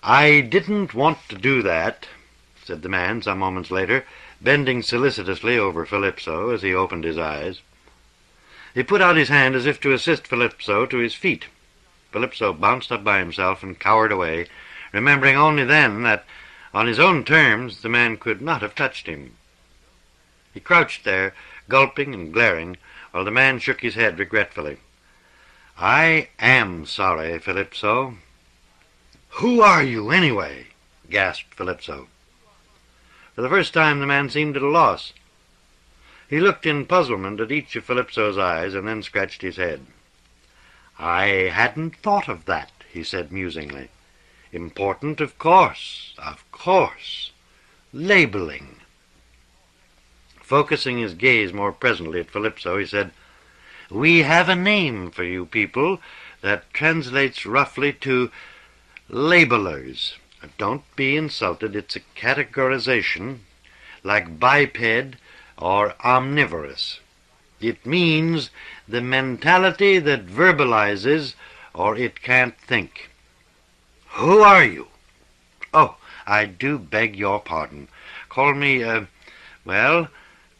"I didn't want to do that," said the man some moments later, bending solicitously over Calypso as he opened his eyes. He put out his hand as if to assist Calypso to his feet. Calypso bounced up by himself and cowered away, remembering only then that, on his own terms, the man could not have touched him. He crouched there, gulping and glaring, while the man shook his head regretfully. "I am sorry, Calypso." "Who are you, anyway?" gasped Calypso. For the first time the man seemed at a loss. He looked in puzzlement at each of Calypso's eyes and then scratched his head. "I hadn't thought of that," he said musingly. "Important, of course, of course. Labeling." Focusing his gaze more presently at Calypso, he said, "We have a name for you people that translates roughly to labelers. Don't be insulted. It's a categorization, like biped or omnivorous. It means the mentality that verbalizes or it can't think." "Who are you?" "Oh, I do beg your pardon. Call me,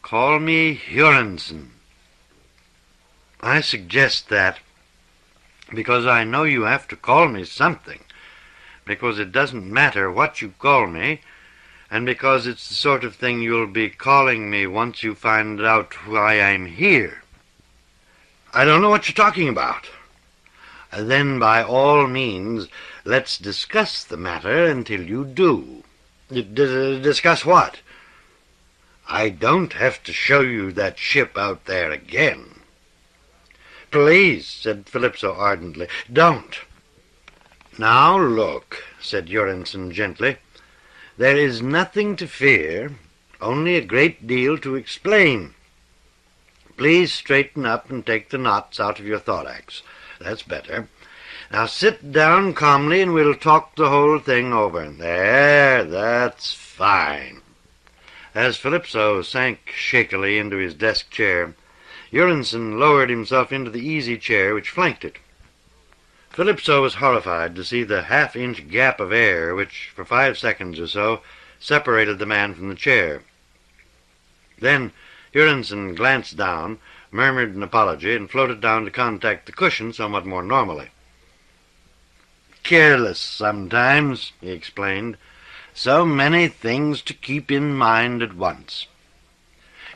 call me Hurenson." "I suggest that because I know you have to call me something, because it doesn't matter what you call me, and because it's the sort of thing you'll be calling me once you find out why I'm here." "I don't know what you're talking about." "Then by all means let's discuss the matter until you do." Discuss what?" "I don't have to show you that ship out there again." "Please," said Calypso ardently, "don't." "Now look," said Hurenson gently, "there is nothing to fear, only a great deal to explain. Please straighten up and take the knots out of your thorax. That's better. Now sit down calmly and we'll talk the whole thing over. There, that's fine." As Calypso sank shakily into his desk chair, Hurenson lowered himself into the easy chair which flanked it. Calypso was horrified to see the half-inch gap of air which, for 5 seconds or so, separated the man from the chair. Then Hurenson glanced down, murmured an apology, and floated down to contact the cushion somewhat more normally. "Careless sometimes," he explained. "So many things to keep in mind at once.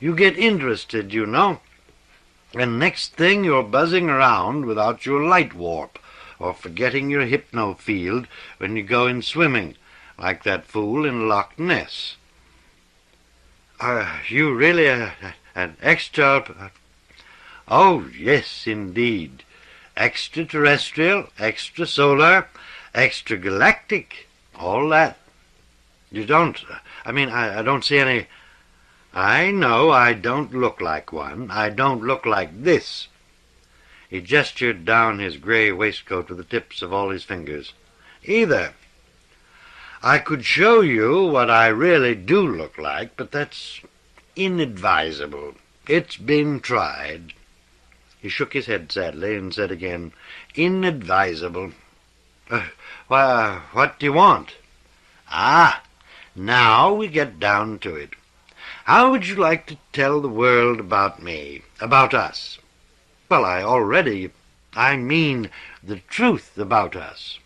You get interested, you know, and next thing you're buzzing around without your light warp, or forgetting your hypno-field when you go in swimming, like that fool in Loch Ness." "Are you really an extra—" "Oh, yes, indeed. Extraterrestrial, extrasolar, extragalactic, all that. You don't— I don't see any— I know I don't look like one. I don't look like this." He gestured down his gray waistcoat with the tips of all his fingers. "Either. I could show you what I really do look like, but that's inadvisable. It's been tried." He shook his head sadly and said again, "Inadvisable." What do you want?" "Ah, now we get down to it. How would you like to tell the world about me, about us?" "Well, I mean the truth about us."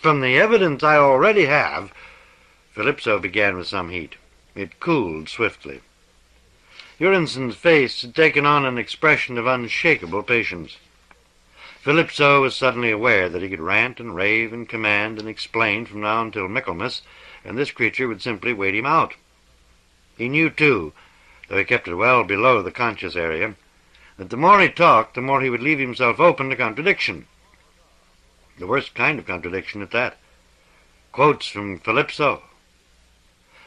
"From the evidence I already have—" Calypso began with some heat. It cooled swiftly. Hurenson's face had taken on an expression of unshakable patience. Calypso was suddenly aware that he could rant and rave and command and explain from now until McComas, and this creature would simply wait him out. He knew, too, though he kept it well below the conscious area, that the more he talked, the more he would leave himself open to contradiction. The worst kind of contradiction at that. Quotes from Calypso.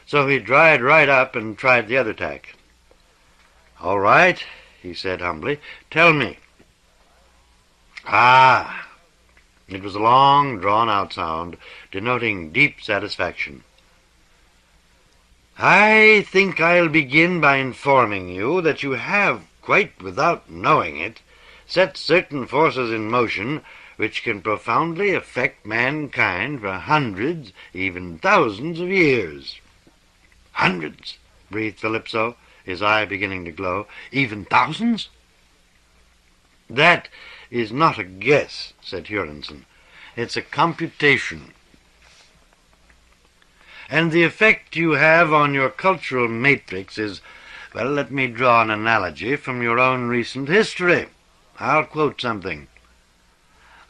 So he dried right up and tried the other tack. "All right," he said humbly. "Tell me." "Ah." It was a long, drawn-out sound, denoting deep satisfaction. "I think I'll begin by informing you that you have, quite without knowing it, set certain forces in motion which can profoundly affect mankind for hundreds, even thousands of years." "Hundreds," breathed Calypso, his eye beginning to glow. "Even thousands?" "That is not a guess," said Huronson. "It's a computation. And the effect you have on your cultural matrix is, well, let me draw an analogy from your own recent history. I'll quote something.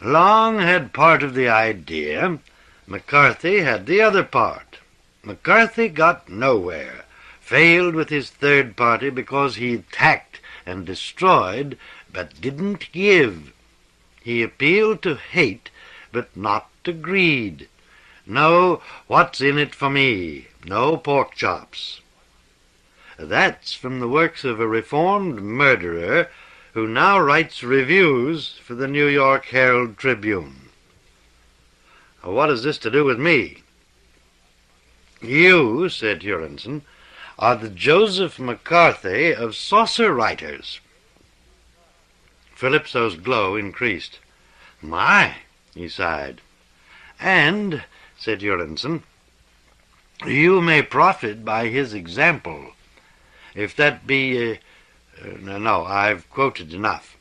Long had part of the idea, McCarthy had the other part. McCarthy got nowhere, failed with his third party because he attacked and destroyed, but didn't give. He appealed to hate, but not to greed. No, what's in it for me? No pork chops. That's from the works of a reformed murderer who now writes reviews for the New York Herald Tribune. What has this to do with me? You, said Huronson, are the Joseph McCarthy of saucer writers. Calypso's glow increased. My, he sighed. And, said Huronson, you may profit by his example. If that be... No, I've quoted enough.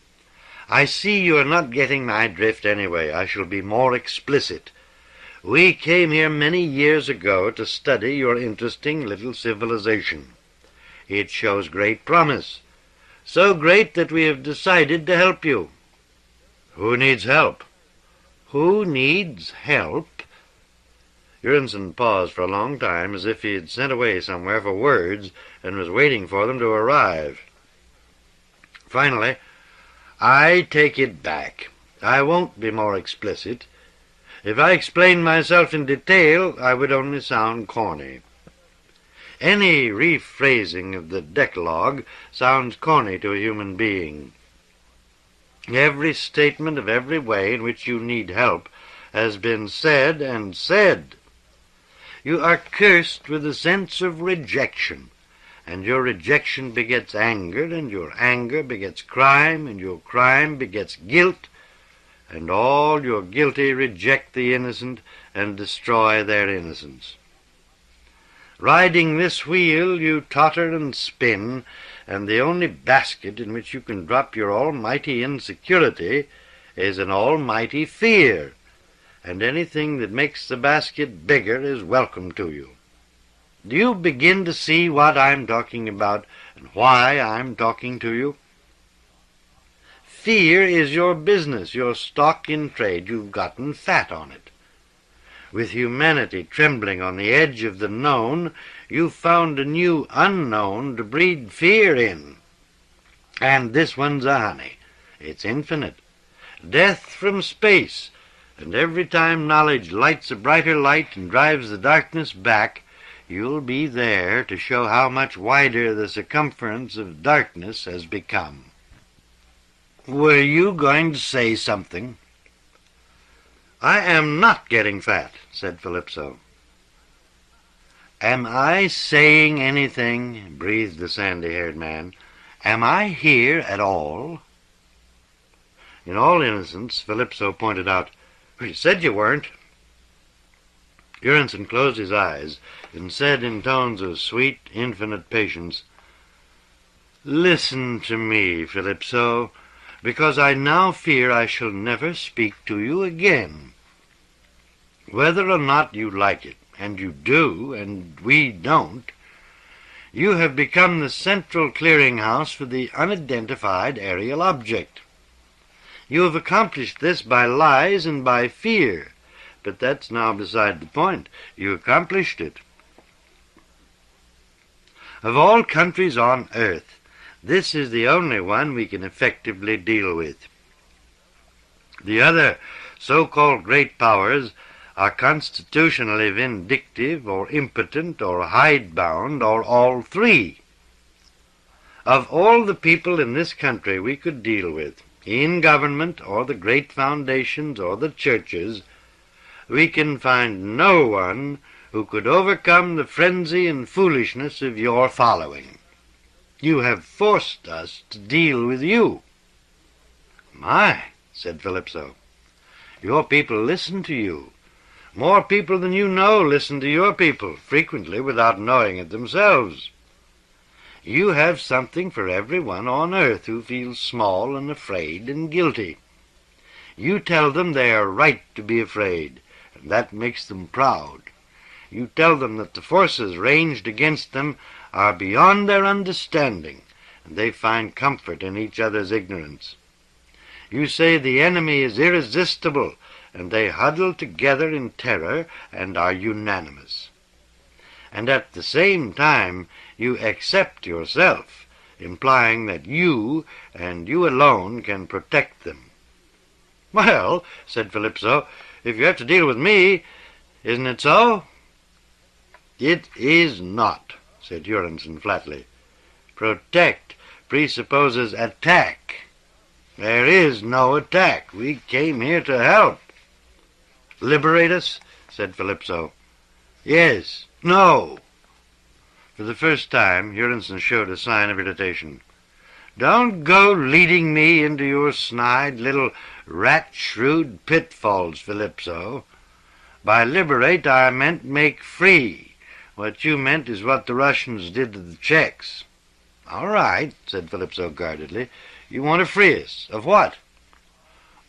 I see you are not getting my drift anyway. I shall be more explicit. We came here many years ago to study your interesting little civilization. It shows great promise, so great that we have decided to help you. Who needs help? Who needs help? Huronson paused for a long time, as if he had sent away somewhere for words and was waiting for them to arrive. Finally, I take it back. I won't be more explicit. If I explained myself in detail, I would only sound corny. Any rephrasing of the Decalogue sounds corny to a human being. Every statement of every way in which you need help has been said and said. You are cursed with a sense of rejection, and your rejection begets anger, and your anger begets crime, and your crime begets guilt, and all your guilty reject the innocent and destroy their innocence. Riding this wheel, you totter and spin, and the only basket in which you can drop your almighty insecurity is an almighty fear, and anything that makes the basket bigger is welcome to you. Do you begin to see what I'm talking about and why I'm talking to you? Fear is your business, your stock in trade. You've gotten fat on it. With humanity trembling on the edge of the known, you've found a new unknown to breed fear in. And this one's a honey. It's infinite. Death from space. And every time knowledge lights a brighter light and drives the darkness back, you'll be there to show how much wider the circumference of darkness has become. Were you going to say something? I am not getting fat, said Calypso. Am I saying anything? Breathed the sandy-haired man. Am I here at all? In all innocence, Calypso pointed out, You said you weren't. Huronson closed his eyes and said in tones of sweet, infinite patience, Listen to me, Calypso, because I now fear I shall never speak to you again. Whether or not you like it, and you do, and we don't, you have become the central clearinghouse for the unidentified aerial object. You have accomplished this by lies and by fear, but that's now beside the point. You accomplished it. Of all countries on earth, This is the only one we can effectively deal with. The other so-called great powers are constitutionally vindictive or impotent or hidebound or all three. Of all the people in this country we could deal with, in government or the great foundations or the churches, we can find no one who could overcome the frenzy and foolishness of your following. You have forced us to deal with you. My, said Philipso, your people listen to you. More people than you know listen to your people, frequently without knowing it themselves. You have something for everyone on earth who feels small and afraid and guilty. You tell them they are right to be afraid, and that makes them proud. You tell them that the forces ranged against them are beyond their understanding, and they find comfort in each other's ignorance. You say the enemy is irresistible, and they huddle together in terror and are unanimous. And at the same time you accept yourself, implying that you, and you alone, can protect them. Well, said Philipso, if you have to deal with me, isn't it so? It is not, said Huronson flatly. Protect presupposes attack. There is no attack. We came here to help. Liberate us, said Philipso. Yes. No. For the first time, Huronson showed a sign of irritation. Don't go leading me into your snide little rat-shrewd pitfalls, Philipso. By liberate, I meant make free. What you meant is what the Russians did to the Czechs. All right, said Philipso guardedly. You want to free us. Of what?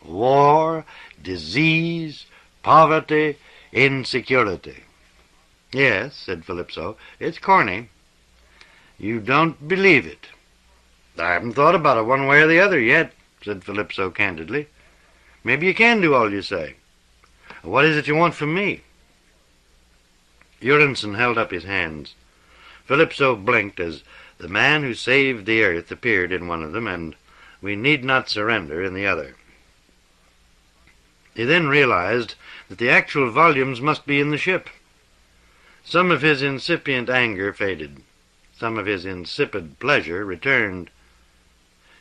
War, disease, poverty, insecurity. Yes, said Philipso, it's corny. You don't believe it. I haven't thought about it one way or the other yet, said Philipso candidly. Maybe you can do all you say. What is it you want from me? Huronson held up his hands. Philipso blinked as the man who saved the earth appeared in one of them, and we need not surrender in the other. He then realized that the actual volumes must be in the ship. Some of his incipient anger faded. Some of his insipid pleasure returned.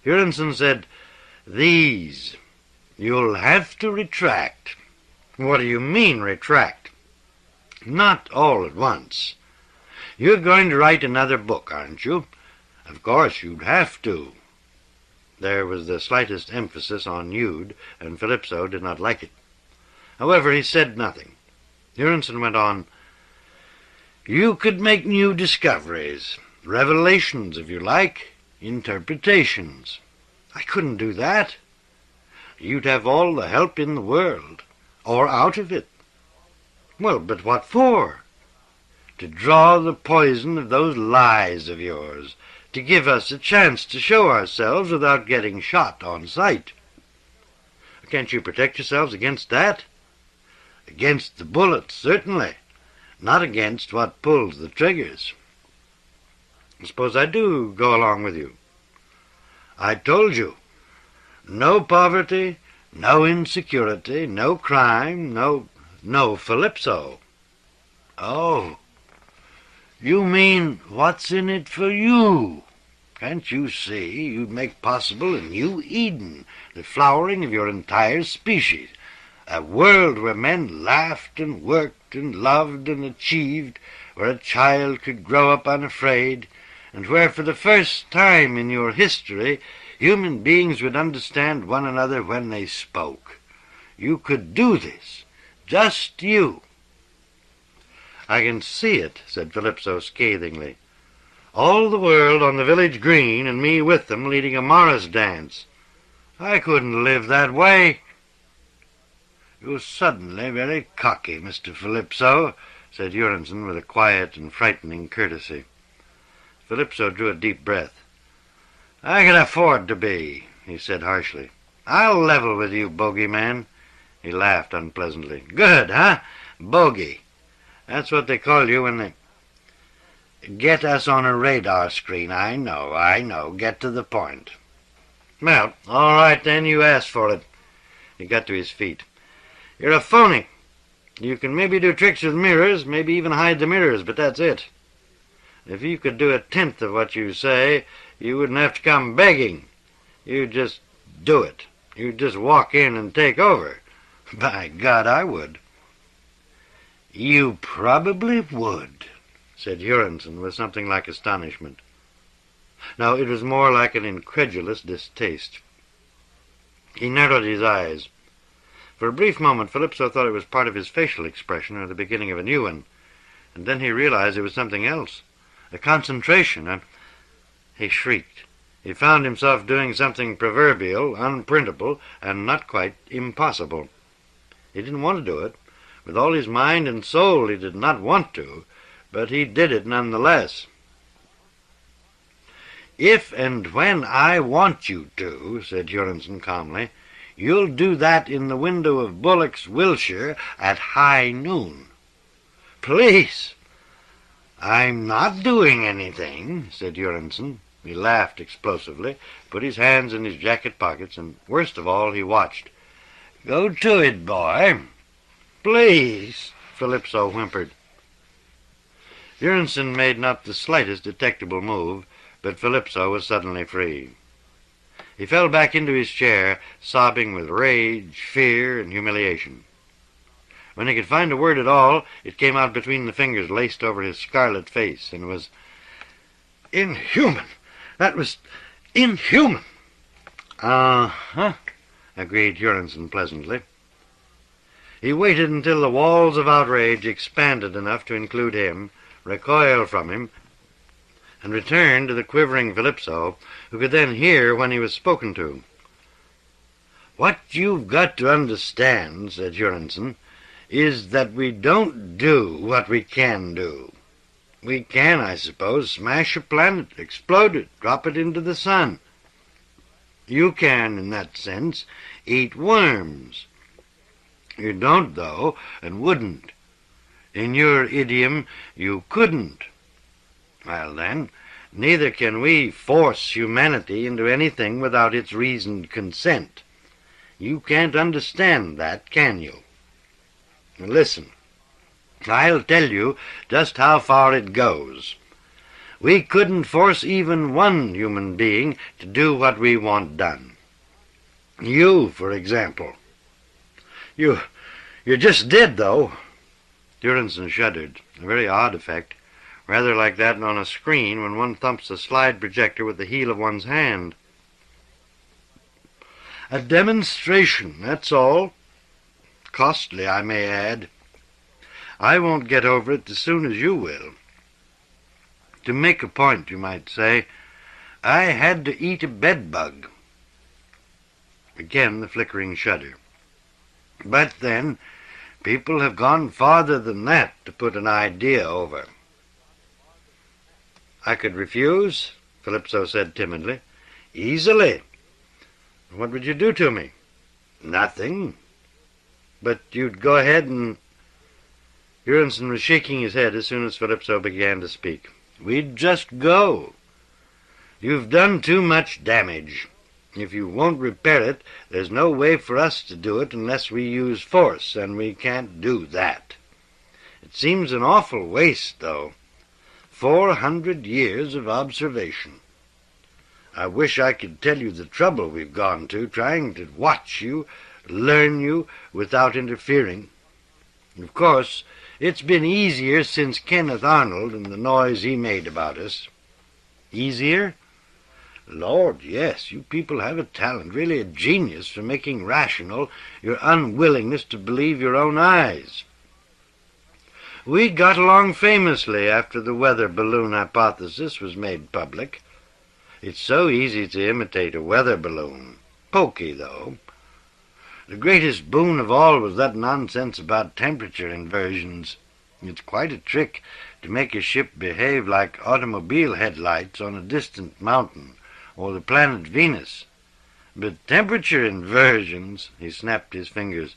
Huronson said, These. You'll have to retract. What do you mean, retract? Not all at once. You're going to write another book, aren't you? Of course you'd have to. There was the slightest emphasis on you'd, and Philipso did not like it. However, he said nothing. Huronson went on, You could make new discoveries, revelations, if you like, interpretations. I couldn't do that. You'd have all the help in the world, or out of it. Well, but what for? To draw the poison of those lies of yours, to give us a chance to show ourselves without getting shot on sight. Can't you protect yourselves against that? Against the bullets, certainly. Not against what pulls the triggers. Suppose I do go along with you. I told you. No poverty, no insecurity, no crime, no Philipso. Oh, you mean what's in it for you? Can't you see you'd make possible a new Eden, the flowering of your entire species, a world where men laughed and worked and loved and achieved, where a child could grow up unafraid, and where for the first time in your history human beings would understand one another when they spoke. You could do this, just you. I can see it, said Philipso scathingly. All the world on the village green, and me with them leading a Morris dance. I couldn't live that way. You're suddenly very cocky, Mr. Philipso, said Huronson with a quiet and frightening courtesy. Philipso drew a deep breath. I can afford to be, he said harshly. I'll level with you, bogeyman. He laughed unpleasantly. Good, huh? Bogey. That's what they call you when they... Get us on a radar screen. I know. Get to the point. Well, all right then, you asked for it. He got to his feet. You're a phony. You can maybe do tricks with mirrors, maybe even hide the mirrors, but that's it. If you could do a tenth of what you say, you wouldn't have to come begging. You'd just do it. You'd just walk in and take over. By God, I would. You probably would, said Huronson with something like astonishment. No, it was more like an incredulous distaste. He narrowed his eyes. For a brief moment, Philipso thought it was part of his facial expression or the beginning of a new one, and then he realized it was something else, a concentration. He shrieked. He found himself doing something proverbial, unprintable, and not quite impossible. He didn't want to do it. With all his mind and soul he did not want to, but he did it nonetheless. If and when I want you to, said Huronson calmly, you'll do that in the window of Bullock's Wilshire at high noon. Please. I'm not doing anything, said Huronson. He laughed explosively, put his hands in his jacket pockets, and worst of all, he watched. Go to it, boy. Please, Philipso whimpered. Huronson made not the slightest detectable move, but Philipso was suddenly free. He fell back into his chair, sobbing with rage, fear, and humiliation. When he could find a word at all, it came out between the fingers laced over his scarlet face, and was inhuman. That was inhuman. Uh-huh, agreed Huronson pleasantly. He waited until the walls of outrage expanded enough to include him, recoiled from him, and returned to the quivering Philipso, who could then hear when he was spoken to. What you've got to understand, said Huronson, is that we don't do what we can do. We can, I suppose, smash a planet, explode it, drop it into the sun. You can, in that sense, eat worms. You don't, though, and wouldn't. In your idiom, you couldn't. Well, then, neither can we force humanity into anything without its reasoned consent. You can't understand that, can you? Now, listen. I'll tell you just how far it goes. We couldn't force even one human being to do what we want done. You, for example. You just did, though. Huronson shuddered, a very odd effect, rather like that on a screen when one thumps a slide projector with the heel of one's hand. A demonstration, that's all. Costly, I may add. I won't get over it as soon as you will. To make a point, you might say, I had to eat a bedbug. Again the flickering shudder. But then, people have gone farther than that to put an idea over. I could refuse, Philipso said timidly. Easily. What would you do to me? Nothing. But you'd go ahead and... Huronson was shaking his head as soon as Philipso began to speak. We'd just go. You've done too much damage. If you won't repair it, there's no way for us to do it unless we use force, and we can't do that. It seems an awful waste, though. 400 years of observation. I wish I could tell you the trouble we've gone to trying to watch you, learn you, without interfering. Of course, it's been easier since Kenneth Arnold and the noise he made about us. Easier? Lord, yes, you people have a talent, really a genius, for making rational your unwillingness to believe your own eyes. We got along famously after the weather balloon hypothesis was made public. It's so easy to imitate a weather balloon. Pokey, though. The greatest boon of all was that nonsense about temperature inversions. It's quite a trick to make a ship behave like automobile headlights on a distant mountain or the planet Venus. But temperature inversions, he snapped his fingers,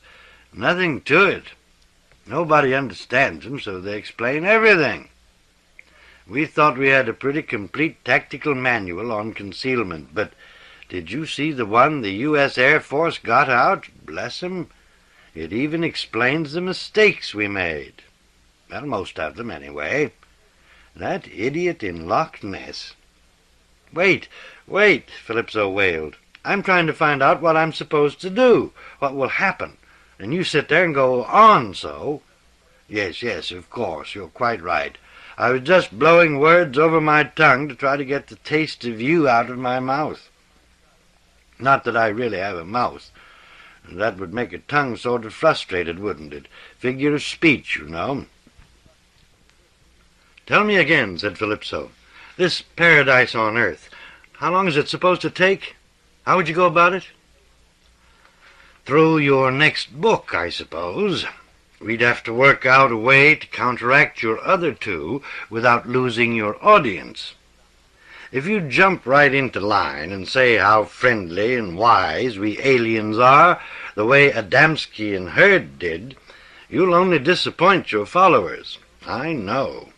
nothing to it. Nobody understands them, so they explain everything. We thought we had a pretty complete tactical manual on concealment, but did you see the one the U.S. Air Force got out? Bless 'em. It even explains the mistakes we made. Well, most of them, anyway. That idiot in Loch Ness. Wait, Philipso wailed. I'm trying to find out what I'm supposed to do, what will happen, and you sit there and go on so. Yes, of course, you're quite right. I was just blowing words over my tongue to try to get the taste of you out of my mouth. Not that I really have a mouth. That would make a tongue sort of frustrated, wouldn't it? Figure of speech, you know. Tell me again, said Philipso. This paradise on earth, how long is it supposed to take? How would you go about it? Through your next book, I suppose. We'd have to work out a way to counteract your other two without losing your audience. If you jump right into line and say how friendly and wise we aliens are, the way Adamski and Hurd did, you'll only disappoint your followers. I know.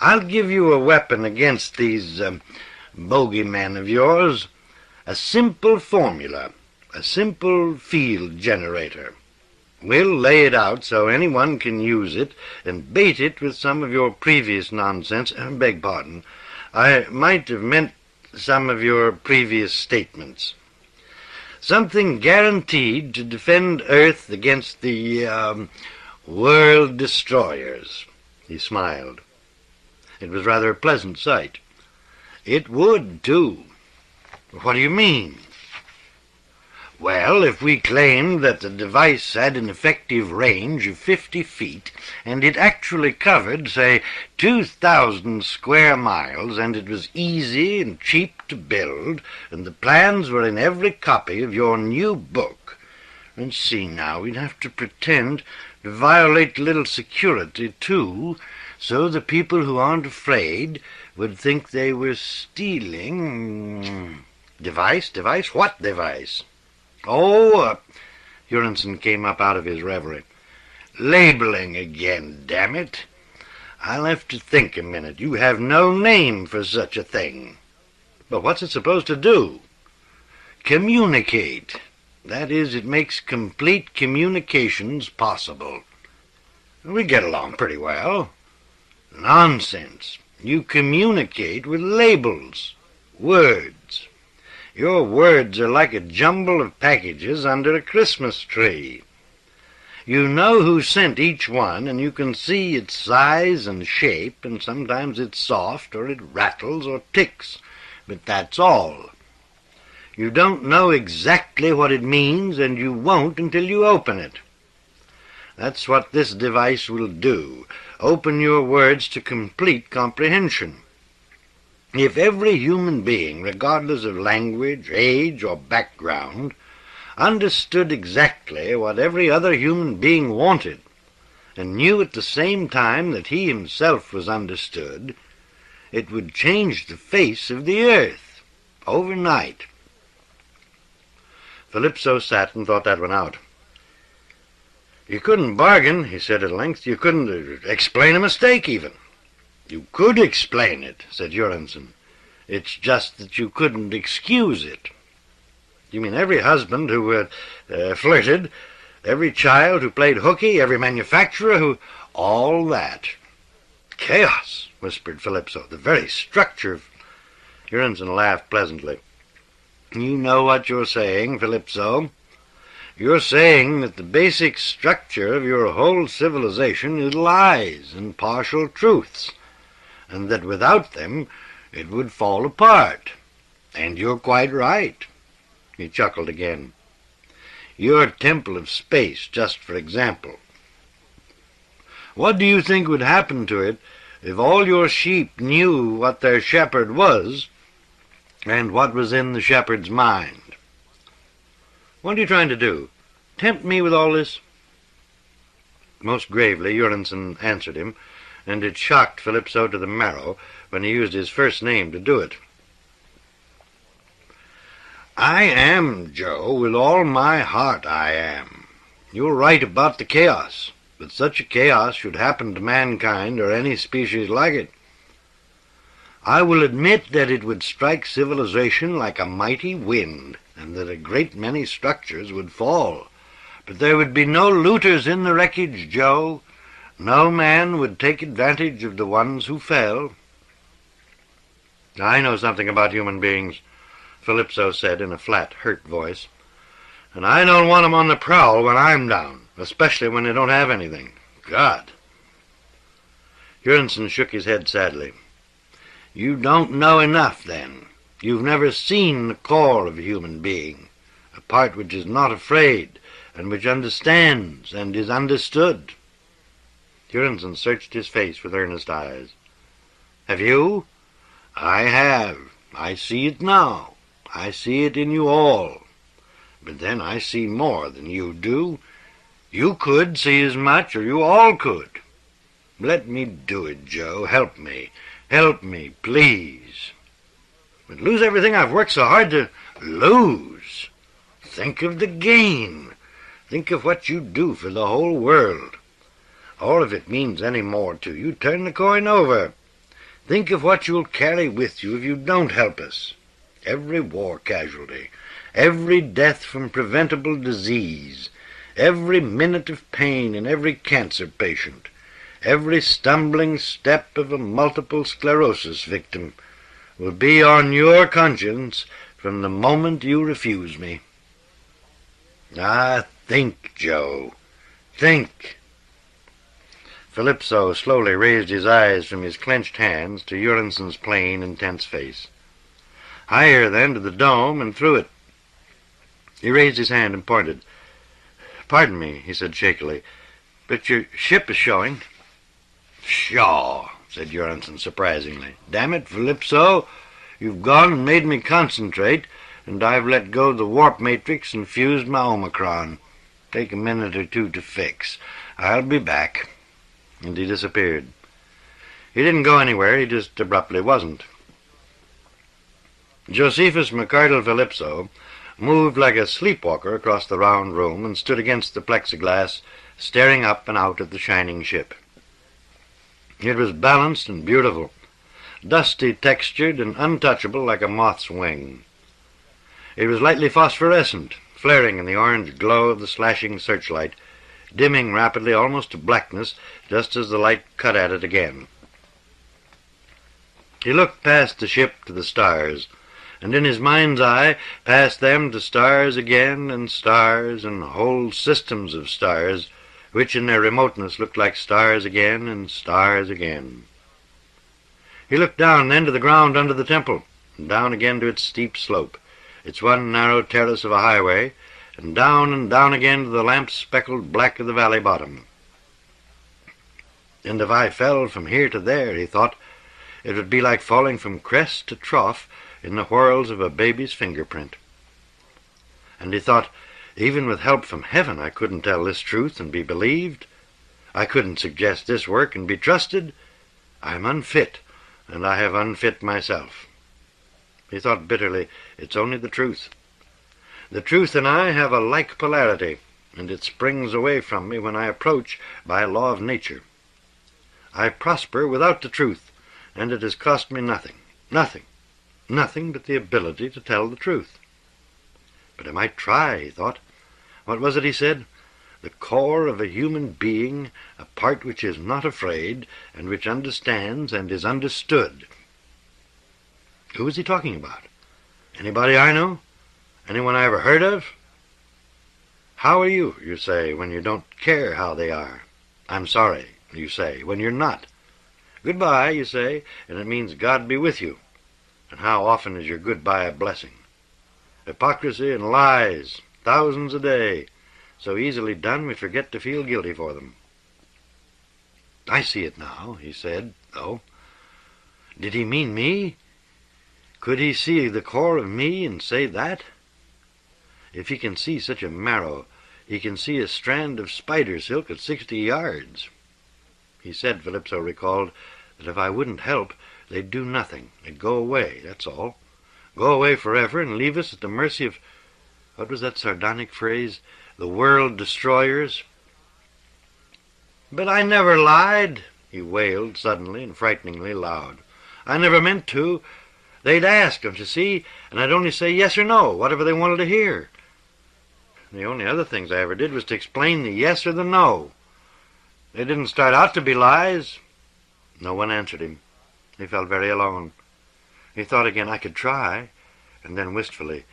I'll give you a weapon against these bogeymen of yours. A simple formula, a simple field generator. We'll lay it out so anyone can use it and bait it with some of your previous nonsense. Beg pardon. I might have meant some of your previous statements. Something guaranteed to defend Earth against the world destroyers. He smiled. It was rather a pleasant sight. It would, too. What do you mean? Well, if we claimed that the device had an effective range of 50 feet, and it actually covered, say, 2,000 square miles, and it was easy and cheap to build, and the plans were in every copy of your new book, and see now, we'd have to pretend to violate a little security, too, so the people who aren't afraid would think they were stealing. Device? What device? Oh, Huronson came up out of his reverie. Labeling again, damn it. I'll have to think a minute. You have no name for such a thing. But what's it supposed to do? Communicate. That is, it makes complete communications possible. We get along pretty well. Nonsense. You communicate with labels, words. Your words are like a jumble of packages under a Christmas tree. You know who sent each one, and you can see its size and shape, and sometimes it's soft, or it rattles, or ticks, but that's all. You don't know exactly what it means, and you won't until you open it. That's what this device will do, open your words to complete comprehension. If every human being, regardless of language, age, or background, understood exactly what every other human being wanted, and knew at the same time that he himself was understood, it would change the face of the earth, overnight. Philipso sat and thought that one out. You couldn't bargain, he said at length. You couldn't explain a mistake, even. You could explain it, said Huronson. It's just that you couldn't excuse it. You mean every husband who flirted, every child who played hooky, every manufacturer who... all that. Chaos, whispered Philipso. The very structure of... Huronson laughed pleasantly. You know what you're saying, Philipso. You're saying that the basic structure of your whole civilization is lies and partial truths, and that without them it would fall apart. And you're quite right. He chuckled again. Your Temple of Space, just for example. What do you think would happen to it if all your sheep knew what their shepherd was and what was in the shepherd's mind? What are you trying to do? Tempt me with all this? Most gravely, Huronson answered him, and it shocked Philipso to the marrow when he used his first name to do it. I am, Joe, with all my heart I am. You're right about the chaos, but such a chaos should happen to mankind or any species like it. I will admit that it would strike civilization like a mighty wind, and that a great many structures would fall. But there would be no looters in the wreckage, Joe. No man would take advantage of the ones who fell. I know something about human beings, Calypso said in a flat, hurt voice. And I don't want 'em on the prowl when I'm down, especially when they don't have anything. God! Huronson shook his head sadly. You don't know enough, then. You've never seen the core of a human being, a part which is not afraid, and which understands and is understood. Huronson searched his face with earnest eyes. Have you? I have. I see it now. I see it in you all. But then I see more than you do. You could see as much, or you all could. Let me do it, Joe. Help me. Help me, please. But lose everything I've worked so hard to lose. Think of the gain. Think of what you do for the whole world. Or if it means any more to you, turn the coin over. Think of what you'll carry with you if you don't help us. Every war casualty, every death from preventable disease, every minute of pain in every cancer patient, every stumbling step of a multiple sclerosis victim will be on your conscience from the moment you refuse me. Ah, think, Joe. Think. Calypso slowly raised his eyes from his clenched hands to Huronson's plain, intense face. Higher, then, to the dome and through it. He raised his hand and pointed. "Pardon me," he said shakily, "but your ship is showing." "Pshaw," said Huronson surprisingly. "Damn it, Calypso, you've gone and made me concentrate, and I've let go the warp matrix and fused my Omicron. Take a minute or two to fix. I'll be back." And he disappeared. He didn't go anywhere, he just abruptly wasn't. Josephus McCardle Calypso moved like a sleepwalker across the round room and stood against the plexiglass, staring up and out at the shining ship. It was balanced and beautiful, dusty textured and untouchable like a moth's wing. It was lightly phosphorescent, flaring in the orange glow of the slashing searchlight, dimming rapidly almost to blackness just as the light cut at it again. He looked past the ship to the stars, and in his mind's eye past them to stars again and whole systems of stars, which in their remoteness looked like stars again and stars again. He looked down then to the ground under the temple, and down again to its steep slope, its one narrow terrace of a highway, and down again to the lamp-speckled black of the valley bottom. And if I fell from here to there, he thought, it would be like falling from crest to trough in the whorls of a baby's fingerprint. And he thought, even with help from heaven, I couldn't tell this truth and be believed. I couldn't suggest this work and be trusted. I'm unfit, and I have unfit myself. He thought bitterly, it's only the truth. The truth and I have a like polarity, and it springs away from me when I approach by a law of nature. I prosper without the truth, and it has cost me nothing but the ability to tell the truth. But I might try, he thought. What was it he said? The core of a human being, a part which is not afraid, and which understands and is understood. Who was he talking about? Anybody I know? Anyone I ever heard of? How are you, you say, when you don't care how they are? I'm sorry, you say, when you're not. Goodbye, you say, and it means God be with you. And how often is your goodbye a blessing? Hypocrisy and lies, thousands a day, so easily done we forget to feel guilty for them. I see it now, he said, though. Did he mean me? Could he see the core of me and say that? If he can see such a marrow, he can see a strand of spider silk at 60 yards. He said, Calypso recalled, that if I wouldn't help, they'd do nothing. They'd go away, that's all. Go away forever and leave us at the mercy of, what was that sardonic phrase? The world destroyers. But I never lied, he wailed suddenly and frighteningly loud. I never meant to. They'd ask, don't you see, and I'd only say yes or no, whatever they wanted to hear. The only other things I ever did was to explain the yes or the no. They didn't start out to be lies. No one answered him. He felt very alone. He thought again, I could try, and then wistfully,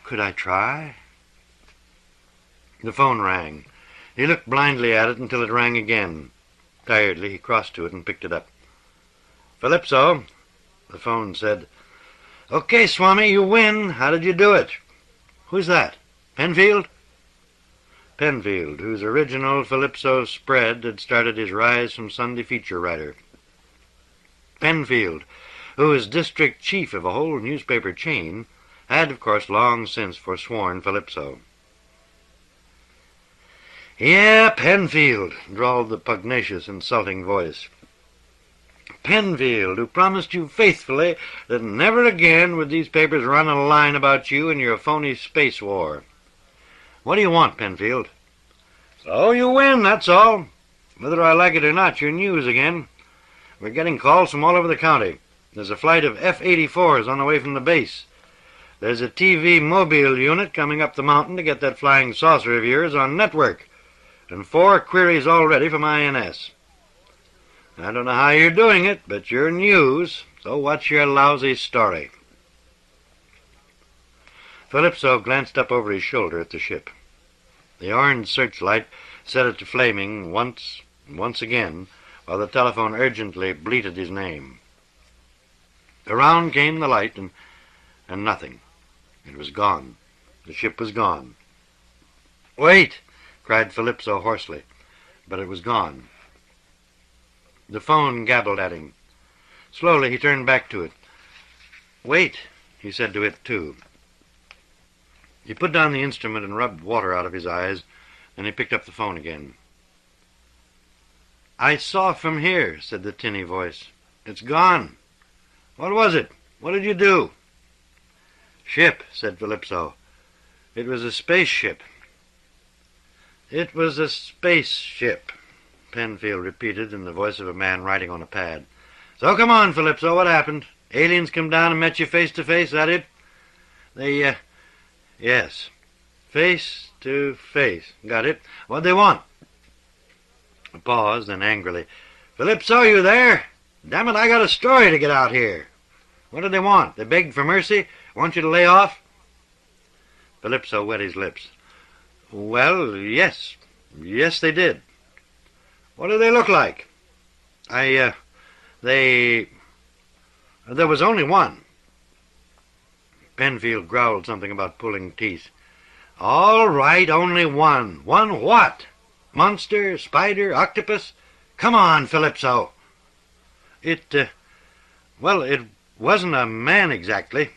could I try? The phone rang. He looked blindly at it until it rang again. Tiredly, he crossed to it and picked it up. Philipso, the phone said. Okay, Swami, you win. How did you do it? Who's that? Penfield? Penfield, whose original Philipso spread had started his rise from Sunday feature writer. Penfield, who was district chief of a whole newspaper chain, had, of course, long since forsworn Philipso. Yeah, Penfield, drawled the pugnacious, insulting voice. Penfield, who promised you faithfully that never again would these papers run a line about you and your phony space war. What do you want, Penfield? So you win, that's all. Whether I like it or not, you're news again. We're getting calls from all over the county. There's a flight of F-84s on the way from the base. There's a TV mobile unit coming up the mountain to get that flying saucer of yours on network. And 4 queries already from INS. I don't know how you're doing it, but you're news, so what's your lousy story? Philipso glanced up over his shoulder at the ship. The orange searchlight set it to flaming once again, while the telephone urgently bleated his name. Around came the light, and nothing. It was gone. The ship was gone. Wait! Cried Philipso hoarsely, but it was gone. The phone gabbled at him. Slowly he turned back to it. Wait, he said to it too. He put down the instrument and rubbed water out of his eyes, and he picked up the phone again. I saw from here, said the tinny voice. It's gone. What was it? What did you do? Ship, said Philipso. It was a spaceship. It was a spaceship, Penfield repeated in the voice of a man writing on a pad. So come on, Philipso, what happened? Aliens come down and met you face to face, that it? They, yes. Face to face. Got it. What'd they want? A pause, then angrily. Philipso, you there? Damn it, I got a story to get out here. What did they want? They begged for mercy? Want you to lay off? Philipso wet his lips. Well, yes. Yes, they did. What do they look like? There was only one. Penfield growled something about pulling teeth. All right, only one. One what? Monster, spider, octopus? Come on, Philipso. It wasn't a man exactly.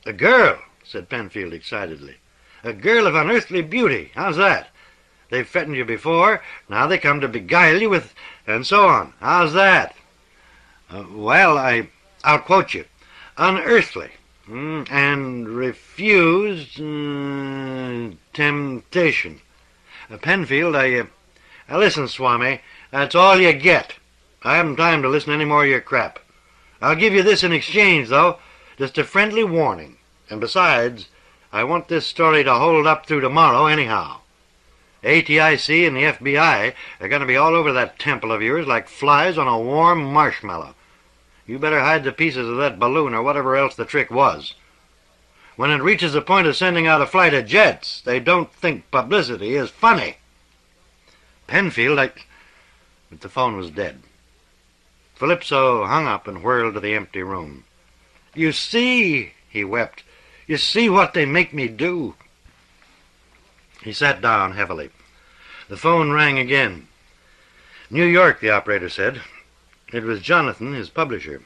A girl, said Penfield excitedly. A girl of unearthly beauty. How's that? They've threatened you before. Now they come to beguile you with... and so on. How's that? I'll quote you. Unearthly. And refused... temptation. Penfield, listen, Swami. That's all you get. I haven't time to listen to any more of your crap. I'll give you this in exchange, though. Just a friendly warning. And besides... I want this story to hold up through tomorrow anyhow. ATIC and the FBI are going to be all over that temple of yours like flies on a warm marshmallow. You better hide the pieces of that balloon or whatever else the trick was. When it reaches the point of sending out a flight of jets, they don't think publicity is funny. Penfield, But the phone was dead. Philipso hung up and whirled to the empty room. You see, he wept. You see what they make me do. He sat down heavily. The phone rang again. New York, the operator said. It was Jonathan, his publisher.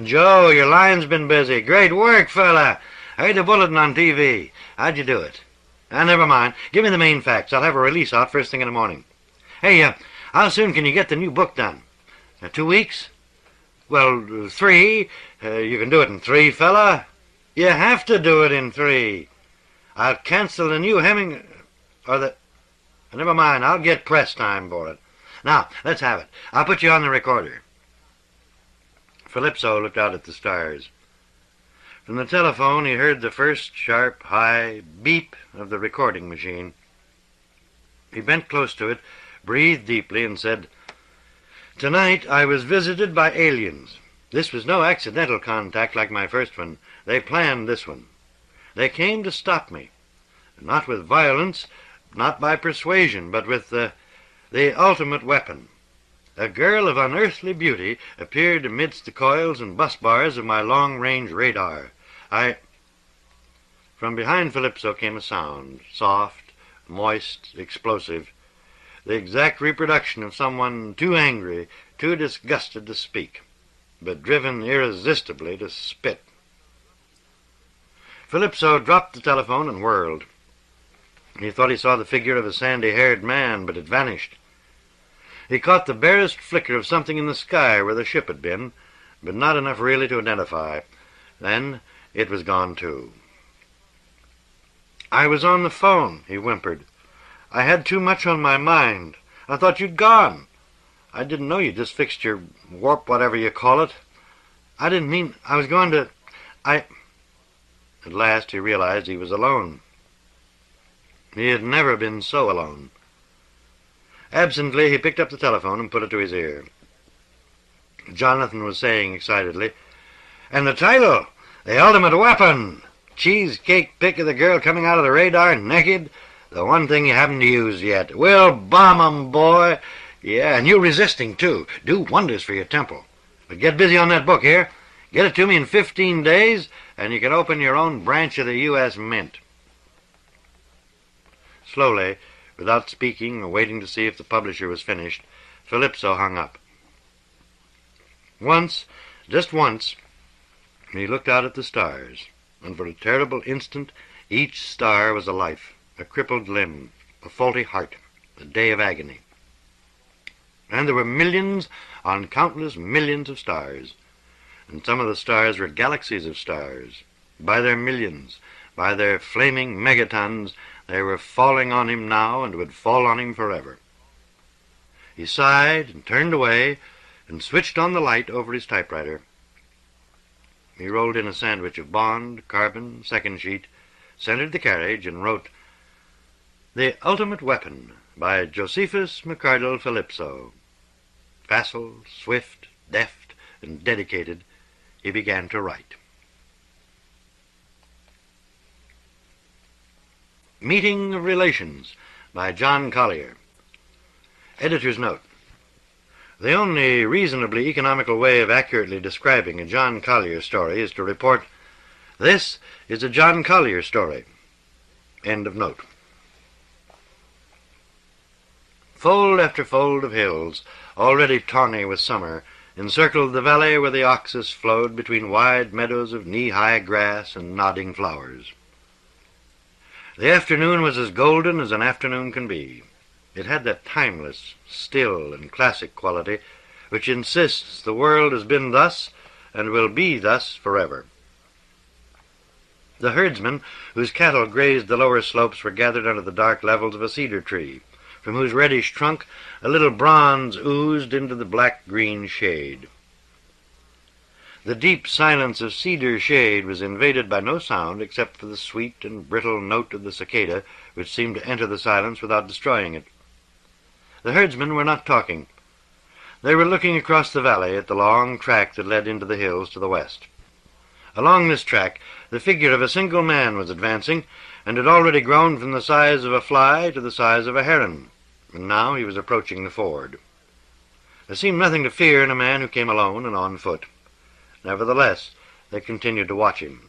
Joe, your line's been busy. Great work, fella. I heard the bulletin on TV. How'd you do it? Never mind. Give me the main facts. I'll have a release out first thing in the morning. Hey, how soon can you get the new book done? 2 weeks? Well, 3. You can do it in 3, fella. You have to do it in 3. I'll cancel the new Never mind, I'll get press time for it. Now, let's have it. I'll put you on the recorder. Calypso looked out at the stars. From the telephone he heard the first sharp, high beep of the recording machine. He bent close to it, breathed deeply, and said, "Tonight I was visited by aliens. This was no accidental contact like my first one. They planned this one. They came to stop me, not with violence, not by persuasion, but with the ultimate weapon. A girl of unearthly beauty appeared amidst the coils and bus bars of my long-range radar. From behind Calypso came a sound, soft, moist, explosive, the exact reproduction of someone too angry, too disgusted to speak, but driven irresistibly to spit. Calypso dropped the telephone and whirled. He thought he saw the figure of a sandy-haired man, but it vanished. He caught the barest flicker of something in the sky where the ship had been, but not enough really to identify. Then it was gone too. "I was on the phone," he whimpered. "I had too much on my mind. I thought you'd gone. I didn't know you just fixed your warp whatever you call it. I didn't mean I was going to... At last he realized he was alone. He had never been so alone. Absently he picked up the telephone and put it to his ear. Jonathan was saying excitedly, "And the title, The Ultimate Weapon! Cheesecake pic of the girl coming out of the radar naked. The one thing you haven't used yet. We'll bomb 'em, boy. Yeah, and you resisting, too. Do wonders for your temple. But get busy on that book here. Get it to me in 15 days, and you can open your own branch of the U.S. Mint." Slowly, without speaking or waiting to see if the publisher was finished, Calypso hung up. Once, just once, he looked out at the stars, and for a terrible instant each star was a life, a crippled limb, a faulty heart, a day of agony. And there were millions on countless millions of stars, and some of the stars were galaxies of stars. By their millions, by their flaming megatons, they were falling on him now and would fall on him forever. He sighed and turned away and switched on the light over his typewriter. He rolled in a sandwich of bond, carbon, second sheet, centered the carriage, and wrote, "The Ultimate Weapon, by Josephus McCardle Calypso." Facile, swift, deft, and dedicated, he began to write. Meeting of Relations, by John Collier. Editor's note. The only reasonably economical way of accurately describing a John Collier story is to report, "This is a John Collier story." End of note. Fold after fold of hills, already tawny with summer, encircled the valley where the Oxus flowed between wide meadows of knee-high grass and nodding flowers. The afternoon was as golden as an afternoon can be. It had that timeless, still, and classic quality which insists the world has been thus and will be thus forever. The herdsmen whose cattle grazed the lower slopes were gathered under the dark levels of a cedar tree, from whose reddish trunk a little bronze oozed into the black-green shade. The deep silence of cedar shade was invaded by no sound except for the sweet and brittle note of the cicada, which seemed to enter the silence without destroying it. The herdsmen were not talking. They were looking across the valley at the long track that led into the hills to the west. Along this track the figure of a single man was advancing, and had already grown from the size of a fly to the size of a heron, and now he was approaching the ford. There seemed nothing to fear in a man who came alone and on foot. Nevertheless, they continued to watch him.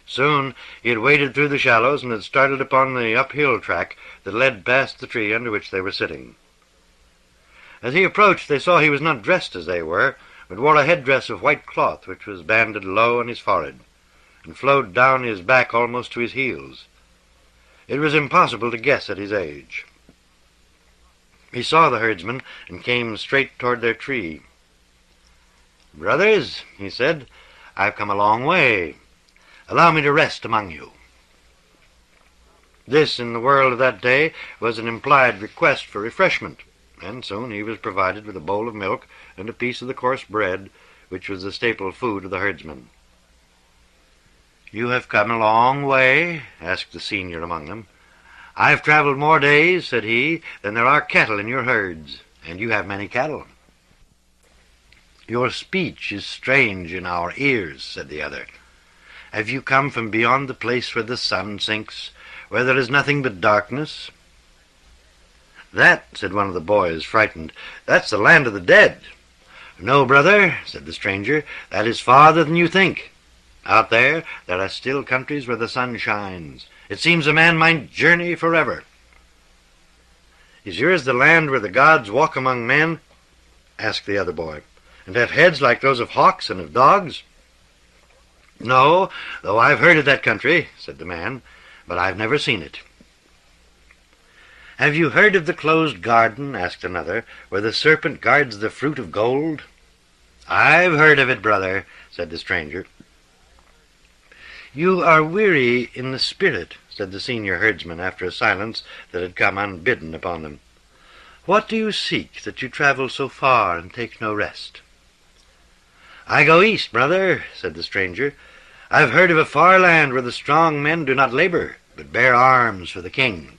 Soon he had waded through the shallows and had started upon the uphill track that led past the tree under which they were sitting. As he approached, they saw he was not dressed as they were, but wore a headdress of white cloth which was banded low on his forehead and flowed down his back almost to his heels. It was impossible to guess at his age. He saw the herdsmen and came straight toward their tree. "Brothers," he said, "I've come a long way. Allow me to rest among you." This, in the world of that day, was an implied request for refreshment, and soon he was provided with a bowl of milk and a piece of the coarse bread, which was the staple food of the herdsmen. "You have come a long way?" asked the senior among them. "I've traveled more days," said he, "than there are cattle in your herds, and you have many cattle." "Your speech is strange in our ears," said the other. "Have you come from beyond the place where the sun sinks, where there is nothing but darkness?" "That," said one of the boys, frightened, "that's the land of the dead." "No, brother," said the stranger, "that is farther than you think. Out there are still countries where the sun shines. It seems a man might journey forever." "Is yours the land where the gods walk among men?" asked the other boy, "and have heads like those of hawks and of dogs?" "No, though I've heard of that country," said the man, "but I've never seen it." "Have you heard of the closed garden?" asked another, "where the serpent guards the fruit of gold?" "I've heard of it, brother," said the stranger. "You are weary in the spirit," said the senior herdsman after a silence that had come unbidden upon them. "What do you seek that you travel so far and take no rest?" "I go east, brother," said the stranger. "I've heard of a far land where the strong men do not labor, but bear arms for the king."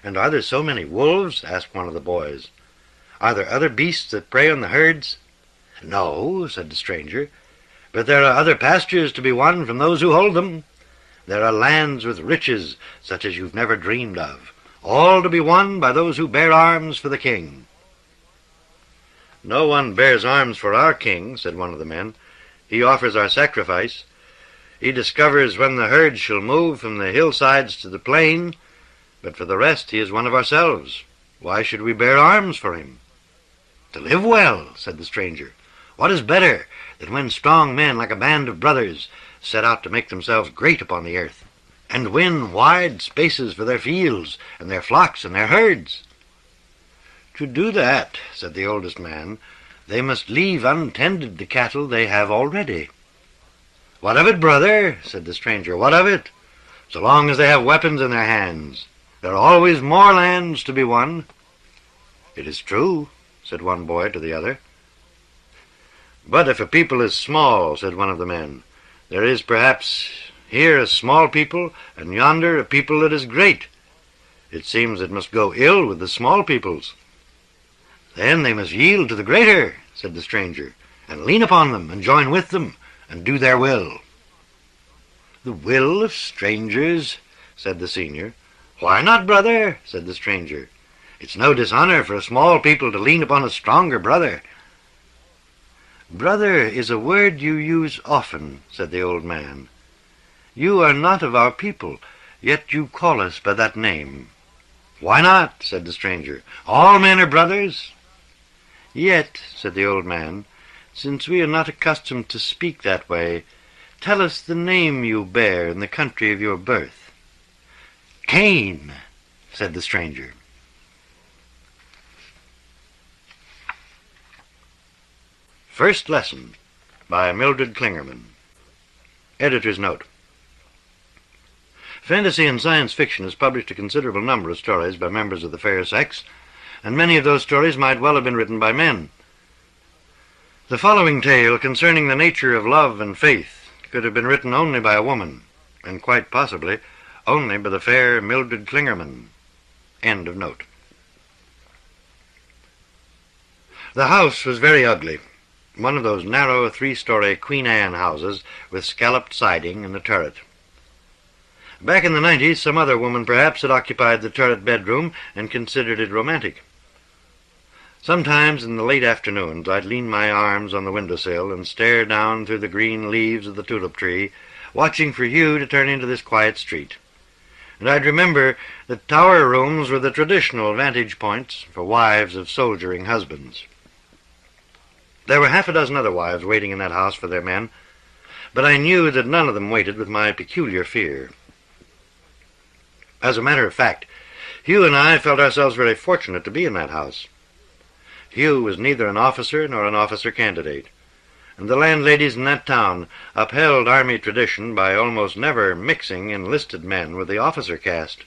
"And are there so many wolves?" asked one of the boys. "Are there other beasts that prey on the herds?" "No," said the stranger, "but there are other pastures to be won from those who hold them. There are lands with riches such as you've never dreamed of, all to be won by those who bear arms for the king." "No one bears arms for our king," said one of the men. "He offers our sacrifice. He discovers when the herds shall move from the hillsides to the plain, but for the rest he is one of ourselves. Why should we bear arms for him?" "To live well," said the stranger. "What is better than when strong men, like a band of brothers, set out to make themselves great upon the earth, and win wide spaces for their fields, and their flocks, and their herds?" "To do that," said the oldest man, "they must leave untended the cattle they have already." "What of it, brother?" said the stranger. "What of it? So long as they have weapons in their hands, there are always more lands to be won." "It is true," said one boy to the other. "But if a people is small," said one of the men, "there is perhaps here a small people, and yonder a people that is great. It seems it must go ill with the small peoples." "Then they must yield to the greater," said the stranger, "and lean upon them, and join with them, and do their will." "The will of strangers?" said the senior. "Why not, brother?" said the stranger. "It's no dishonor for a small people to lean upon a stronger brother." "Brother is a word you use often," said the old man. "You are not of our people, yet you call us by that name." "Why not?" said the stranger. "All men are brothers." "Yet," said the old man, "since we are not accustomed to speak that way, tell us the name you bear in the country of your birth." "Cain," said the stranger. First Lesson by Mildred Clingerman. Editor's Note. Fantasy and science fiction has published a considerable number of stories by members of the fair sex, and many of those stories might well have been written by men. The following tale concerning the nature of love and faith could have been written only by a woman, and quite possibly only by the fair Mildred Clingerman. End of note. The house was very ugly, one of those narrow three-story Queen Anne houses with scalloped siding and a turret. Back in the 90s, some other woman perhaps had occupied the turret bedroom and considered it romantic. Sometimes in the late afternoons I'd lean my arms on the windowsill and stare down through the green leaves of the tulip tree, watching for Hugh to turn into this quiet street. And I'd remember that tower rooms were the traditional vantage points for wives of soldiering husbands. There were half a dozen other wives waiting in that house for their men, but I knew that none of them waited with my peculiar fear. As a matter of fact, Hugh and I felt ourselves very fortunate to be in that house. Hugh was neither an officer nor an officer candidate, and the landladies in that town upheld army tradition by almost never mixing enlisted men with the officer caste.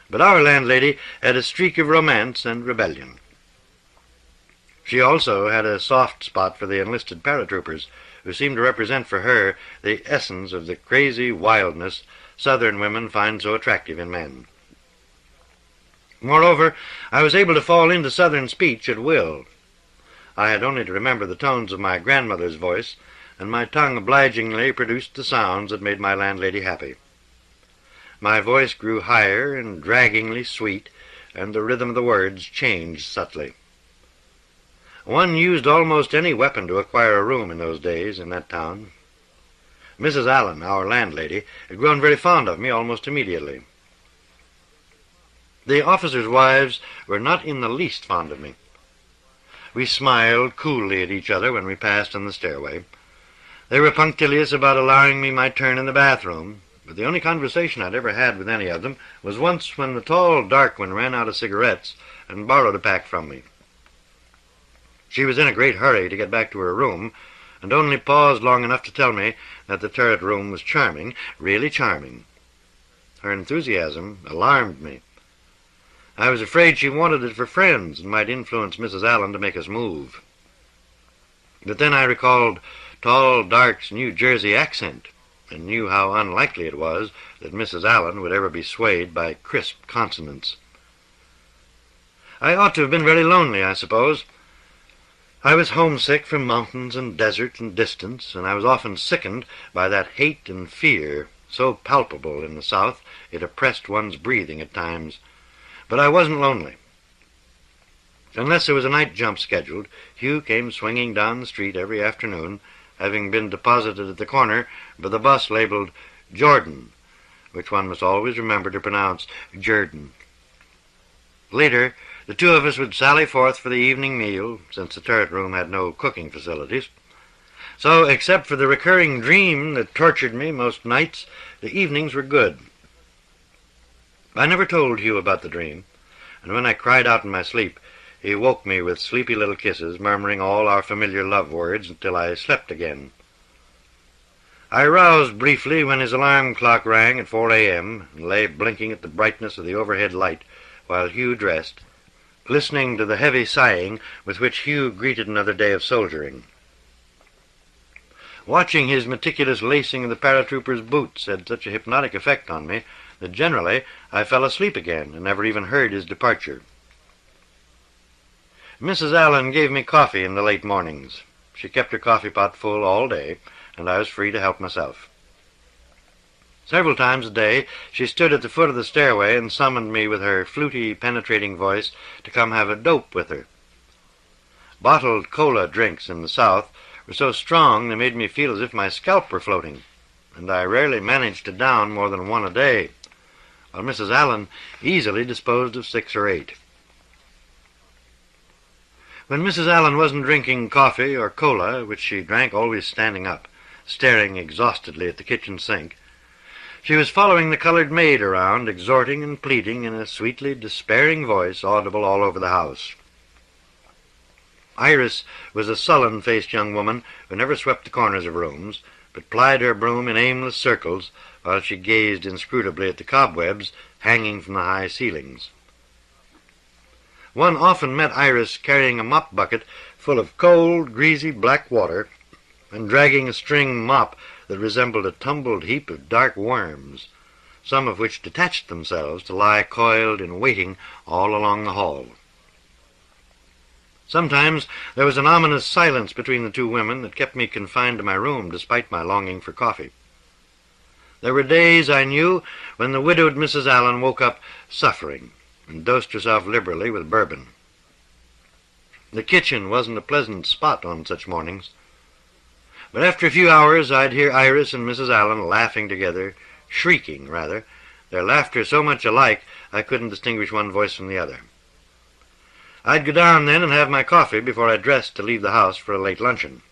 But our landlady had a streak of romance and rebellion. She also had a soft spot for the enlisted paratroopers, who seemed to represent for her the essence of the crazy wildness Southern women find so attractive in men. Moreover, I was able to fall into Southern speech at will. I had only to remember the tones of my grandmother's voice, and my tongue obligingly produced the sounds that made my landlady happy. My voice grew higher and draggingly sweet, and the rhythm of the words changed subtly. One used almost any weapon to acquire a room in those days in that town. Mrs. Allen, our landlady, had grown very fond of me almost immediately. The officers' wives were not in the least fond of me. We smiled coolly at each other when we passed on the stairway. They were punctilious about allowing me my turn in the bathroom, but the only conversation I'd ever had with any of them was once when the tall, dark one ran out of cigarettes and borrowed a pack from me. She was in a great hurry to get back to her room, and only paused long enough to tell me that the turret room was charming, really charming. Her enthusiasm alarmed me. I was afraid she wanted it for friends and might influence Mrs. Allen to make us move. But then I recalled tall Dark's New Jersey accent, and knew how unlikely it was that Mrs. Allen would ever be swayed by crisp consonants. I ought to have been very lonely, I suppose. I was homesick from mountains and desert and distance, and I was often sickened by that hate and fear so palpable in the South it oppressed one's breathing at times. But I wasn't lonely. Unless there was a night jump scheduled, Hugh came swinging down the street every afternoon, having been deposited at the corner by the bus labeled Jordan, which one must always remember to pronounce Jordan. Later, the two of us would sally forth for the evening meal, since the turret room had no cooking facilities. So, except for the recurring dream that tortured me most nights, the evenings were good. I never told Hugh about the dream, and when I cried out in my sleep, he woke me with sleepy little kisses, murmuring all our familiar love words until I slept again. I roused briefly when his alarm clock rang at 4 a.m. and lay blinking at the brightness of the overhead light while Hugh dressed, listening to the heavy sighing with which Hugh greeted another day of soldiering. Watching his meticulous lacing of the paratrooper's boots had such a hypnotic effect on me that generally I fell asleep again and never even heard his departure. Mrs. Allen gave me coffee in the late mornings. She kept her coffee pot full all day, and I was free to help myself. Several times a day she stood at the foot of the stairway and summoned me with her fluty, penetrating voice to come have a dope with her. Bottled cola drinks in the South were so strong they made me feel as if my scalp were floating, and I rarely managed to down more than one a day, while Mrs. Allen easily disposed of 6 or 8. When Mrs. Allen wasn't drinking coffee or cola, which she drank always standing up, staring exhaustedly at the kitchen sink, she was following the colored maid around, exhorting and pleading in a sweetly despairing voice audible all over the house. Iris was a sullen-faced young woman who never swept the corners of rooms, but plied her broom in aimless circles while she gazed inscrutably at the cobwebs hanging from the high ceilings. One often met Iris carrying a mop bucket full of cold, greasy black water and dragging a string mop that resembled a tumbled heap of dark worms, some of which detached themselves to lie coiled in waiting all along the hall. Sometimes there was an ominous silence between the two women that kept me confined to my room despite my longing for coffee. There were days, I knew, when the widowed Mrs. Allen woke up suffering and dosed herself liberally with bourbon. The kitchen wasn't a pleasant spot on such mornings. But after a few hours I'd hear Iris and Mrs. Allen laughing together, shrieking, rather, their laughter so much alike I couldn't distinguish one voice from the other. I'd go down then and have my coffee before I dressed to leave the house for a late luncheon.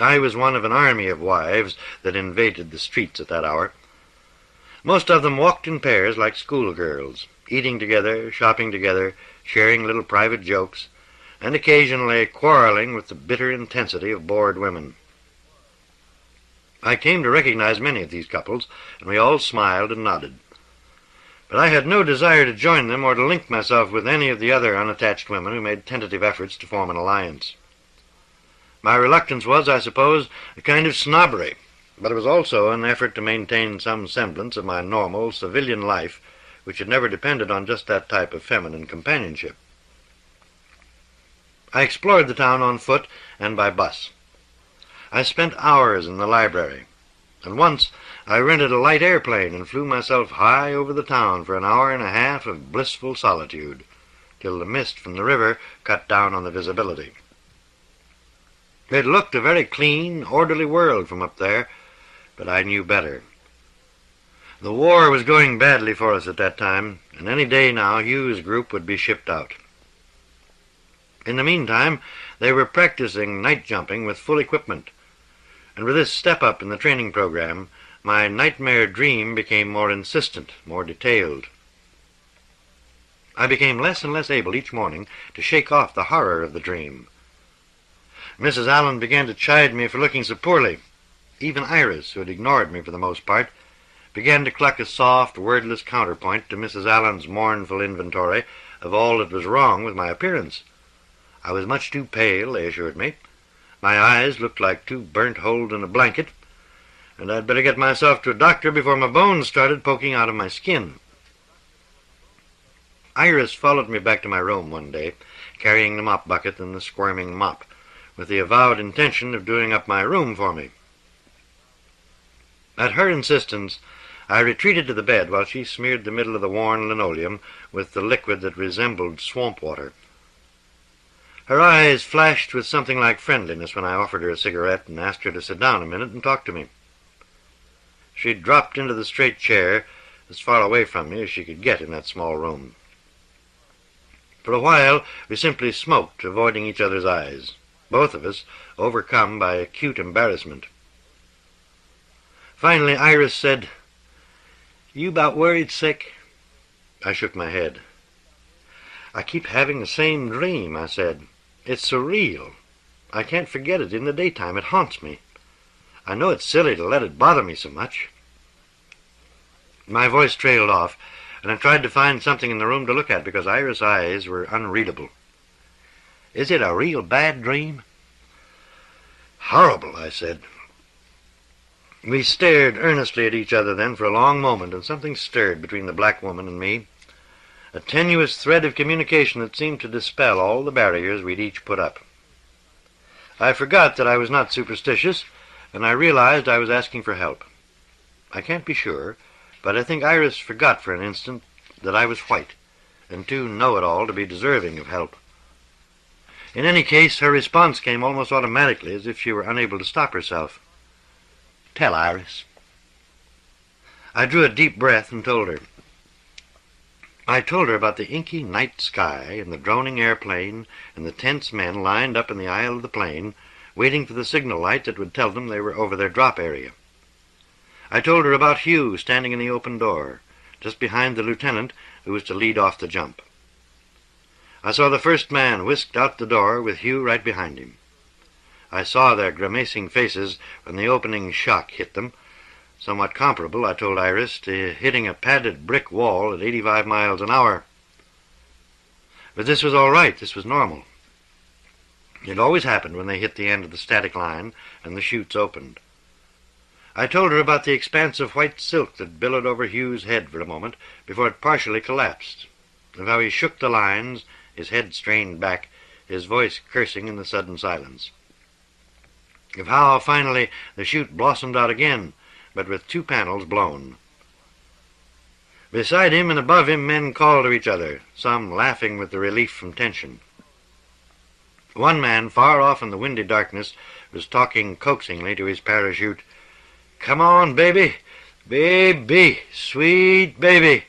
I was one of an army of wives that invaded the streets at that hour. Most of them walked in pairs like schoolgirls, eating together, shopping together, sharing little private jokes, and occasionally quarreling with the bitter intensity of bored women. I came to recognize many of these couples, and we all smiled and nodded. But I had no desire to join them or to link myself with any of the other unattached women who made tentative efforts to form an alliance. My reluctance was, I suppose, a kind of snobbery, but it was also an effort to maintain some semblance of my normal civilian life, which had never depended on just that type of feminine companionship. I explored the town on foot and by bus. I spent hours in the library, and once I rented a light airplane and flew myself high over the town for an hour and a half of blissful solitude, till the mist from the river cut down on the visibility. It looked a very clean, orderly world from up there, but I knew better. The war was going badly for us at that time, and any day now Hugh's group would be shipped out. In the meantime, they were practicing night jumping with full equipment, and with this step-up in the training program, my nightmare dream became more insistent, more detailed. I became less and less able each morning to shake off the horror of the dream. Mrs. Allen began to chide me for looking so poorly. Even Iris, who had ignored me for the most part, began to cluck a soft, wordless counterpoint to Mrs. Allen's mournful inventory of all that was wrong with my appearance. I was much too pale, they assured me. My eyes looked like two burnt holes in a blanket, and I'd better get myself to a doctor before my bones started poking out of my skin. Iris followed me back to my room one day, carrying the mop bucket and the squirming mop, with the avowed intention of doing up my room for me. At her insistence, I retreated to the bed while she smeared the middle of the worn linoleum with the liquid that resembled swamp water. Her eyes flashed with something like friendliness when I offered her a cigarette and asked her to sit down a minute and talk to me. She dropped into the straight chair as far away from me as she could get in that small room. For a while, we simply smoked, avoiding each other's eyes, both of us overcome by acute embarrassment. Finally, Iris said, "You about worried sick?" I shook my head. "I keep having the same dream," I said. "It's surreal. I can't forget it in the daytime. It haunts me. I know it's silly to let it bother me so much." My voice trailed off, and I tried to find something in the room to look at because Iris' eyes were unreadable. "Is it a real bad dream?" "Horrible," I said. We stared earnestly at each other then for a long moment, and something stirred between the black woman and me, a tenuous thread of communication that seemed to dispel all the barriers we'd each put up. I forgot that I was not superstitious, and I realized I was asking for help. I can't be sure, but I think Iris forgot for an instant that I was white, and too know-it-all to be deserving of help. In any case, her response came almost automatically, as if she were unable to stop herself. "Tell Iris." I drew a deep breath and told her. I told her about the inky night sky and the droning airplane and the tense men lined up in the aisle of the plane, waiting for the signal light that would tell them they were over their drop area. I told her about Hugh standing in the open door, just behind the lieutenant who was to lead off the jump. I saw the first man whisked out the door with Hugh right behind him. I saw their grimacing faces when the opening shock hit them, somewhat comparable, I told Iris, to hitting a padded brick wall at 85 miles an hour. But this was all right. This was normal. It always happened when they hit the end of the static line and the chutes opened. I told her about the expanse of white silk that billowed over Hugh's head for a moment before it partially collapsed, of how he shook the lines, his head strained back, his voice cursing in the sudden silence, of how finally the chute blossomed out again, but with 2 panels blown. Beside him and above him men called to each other, some laughing with the relief from tension. One man, far off in the windy darkness, was talking coaxingly to his parachute. "Come on, baby! Baby! Sweet baby!"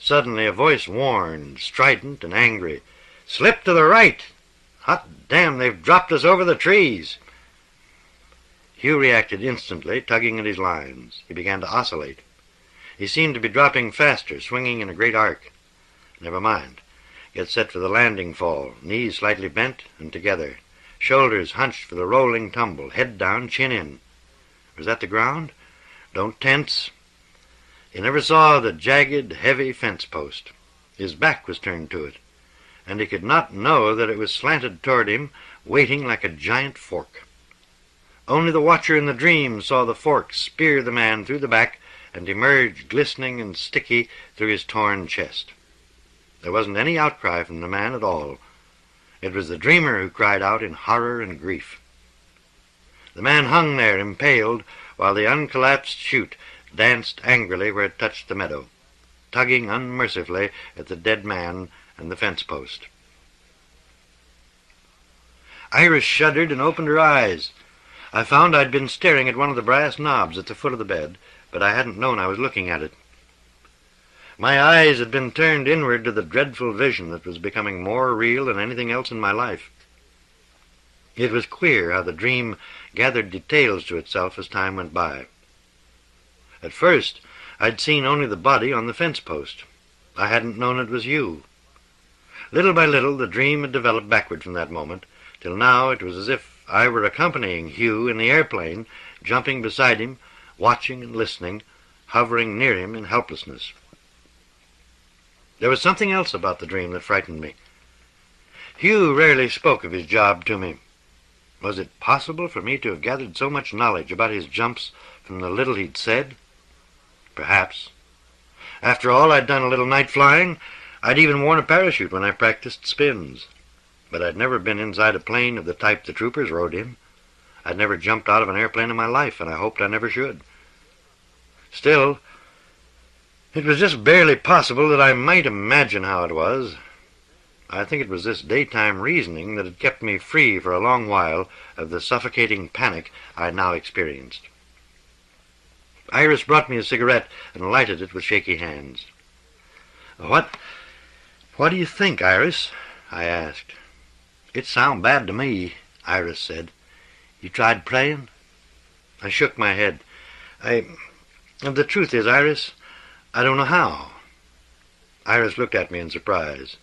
Suddenly a voice warned, strident and angry. "Slip to the right! Hot damn, they've dropped us over the trees!" Hugh reacted instantly, tugging at his lines. He began to oscillate. He seemed to be dropping faster, swinging in a great arc. Never mind. Get set for the landing fall, knees slightly bent and together, shoulders hunched for the rolling tumble, head down, chin in. Was that the ground? Don't tense. He never saw the jagged, heavy fence post. His back was turned to it, and he could not know that it was slanted toward him, waiting like a giant fork. Only the watcher in the dream saw the fork spear the man through the back and emerge glistening and sticky through his torn chest. There wasn't any outcry from the man at all. It was the dreamer who cried out in horror and grief. The man hung there impaled, while the uncollapsed chute danced angrily where it touched the meadow, tugging unmercifully at the dead man and the fence post. Iris shuddered and opened her eyes. I found I'd been staring at one of the brass knobs at the foot of the bed, but I hadn't known I was looking at it. My eyes had been turned inward to the dreadful vision that was becoming more real than anything else in my life. It was queer how the dream gathered details to itself as time went by. At first, I'd seen only the body on the fence post. I hadn't known it was you. Little by little, the dream had developed backward from that moment, till now it was as if I were accompanying Hugh in the airplane, jumping beside him, watching and listening, hovering near him in helplessness. There was something else about the dream that frightened me. Hugh rarely spoke of his job to me. Was it possible for me to have gathered so much knowledge about his jumps from the little he'd said? Perhaps. After all, I'd done a little night flying. I'd even worn a parachute when I practiced spins. But I'd never been inside a plane of the type the troopers rode in. I'd never jumped out of an airplane in my life, and I hoped I never should. Still, it was just barely possible that I might imagine how it was. I think it was this daytime reasoning that had kept me free for a long while of the suffocating panic I now experienced. Iris brought me a cigarette and lighted it with shaky hands. What do you think, Iris?" I asked. "It sounds bad to me," Iris said. "You tried praying?" I shook my head. The truth is, Iris, I don't know how." Iris looked at me in surprise.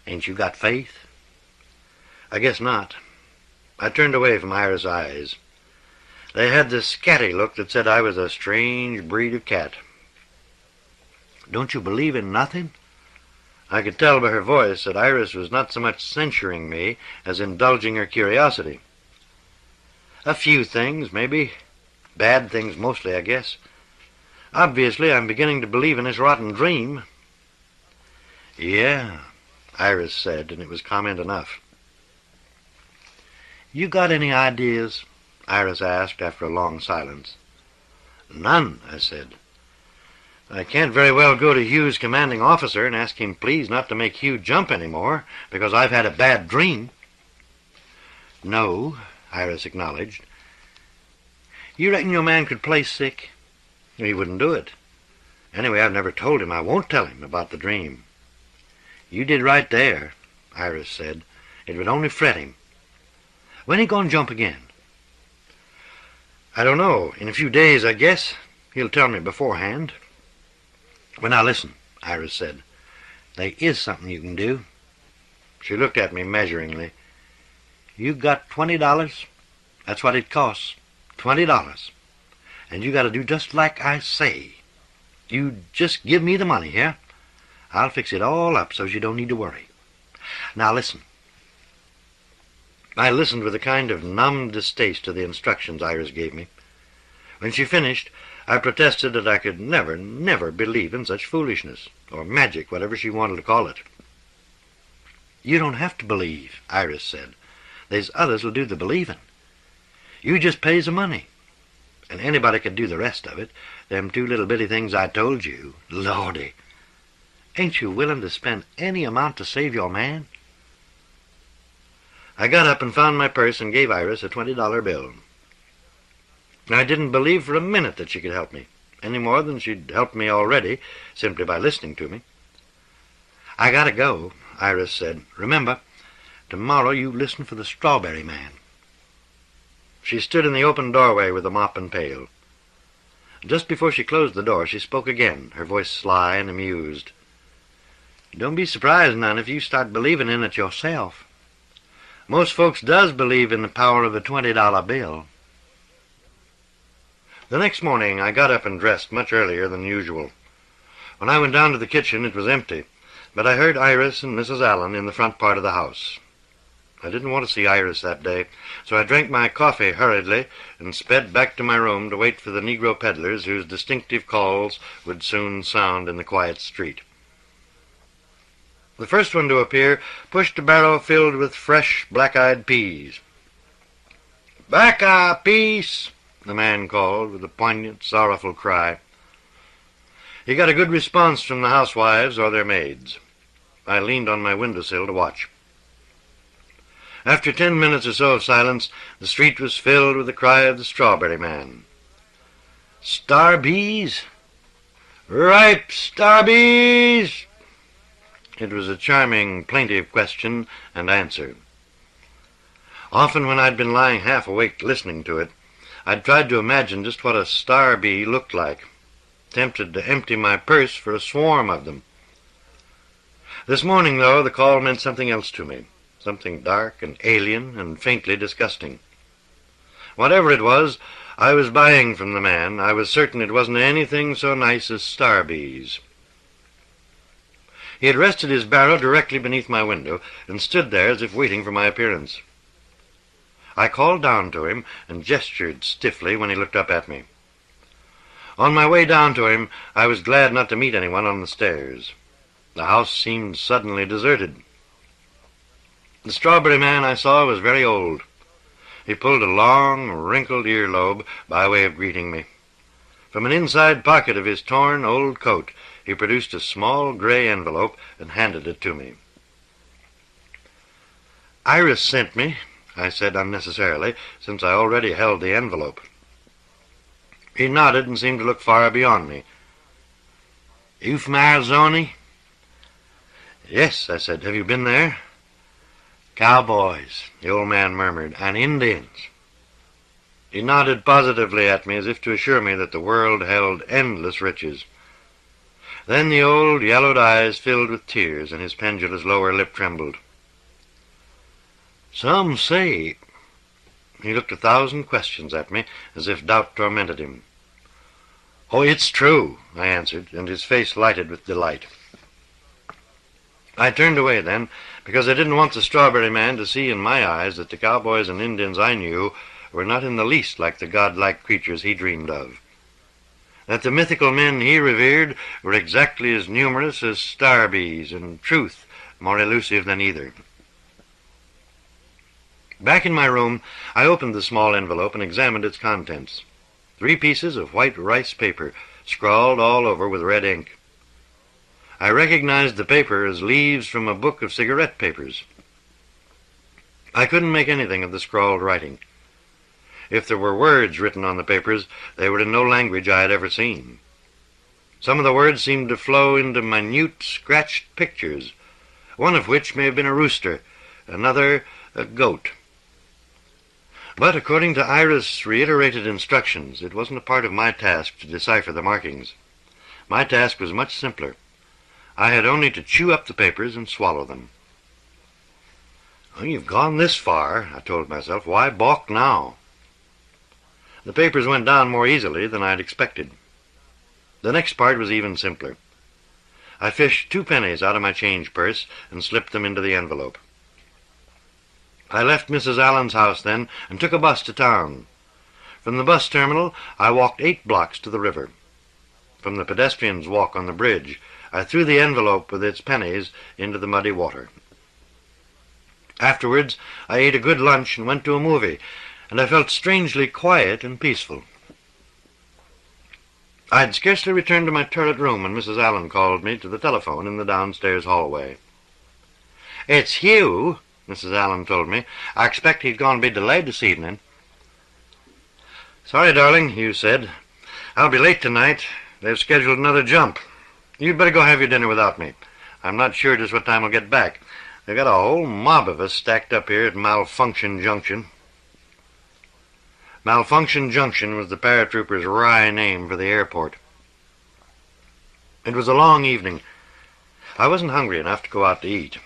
"Ain't you got faith?" "I guess not." I turned away from Iris' eyes. They had this scatty look that said I was a strange breed of cat. "Don't you believe in nothing?" I could tell by her voice that Iris was not so much censuring me as indulging her curiosity. "A few things, maybe. Bad things mostly, I guess. Obviously, I'm beginning to believe in this rotten dream." "Yeah," Iris said, and it was comment enough. "You got any ideas?" Iris asked after a long silence. "None," I said. "I can't very well go to Hugh's commanding officer and ask him please not to make Hugh jump any more because I've had a bad dream." "No," Iris acknowledged. "You reckon your man could play sick?" "He wouldn't do it. Anyway, I've never told him. I won't tell him about the dream." "You did right there," Iris said. "It would only fret him. When he going to jump again?" "I don't know. In a few days, I guess. He'll tell me beforehand." "Well, now listen," Iris said. "There is something you can do." She looked at me measuringly. "You got $20? That's what it costs. $20. And you got to do just like I say. You just give me the money, yeah? I'll fix it all up so you don't need to worry. Now listen." I listened with a kind of numb distaste to the instructions Iris gave me. When she finished, I protested that I could never, never believe in such foolishness, or magic, whatever she wanted to call it. "You don't have to believe," Iris said. "There's others who'll do the believing. You just pays the money. And anybody could do the rest of it. Them two little bitty things I told you. Lordy! Ain't you willing to spend any amount to save your man?" I got up and found my purse and gave Iris a $20 bill. I didn't believe for a minute that she could help me, any more than she'd helped me already, simply by listening to me. "I gotta go," Iris said. "Remember, tomorrow you listen for the strawberry man." She stood in the open doorway with a mop and pail. Just before she closed the door, she spoke again, her voice sly and amused. "Don't be surprised none if you start believing in it yourself. Most folks does believe in the power of a $20 bill." The next morning I got up and dressed much earlier than usual. When I went down to the kitchen it was empty, but I heard Iris and Mrs. Allen in the front part of the house. I didn't want to see Iris that day, so I drank my coffee hurriedly and sped back to my room to wait for the Negro peddlers whose distinctive calls would soon sound in the quiet street. The first one to appear pushed a barrow filled with fresh black-eyed peas. "Back a piece!" the man called with a poignant, sorrowful cry. He got a good response from the housewives or their maids. I leaned on my windowsill to watch. After 10 minutes or so of silence, the street was filled with the cry of the strawberry man. "Starbees! Ripe starbees!" It was a charming, plaintive question and answer. Often when I'd been lying half awake listening to it, I'd tried to imagine just what a starbee looked like, tempted to empty my purse for a swarm of them. This morning, though, the call meant something else to me, something dark and alien and faintly disgusting. Whatever it was, I was buying from the man. I was certain it wasn't anything so nice as starbees. He had rested his barrow directly beneath my window and stood there as if waiting for my appearance. I called down to him and gestured stiffly when he looked up at me. On my way down to him, I was glad not to meet anyone on the stairs. The house seemed suddenly deserted. The strawberry man I saw was very old. He pulled a long, wrinkled earlobe by way of greeting me. From an inside pocket of his torn old coat, he produced a small gray envelope and handed it to me. "Iris sent me," I said unnecessarily, since I already held the envelope. He nodded and seemed to look far beyond me. "You from Arizona?" "Yes," I said. "Have you been there?" "Cowboys," the old man murmured, "and Indians." He nodded positively at me as if to assure me that the world held endless riches. Then the old yellowed eyes filled with tears, and his pendulous lower lip trembled. "Some say—" He looked 1,000 questions at me, as if doubt tormented him. "Oh, it's true," I answered, and his face lighted with delight. I turned away then, because I didn't want the strawberry man to see in my eyes that the cowboys and Indians I knew were not in the least like the godlike creatures he dreamed of, that the mythical men he revered were exactly as numerous as starbees, and truth more elusive than either. Back in my room, I opened the small envelope and examined its contents. 3 pieces of white rice paper, scrawled all over with red ink. I recognized the paper as leaves from a book of cigarette papers. I couldn't make anything of the scrawled writing. If there were words written on the papers, they were in no language I had ever seen. Some of the words seemed to flow into minute, scratched pictures, one of which may have been a rooster, another a goat. But according to Iris' reiterated instructions, it wasn't a part of my task to decipher the markings. My task was much simpler. I had only to chew up the papers and swallow them. "Well, you've gone this far," I told myself. "Why balk now?" The papers went down more easily than I had expected. The next part was even simpler. I fished 2 pennies out of my change purse and slipped them into the envelope. I left Mrs. Allen's house then and took a bus to town. From the bus terminal, I walked 8 blocks to the river. From the pedestrians' walk on the bridge, I threw the envelope with its pennies into the muddy water. Afterwards, I ate a good lunch and went to a movie, and I felt strangely quiet and peaceful. I had scarcely returned to my turret room when Mrs. Allen called me to the telephone in the downstairs hallway. "It's Hugh," Mrs. Allen told me. "I expect he's going to be delayed this evening." "Sorry, darling," Hugh said. "I'll be late tonight. They've scheduled another jump. You'd better go have your dinner without me. I'm not sure just what time I'll get back. They've got a whole mob of us stacked up here at Malfunction Junction." Malfunction Junction was the paratroopers' wry name for the airport. It was a long evening. I wasn't hungry enough to go out to eat.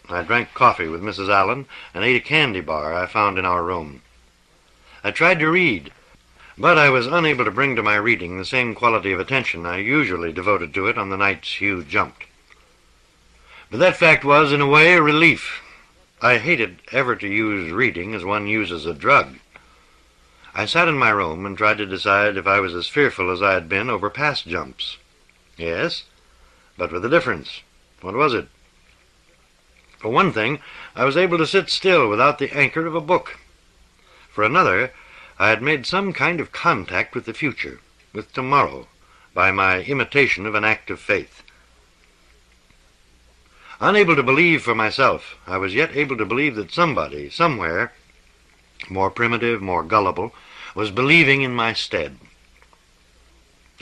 I drank coffee with Mrs. Allen and ate a candy bar I found in our room. I tried to read. But I was unable to bring to my reading the same quality of attention I usually devoted to it on the nights Hugh jumped. But that fact was, in a way, a relief. I hated ever to use reading as one uses a drug. I sat in my room and tried to decide if I was as fearful as I had been over past jumps. Yes, but with a difference. What was it? For one thing, I was able to sit still without the anchor of a book. For another, I had made some kind of contact with the future, with tomorrow, by my imitation of an act of faith. Unable to believe for myself, I was yet able to believe that somebody, somewhere, more primitive, more gullible, was believing in my stead.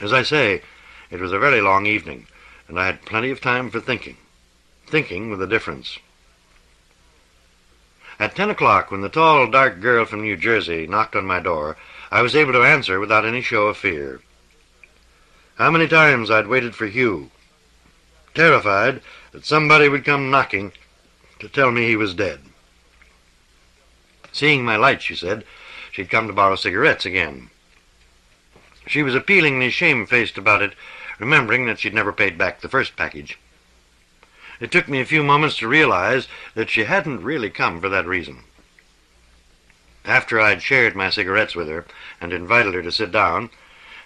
As I say, it was a very long evening, and I had plenty of time for thinking. Thinking with a difference. At 10 o'clock, when the tall, dark girl from New Jersey knocked on my door, I was able to answer without any show of fear. How many times I'd waited for Hugh, terrified that somebody would come knocking to tell me he was dead. Seeing my light, she said, she'd come to borrow cigarettes again. She was appealingly shamefaced about it, remembering that she'd never paid back the first package. It took me a few moments to realize that she hadn't really come for that reason. After I'd shared my cigarettes with her and invited her to sit down,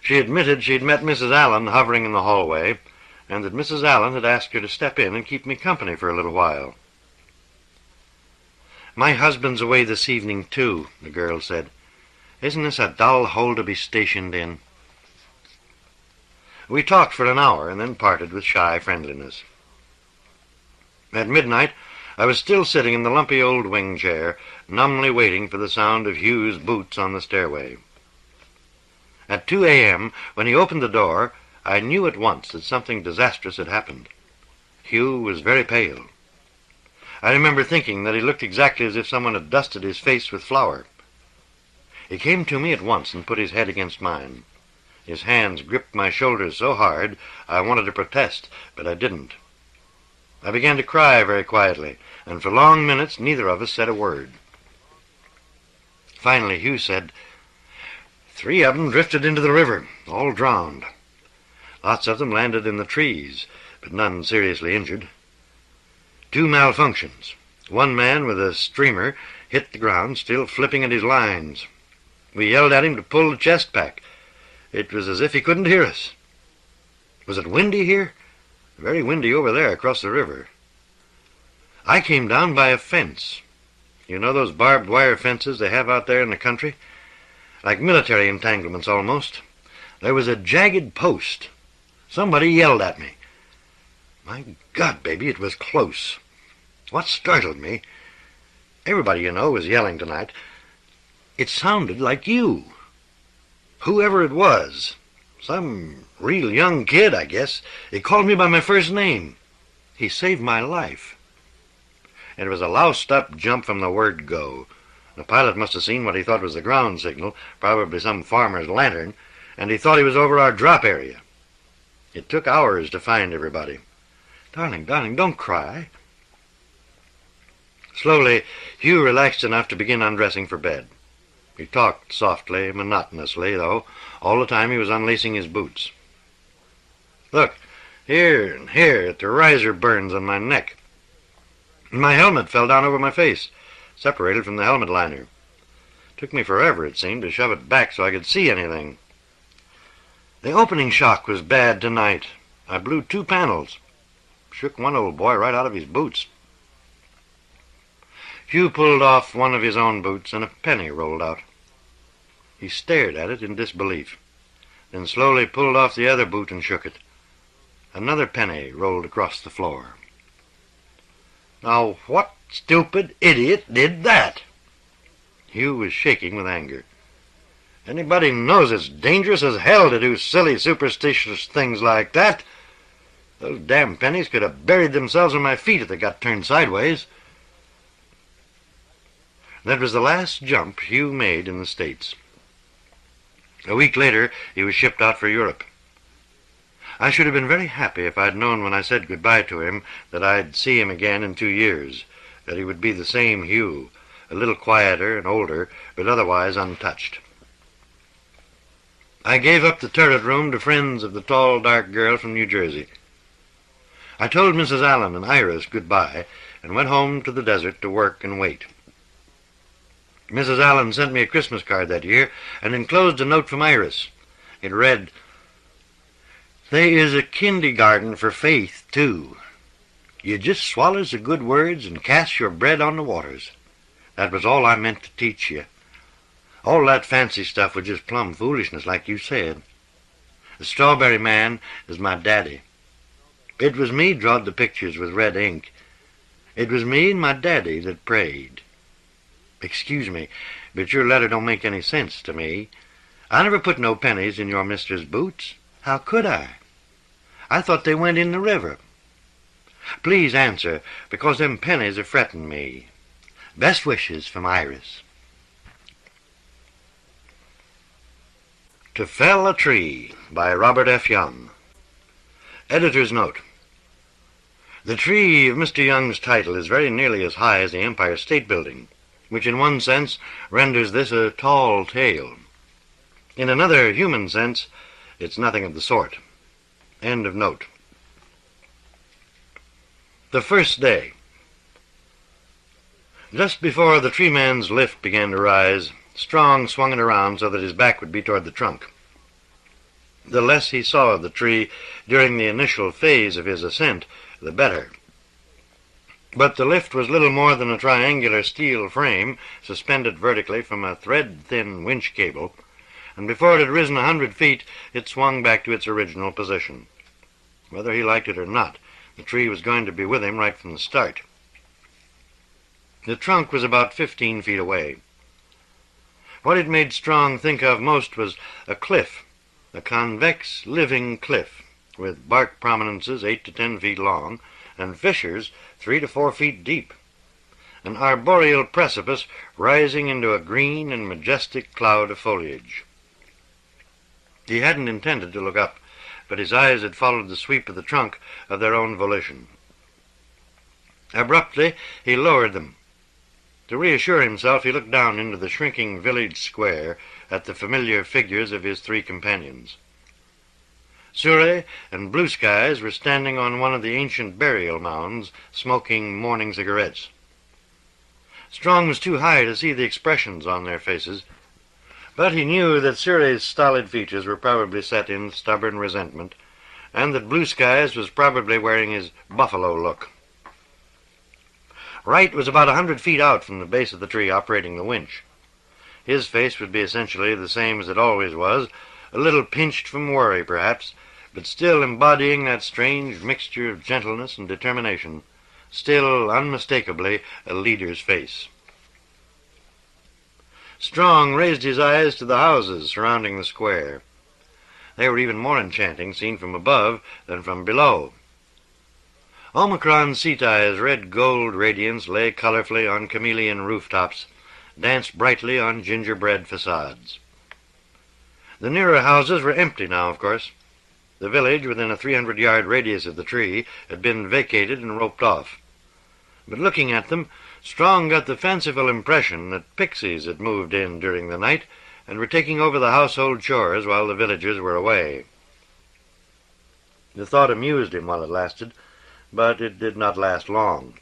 she admitted she'd met Mrs. Allen hovering in the hallway, and that Mrs. Allen had asked her to step in and keep me company for a little while. "My husband's away this evening, too," the girl said. "Isn't this a dull hole to be stationed in?" We talked for an hour and then parted with shy friendliness. At midnight, I was still sitting in the lumpy old wing chair, numbly waiting for the sound of Hugh's boots on the stairway. At 2 a.m., when he opened the door, I knew at once that something disastrous had happened. Hugh was very pale. I remember thinking that he looked exactly as if someone had dusted his face with flour. He came to me at once and put his head against mine. His hands gripped my shoulders so hard I wanted to protest, but I didn't. I began to cry very quietly, and for long minutes neither of us said a word. Finally Hugh said, "3 of them drifted into the river, all drowned. Lots of them landed in the trees, but none seriously injured. 2 malfunctions. One man with a streamer hit the ground, still flipping at his lines. We yelled at him to pull the chest pack. It was as if he couldn't hear us. Was it windy here? Very windy over there across the river. I came down by a fence. You know those barbed wire fences they have out there in the country? Like military entanglements almost. There was a jagged post. Somebody yelled at me. My God, baby, it was close. What startled me, everybody you know was yelling tonight, it sounded like you. Whoever it was, some real young kid, I guess, he called me by my first name. He saved my life. It was a loused-up jump from the word go. The pilot must have seen what he thought was the ground signal, probably some farmer's lantern, and he thought he was over our drop area. It took hours to find everybody. Darling, don't cry. Slowly, Hugh relaxed enough to begin undressing for bed. He talked softly, monotonously, though. All the time he was unlacing his boots. Look, here and here at the riser burns on my neck. My helmet fell down over my face, separated from the helmet liner. Took me forever, it seemed, to shove it back so I could see anything. The opening shock was bad tonight. I blew 2 panels. Shook one old boy right out of his boots. Hugh pulled off one of his own boots, and a penny rolled out. He stared at it in disbelief, then slowly pulled off the other boot and shook it. Another penny rolled across the floor. Now, what stupid idiot did that? Hugh was shaking with anger. Anybody knows it's dangerous as hell to do silly, superstitious things like that. Those damn pennies could have buried themselves in my feet if they got turned sideways. That was the last jump Hugh made in the States. A week later, he was shipped out for Europe. I should have been very happy if I'd known when I said goodbye to him that I'd see him again in 2 years, that he would be the same Hugh, a little quieter and older, but otherwise untouched. I gave up the turret room to friends of the tall, dark girl from New Jersey. I told Mrs. Allen and Iris goodbye and went home to the desert to work and wait. Mrs. Allen sent me a Christmas card that year and enclosed a note from Iris. It read, "They is a kindergarten for faith, too. You just swallows the good words and casts your bread on the waters. That was all I meant to teach you. All that fancy stuff was just plumb foolishness, like you said. The Strawberry Man is my daddy. It was me drawed the pictures with red ink. It was me and my daddy that prayed. Excuse me, but your letter don't make any sense to me. I never put no pennies in your mister's boots. How could I? I thought they went in the river. Please answer, because them pennies are fretting me. Best wishes from Iris." To Fell a Tree by Robert F. Young. Editor's note. The tree of Mr. Young's title is very nearly as high as the Empire State Building, which in one sense renders this a tall tale. In another human sense, it's nothing of the sort. End of note. The first day. Just before the tree man's lift began to rise, Strong swung it around so that his back would be toward the trunk. The less he saw of the tree during the initial phase of his ascent, the better. But the lift was little more than a triangular steel frame suspended vertically from a thread-thin winch cable, and before it had risen 100 feet, it swung back to its original position. Whether he liked it or not, the tree was going to be with him right from the start. The trunk was about 15 feet away. What it made Strong think of most was a cliff, a convex, living cliff, with bark prominences 8 to 10 feet long, and fissures 3 to 4 feet deep, an arboreal precipice rising into a green and majestic cloud of foliage. He hadn't intended to look up, but his eyes had followed the sweep of the trunk of their own volition. Abruptly, he lowered them. To reassure himself, he looked down into the shrinking village square at the familiar figures of his three companions. Surrey and Blue Skies were standing on one of the ancient burial mounds, smoking morning cigarettes. Strong was too high to see the expressions on their faces, but he knew that Surrey's stolid features were probably set in stubborn resentment, and that Blue Skies was probably wearing his buffalo look. Wright was about 100 feet out from the base of the tree operating the winch. His face would be essentially the same as it always was, a little pinched from worry, perhaps, but still embodying that strange mixture of gentleness and determination, still unmistakably a leader's face. Strong raised his eyes to the houses surrounding the square. They were even more enchanting seen from above than from below. Omicron Ceti's red-gold radiance lay colorfully on chameleon rooftops, danced brightly on gingerbread facades. The nearer houses were empty now, of course. The village, within a 300-yard radius of the tree, had been vacated and roped off. But looking at them, Strong got the fanciful impression that pixies had moved in during the night and were taking over the household chores while the villagers were away. The thought amused him while it lasted, but it did not last long.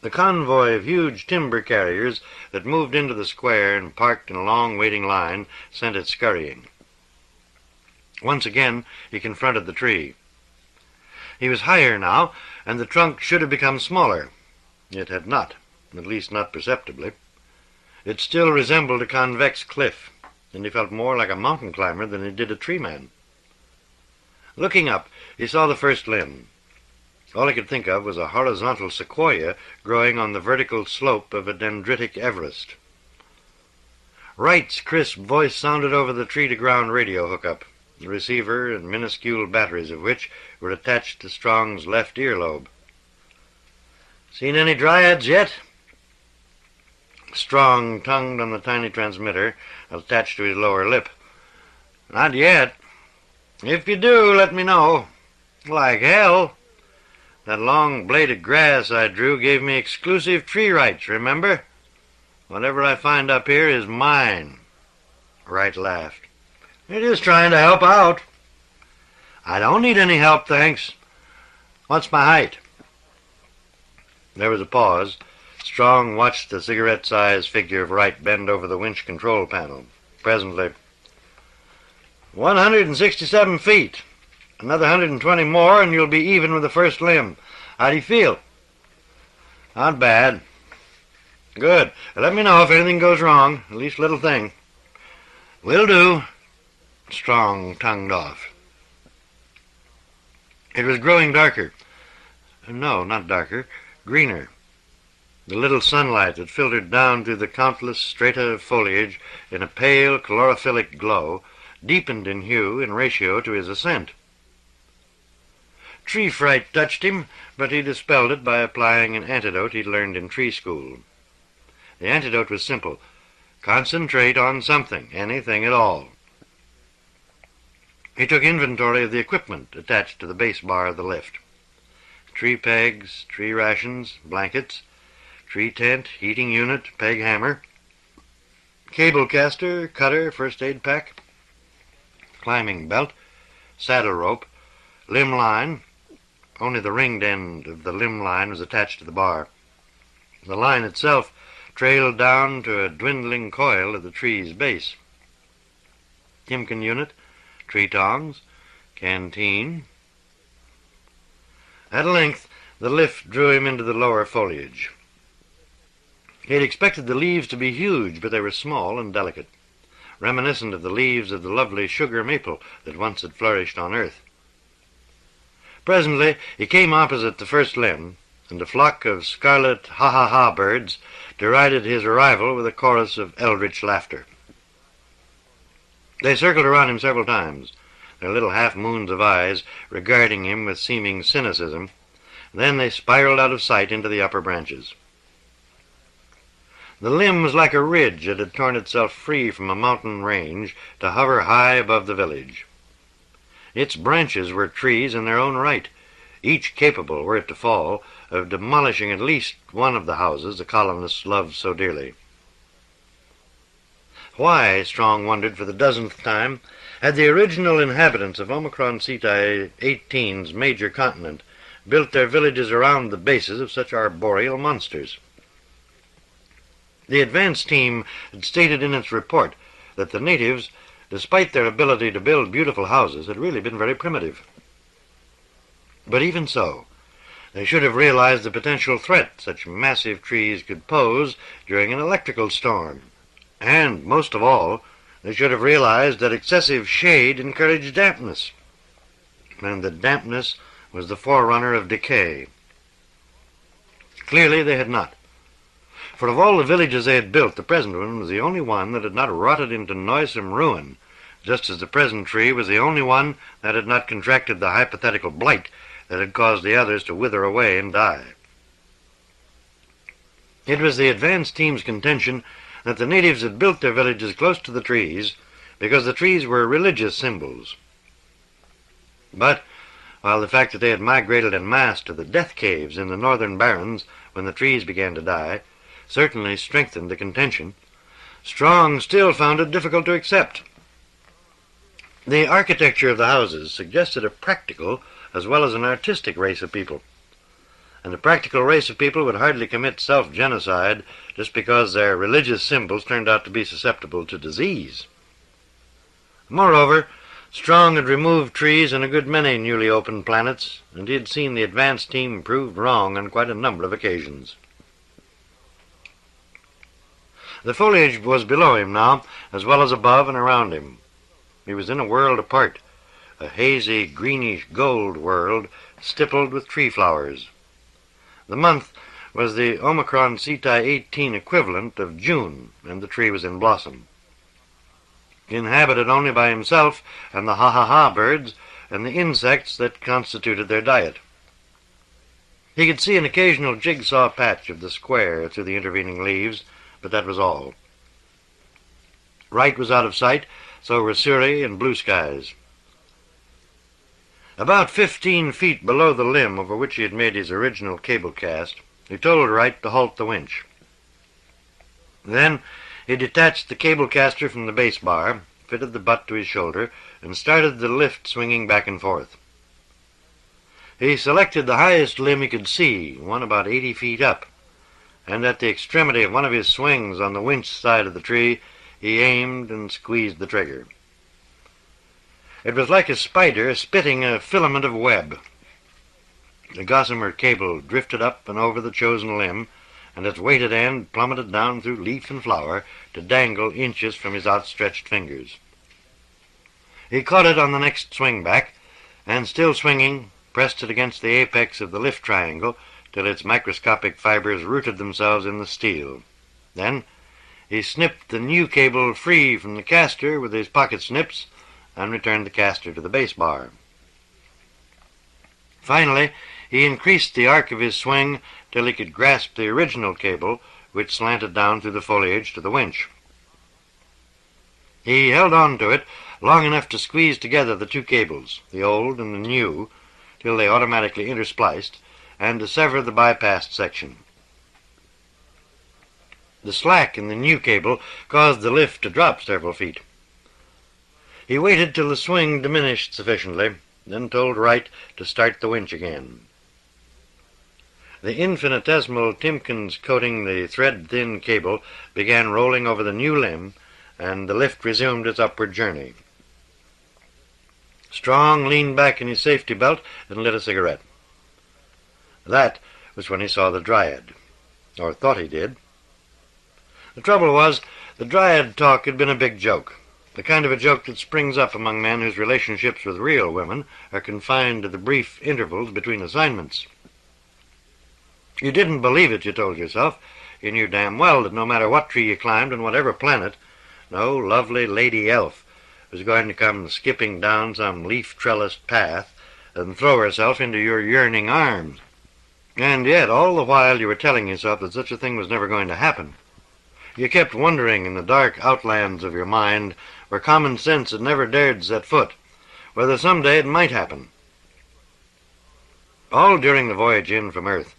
The convoy of huge timber carriers that moved into the square and parked in a long waiting line sent it scurrying. Once again he confronted the tree. He was higher now, and the trunk should have become smaller. It had not, at least not perceptibly. It still resembled a convex cliff, and he felt more like a mountain climber than he did a tree man. Looking up, he saw the first limb. All he could think of was a horizontal sequoia growing on the vertical slope of a dendritic Everest. Wright's crisp voice sounded over the tree-to-ground radio hookup, the receiver and minuscule batteries of which were attached to Strong's left earlobe. "Seen any dryads yet?" Strong tongued on the tiny transmitter attached to his lower lip. "Not yet. If you do, let me know. Like hell. That long blade of grass I drew gave me exclusive tree rights, remember? Whatever I find up here is mine." Wright laughed. "It is trying to help out." "I don't need any help, thanks. What's my height?" There was a pause. Strong watched the cigarette-sized figure of Wright bend over the winch control panel. Presently, 167 feet. Another 120 more, and you'll be even with the first limb. How do you feel?" "Not bad." "Good. Let me know if anything goes wrong, the least little thing." "Will do." Strong tongued off. It was growing darker. No, not darker. Greener. The little sunlight that filtered down through the countless strata of foliage in a pale chlorophyllic glow deepened in hue in ratio to his ascent. Tree fright touched him, but he dispelled it by applying an antidote he'd learned in tree school. The antidote was simple. Concentrate on something, anything at all. He took inventory of the equipment attached to the base bar of the lift. Tree pegs, tree rations, blankets, tree tent, heating unit, peg hammer, cable caster, cutter, first aid pack, climbing belt, saddle rope, limb line. Only the ringed end of the limb line was attached to the bar. The line itself trailed down to a dwindling coil at the tree's base. Timken unit, tree tongs, canteen. At length, the lift drew him into the lower foliage. He had expected the leaves to be huge, but they were small and delicate, reminiscent of the leaves of the lovely sugar maple that once had flourished on earth. Presently, he came opposite the first limb, and a flock of scarlet ha-ha-ha birds derided his arrival with a chorus of eldritch laughter. They circled around him several times, their little half-moons of eyes regarding him with seeming cynicism. Then they spiraled out of sight into the upper branches. The limb was like a ridge that had torn itself free from a mountain range to hover high above the village. Its branches were trees in their own right, each capable, were it to fall, of demolishing at least one of the houses the colonists loved so dearly. Why, Strong wondered for the dozenth time, had the original inhabitants of Omicron Ceti 18's major continent built their villages around the bases of such arboreal monsters? The advance team had stated in its report that the natives, despite their ability to build beautiful houses, had really been very primitive. But even so, they should have realized the potential threat such massive trees could pose during an electrical storm. And, most of all, they should have realized that excessive shade encouraged dampness, and that dampness was the forerunner of decay. Clearly they had not. For of all the villages they had built, the present one was the only one that had not rotted into noisome ruin, just as the present tree was the only one that had not contracted the hypothetical blight that had caused the others to wither away and die. It was the advance team's contention that the natives had built their villages close to the trees because the trees were religious symbols. But, while the fact that they had migrated en masse to the death caves in the northern barrens when the trees began to die certainly strengthened the contention, Strong still found it difficult to accept. The architecture of the houses suggested a practical as well as an artistic race of people, and a practical race of people would hardly commit self-genocide just because their religious symbols turned out to be susceptible to disease. Moreover, Strong had removed trees in a good many newly opened planets, and he had seen the advance team proved wrong on quite a number of occasions. The foliage was below him now, as well as above and around him. He was in a world apart, a hazy, greenish gold world stippled with tree flowers. The month was the Omicron Ceti 18 equivalent of June, and the tree was in blossom. Inhabited only by himself and the ha-ha-ha birds and the insects that constituted their diet. He could see an occasional jigsaw patch of the square through the intervening leaves, but that was all. Wright was out of sight, so were Surrey and blue skies. About 15 feet below the limb over which he had made his original cable cast, he told Wright to halt the winch. Then He detached the cable caster from the base bar, fitted the butt to his shoulder, and started the lift swinging back and forth. He selected the highest limb he could see, one about 80 feet up, and at the extremity of one of his swings on the winch side of the tree, he aimed and squeezed the trigger. It was like a spider spitting a filament of web. The gossamer cable drifted up and over the chosen limb, and its weighted end plummeted down through leaf and flower to dangle inches from his outstretched fingers. He caught it on the next swing back, and still swinging, pressed it against the apex of the lift triangle till its microscopic fibers rooted themselves in the steel. Then he snipped the new cable free from the caster with his pocket snips and returned the caster to the base bar. Finally, he increased the arc of his swing till he could grasp the original cable, which slanted down through the foliage to the winch. He held on to it long enough to squeeze together the two cables, the old and the new, till they automatically interspliced, and to sever the bypassed section. The slack in the new cable caused the lift to drop several feet. He waited till the swing diminished sufficiently, then told Wright to start the winch again. The infinitesimal Timkins coating the thread-thin cable began rolling over the new limb, and the lift resumed its upward journey. Strong leaned back in his safety belt and lit a cigarette. That was when he saw the Dryad, or thought he did. The trouble was, the Dryad talk had been a big joke, the kind of a joke that springs up among men whose relationships with real women are confined to the brief intervals between assignments. You didn't believe it, you told yourself. You knew damn well that no matter what tree you climbed on whatever planet, no lovely lady elf was going to come skipping down some leaf-trellised path and throw herself into your yearning arms. And yet, all the while you were telling yourself that such a thing was never going to happen. You kept wondering in the dark outlands of your mind, where common sense had never dared set foot, whether someday it might happen. All during the voyage in from Earth,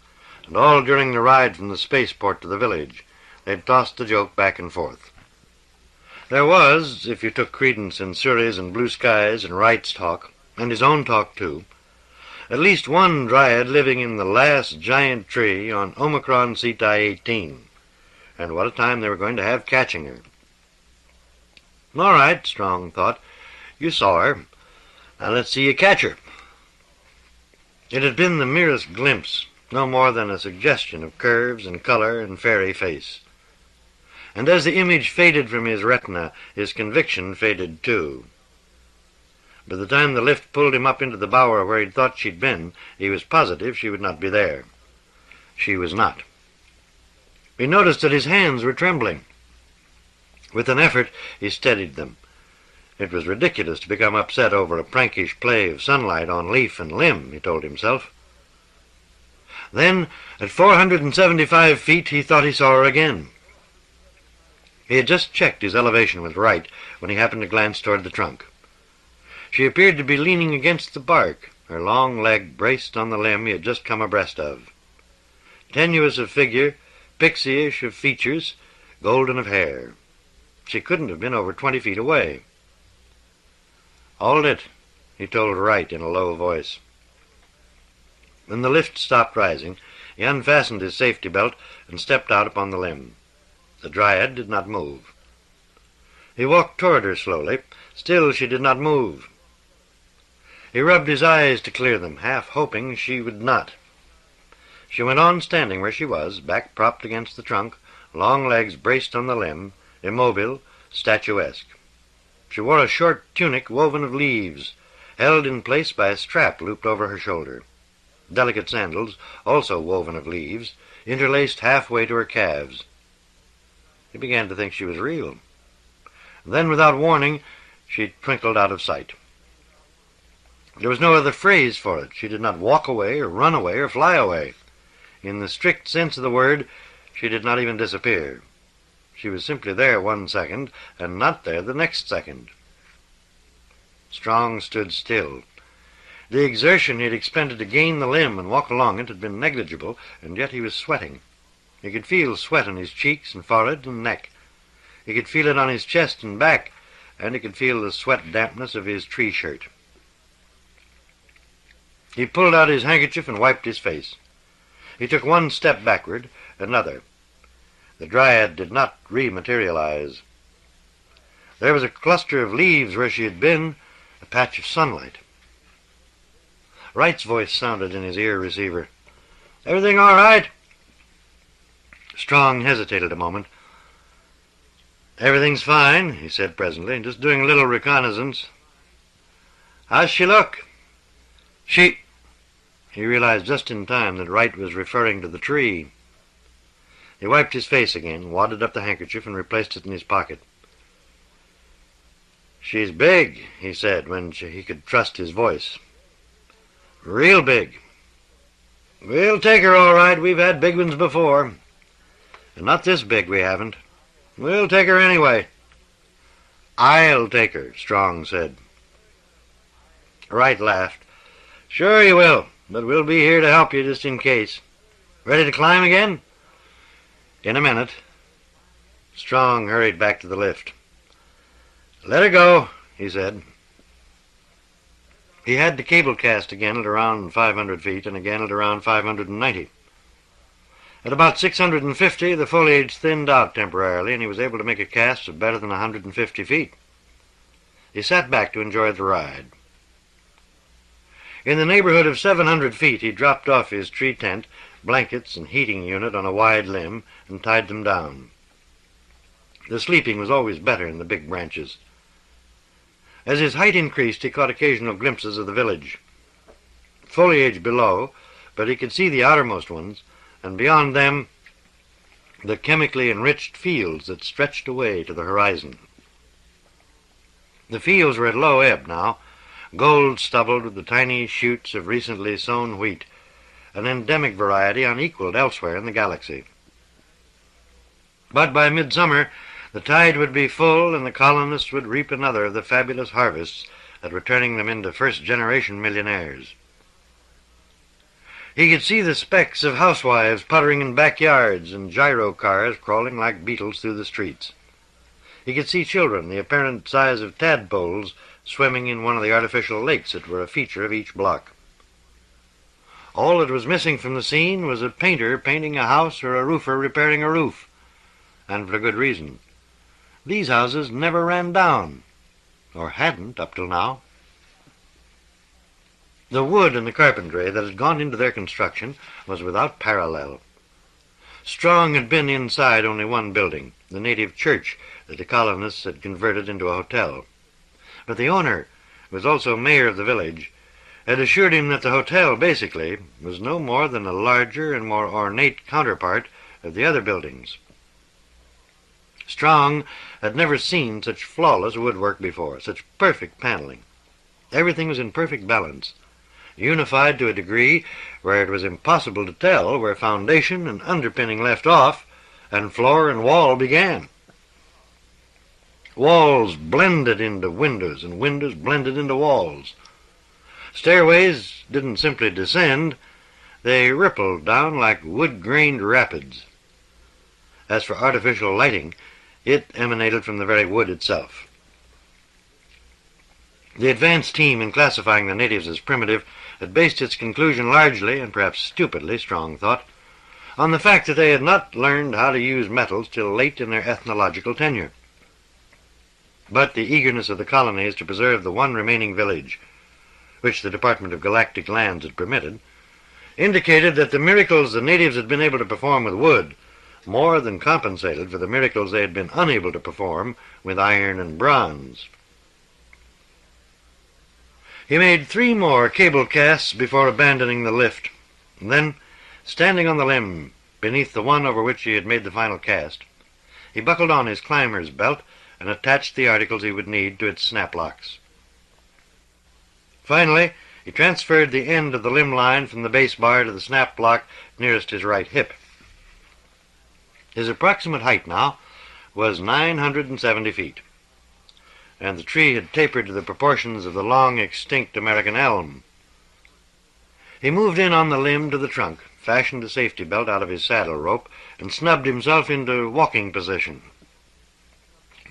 and all during the ride from the spaceport to the village, they'd tossed the joke back and forth. There was, if you took credence in Surrey's and Blue Sky's and Wright's talk, and his own talk too, at least one Dryad living in the last giant tree on Omicron Ceti 18, and what a time they were going to have catching her. All right, Strong thought, you saw her. Now let's see you catch her. It had been the merest glimpse, no more than a suggestion of curves and color and fairy face. And as the image faded from his retina, his conviction faded too. By the time the lift pulled him up into the bower where he'd thought she'd been, he was positive she would not be there. She was not. He noticed that his hands were trembling. With an effort, he steadied them. It was ridiculous to become upset over a prankish play of sunlight on leaf and limb, he told himself. Then, at 475 feet, he thought he saw her again. He had just checked his elevation with Wright when he happened to glance toward the trunk. She appeared to be leaning against the bark, her long leg braced on the limb he had just come abreast of. Tenuous of figure, pixie-ish of features, golden of hair. She couldn't have been over 20 feet away. "Hold it," he told Wright in a low voice. When the lift stopped rising, he unfastened his safety belt and stepped out upon the limb. The Dryad did not move. He walked toward her slowly. Still she did not move. He rubbed his eyes to clear them, half hoping she would not. She went on standing where she was, back propped against the trunk, long legs braced on the limb, immobile, statuesque. She wore a short tunic woven of leaves, held in place by a strap looped over her shoulder. Delicate sandals, also woven of leaves, interlaced halfway to her calves. He began to think she was real. Then, without warning, she twinkled out of sight. There was no other phrase for it. She did not walk away or run away or fly away. In the strict sense of the word, she did not even disappear. She was simply there one second, and not there the next second. Strong stood still. The exertion he had expended to gain the limb and walk along it had been negligible, and yet he was sweating. He could feel sweat on his cheeks and forehead and neck. He could feel it on his chest and back, and he could feel the sweat dampness of his tree shirt. He pulled out his handkerchief and wiped his face. He took one step backward, another. The dryad did not rematerialize. There was a cluster of leaves where she had been, a patch of sunlight. Wright's voice sounded in his ear receiver. "Everything all right?" Strong hesitated a moment. "Everything's fine," he said presently. "Just doing a little reconnaissance." "How's she look?" "She—" He realized just in time that Wright was referring to the tree. He wiped his face again, wadded up the handkerchief, and replaced it in his pocket. "She's big," he said, when he could trust his voice. "Real big. We'll take her all right. We've had big ones before. And not this big, we haven't. We'll take her anyway." "I'll take her," Strong said. Wright laughed. "Sure you will, but we'll be here to help you just in case. Ready to climb again?" "In a minute." Strong hurried back to the lift. "Let her go," he said. He had the cable cast again at around 500 feet and again at around 590. At about 650, the foliage thinned out temporarily, and he was able to make a cast of better than 150 feet. He sat back to enjoy the ride. In the neighborhood of 700 feet, he dropped off his tree tent, blankets, and heating unit on a wide limb and tied them down. The sleeping was always better in the big branches. As his height increased, he caught occasional glimpses of the village. Foliage below, but he could see the outermost ones, and beyond them the chemically enriched fields that stretched away to the horizon. The fields were at low ebb now, gold-stubbled with the tiny shoots of recently sown wheat, an endemic variety unequaled elsewhere in the galaxy. But by midsummer the tide would be full, and the colonists would reap another of the fabulous harvests that were turning them into first-generation millionaires. He could see the specks of housewives puttering in backyards and gyro cars crawling like beetles through the streets. He could see children, the apparent size of tadpoles, swimming in one of the artificial lakes that were a feature of each block. All that was missing from the scene was a painter painting a house or a roofer repairing a roof, and for good reason. These houses never ran down, or hadn't up till now. The wood and the carpentry that had gone into their construction was without parallel. Strong had been inside only one building, the native church that the colonists had converted into a hotel. But the owner, who was also mayor of the village, had assured him that the hotel, basically, was no more than a larger and more ornate counterpart of the other buildings. Strong had never seen such flawless woodwork before, such perfect paneling. Everything was in perfect balance, unified to a degree where it was impossible to tell where foundation and underpinning left off and floor and wall began. Walls blended into windows, and windows blended into walls. Stairways didn't simply descend, they rippled down like wood-grained rapids. As for artificial lighting, it emanated from the very wood itself. The advance team, in classifying the natives as primitive, had based its conclusion largely, and perhaps stupidly, Strong thought, on the fact that they had not learned how to use metals till late in their ethnological tenure. But the eagerness of the colonies to preserve the one remaining village, which the Department of Galactic Lands had permitted, indicated that the miracles the natives had been able to perform with wood more than compensated for the miracles they had been unable to perform with iron and bronze. He made 3 more cable casts before abandoning the lift, and then, standing on the limb beneath the one over which he had made the final cast, he buckled on his climber's belt and attached the articles he would need to its snap locks. Finally, he transferred the end of the limb line from the base bar to the snap block nearest his right hip. His approximate height now was 970 feet, and the tree had tapered to the proportions of the long-extinct American elm. He moved in on the limb to the trunk, fashioned a safety belt out of his saddle rope, and snubbed himself into walking position.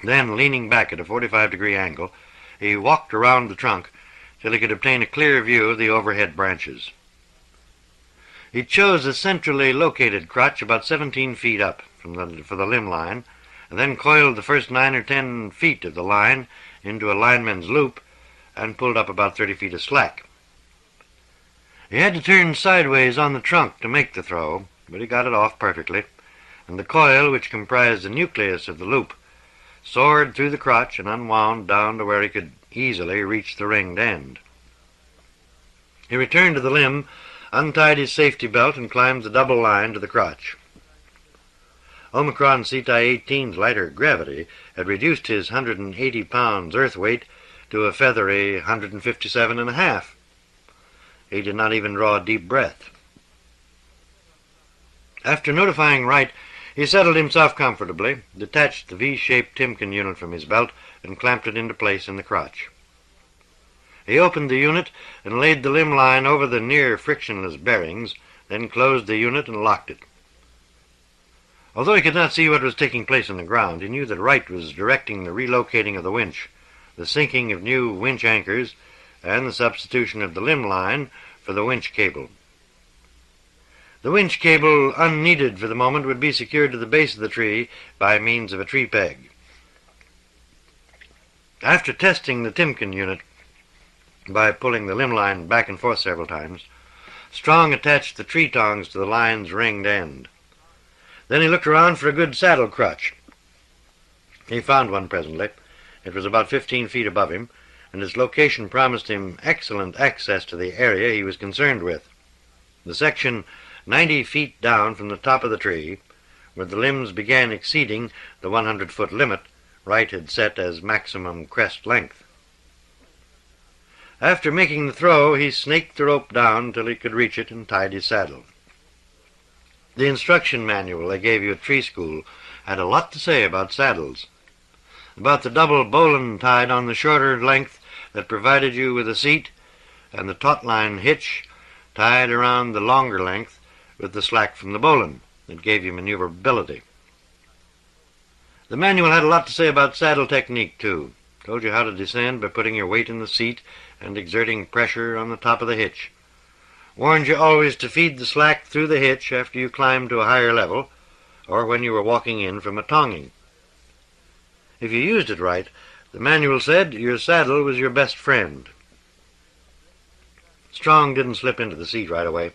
Then, leaning back at a 45-degree angle, he walked around the trunk till he could obtain a clear view of the overhead branches. He chose a centrally located crotch about 17 feet up for the limb line, and then coiled the first 9 or 10 feet of the line into a lineman's loop and pulled up about 30 feet of slack. He had to turn sideways on the trunk to make the throw, but he got it off perfectly, and the coil, which comprised the nucleus of the loop, soared through the crotch and unwound down to where he could easily reach the ringed end. He returned to the limb, untied his safety belt, and climbed the double line to the crotch. Omicron Ceti 18's lighter gravity had reduced his 180 pounds earth weight to a feathery 157.5. He did not even draw a deep breath. After notifying Wright, he settled himself comfortably, detached the V-shaped Timken unit from his belt, and clamped it into place in the crotch. He opened the unit and laid the limb line over the near frictionless bearings, then closed the unit and locked it. Although he could not see what was taking place on the ground, he knew that Wright was directing the relocating of the winch, the sinking of new winch anchors, and the substitution of the limb line for the winch cable. The winch cable, unneeded for the moment, would be secured to the base of the tree by means of a tree peg. After testing the Timken unit by pulling the limb line back and forth several times, Strong attached the tree tongs to the line's ringed end. Then he looked around for a good saddle crutch. He found one presently. It was about 15 feet above him, and its location promised him excellent access to the area he was concerned with. The section 90 feet down from the top of the tree, where the limbs began exceeding the 100-foot limit Wright had set as maximum crest length. After making the throw, he snaked the rope down till he could reach it and tied his saddle. The instruction manual they gave you at tree school had a lot to say about saddles, about the double bowline tied on the shorter length that provided you with a seat, and the taut-line hitch tied around the longer length with the slack from the bowline that gave you maneuverability. The manual had a lot to say about saddle technique, too. Told you how to descend by putting your weight in the seat and exerting pressure on the top of the hitch. Warned you always to feed the slack through the hitch after you climbed to a higher level, or when you were walking in from a tonging. If you used it right, the manual said your saddle was your best friend. Strong didn't slip into the seat right away.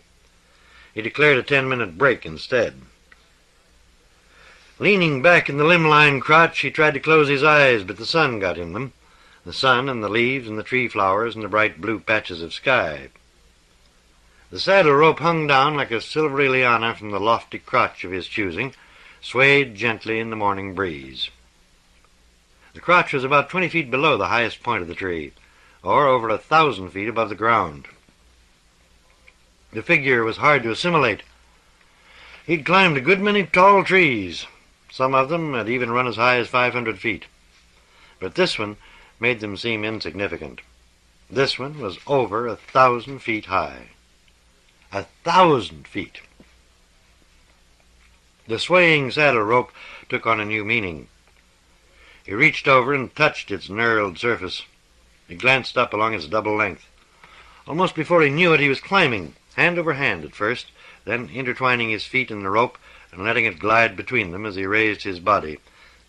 He declared a 10-minute break instead. Leaning back in the limb-line crotch, he tried to close his eyes, but the sun got in them. The sun and the leaves and the tree flowers and the bright blue patches of sky. The saddle rope hung down like a silvery liana from the lofty crotch of his choosing, swayed gently in the morning breeze. The crotch was about 20 feet below the highest point of the tree, or over 1,000 feet above the ground. The figure was hard to assimilate. He'd climbed a good many tall trees. Some of them had even run as high as 500 feet. But this one made them seem insignificant. This one was over 1,000 feet high. 1,000 feet! The swaying saddle rope took on a new meaning. He reached over and touched its knurled surface. He glanced up along its double length. Almost before he knew it, he was climbing, hand over hand at first, then intertwining his feet in the rope and letting it glide between them as he raised his body,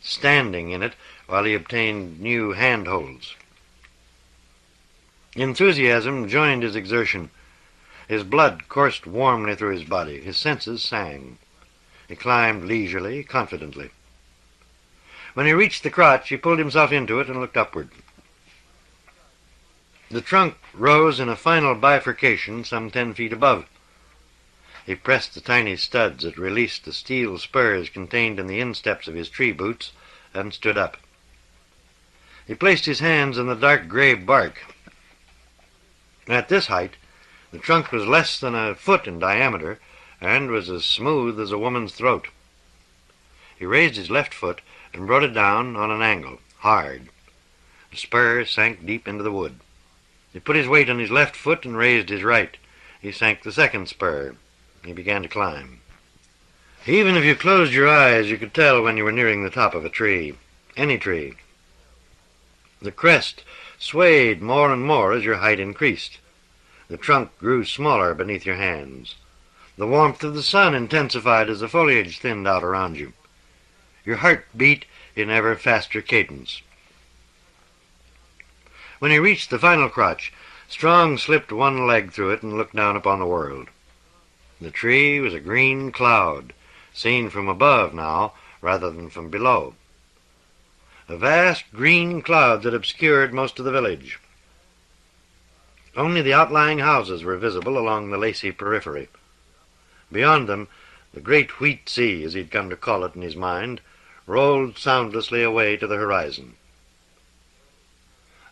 standing in it while he obtained new handholds. Enthusiasm joined his exertion. His blood coursed warmly through his body. His senses sang. He climbed leisurely, confidently. When he reached the crotch, he pulled himself into it and looked upward. The trunk rose in a final bifurcation some 10 feet above. He pressed the tiny studs that released the steel spurs contained in the insteps of his tree boots and stood up. He placed his hands on the dark gray bark. At this height, the trunk was less than a foot in diameter and was as smooth as a woman's throat. He raised his left foot and brought it down on an angle, hard. The spur sank deep into the wood. He put his weight on his left foot and raised his right. He sank the second spur. He began to climb. Even if you closed your eyes, you could tell when you were nearing the top of a tree. any tree. The crest swayed more and more as your height increased. The trunk grew smaller beneath your hands. The warmth of the sun intensified as the foliage thinned out around you. Your heart beat in ever faster cadence. When he reached the final crotch, Strong slipped one leg through it and looked down upon the world. The tree was a green cloud, seen from above now rather than from below. A vast green cloud that obscured most of the village. Only the outlying houses were visible along the lacy periphery. Beyond them, the great wheat sea, as he'd come to call it in his mind, rolled soundlessly away to the horizon.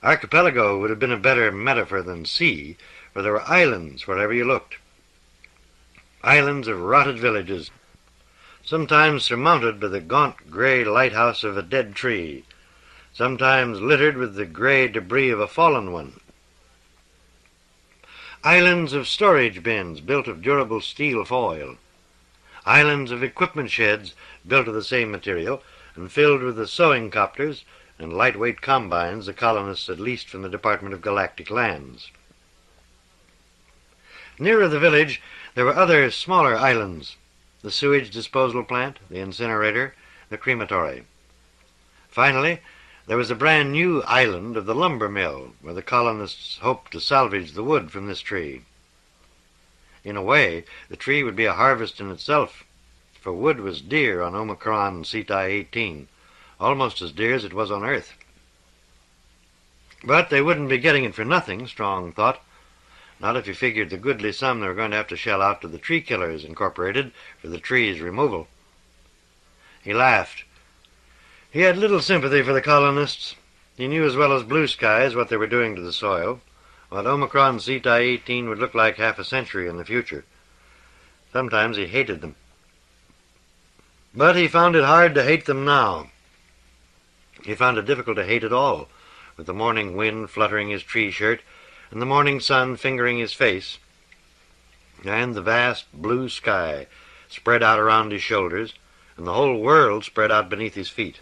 Archipelago would have been a better metaphor than sea, for there were islands wherever you looked. Islands of rotted villages, sometimes surmounted by the gaunt gray lighthouse of a dead tree, sometimes littered with the gray debris of a fallen one. Islands of storage bins built of durable steel foil. Islands of equipment sheds built of the same material and filled with the sewing copters and lightweight combines the colonists had leased from the Department of Galactic Lands. Nearer the village, there were other smaller islands, the sewage disposal plant, the incinerator, the crematory. Finally, there was a brand new island of the lumber mill, where the colonists hoped to salvage the wood from this tree. In a way, the tree would be a harvest in itself, for wood was dear on Omicron Ceti 18, almost as dear as it was on Earth. But they wouldn't be getting it for nothing, Strong thought. Not if you figured the goodly sum they were going to have to shell out to the Tree Killers Incorporated for the tree's removal. He laughed. He had little sympathy for the colonists. He knew as well as blue skies what they were doing to the soil, what Omicron Ceti 18 would look like half a century in the future. Sometimes he hated them. But he found it hard to hate them now. He found it difficult to hate at all, with the morning wind fluttering his tree shirt and the morning sun fingering his face, and the vast blue sky spread out around his shoulders, and the whole world spread out beneath his feet.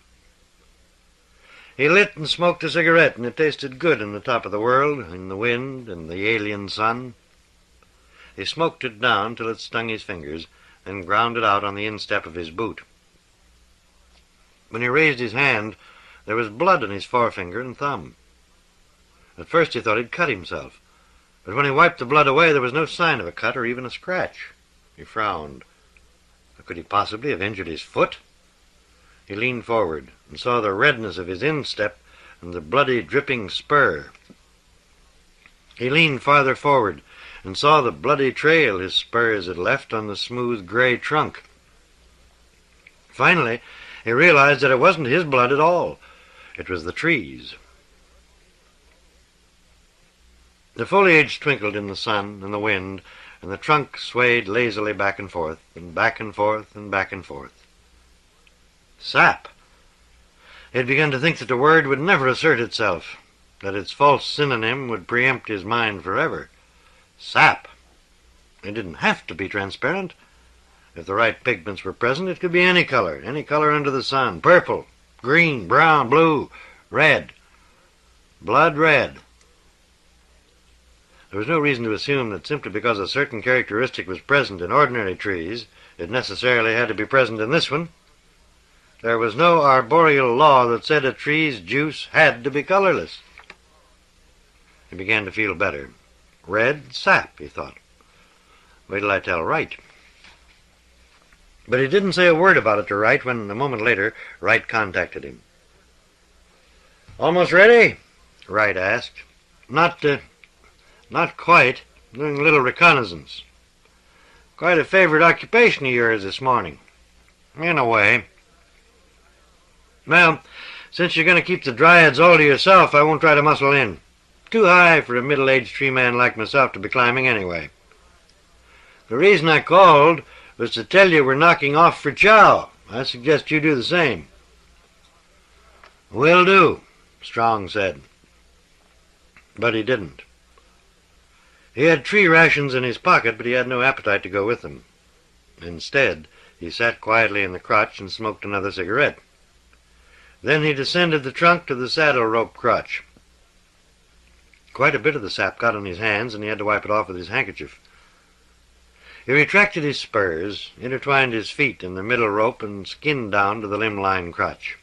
He lit and smoked a cigarette, and it tasted good in the top of the world, in the wind and the alien sun. He smoked it down till it stung his fingers, then ground it out on the instep of his boot. When he raised his hand, there was blood on his forefinger and thumb. At first he thought he'd cut himself, but when he wiped the blood away, there was no sign of a cut or even a scratch. He frowned. Could he possibly have injured his foot? He leaned forward and saw the redness of his instep and the bloody, dripping spur. He leaned farther forward and saw the bloody trail his spurs had left on the smooth gray trunk. Finally, he realized that it wasn't his blood at all. It was the tree's. The foliage twinkled in the sun and the wind, and the trunk swayed lazily back and forth, and back and forth, and back and forth. Sap! He had begun to think that the word would never assert itself, that its false synonym would preempt his mind forever. Sap! It didn't have to be transparent. If the right pigments were present, it could be any color under the sun. Purple, green, brown, blue, red. Blood red. There was no reason to assume that simply because a certain characteristic was present in ordinary trees, it necessarily had to be present in this one. There was no arboreal law that said a tree's juice had to be colorless. He began to feel better. Red sap, he thought. Wait till I tell Wright. But he didn't say a word about it to Wright when, a moment later, Wright contacted him. "Almost ready?" Wright asked. Not quite. Doing a little reconnaissance. Quite a favorite occupation of yours this morning." "In a way." "Well, since you're going to keep the dryads all to yourself, I won't try to muscle in. Too high for a middle-aged tree man like myself to be climbing anyway. The reason I called was to tell you we're knocking off for chow. I suggest you do the same." "Will do," Strong said. But he didn't. He had tree rations in his pocket, but he had no appetite to go with them. Instead, he sat quietly in the crotch and smoked another cigarette. Then he descended the trunk to the saddle rope crotch. Quite a bit of the sap got on his hands, and he had to wipe it off with his handkerchief. He retracted his spurs, intertwined his feet in the middle rope, and skinned down to the limb-line crotch.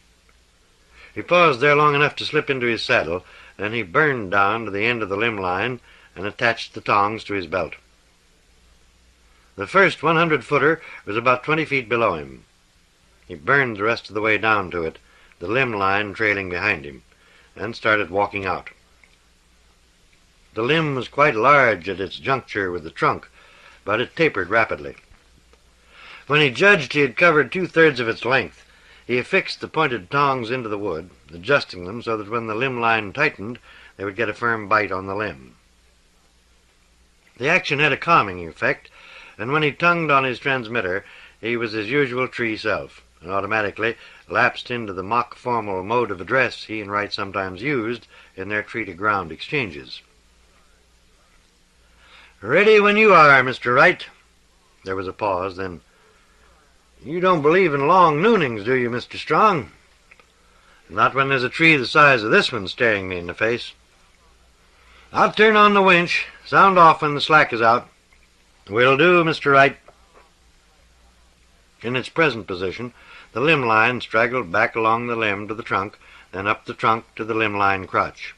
He paused there long enough to slip into his saddle, then he burned down to the end of the limb line and attached the tongs to his belt. The first 100-footer was about 20 feet below him. He burned the rest of the way down to it, the limb line trailing behind him, and started walking out. The limb was quite large at its juncture with the trunk, but it tapered rapidly. When he judged he had covered 2/3 of its length, he affixed the pointed tongs into the wood, adjusting them so that when the limb line tightened, they would get a firm bite on the limb. The action had a calming effect, and when he tongued on his transmitter, he was his usual tree self, and automatically lapsed into the mock formal mode of address he and Wright sometimes used in their tree-to-ground exchanges. "Ready when you are, Mr. Wright." There was a pause, then, "You don't believe in long noonings, do you, Mr. Strong?" "Not when there's a tree the size of this one staring me in the face." "I'll turn on the winch. Sound off when the slack is out." "Will do, Mr. Wright." In its present position, the limb line straggled back along the limb to the trunk, then up the trunk to the limb line crotch.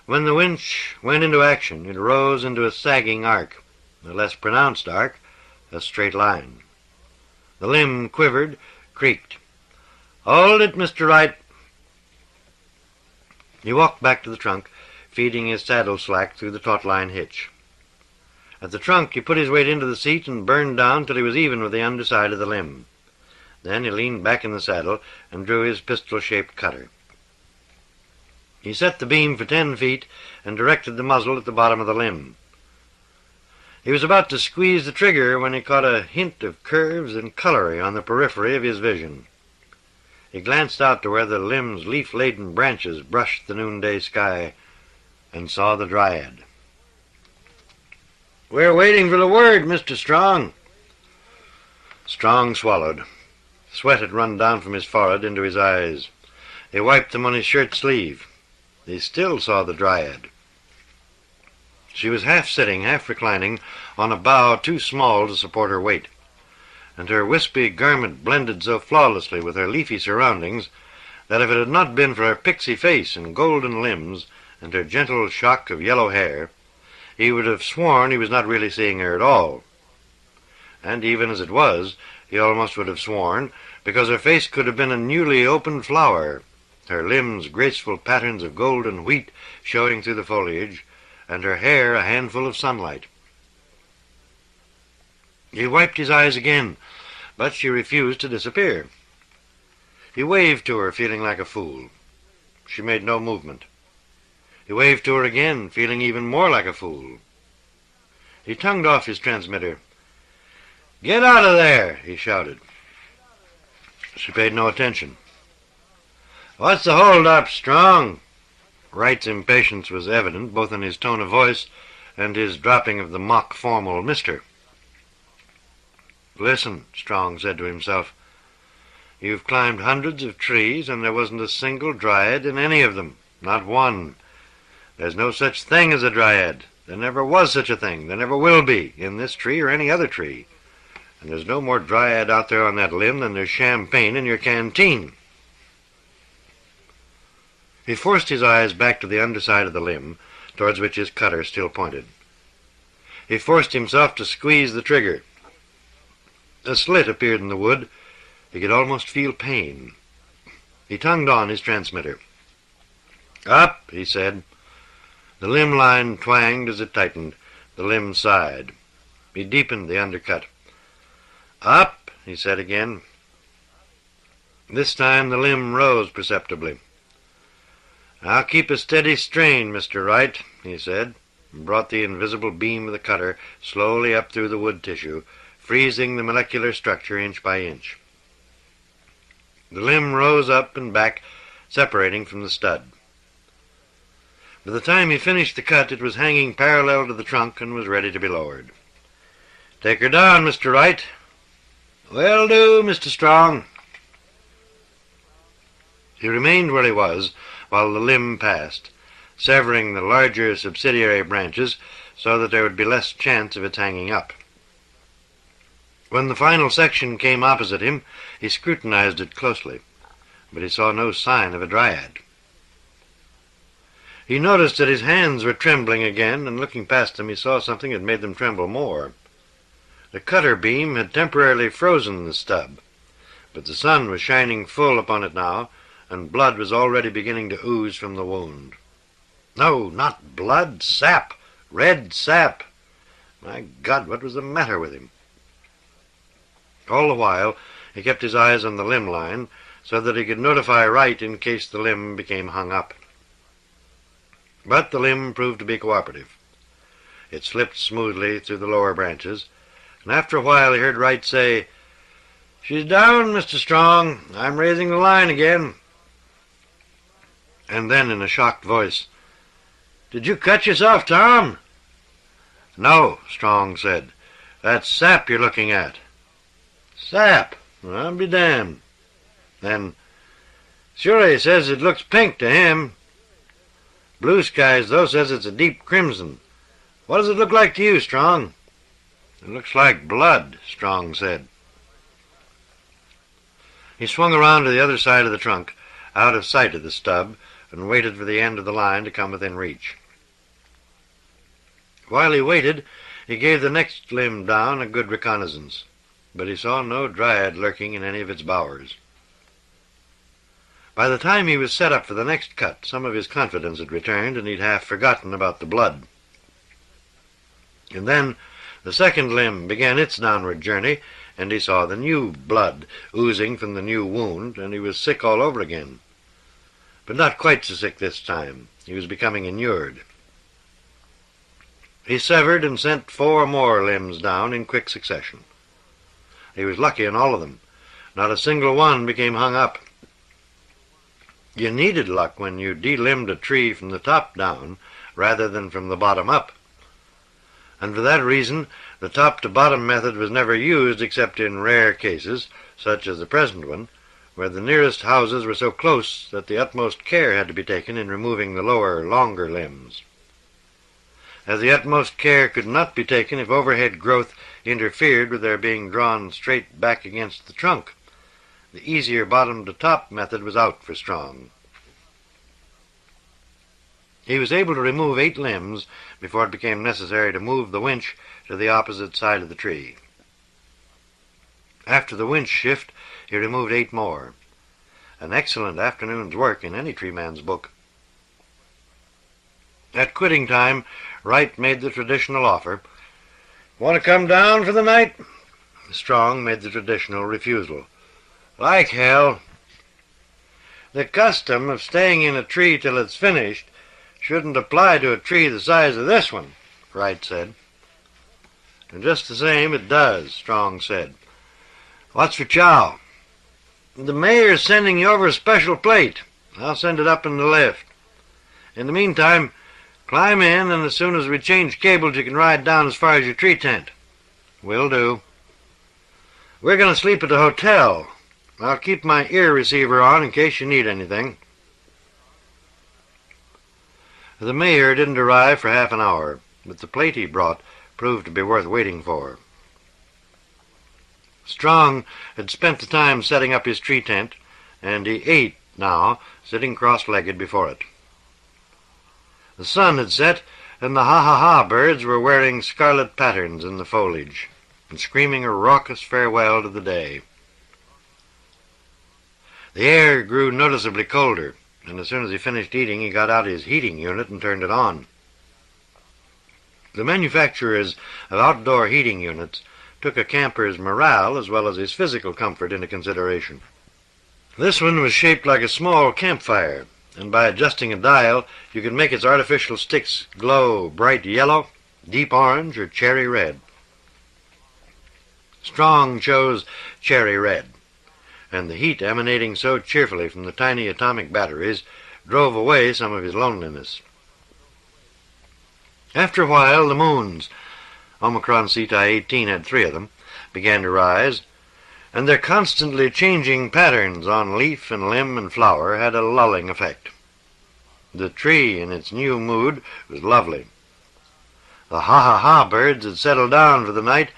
When the winch went into action, it rose into a sagging arc, a less pronounced arc, a straight line. The limb quivered, creaked. "Hold it, Mr. Wright." He walked back to the trunk, feeding his saddle slack through the taut-line hitch. At the trunk he put his weight into the seat and burned down till he was even with the underside of the limb. Then he leaned back in the saddle and drew his pistol-shaped cutter. He set the beam for 10 feet and directed the muzzle at the bottom of the limb. He was about to squeeze the trigger when he caught a hint of curves and coloring on the periphery of his vision. He glanced out to where the limb's leaf-laden branches brushed the noonday sky and saw the dryad. "We're waiting for the word, Mr. Strong." Strong swallowed. Sweat had run down from his forehead into his eyes. He wiped them on his shirt sleeve. He still saw the dryad. She was half sitting, half reclining, on a bough too small to support her weight, and her wispy garment blended so flawlessly with her leafy surroundings that if it had not been for her pixie face and golden limbs and her gentle shock of yellow hair, he would have sworn he was not really seeing her at all. And even as it was, he almost would have sworn, because her face could have been a newly opened flower, her limbs graceful patterns of golden wheat showing through the foliage, and her hair a handful of sunlight. He wiped his eyes again, but she refused to disappear. He waved to her, feeling like a fool. She made no movement. He waved to her again, feeling even more like a fool. He tongued off his transmitter. "Get out of there!" he shouted. She paid no attention. "What's the hold-up, Strong?" Wright's impatience was evident, both in his tone of voice and his dropping of the mock-formal Mr. "Listen," Strong said to himself. "You've climbed hundreds of trees, and there wasn't a single dryad in any of them. Not one. There's no such thing as a dryad. There never was such a thing. There never will be, in this tree or any other tree. And there's no more dryad out there on that limb than there's champagne in your canteen." He forced his eyes back to the underside of the limb, towards which his cutter still pointed. He forced himself to squeeze the trigger. A slit appeared in the wood. He could almost feel pain. He tongued on his transmitter. "Up," he said. The limb line twanged as it tightened. The limb sighed. He deepened the undercut. "Up," he said again. This time the limb rose perceptibly. "I'll keep a steady strain, Mr. Wright," he said, and brought the invisible beam of the cutter slowly up through the wood tissue, freezing the molecular structure inch by inch. The limb rose up and back, separating from the stud. By the time he finished the cut, it was hanging parallel to the trunk and was ready to be lowered. "Take her down, Mr. Wright." "Will do, Mr. Strong." He remained where he was while the limb passed, severing the larger subsidiary branches so that there would be less chance of its hanging up. When the final section came opposite him, he scrutinized it closely, but he saw no sign of a dryad. He noticed that his hands were trembling again, and looking past them he saw something that made them tremble more. The cutter beam had temporarily frozen the stub, but the sun was shining full upon it now, and blood was already beginning to ooze from the wound. No, not blood, sap, red sap. My God, what was the matter with him? All the while he kept his eyes on the limb line so that he could notify Wright in case the limb became hung up. But the limb proved to be cooperative. It slipped smoothly through the lower branches, and after a while he heard Wright say, "She's down, Mr. Strong. I'm raising the line again." And then in a shocked voice, "Did you cut yourself, Tom?" "No," Strong said. "That's sap you're looking at." "Sap? I'll be damned." Then, "Sure, he says it looks pink to him. Blue Skies, though, says it's a deep crimson. What does it look like to you, Strong?" "It looks like blood," Strong said. He swung around to the other side of the trunk, out of sight of the stub, and waited for the end of the line to come within reach. While he waited, he gave the next limb down a good reconnaissance, but he saw no dryad lurking in any of its bowers. By the time he was set up for the next cut, some of his confidence had returned, and he'd half forgotten about the blood. And then the second limb began its downward journey, and he saw the new blood oozing from the new wound, and he was sick all over again. But not quite so sick this time. He was becoming inured. He severed and sent 4 more limbs down in quick succession. He was lucky in all of them. Not a single one became hung up. You needed luck when you delimbed a tree from the top down rather than from the bottom up. And for that reason, the top-to-bottom method was never used except in rare cases, such as the present one, where the nearest houses were so close that the utmost care had to be taken in removing the lower, longer limbs. As the utmost care could not be taken if overhead growth interfered with their being drawn straight back against the trunk, the easier bottom-to-top method was out for Strong. He was able to remove 8 limbs before it became necessary to move the winch to the opposite side of the tree. After the winch shift, he removed 8 more. An excellent afternoon's work in any treeman's book. At quitting time, Wright made the traditional offer. "Want to come down for the night?" Strong made the traditional refusal. "Like hell." "The custom of staying in a tree till it's finished shouldn't apply to a tree the size of this one," Wright said. "And just the same, it does," Strong said. "What's for chow?" "The mayor's sending you over a special plate. I'll send it up in the lift. In the meantime, climb in, and as soon as we change cables you can ride down as far as your tree tent." "Will do." "We're going to sleep at the hotel. I'll keep my ear receiver on in case you need anything." The mayor didn't arrive for half an hour, but the plate he brought proved to be worth waiting for. Strong had spent the time setting up his tree tent, and he ate now, sitting cross-legged before it. The sun had set, and the ha-ha-ha birds were wearing scarlet patterns in the foliage, and screaming a raucous farewell to the day. The air grew noticeably colder, and as soon as he finished eating, he got out his heating unit and turned it on. The manufacturers of outdoor heating units took a camper's morale as well as his physical comfort into consideration. This one was shaped like a small campfire, and by adjusting a dial, you could make its artificial sticks glow bright yellow, deep orange, or cherry red. Strong chose cherry red, and the heat emanating so cheerfully from the tiny atomic batteries drove away some of his loneliness. After a while, the moons, Omicron Ceti 18 had 3 of them, began to rise, and their constantly changing patterns on leaf and limb and flower had a lulling effect. The tree in its new mood was lovely. The ha-ha-ha birds had settled down for the night,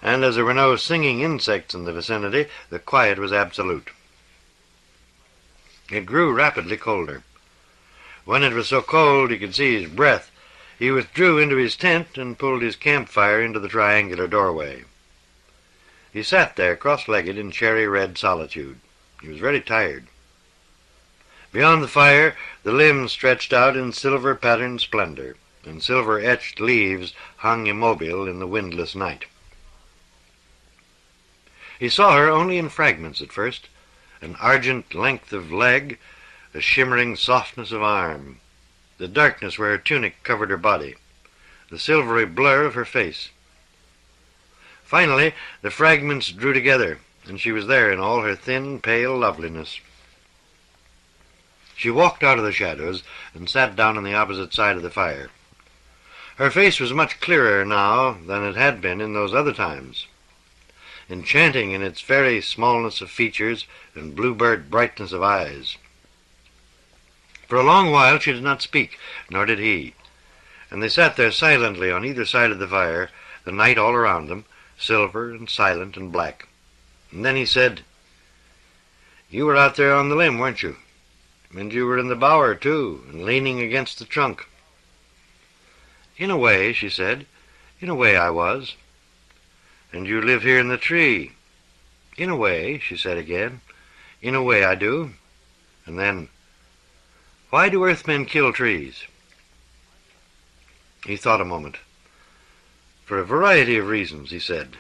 and as there were no singing insects in the vicinity, the quiet was absolute. It grew rapidly colder. When it was so cold he could see his breath, he withdrew into his tent and pulled his campfire into the triangular doorway. He sat there cross-legged in cherry-red solitude. He was very tired. Beyond the fire, the limbs stretched out in silver-patterned splendor, and silver-etched leaves hung immobile in the windless night. He saw her only in fragments at first, an argent length of leg, a shimmering softness of arm, the darkness where her tunic covered her body, the silvery blur of her face. Finally, the fragments drew together, and she was there in all her thin, pale loveliness. She walked out of the shadows and sat down on the opposite side of the fire. Her face was much clearer now than it had been in those other times, enchanting in its very smallness of features and bluebird brightness of eyes. For a long while she did not speak, nor did he, and they sat there silently on either side of the fire, the night all around them, silver and silent and black. And then he said, "You were out there on the limb, weren't you? And you were in the bower, too, and leaning against the trunk." "In a way," she said. "In a way I was." "And you live here in the tree?" "In a way," she said again. "In a way I do." And then, "Why do earthmen kill trees?" He thought a moment. "For a variety of reasons," he said.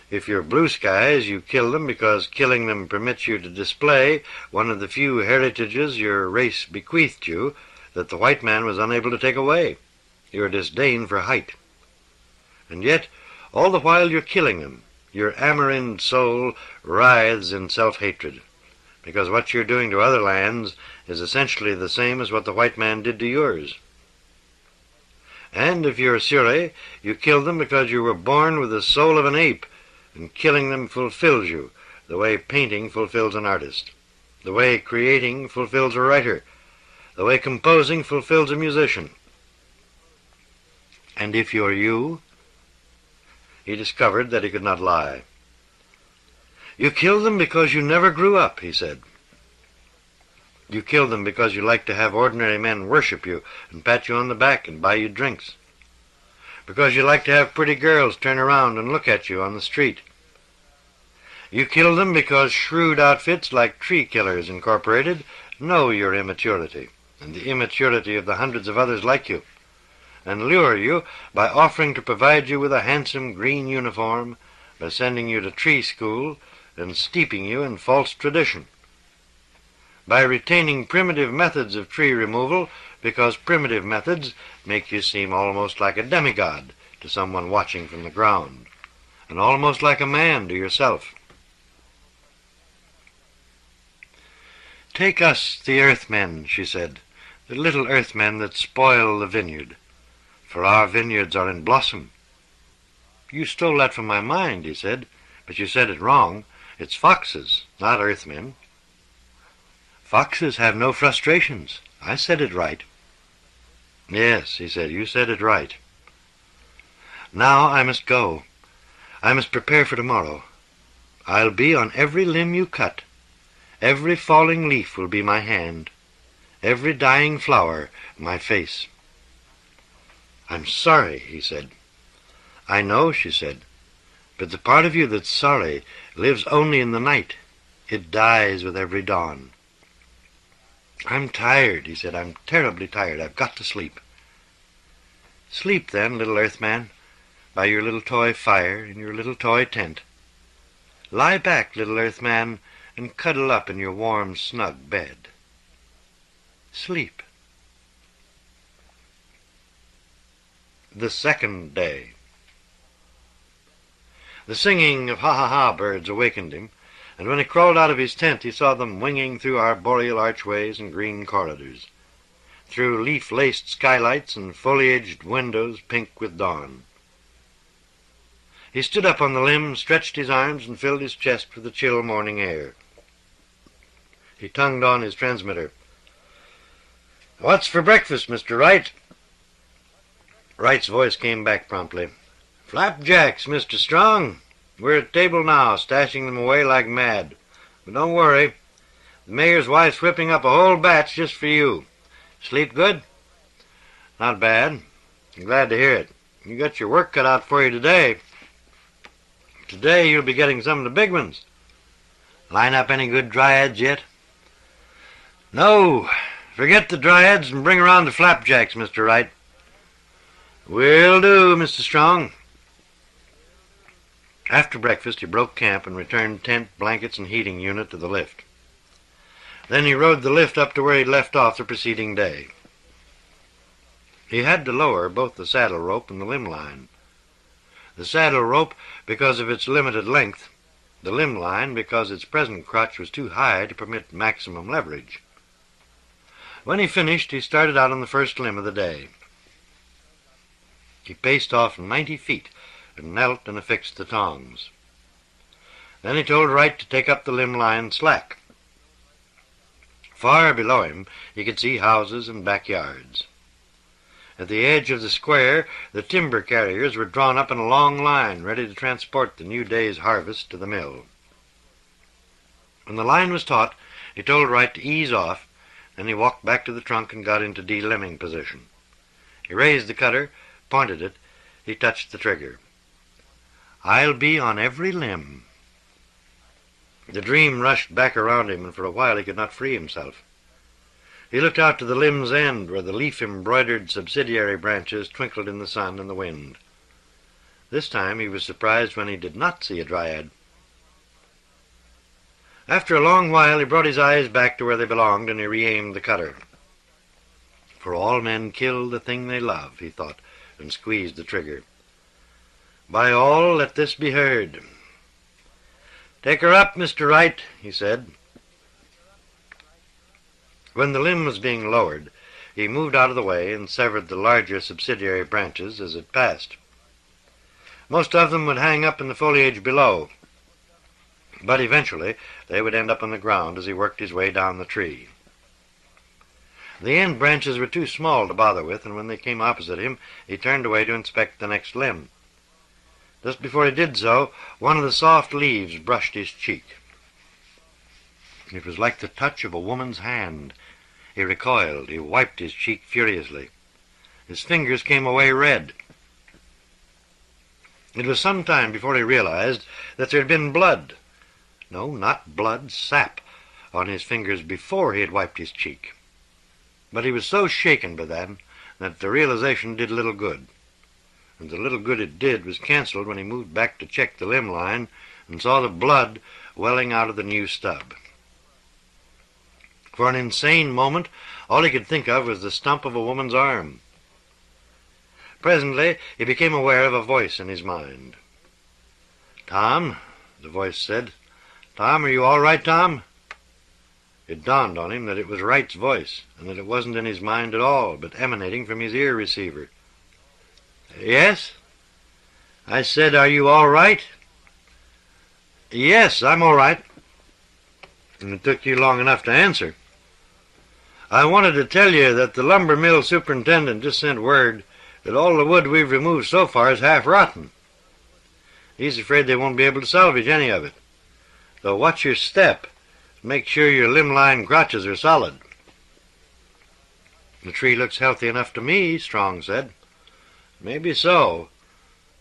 "If you're blue skies, you kill them because killing them permits you to display one of the few heritages your race bequeathed you that the white man was unable to take away, your disdain for height. And yet, all the while you're killing them, your amaranth soul writhes in self-hatred, because what you're doing to other lands is essentially the same as what the white man did to yours. And if you're Surrey, you kill them because you were born with the soul of an ape, and killing them fulfills you, the way painting fulfills an artist, the way creating fulfills a writer, the way composing fulfills a musician. And if you're you," he discovered that he could not lie. "You kill them because you never grew up," he said. "You kill them because you like to have ordinary men worship you and pat you on the back and buy you drinks. Because you like to have pretty girls turn around and look at you on the street. You kill them because shrewd outfits like Tree Killers Incorporated know your immaturity and the immaturity of the hundreds of others like you, and lure you by offering to provide you with a handsome green uniform, by sending you to tree school and steeping you in false tradition, by retaining primitive methods of tree removal because primitive methods make you seem almost like a demigod to someone watching from the ground, and almost like a man to yourself. Take us, the earthmen," she said, "the little earthmen that spoil the vineyard, for our vineyards are in blossom." "You stole that from my mind," he said, "but you said it wrong. It's foxes, not earthmen." "Foxes have no frustrations. I said it right." "Yes," he said, "you said it right. Now I must go. I must prepare for tomorrow. I'll be on every limb you cut. Every falling leaf will be my hand. Every dying flower my face." "I'm sorry," he said. "I know," she said, "but the part of you that's sorry lives only in the night. It dies with every dawn." "I'm tired," he said. "I'm terribly tired. I've got to sleep." "Sleep then, little earthman, by your little toy fire in your little toy tent. Lie back, little earthman, and cuddle up in your warm, snug bed. Sleep." The second day. The singing of ha-ha-ha birds awakened him, and when he crawled out of his tent he saw them winging through arboreal archways and green corridors, through leaf-laced skylights and foliaged windows pink with dawn. He stood up on the limb, stretched his arms, and filled his chest with the chill morning air. He tongued on his transmitter. "What's for breakfast, Mr. Wright?" Wright's voice came back promptly. "Flapjacks, Mr. Strong. We're at table now, stashing them away like mad. But don't worry. The mayor's wife's whipping up a whole batch just for you. Sleep good?" "Not bad. I'm glad to hear it. You got your work cut out for you today. Today you'll be getting some of the big ones. Line up any good dryads yet?" "No. Forget the dryads and bring around the flapjacks, Mr. Wright." "Will do, Mr. Strong." After breakfast he broke camp and returned tent, blankets, and heating unit to the lift. Then he rode the lift up to where he'd left off the preceding day. He had to lower both the saddle rope and the limb line. The saddle rope because of its limited length, the limb line because its present crotch was too high to permit maximum leverage. When he finished, he started out on the first limb of the day. He paced off 90 feet and knelt and affixed the tongs. Then he told Wright to take up the limb line slack. Far below him he could see houses and backyards. At the edge of the square the timber carriers were drawn up in a long line, ready to transport the new day's harvest to the mill. When the line was taut, he told Wright to ease off, then he walked back to the trunk and got into de-limbing position. He raised the cutter, pointed it, he touched the trigger. "I'll be on every limb." The dream rushed back around him, and for a while he could not free himself. He looked out to the limb's end, where the leaf-embroidered subsidiary branches twinkled in the sun and the wind. This time he was surprised when he did not see a dryad. After a long while he brought his eyes back to where they belonged, and he re-aimed the cutter. "For all men kill the thing they love," he thought, and squeezed the trigger. "By all, let this be heard." "Take her up, Mr. Wright," he said. When the limb was being lowered, he moved out of the way and severed the larger subsidiary branches as it passed. Most of them would hang up in the foliage below, but eventually they would end up on the ground as he worked his way down the tree. The end branches were too small to bother with, and when they came opposite him, he turned away to inspect the next limb. Just before he did so, one of the soft leaves brushed his cheek. It was like the touch of a woman's hand. He recoiled. He wiped his cheek furiously. His fingers came away red. It was some time before he realized that there had been blood. No, not blood, sap, on his fingers before he had wiped his cheek. But he was so shaken by that the realization did little good. And the little good it did was canceled when he moved back to check the limb line and saw the blood welling out of the new stub. For an insane moment, all he could think of was the stump of a woman's arm. Presently, he became aware of a voice in his mind. "Tom," the voice said. "Tom, are you all right, Tom?" It dawned on him that it was Wright's voice, and that it wasn't in his mind at all, but emanating from his ear receiver. "Yes?" I said, "Are you all right?" "Yes, I'm all right." "And it took you long enough to answer." "I wanted to tell you that the lumber mill superintendent just sent word that all the wood we've removed so far is half rotten. He's afraid they won't be able to salvage any of it. So watch your step. Make sure your limb-line crotches are solid." "The tree looks healthy enough to me," Strong said. "Maybe so,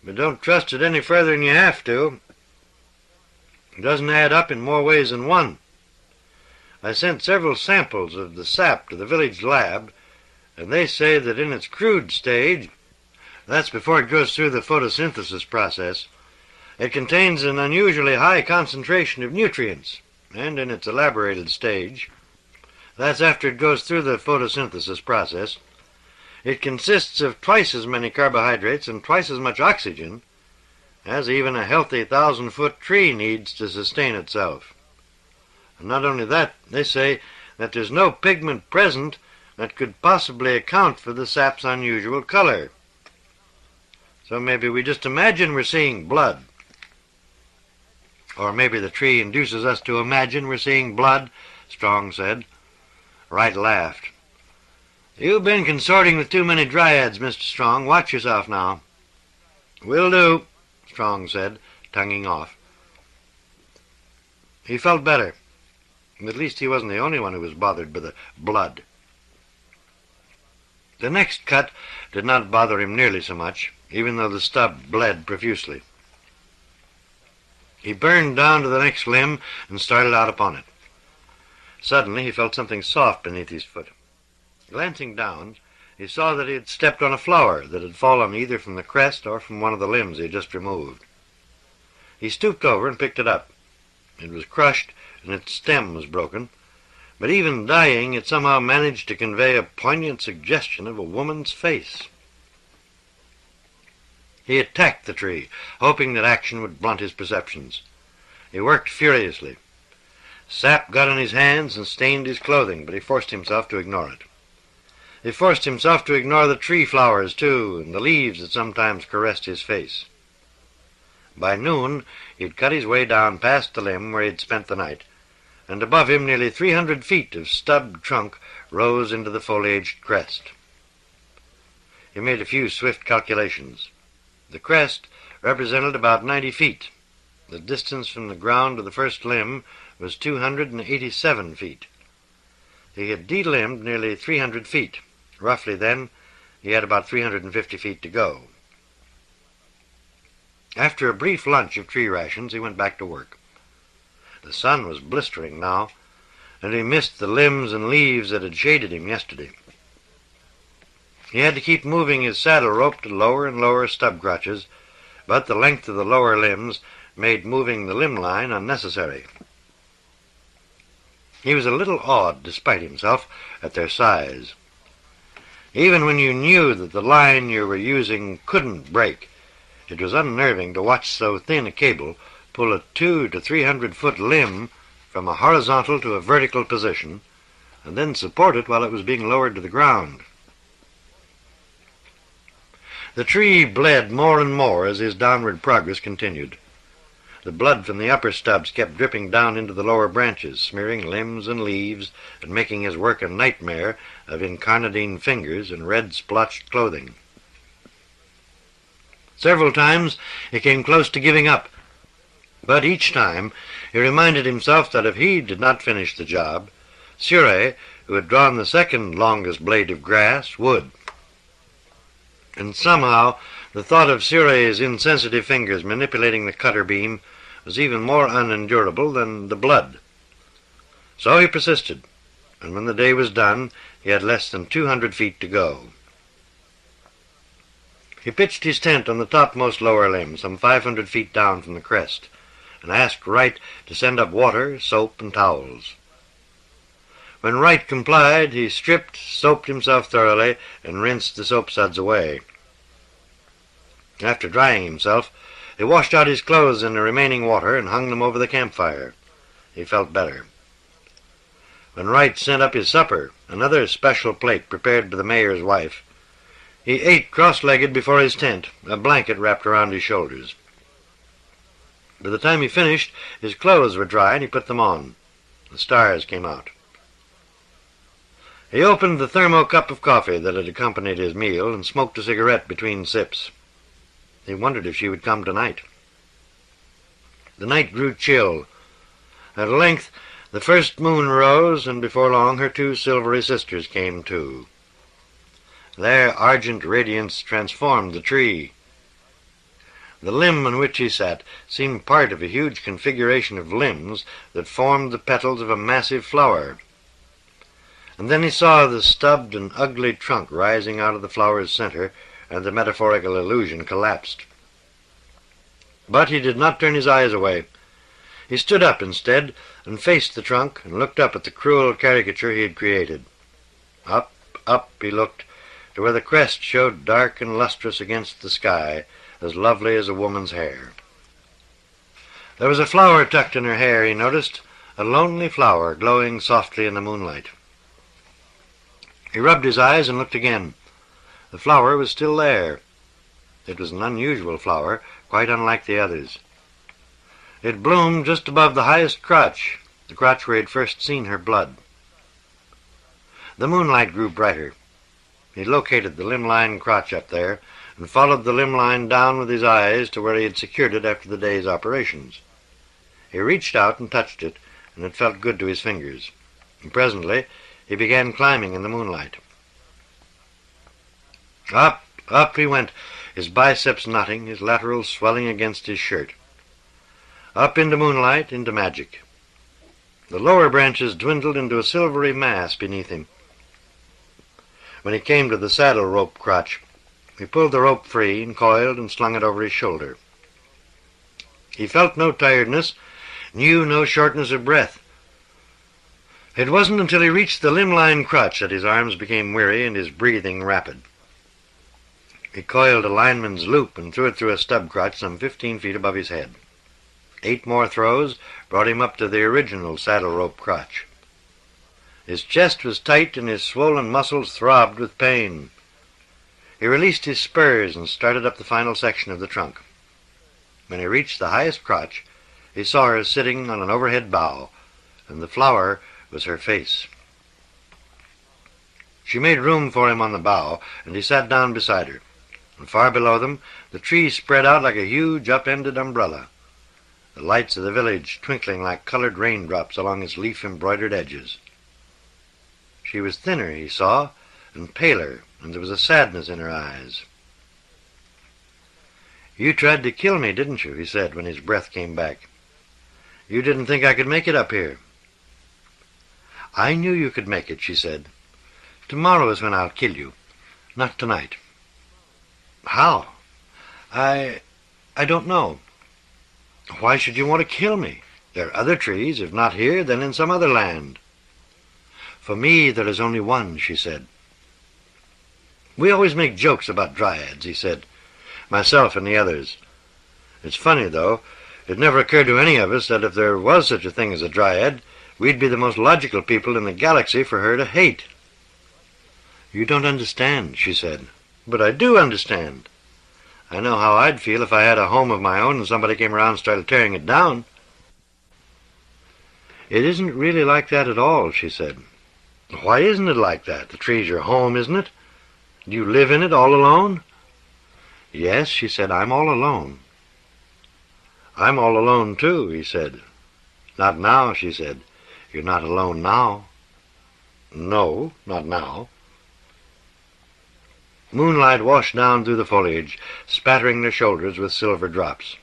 but don't trust it any further than you have to. It doesn't add up in more ways than one. I sent several samples of the sap to the village lab, and they say that in its crude stage, that's before it goes through the photosynthesis process, it contains an unusually high concentration of nutrients, and in its elaborated stage, that's after it goes through the photosynthesis process, it consists of twice as many carbohydrates and twice as much oxygen as even a healthy 1,000-foot tree needs to sustain itself. And not only that, they say that there's no pigment present that could possibly account for the sap's unusual color. So maybe we just imagine we're seeing blood. Or maybe the tree induces us to imagine we're seeing blood, Strong said. Wright laughed. You've been consorting with too many dryads, Mr. Strong. Watch yourself now. Will do, Strong said, tonguing off. He felt better. At least he wasn't the only one who was bothered by the blood. The next cut did not bother him nearly so much, even though the stub bled profusely. He burned down to the next limb and started out upon it. Suddenly he felt something soft beneath his foot. Glancing down, he saw that he had stepped on a flower that had fallen either from the crest or from one of the limbs he had just removed. He stooped over and picked it up. It was crushed, and its stem was broken, but even dying, it somehow managed to convey a poignant suggestion of a woman's face. He attacked the tree, hoping that action would blunt his perceptions. He worked furiously. Sap got on his hands and stained his clothing, but he forced himself to ignore it. He forced himself to ignore the tree flowers, too, and the leaves that sometimes caressed his face. By noon, he had cut his way down past the limb where he had spent the night, and above him nearly 300 feet of stubbed trunk rose into the foliaged crest. He made a few swift calculations. The crest represented about 90 feet. The distance from the ground to the first limb was 287 feet. He had de-limbed nearly 300 feet. Roughly, then, he had about 350 feet to go. After a brief lunch of tree rations, he went back to work. The sun was blistering now, and he missed the limbs and leaves that had shaded him yesterday. He had to keep moving his saddle rope to lower and lower stub crotches, but the length of the lower limbs made moving the limb line unnecessary. He was a little awed, despite himself, at their size. Even when you knew that the line you were using couldn't break, it was unnerving to watch so thin a cable pull a 200 to 300 foot limb from a horizontal to a vertical position, and then support it while it was being lowered to the ground. The tree bled more and more as his downward progress continued. The blood from the upper stubs kept dripping down into the lower branches, smearing limbs and leaves, and making his work a nightmare of incarnadine fingers and red-splotched clothing. Several times he came close to giving up, but each time he reminded himself that if he did not finish the job, Surrey, who had drawn the second longest blade of grass, would. And somehow the thought of Surrey's insensitive fingers manipulating the cutter beam was even more unendurable than the blood. So he persisted, and when the day was done, he had less than 200 feet to go. He pitched his tent on the topmost lower limb, some 500 feet down from the crest, and asked Wright to send up water, soap, and towels. When Wright complied, he stripped, soaped himself thoroughly, and rinsed the soap suds away. After drying himself, he washed out his clothes in the remaining water and hung them over the campfire. He felt better. When Wright sent up his supper, another special plate prepared by the mayor's wife, he ate cross-legged before his tent, a blanket wrapped around his shoulders. By the time he finished, his clothes were dry and he put them on. The stars came out. He opened the thermo cup of coffee that had accompanied his meal and smoked a cigarette between sips. He wondered if she would come tonight. The night grew chill. At length the first moon rose, and before long her two silvery sisters came too. Their argent radiance transformed the tree. The limb on which he sat seemed part of a huge configuration of limbs that formed the petals of a massive flower. And then he saw the stubbed and ugly trunk rising out of the flower's center, and the metaphorical illusion collapsed. But he did not turn his eyes away. He stood up instead, and faced the trunk, and looked up at the cruel caricature he had created. Up he looked, to where the crest showed dark and lustrous against the sky, as lovely as a woman's hair. There was a flower tucked in her hair, he noticed, a lonely flower glowing softly in the moonlight. He rubbed his eyes and looked again. The flower was still there. It was an unusual flower, quite unlike the others. It bloomed just above the highest crotch, the crotch where he had first seen her blood. The moonlight grew brighter. He located the limb-line crotch up there and followed the limb line down with his eyes to where he had secured it after the day's operations. He reached out and touched it, and it felt good to his fingers. And presently he began climbing in the moonlight. Up, up he went, his biceps knotting, his laterals swelling against his shirt. Up into moonlight, into magic. The lower branches dwindled into a silvery mass beneath him. When he came to the saddle rope crotch, he pulled the rope free and coiled and slung it over his shoulder. He felt no tiredness, knew no shortness of breath. It wasn't until he reached the limb-line crotch that his arms became weary and his breathing rapid. He coiled a lineman's loop and threw it through a stub crotch some 15 feet above his head. 8 more throws brought him up to the original saddle rope crotch. His chest was tight and his swollen muscles throbbed with pain. He released his spurs and started up the final section of the trunk. When he reached the highest crotch, he saw her sitting on an overhead bough, and the flower was her face. She made room for him on the bough, and he sat down beside her. And far below them, the trees spread out like a huge up-ended umbrella, the lights of the village twinkling like colored raindrops along its leaf-embroidered edges. She was thinner, he saw, and paler, and there was a sadness in her eyes. "You tried to kill me, didn't you?" he said when his breath came back. "You didn't think I could make it up here." "I knew you could make it," she said. "Tomorrow is when I'll kill you, not tonight." "How?" I don't know." "Why should you want to kill me? There are other trees, if not here, then in some other land." "For me there is only one," she said. "We always make jokes about dryads," he said, "myself and the others. It's funny, though. It never occurred to any of us that if there was such a thing as a dryad, we'd be the most logical people in the galaxy for her to hate." "You don't understand," she said. "But I do understand. I know how I'd feel if I had a home of my own and somebody came around and started tearing it down." "It isn't really like that at all," she said. "Why isn't it like that? The tree's your home, isn't it? Do you live in it all alone?" "Yes," she said, "I'm all alone." "I'm all alone, too," he said. "Not now," she said. "You're not alone now." "No, not now." Moonlight washed down through the foliage, spattering their shoulders with silver drops.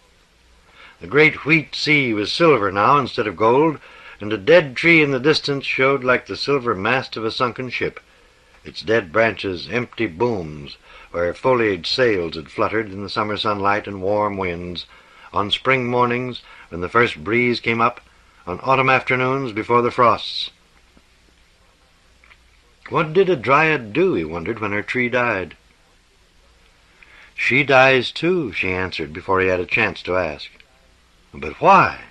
The great wheat sea was silver now instead of gold, and a dead tree in the distance showed like the silver mast of a sunken ship, its dead branches empty booms where foliage sails had fluttered in the summer sunlight and warm winds, on spring mornings when the first breeze came up, on autumn afternoons before the frosts. What did a dryad do, he wondered, when her tree died? "She dies too," she answered before he had a chance to ask. "But why?"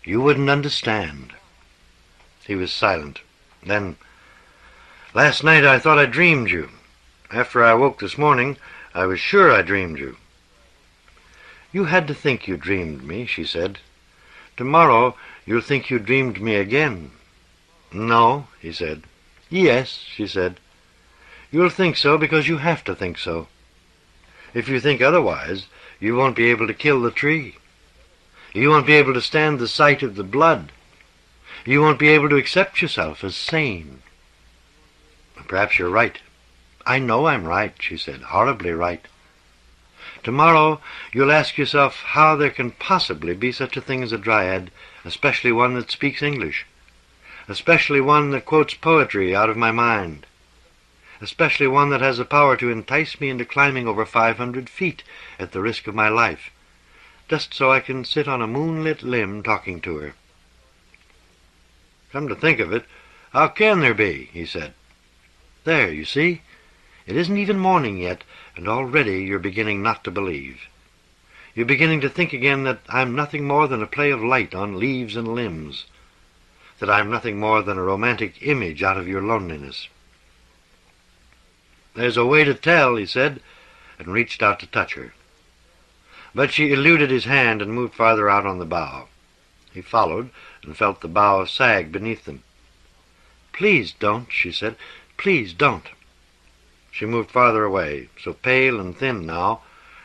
"You wouldn't understand." He was silent. Then, "Last night I thought I dreamed you. After I woke this morning, I was sure I dreamed you." "You had to think you dreamed me," she said. "Tomorrow you'll think you dreamed me again." "No," he said. "Yes," she said. "You'll think so because you have to think so. If you think otherwise, you won't be able to kill the tree. You won't be able to stand the sight of the blood. You won't be able to accept yourself as sane." "Perhaps you're right." "I know I'm right," she said, "horribly right. Tomorrow you'll ask yourself how there can possibly be such a thing as a dryad, especially one that speaks English, especially one that quotes poetry out of my mind, especially one that has the power to entice me into climbing over 500 feet at the risk of my life, just so I can sit on a moonlit limb talking to her." "Come to think of it, how can there be?" he said. "There, you see. It isn't even morning yet, and already you're beginning not to believe. You're beginning to think again that I'm nothing more than a play of light on leaves and limbs, that I'm nothing more than a romantic image out of your loneliness." "There's a way to tell," he said. and reached out to touch her. But she eluded his hand and moved farther out on the bough. He followed and felt the bough sag beneath them. "Please don't," she said. "Please don't." She moved farther away, so pale and thin now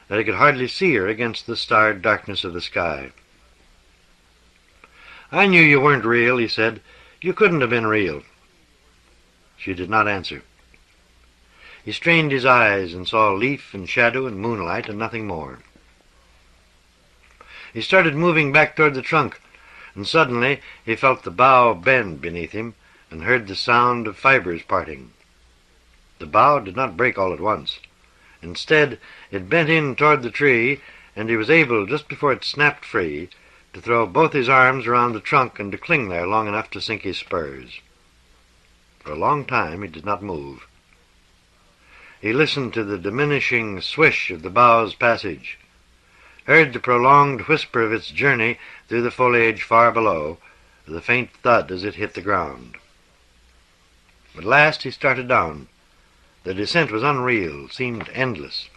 that he could hardly see her against the starred darkness of the sky. "I knew you weren't real," he said. "You couldn't have been real." She did not answer. He strained his eyes and saw leaf and shadow and moonlight and nothing more. He started moving back toward the trunk, and suddenly he felt the bough bend beneath him and heard the sound of fibers parting. The bough did not break all at once. Instead, it bent in toward the tree, and he was able, just before it snapped free, to throw both his arms around the trunk and to cling there long enough to sink his spurs. For a long time he did not move. He listened to the diminishing swish of the bough's passage, heard the prolonged whisper of its journey through the foliage far below, the faint thud as it hit the ground. At last he started down. The descent was unreal, seemed endless.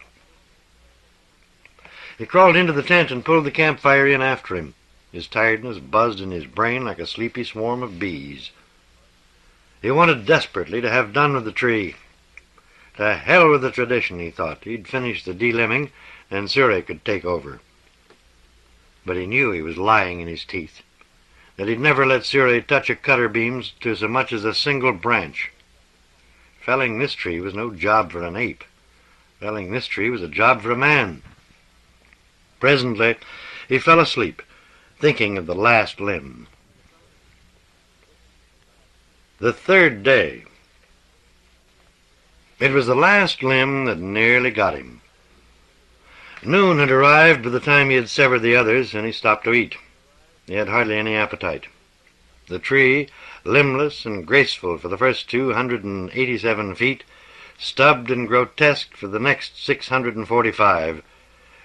He crawled into the tent and pulled the campfire in after him. His tiredness buzzed in his brain like a sleepy swarm of bees. He wanted desperately to have done with the tree. To hell with the tradition, he thought. He'd finish the delimbing, and Celia could take over. But he knew he was lying in his teeth, that he'd never let Celia touch a cutter beams to so much as a single branch. Felling this tree was no job for an ape. Felling this tree was a job for a man. Presently he fell asleep, thinking of the last limb. The third day. It was the last limb that nearly got him. Noon had arrived by the time he had severed the others, and he stopped to eat. He had hardly any appetite. The tree, limbless and graceful for the first 287 feet, stubbed and grotesque for the next 645,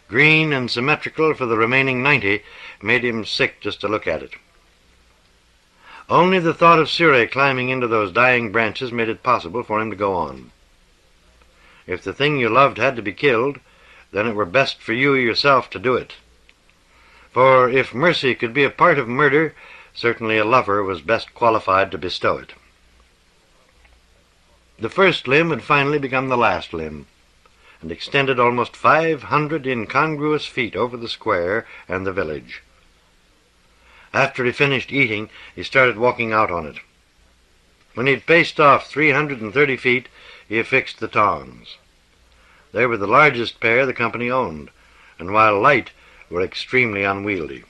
green and symmetrical for the remaining 90, made him sick just to look at it. Only the thought of Celia climbing into those dying branches made it possible for him to go on. If the thing you loved had to be killed, then it were best for you yourself to do it. For if mercy could be a part of murder, certainly a lover was best qualified to bestow it. The first limb had finally become the last limb, and extended almost 500 incongruous feet over the square and the village. After he finished eating, he started walking out on it. When he had paced off 330 feet, he affixed the tongs. They were the largest pair the company owned, and while light, were extremely unwieldy.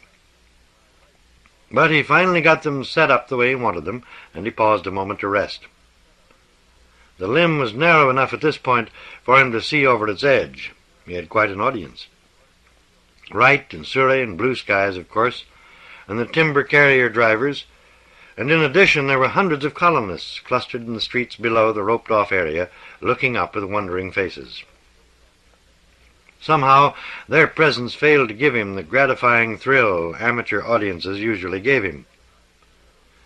But he finally got them set up the way he wanted them, and he paused a moment to rest. The limb was narrow enough at this point for him to see over its edge. He had quite an audience. Wright and Surrey and Blue Skies, of course, and the timber carrier drivers, and in addition there were hundreds of colonists clustered in the streets below the roped-off area, looking up with wondering faces. Somehow their presence failed to give him the gratifying thrill amateur audiences usually gave him.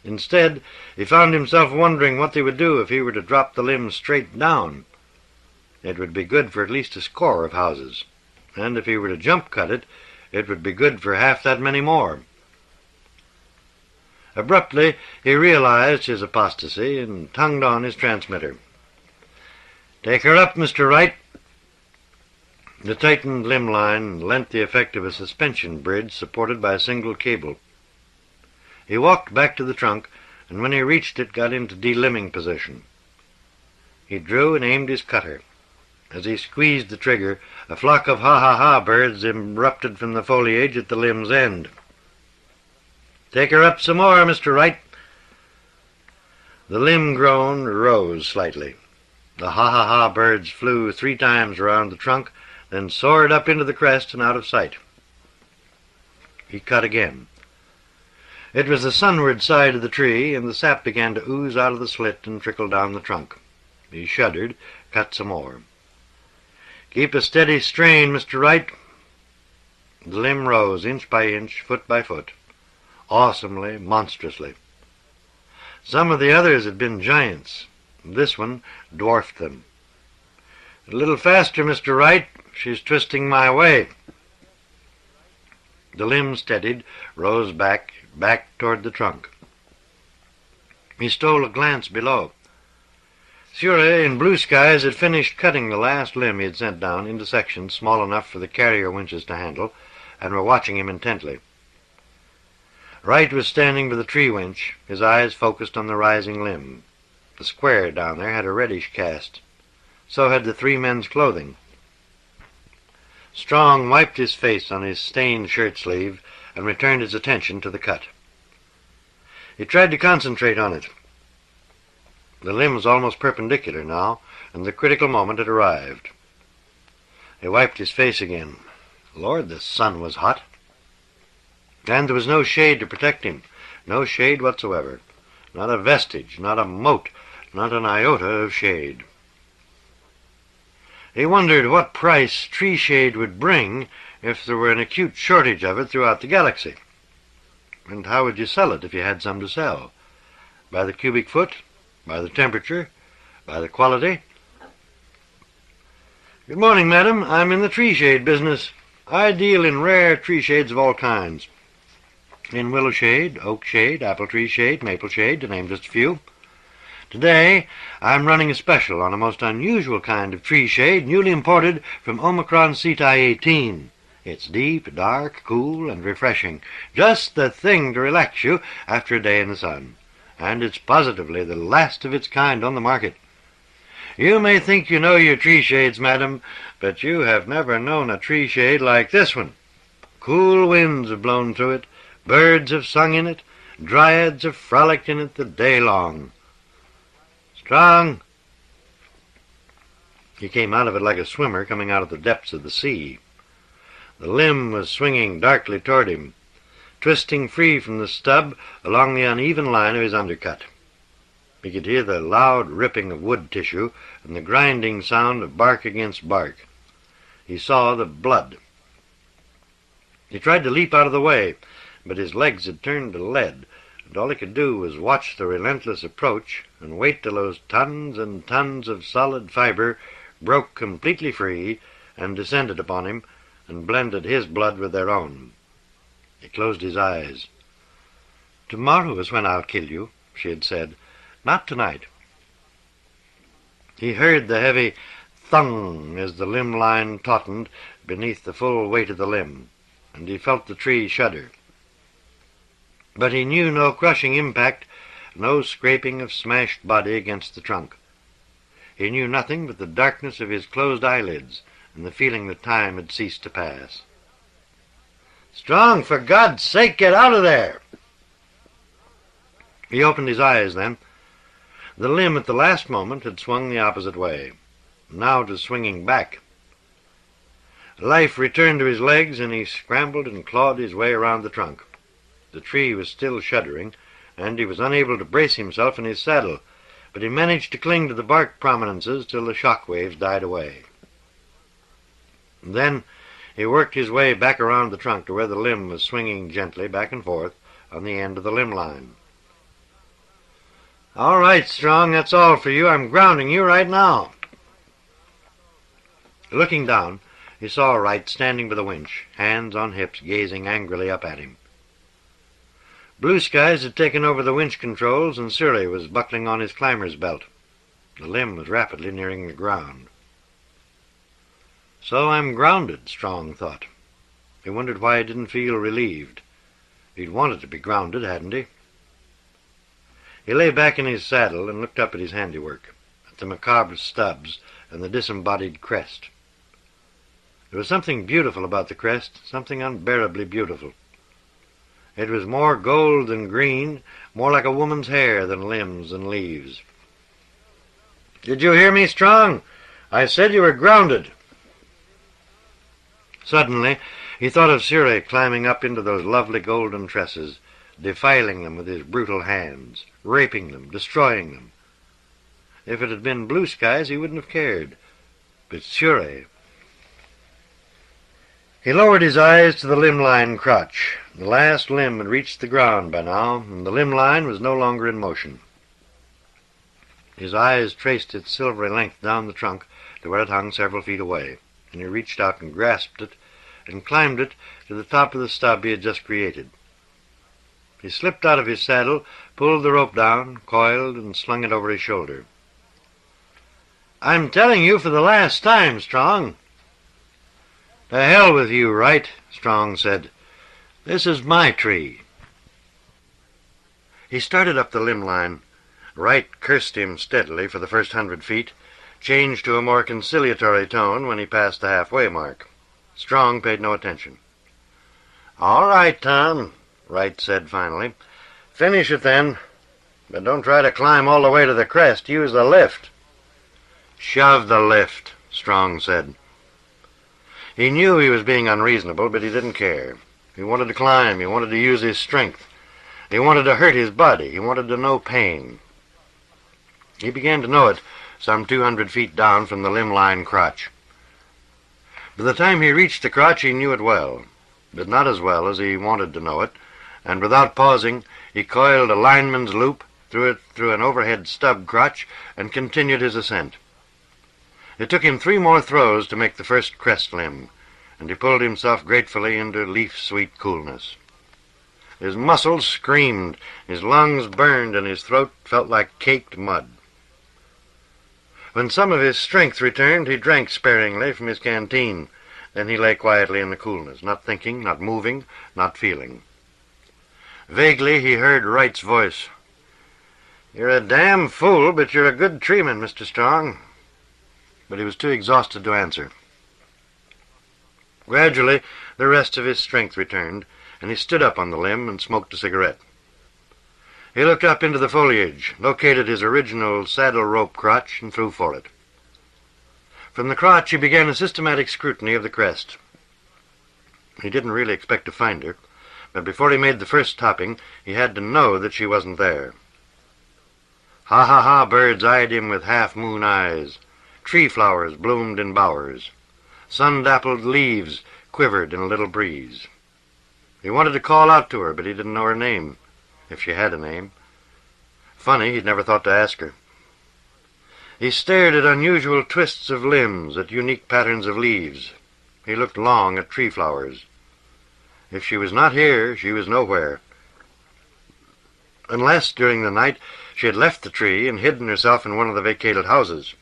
Instead, he found himself wondering what they would do if he were to drop the limb straight down. It would be good for at least a score of houses, and if he were to jump cut it, it would be good for half that many more. Abruptly, he realized his apostasy and tongued on his transmitter. "Take her up, Mr. Wright." The tightened limb line lent the effect of a suspension bridge supported by a single cable. He walked back to the trunk, and when he reached it, got into delimbing position. He drew and aimed his cutter. As he squeezed the trigger, a flock of ha-ha-ha birds erupted from the foliage at the limb's end. "Take her up some more, Mr. Wright." The limb groaned, rose slightly. The ha-ha-ha birds flew 3 times around the trunk, then soared up into the crest and out of sight. He cut again. It was the sunward side of the tree, and the sap began to ooze out of the slit and trickle down the trunk. He shuddered, cut some more. "Keep a steady strain, Mr. Wright." The limb rose inch by inch, foot by foot, awesomely, monstrously. Some of the others had been giants. This one dwarfed them. "A little faster, Mr. Wright." She's twisting my way." The limb steadied, rose back toward the trunk. He stole a glance below. Surrey in Blue Skies had finished cutting the last limb he had sent down into sections small enough for the carrier winches to handle, and were watching him intently. Wright was standing by the tree winch, his eyes focused on the rising limb. The square down there had a reddish cast. So had the three men's clothing. Strong wiped his face on his stained shirt-sleeve and returned his attention to the cut. He tried to concentrate on it. The limb was almost perpendicular now, and the critical moment had arrived. He wiped his face again. Lord, the sun was hot. And there was no shade to protect him, no shade whatsoever. Not a vestige, not a mote, not an iota of shade. He wondered what price tree shade would bring if there were an acute shortage of it throughout the galaxy. And how would you sell it if you had some to sell? By the cubic foot? By the temperature? By the quality? "Good morning, madam. I'm in the tree shade business. I deal in rare tree shades of all kinds. In willow shade, oak shade, apple tree shade, maple shade, to name just a few. Today, I'm running a special on a most unusual kind of tree shade, newly imported from Omicron Ceti 18. It's deep, dark, cool, and refreshing. Just the thing to relax you after a day in the sun. And it's positively the last of its kind on the market. You may think you know your tree shades, madam, but you have never known a tree shade like this one. Cool winds have blown through it, birds have sung in it, dryads have frolicked in it the day long. Strong!" He came out of it like a swimmer coming out of the depths of the sea. The limb was swinging darkly toward him, twisting free from the stub along the uneven line of his undercut. He could hear the loud ripping of wood tissue and the grinding sound of bark against bark. He saw the blood. He tried to leap out of the way, but his legs had turned to lead, and all he could do was watch the relentless approach and wait till those tons and tons of solid fiber broke completely free and descended upon him and blended his blood with their own. He closed his eyes. "Tomorrow is when I'll kill you," she had said. "Not tonight." He heard the heavy thung as the limb line tautened beneath the full weight of the limb, and he felt the tree shudder. But he knew no crushing impact, no scraping of smashed body against the trunk. He knew nothing but the darkness of his closed eyelids and the feeling that time had ceased to pass. "Strong, for God's sake, get out of there!" He opened his eyes then. The limb at the last moment had swung the opposite way. Now it was swinging back. Life returned to his legs, and he scrambled and clawed his way around the trunk. The tree was still shuddering, and he was unable to brace himself in his saddle, but he managed to cling to the bark prominences till the shock waves died away. Then he worked his way back around the trunk to where the limb was swinging gently back and forth on the end of the limb line. "All right, Strong, that's all for you. I'm grounding you right now." Looking down, he saw Wright standing by the winch, hands on hips, gazing angrily up at him. Blue Skies had taken over the winch controls, and Surrey was buckling on his climber's belt. The limb was rapidly nearing the ground. "So I'm grounded," Strong thought. He wondered why he didn't feel relieved. He'd wanted to be grounded, hadn't he? He lay back in his saddle and looked up at his handiwork, at the macabre stubs and the disembodied crest. There was something beautiful about the crest, something unbearably beautiful. It was more gold than green, more like a woman's hair than limbs and leaves. "Did you hear me, Strong? I said you were grounded." Suddenly, he thought of Surrey climbing up into those lovely golden tresses, defiling them with his brutal hands, raping them, destroying them. If it had been Blue Skies, he wouldn't have cared. But Surrey... He lowered his eyes to the limb line crotch. The last limb had reached the ground by now, and the limb line was no longer in motion. His eyes traced its silvery length down the trunk to where it hung several feet away. and he reached out and grasped it and climbed it to the top of the stub he had just created. He slipped out of his saddle, pulled the rope down, coiled, and slung it over his shoulder. "I'm telling you for the last time, Strong." "To hell with you, Wright," Strong said. "This is my tree." He started up the limb line. Wright cursed him steadily for the first 100 feet, changed to a more conciliatory tone when he passed the halfway mark. Strong paid no attention. "All right, Tom," Wright said finally. "Finish it then. But don't try to climb all the way to the crest. Use the lift." "Shove the lift," Strong said. He knew he was being unreasonable, but he didn't care. He wanted to climb. He wanted to use his strength. He wanted to hurt his body. He wanted to know pain. He began to know it some 200 feet down from the limb line crotch. By the time he reached the crotch, he knew it well, but not as well as he wanted to know it, and without pausing, he coiled a lineman's loop, threw it through an overhead stub crotch, and continued his ascent. It took him 3 more throws to make the first crest limb, and he pulled himself gratefully into leaf-sweet coolness. His muscles screamed, his lungs burned, and his throat felt like caked mud. When some of his strength returned, he drank sparingly from his canteen. Then he lay quietly in the coolness, not thinking, not moving, not feeling. Vaguely he heard Wright's voice. "You're a damn fool, but you're a good treeman, Mr. Strong." But he was too exhausted to answer. Gradually, the rest of his strength returned, and he stood up on the limb and smoked a cigarette. He looked up into the foliage, located his original saddle rope crotch, and threw for it. From the crotch he began a systematic scrutiny of the crest. He didn't really expect to find her, but before he made the first topping, he had to know that she wasn't there. Ha-ha-ha birds eyed him with half-moon eyes. Tree flowers bloomed in bowers. Sun-dappled leaves quivered in a little breeze. He wanted to call out to her, but he didn't know her name, if she had a name. Funny, he'd never thought to ask her. He stared at unusual twists of limbs, at unique patterns of leaves. He looked long at tree flowers. If she was not here, she was nowhere. Unless, during the night, she had left the tree and hidden herself in one of the vacated houses.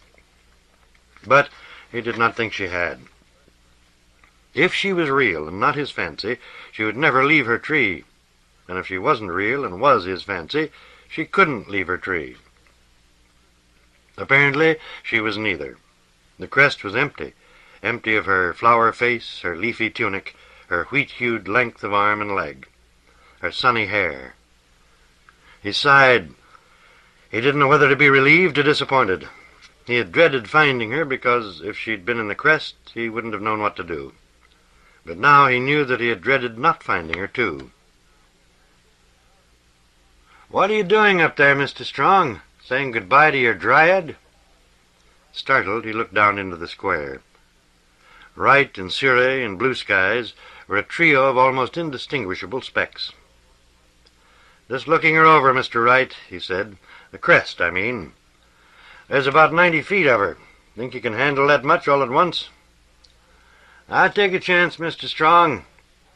But he did not think she had. If she was real and not his fancy, she would never leave her tree. And if she wasn't real and was his fancy, she couldn't leave her tree. Apparently, she was neither. The crest was empty, empty of her flower face, her leafy tunic, her wheat-hued length of arm and leg, her sunny hair. He sighed. He didn't know whether to be relieved or disappointed. He had dreaded finding her because if she'd been in the crest, he wouldn't have known what to do. But now he knew that he had dreaded not finding her, too. "What are you doing up there, Mr. Strong? Saying goodbye to your dryad?" Startled, he looked down into the square. Wright and Surrey and Blue Skies were a trio of almost indistinguishable specks. "Just looking her over, Mr. Wright," he said. "The crest, I mean. There's about 90 feet of her. Think you can handle that much all at once?" "I'd take a chance, Mr. Strong,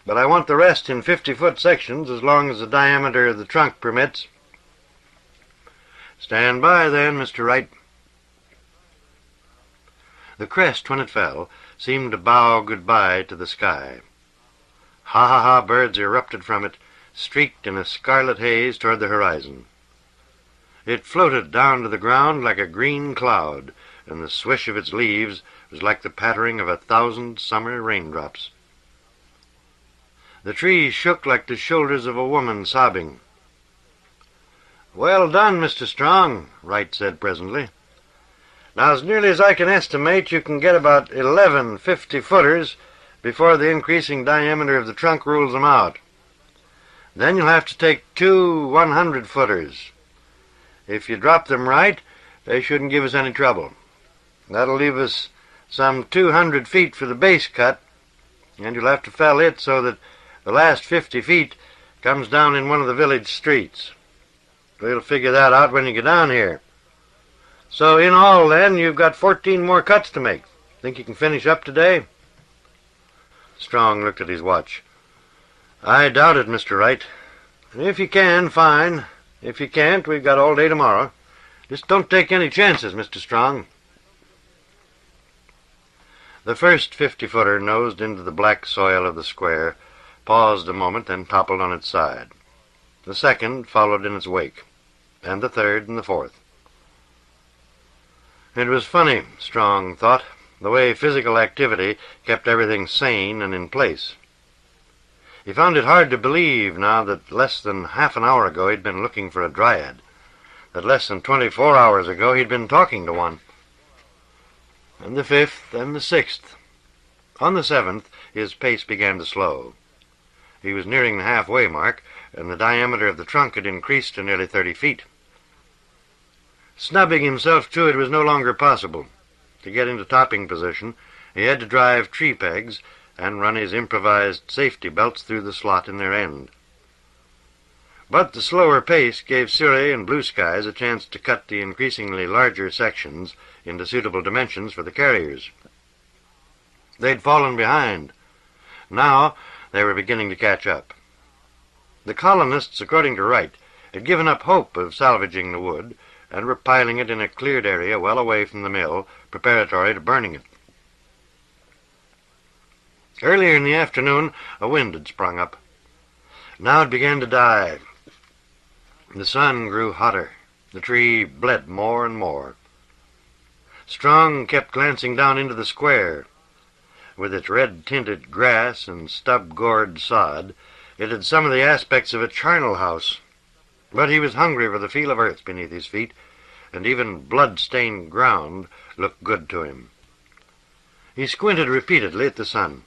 but I want the rest in 50-foot sections as long as the diameter of the trunk permits." "Stand by, then, Mr. Wright." The crest, when it fell, seemed to bow goodbye to the sky. Ha-ha-ha birds erupted from it, streaked in a scarlet haze toward the horizon. It floated down to the ground like a green cloud, and the swish of its leaves was like the pattering of 1,000 summer raindrops. The trees shook like the shoulders of a woman sobbing. "Well done, Mr. Strong," Wright said presently. "Now, as nearly as I can estimate, you can get about 11 50-footers before the increasing diameter of the trunk rules them out. Then you'll have to take 2 100-footers. If you drop them right, they shouldn't give us any trouble. That'll leave us some 200 feet for the base cut, and you'll have to fell it so that the last 50 feet comes down in one of the village streets. We'll figure that out when you get down here. So in all, then, you've got 14 more cuts to make. Think you can finish up today?" Strong looked at his watch. "I doubt it, Mr. Wright. If you can, fine. If you can't, we've got all day tomorrow. Just don't take any chances, Mr. Strong." The first 50-footer nosed into the black soil of the square, paused a moment, then toppled on its side. The second followed in its wake, and the third and the fourth. It was funny, Strong thought, the way physical activity kept everything sane and in place. He found it hard to believe now that less than half an hour ago he'd been looking for a dryad, that less than 24 hours ago he'd been talking to one. And the fifth and the sixth. On the seventh, his pace began to slow. He was nearing the halfway mark, and the diameter of the trunk had increased to nearly 30 feet. Snubbing himself to it was no longer possible. To get into topping position, he had to drive tree pegs and run his improvised safety belts through the slot in their end. But the slower pace gave Surrey and Blue Skies a chance to cut the increasingly larger sections into suitable dimensions for the carriers. They'd fallen behind. Now they were beginning to catch up. The colonists, according to Wright, had given up hope of salvaging the wood and were piling it in a cleared area well away from the mill, preparatory to burning it. Earlier in the afternoon, a wind had sprung up. Now it began to die. The sun grew hotter. The tree bled more and more. Strong kept glancing down into the square. With its red-tinted grass and stub-gored sod, it had some of the aspects of a charnel house. But he was hungry for the feel of earth beneath his feet, and even blood-stained ground looked good to him. He squinted repeatedly at the sun.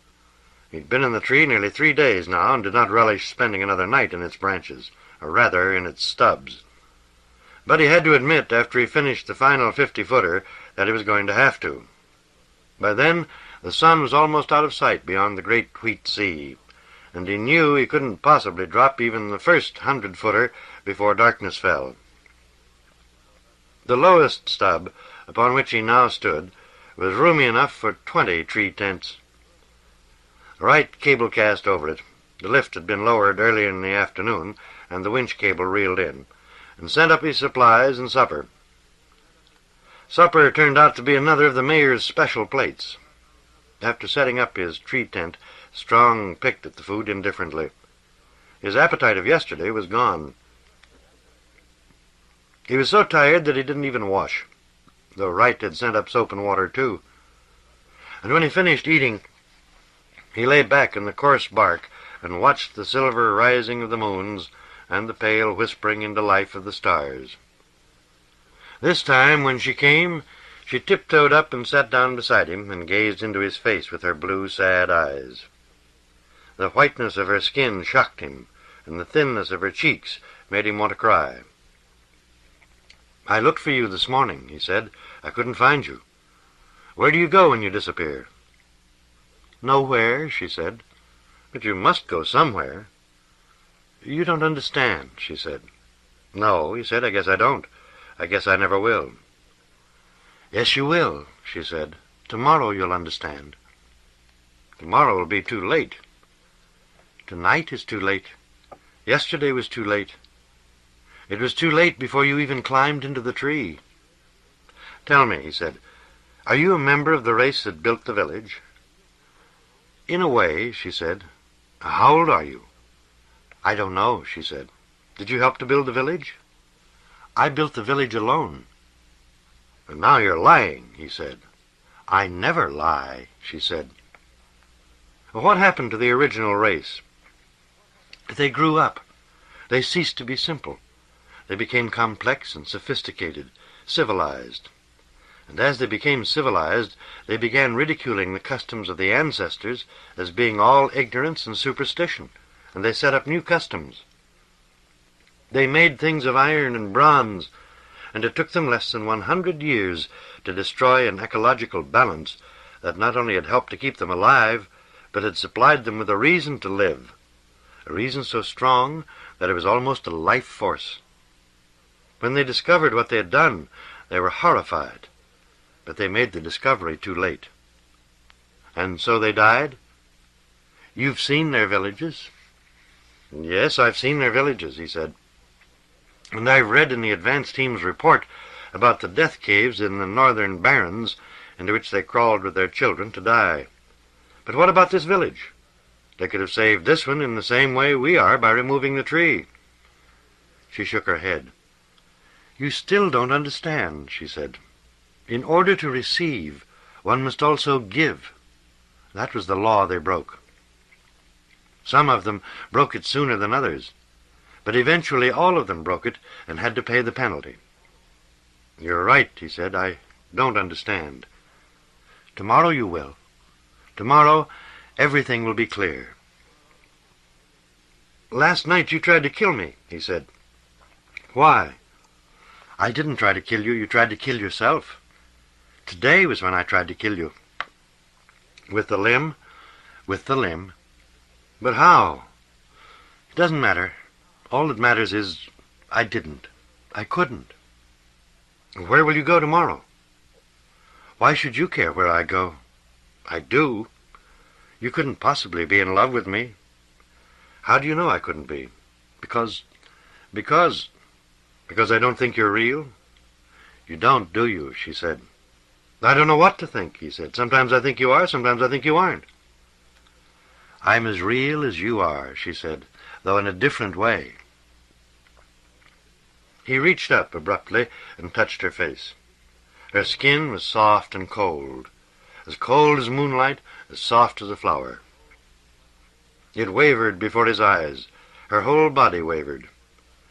He'd been in the tree nearly 3 days now, and did not relish spending another night in its branches, or rather in its stubs. But he had to admit, after he finished the final 50-footer, that he was going to have to. By then, the sun was almost out of sight beyond the great wheat sea, and he knew he couldn't possibly drop even the first 100-footer before darkness fell. The lowest stub, upon which he now stood, was roomy enough for 20 tree tents. Wright cable-cast over it. The lift had been lowered early in the afternoon, and the winch cable reeled in, and sent up his supplies and supper. Supper turned out to be another of the mayor's special plates. After setting up his tree tent, Strong picked at the food indifferently. His appetite of yesterday was gone. He was so tired that he didn't even wash, though Wright had sent up soap and water too. And when he finished eating, he lay back in the coarse bark and watched the silver rising of the moons and the pale whispering into life of the stars. This time, when she came, she tiptoed up and sat down beside him and gazed into his face with her blue, sad eyes. The whiteness of her skin shocked him, and the thinness of her cheeks made him want to cry. "I looked for you this morning," he said. "I couldn't find you. Where do you go when you disappear?" "Nowhere," she said. "But you must go somewhere." "You don't understand," she said. "No," he said, "I guess I don't. I guess I never will." "Yes, you will," she said. "Tomorrow you'll understand." "Tomorrow will be too late." "Tonight is too late. Yesterday was too late. It was too late before you even climbed into the tree." "Tell me," he said, "are you a member of the race that built the village?" "In a way," she said. "How old are you?" "I don't know," she said. "Did you help to build the village?" "I built the village alone." "And now you're lying," he said. "I never lie," she said. "What happened to the original race?" "They grew up. They ceased to be simple. They became complex and sophisticated, civilized. And as they became civilized, they began ridiculing the customs of the ancestors as being all ignorance and superstition, and they set up new customs. They made things of iron and bronze, and it took them less than 100 years to destroy an ecological balance that not only had helped to keep them alive, but had supplied them with a reason to live, a reason so strong that it was almost a life force. When they discovered what they had done, they were horrified, but they made the discovery too late. And so they died? You've seen their villages? Yes, I've seen their villages, he said. And I've read in the advance team's report about the death caves in the northern barrens into which they crawled with their children to die. But what about this village? They could have saved this one in the same way we are, by removing the tree. She shook her head. You still don't understand, she said. In order to receive, one must also give. That was the law they broke. Some of them broke it sooner than others, but eventually all of them broke it and had to pay the penalty. You're right, he said. I don't understand. Tomorrow you will. Tomorrow everything will be clear. Last night you tried to kill me, he said. Why? I didn't try to kill you. You tried to kill yourself. Today was when I tried to kill you. With the limb? With the limb. But how? It doesn't matter. All that matters is I didn't. I couldn't. Where will you go tomorrow? Why should you care where I go? I do. You couldn't possibly be in love with me. How do you know I couldn't be? Because I don't think you're real? You don't, do you? She said. I don't know what to think, he said. Sometimes I think you are, sometimes I think you aren't. I'm as real as you are, she said, though in a different way. He reached up abruptly and touched her face. Her skin was soft and cold as moonlight, as soft as a flower. It wavered before his eyes. Her whole body wavered.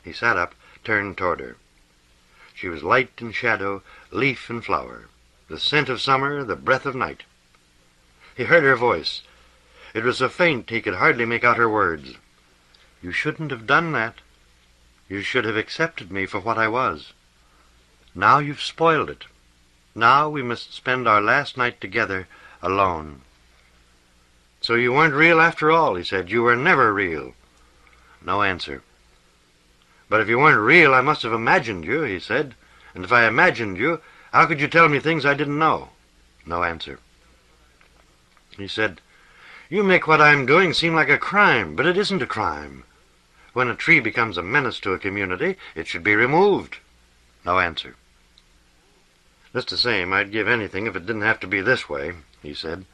He sat up, turned toward her. She was light and shadow, leaf and flower, the scent of summer, the breath of night. He heard her voice. It was so faint he could hardly make out her words. You shouldn't have done that. You should have accepted me for what I was. Now you've spoiled it. Now we must spend our last night together alone. So you weren't real after all, he said. You were never real. No answer. But if you weren't real, I must have imagined you, he said. And if I imagined you, how could you tell me things I didn't know? No answer. He said, you make what I'm doing seem like a crime, but it isn't a crime. When a tree becomes a menace to a community, it should be removed. No answer. Just the same, I'd give anything if it didn't have to be this way, he said.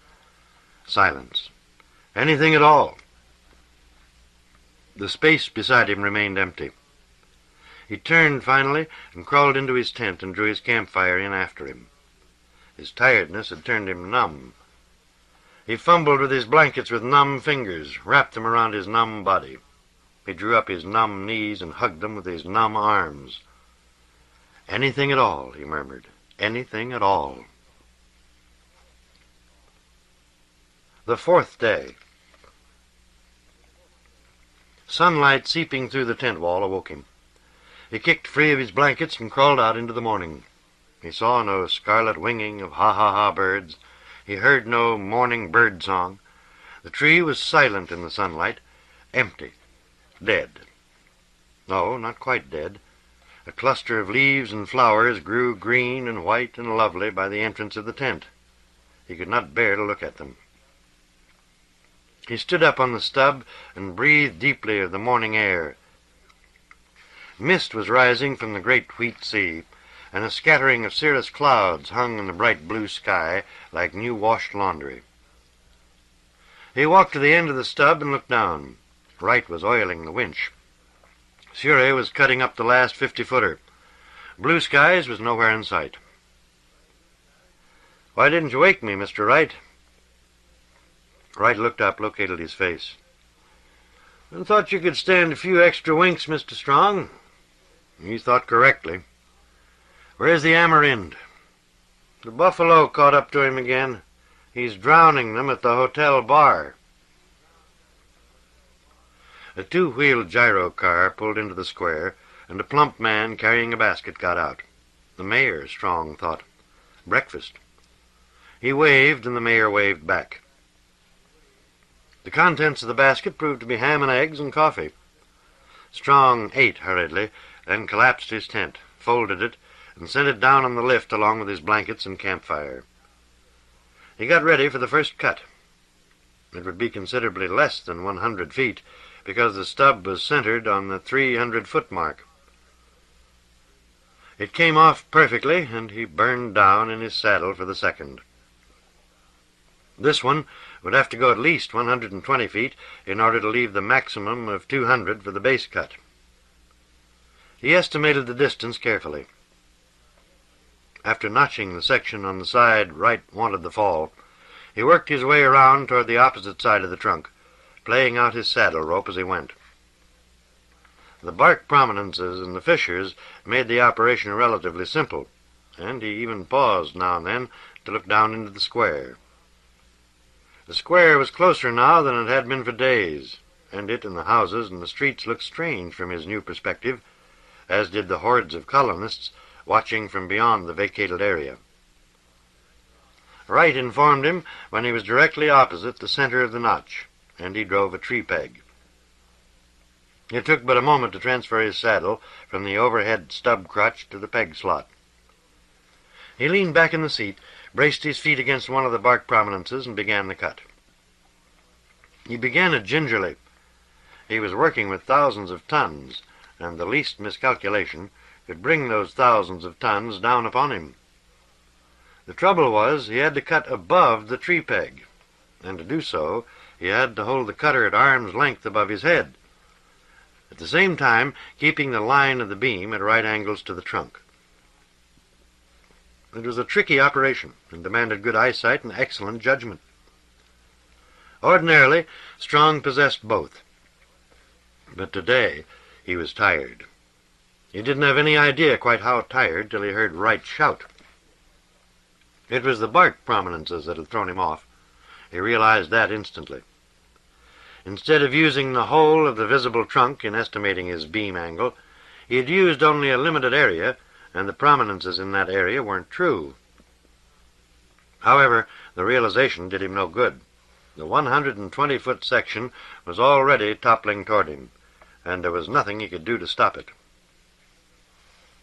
Silence. Anything at all. The space beside him remained empty. He turned finally and crawled into his tent and drew his campfire in after him. His tiredness had turned him numb. He fumbled with his blankets with numb fingers, wrapped them around his numb body. He drew up his numb knees and hugged them with his numb arms. Anything at all, he murmured. Anything at all. The fourth day. Sunlight seeping through the tent wall awoke him. He kicked free of his blankets and crawled out into the morning. He saw no scarlet winging of ha-ha-ha birds. He heard no morning bird song. The tree was silent in the sunlight, empty, dead. No, not quite dead. A cluster of leaves and flowers grew green and white and lovely by the entrance of the tent. He could not bear to look at them. He stood up on the stub and breathed deeply of the morning air. Mist was rising from the great wheat sea, and a scattering of cirrus clouds hung in the bright blue sky like new-washed laundry. He walked to the end of the stub and looked down. Wright was oiling the winch. Boucher was cutting up the last 50-footer. Blue skies was nowhere in sight. Why didn't you wake me, Mr. Wright? Wright looked up, located his face. I thought you could stand a few extra winks, Mr. Strong. You thought correctly. Where's the Amarind? The buffalo caught up to him again. He's drowning them at the hotel bar. A two-wheeled gyro car pulled into the square, and a plump man carrying a basket got out. The mayor, Strong thought. Breakfast. He waved, and the mayor waved back. The contents of the basket proved to be ham and eggs and coffee. Strong ate hurriedly, then collapsed his tent, folded it, and sent it down on the lift along with his blankets and campfire. He got ready for the first cut. It would be considerably less than 100 feet, because the stub was centered on the 300-foot mark. It came off perfectly, and he burned down in his saddle for the second. This one would have to go at least 120 feet in order to leave the maximum of 200 for the base cut. He estimated the distance carefully. After notching the section on the side Wright wanted the fall, he worked his way around toward the opposite side of the trunk, playing out his saddle rope as he went. The bark prominences and the fissures made the operation relatively simple, and he even paused now and then to look down into the square. The square was closer now than it had been for days, and it and the houses and the streets looked strange from his new perspective, as did the hordes of colonists watching from beyond the vacated area. Wright informed him when he was directly opposite the center of the notch, and he drove a tree peg. It took but a moment to transfer his saddle from the overhead stub crotch to the peg slot. He leaned back in the seat, braced his feet against one of the bark prominences, and began the cut. He began it gingerly. He was working with thousands of tons, and the least miscalculation could bring those thousands of tons down upon him. The trouble was he had to cut above the tree peg, and to do so he had to hold the cutter at arm's length above his head, at the same time keeping the line of the beam at right angles to the trunk. It was a tricky operation and demanded good eyesight and excellent judgment. Ordinarily, Strong possessed both, but today he was tired. He didn't have any idea quite how tired till he heard Wright shout. It was the bark prominences that had thrown him off. He realized that instantly. Instead of using the whole of the visible trunk in estimating his beam angle, he had used only a limited area, and the prominences in that area weren't true. However, the realization did him no good. The 120-foot section was already toppling toward him, and there was nothing he could do to stop it.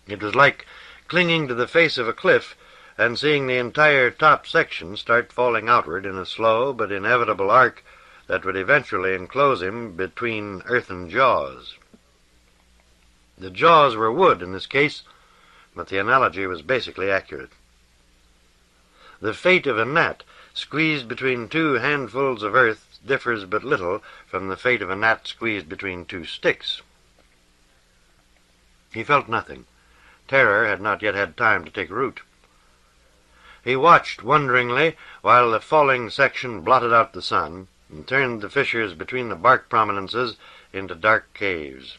It was like clinging to the face of a cliff and seeing the entire top section start falling outward in a slow but inevitable arc that would eventually enclose him between earthen jaws. The jaws were wood in this case, but the analogy was basically accurate. The fate of a gnat squeezed between two handfuls of earth differs but little from the fate of a gnat squeezed between two sticks. He felt nothing. Terror had not yet had time to take root. He watched wonderingly while the falling section blotted out the sun and turned the fissures between the bark prominences into dark caves.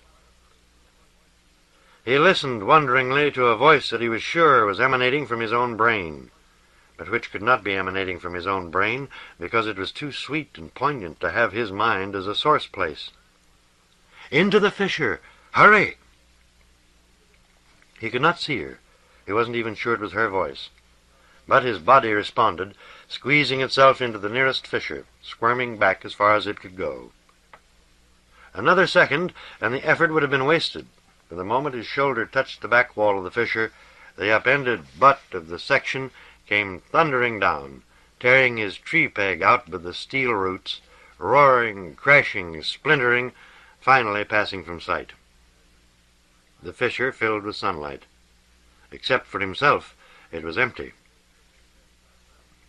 He listened wonderingly to a voice that he was sure was emanating from his own brain, but which could not be emanating from his own brain because it was too sweet and poignant to have his mind as a source place. "Into the fissure! Hurry!" He could not see her. He wasn't even sure it was her voice. But his body responded, squeezing itself into the nearest fissure, squirming back as far as it could go. Another second, and the effort would have been wasted. For the moment his shoulder touched the back wall of the fissure, the upended butt of the section came thundering down, tearing his tree peg out with the steel roots, roaring, crashing, splintering, finally passing from sight. The fissure filled with sunlight. Except for himself, it was empty.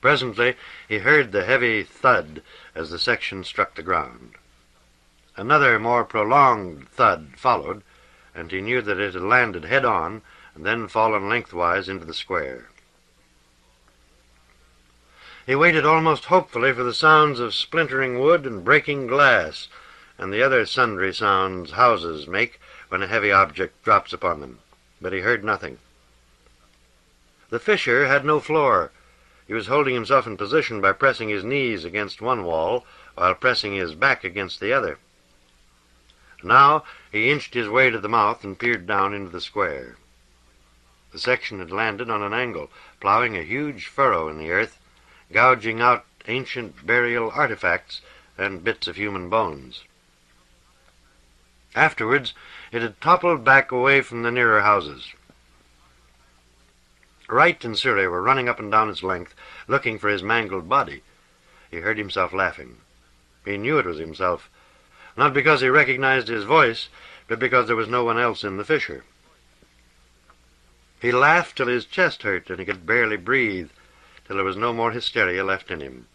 Presently he heard the heavy thud as the section struck the ground. Another more prolonged thud followed, and he knew that it had landed head-on and then fallen lengthwise into the square. He waited almost hopefully for the sounds of splintering wood and breaking glass, and the other sundry sounds houses make when a heavy object drops upon them, but he heard nothing. The fissure had no floor. He was holding himself in position by pressing his knees against one wall while pressing his back against the other. Now he inched his way to the mouth and peered down into the square. The section had landed on an angle, plowing a huge furrow in the earth, gouging out ancient burial artifacts and bits of human bones. Afterwards, it had toppled back away from the nearer houses. Wright and Surrey were running up and down its length, looking for his mangled body. He heard himself laughing. He knew it was himself, not because he recognized his voice, but because there was no one else in the fissure. He laughed till his chest hurt and he could barely breathe, till there was no more hysteria left in him.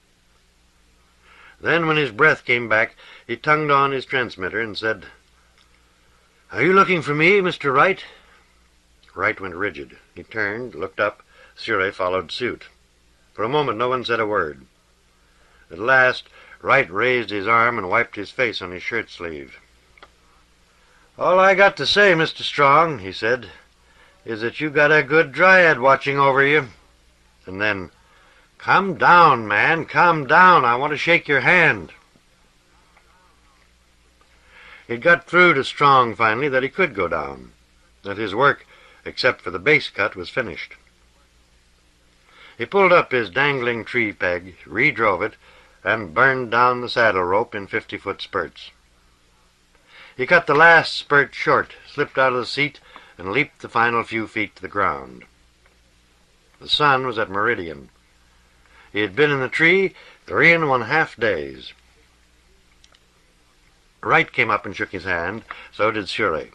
Then, when his breath came back, he tongued on his transmitter and said, "Are you looking for me, Mr. Wright?" Wright went rigid. He turned, looked up. Surrey followed suit. For a moment no one said a word. At last, Wright raised his arm and wiped his face on his shirt sleeve. "All I got to say, Mr. Strong," he said, "is that you got a good dryad watching over you." And then, "Come down, man, come down. I want to shake your hand." It got through to Strong finally that he could go down, that his work, except for the base cut, was finished. He pulled up his dangling tree peg, redrove it, and burned down the saddle rope in 50-foot spurts. He cut the last spurt short, slipped out of the seat, and leaped the final few feet to the ground. The sun was at meridian. He had been in the tree 3½ days. Wright came up and shook his hand. So did Surrey.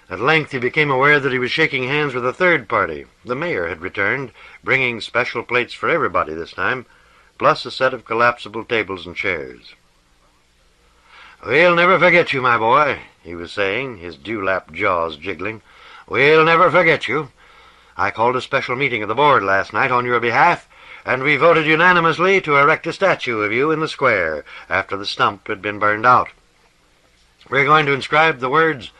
At length he became aware that he was shaking hands with a third party. The mayor had returned, bringing special plates for everybody this time, plus a set of collapsible tables and chairs. "We'll never forget you, my boy," he was saying, his dewlap jaws jiggling. "We'll never forget you. I called a special meeting of the board last night on your behalf, and we voted unanimously to erect a statue of you in the square after the stump had been burned out. We're going to inscribe the words,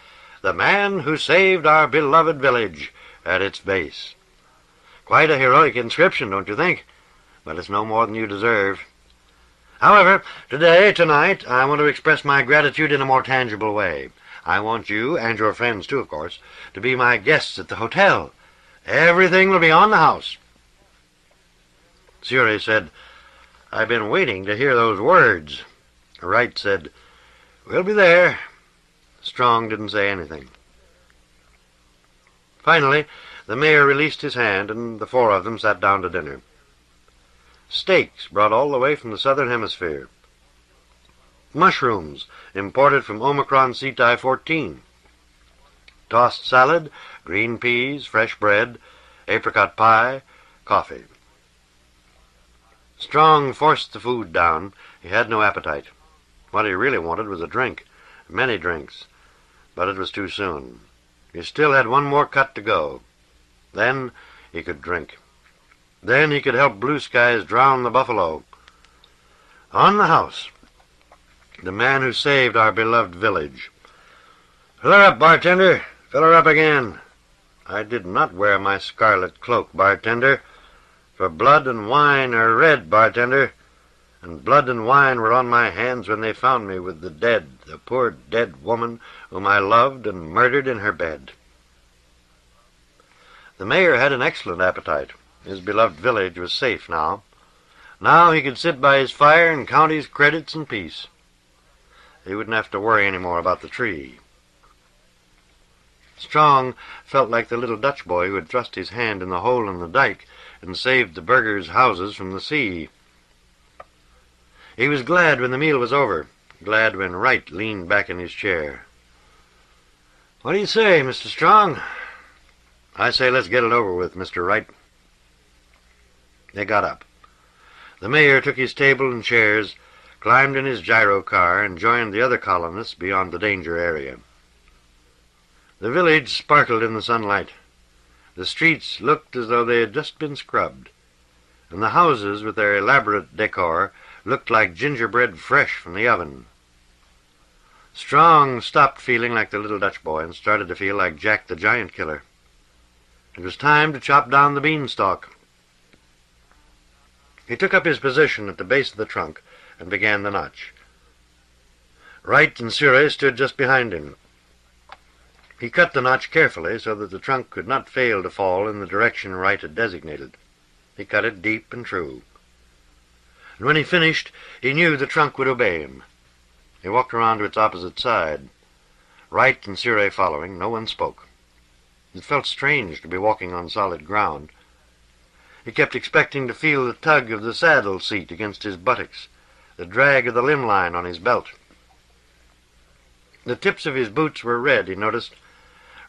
'The man who saved our beloved village,' at its base. Quite a heroic inscription, don't you think? But it's no more than you deserve. However, tonight, I want to express my gratitude in a more tangible way. I want you, and your friends too, of course, to be my guests at the hotel. Everything will be on the house." Surrey said, "I've been waiting to hear those words." Wright said, "We'll be there." Strong didn't say anything. Finally, the mayor released his hand, and the four of them sat down to dinner. Steaks brought all the way from the southern hemisphere. Mushrooms imported from Omicron Ceti 14. Tossed salad, green peas, fresh bread, apricot pie, coffee. Strong forced the food down. He had no appetite. What he really wanted was a drink, many drinks, but it was too soon. He still had one more cut to go. Then he could drink. Then he could help Blue Skies drown the buffalo. On the house, the man who saved our beloved village. "Fill her up, bartender. Fill her up again. I did not wear my scarlet cloak, bartender, for blood and wine are red, bartender, and blood and wine were on my hands when they found me with the poor dead woman whom I loved and murdered in her bed." The mayor had an excellent appetite. His beloved village was safe now. Now he could sit by his fire and count his credits in peace. He wouldn't have to worry any more about the tree. Strong felt like the little Dutch boy who had thrust his hand in the hole in the dike and saved the burghers' houses from the sea. He was glad when the meal was over, glad when Wright leaned back in his chair. "What do you say, Mr. Strong?" "I say let's get it over with, Mr. Wright." They got up. The mayor took his table and chairs, climbed in his gyro car, and joined the other colonists beyond the danger area. The village sparkled in the sunlight. The streets looked as though they had just been scrubbed, and the houses, with their elaborate decor, looked like gingerbread fresh from the oven. Strong stopped feeling like the little Dutch boy and started to feel like Jack the Giant Killer. It was time to chop down the beanstalk. He took up his position at the base of the trunk and began the notch. Wright and Surrey stood just behind him. He cut the notch carefully so that the trunk could not fail to fall in the direction Wright had designated. He cut it deep and true. And when he finished, he knew the trunk would obey him. He walked around to its opposite side. Wright and Surrey following, no one spoke. It felt strange to be walking on solid ground. He kept expecting to feel the tug of the saddle seat against his buttocks, the drag of the limb line on his belt. The tips of his boots were red, he noticed,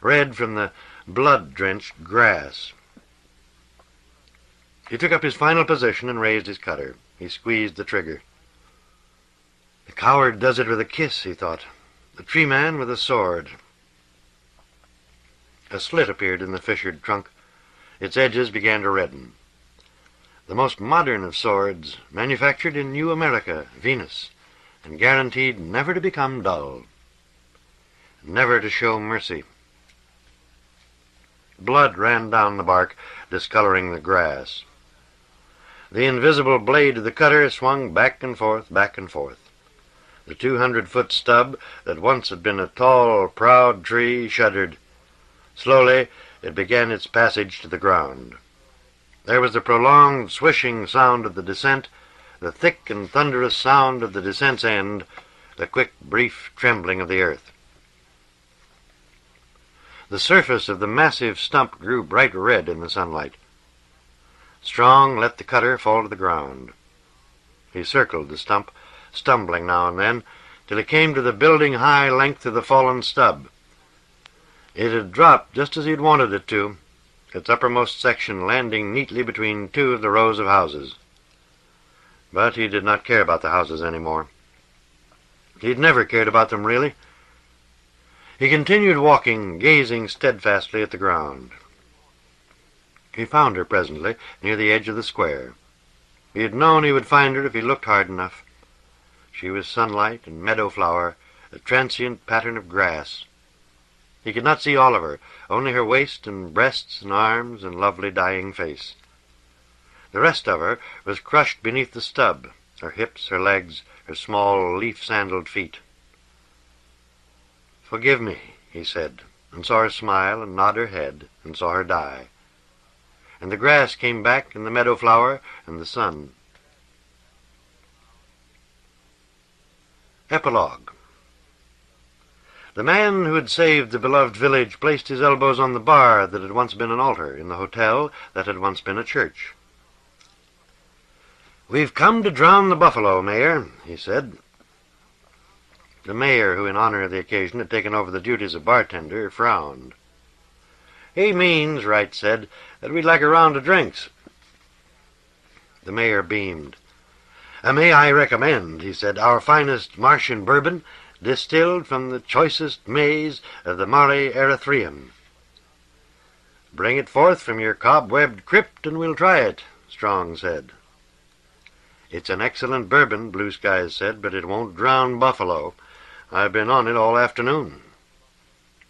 red from the blood-drenched grass. He took up his final position and raised his cutter. He squeezed the trigger. The coward does it with a kiss, he thought. The tree man with a sword. A slit appeared in the fissured trunk. Its edges began to redden. The most modern of swords, manufactured in New America, Venus, and guaranteed never to become dull, never to show mercy. Blood ran down the bark, discoloring the grass. The invisible blade of the cutter swung back and forth, back and forth. The 200-foot stub that once had been a tall, proud tree shuddered. Slowly it began its passage to the ground. There was the prolonged swishing sound of the descent, the thick and thunderous sound of the descent's end, the quick, brief trembling of the earth. The surface of the massive stump grew bright red in the sunlight. Strong let the cutter fall to the ground. He circled the stump, stumbling now and then, till he came to the building-high length of the fallen stub. It had dropped just as he had wanted it to, its uppermost section landing neatly between two of the rows of houses. But he did not care about the houses any more. He had never cared about them, really. He continued walking, gazing steadfastly at the ground. He found her presently, near the edge of the square. He had known he would find her if he looked hard enough. She was sunlight and meadow flower, a transient pattern of grass. He could not see all of her, only her waist and breasts and arms and lovely dying face. The rest of her was crushed beneath the stub, her hips, her legs, her small leaf-sandaled feet. "Forgive me," he said, and saw her smile and nod her head, and saw her die. And the grass came back, and the meadow flower, and the sun. Epilogue. The man who had saved the beloved village placed his elbows on the bar that had once been an altar in the hotel that had once been a church. "We've come to drown the buffalo, Mayor," he said. The mayor, who in honor of the occasion had taken over the duties of bartender, frowned. "He means," Wright said, "that we'd like a round of drinks." The mayor beamed. "May I recommend," he said, "our finest Martian bourbon, distilled from the choicest maize of the Mare Erythraeum." "Bring it forth from your cobwebbed crypt, and we'll try it," Strong said. "It's an excellent bourbon," Blue Skies said, "but it won't drown buffalo. I've been on it all afternoon."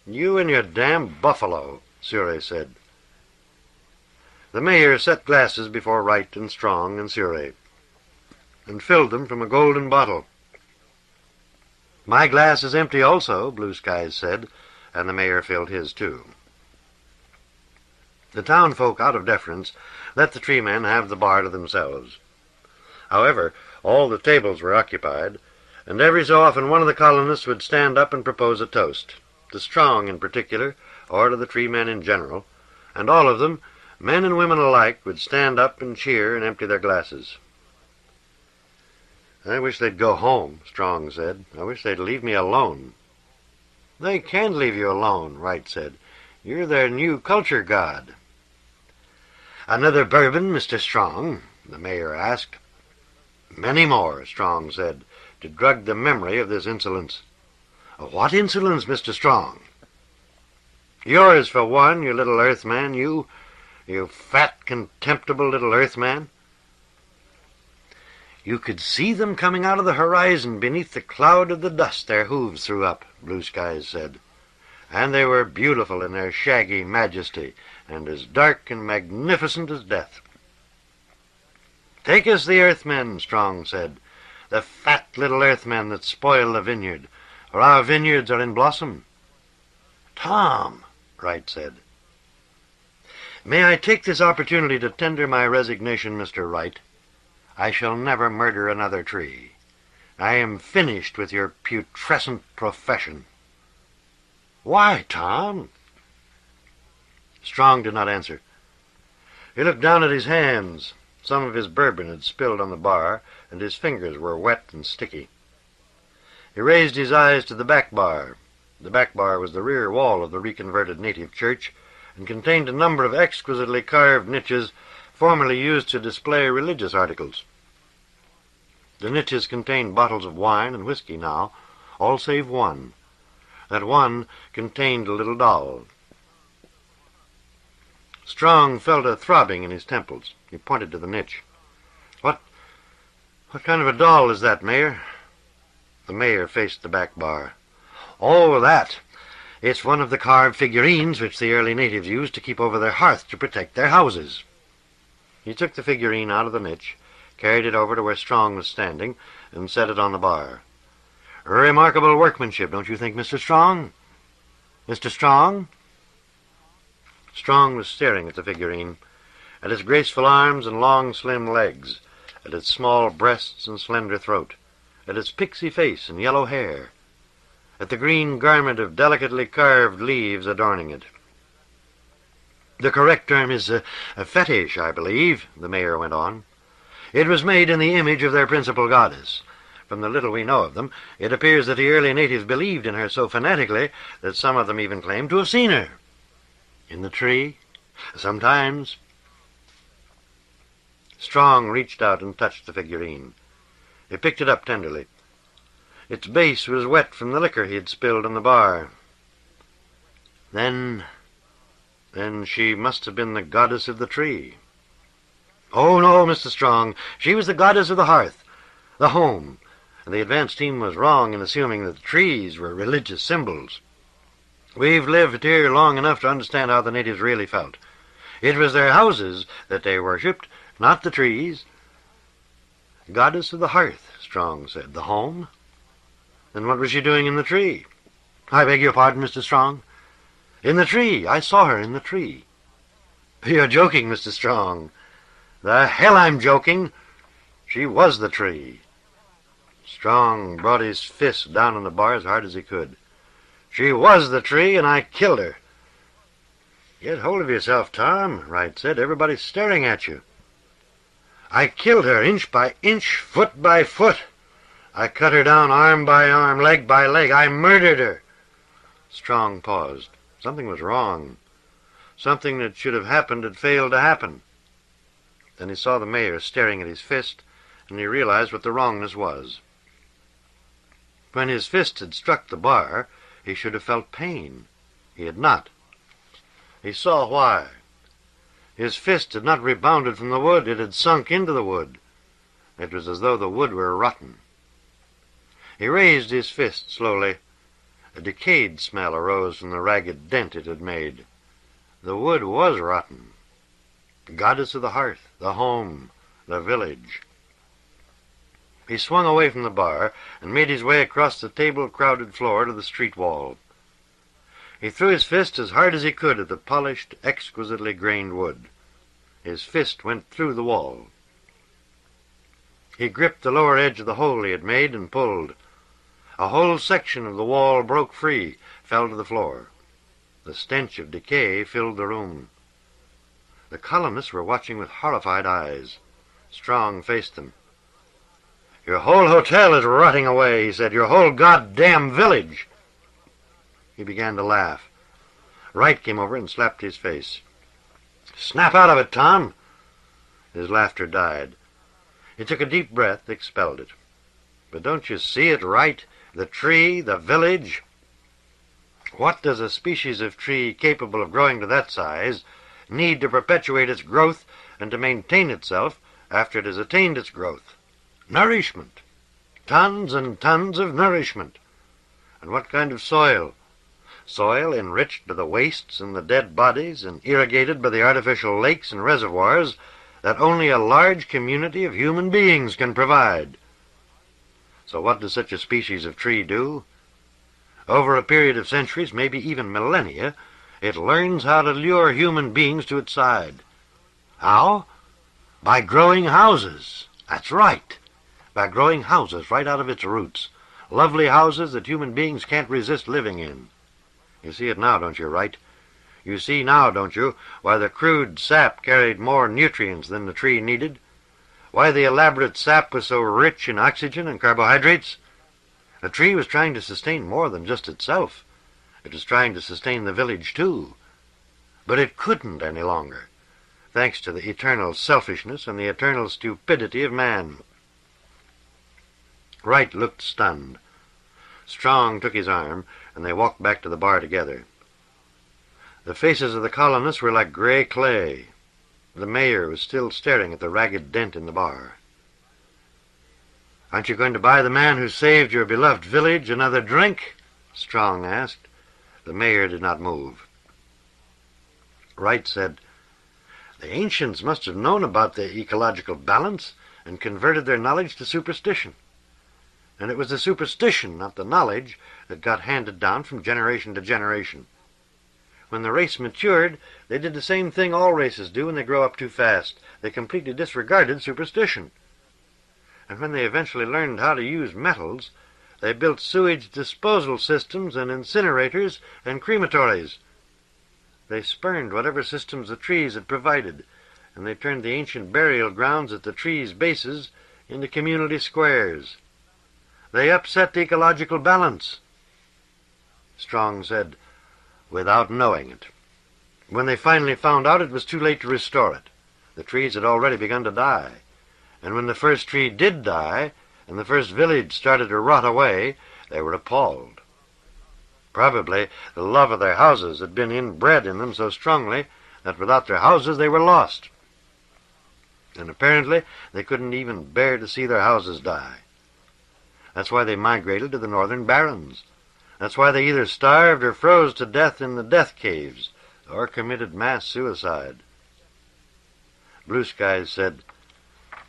"You and your damn buffalo," Surrey said. The mayor set glasses before Wright and Strong and Surrey, and filled them from a golden bottle. "My glass is empty also," Blue Skies said, and the mayor filled his too. The townfolk, out of deference, let the tree men have the bar to themselves. However, all the tables were occupied, and every so often one of the colonists would stand up and propose a toast, to Strong in particular, or to the tree men in general, and all of them, men and women alike, would stand up and cheer and empty their glasses. "I wish they'd go home," Strong said. "I wish they'd leave me alone." "They can't leave you alone," Wright said. "You're their new culture god." "Another bourbon, Mr. Strong?" the mayor asked. "Many more," Strong said, to drug the memory of this insolence. "What insolence, Mr. Strong?" "Yours, for one, you little earthman, you fat, contemptible little earthman." "You could see them coming out of the horizon beneath the cloud of the dust their hooves threw up," Blue Skies said. "And they were beautiful in their shaggy majesty, and as dark and magnificent as death." "Take us the earthmen," Strong said, "the fat little earthmen that spoil the vineyard, for our vineyards are in blossom." "Tom," Wright said. "May I take this opportunity to tender my resignation, Mr. Wright? I shall never murder another tree. I am finished with your putrescent profession." "Why, Tom?" Strong did not answer. He looked down at his hands. Some of his bourbon had spilled on the bar, and his fingers were wet and sticky. He raised his eyes to the back bar. The back bar was the rear wall of the reconverted native church, and contained a number of exquisitely carved niches formerly used to display religious articles. The niches contained bottles of wine and whiskey now, all save one. That one contained a little doll. Strong felt a throbbing in his temples. He pointed to the niche. What kind of a doll is that, Mayor?" The mayor faced the back bar. "Oh, that. It's one of the carved figurines which the early natives used to keep over their hearth to protect their houses." He took the figurine out of the niche, carried it over to where Strong was standing, and set it on the bar. "Remarkable workmanship, don't you think, Mr. Strong? Mr. Strong?" Strong was staring at the figurine, at its graceful arms and long, slim legs, at its small breasts and slender throat, at its pixie face and yellow hair, at the green garment of delicately carved leaves adorning it. "The correct term is a fetish, I believe," the mayor went on. "It was made in the image of their principal goddess. From the little we know of them, it appears that the early natives believed in her so fanatically that some of them even claimed to have seen her." "In the tree?" "Sometimes." Strong reached out and touched the figurine. He picked it up tenderly. Its base was wet from the liquor he had spilled on the bar. Then she must have been the goddess of the tree." "Oh, no, Mr. Strong. She was the goddess of the hearth, the home, and the advance team was wrong in assuming that the trees were religious symbols. We've lived here long enough to understand how the natives really felt. It was their houses that they worshipped, not the trees." "Goddess of the hearth," Strong said. "The home? Then what was she doing in the tree?" "I beg your pardon, Mr. Strong?" "In the tree. I saw her in the tree." "You're joking, Mr. Strong." "The hell I'm joking. She was the tree." Strong brought his fist down on the bar as hard as he could. "She was the tree, and I killed her." "Get hold of yourself, Tom," Wright said. "Everybody's staring at you." "I killed her inch by inch, foot by foot. I cut her down arm by arm, leg by leg. I murdered her." Strong paused. Something was wrong. Something that should have happened had failed to happen. Then he saw the mayor staring at his fist, and he realized what the wrongness was. When his fist had struck the bar, he should have felt pain. He had not. He saw why. His fist had not rebounded from the wood. It had sunk into the wood. It was as though the wood were rotten. He raised his fist slowly. A decayed smell arose from the ragged dent it had made. The wood was rotten. The goddess of the hearth, the home, the village. He swung away from the bar and made his way across the table-crowded floor to the street wall. He threw his fist as hard as he could at the polished, exquisitely grained wood. His fist went through the wall. He gripped the lower edge of the hole he had made and pulled. A whole section of the wall broke free, fell to the floor. The stench of decay filled the room. The colonists were watching with horrified eyes. Strong faced them. "Your whole hotel is rotting away," he said. "Your whole goddamn village." He began to laugh. Wright came over and slapped his face. "Snap out of it, Tom." His laughter died. He took a deep breath, expelled it. "But don't you see it, Wright? The tree, the village. What does a species of tree capable of growing to that size need to perpetuate its growth and to maintain itself after it has attained its growth? Nourishment. Tons and tons of nourishment. And what kind of soil? Soil enriched by the wastes and the dead bodies and irrigated by the artificial lakes and reservoirs that only a large community of human beings can provide. So what does such a species of tree do? Over a period of centuries, maybe even millennia, it learns how to lure human beings to its side. How? By growing houses. That's right. By growing houses right out of its roots. Lovely houses that human beings can't resist living in. You see it now, don't you, Wright? You see now, don't you, why the crude sap carried more nutrients than the tree needed? Why the elaborate sap was so rich in oxygen and carbohydrates? The tree was trying to sustain more than just itself. It was trying to sustain the village, too. But it couldn't any longer, thanks to the eternal selfishness and the eternal stupidity of man. Wright looked stunned. Strong took his arm, and they walked back to the bar together. The faces of the colonists were like gray clay. The mayor was still staring at the ragged dent in the bar. "Aren't you going to buy the man who saved your beloved village another drink?" Strong asked. The mayor did not move. Wright said, "The ancients must have known about the ecological balance and converted their knowledge to superstition. And it was the superstition, not the knowledge, that got handed down from generation to generation. When the race matured, they did the same thing all races do when they grow up too fast. They completely disregarded superstition. And when they eventually learned how to use metals, they built sewage disposal systems and incinerators and crematories. They spurned whatever systems the trees had provided, and they turned the ancient burial grounds at the trees' bases into community squares. They upset the ecological balance." Strong said, "Without knowing it. When they finally found out, it was too late to restore it. The trees had already begun to die. And when the first tree did die, and the first village started to rot away, they were appalled. Probably the love of their houses had been inbred in them so strongly that without their houses they were lost. And apparently they couldn't even bear to see their houses die. That's why they migrated to the northern barrens. That's why they either starved or froze to death in the death caves, or committed mass suicide." Blue Skies said,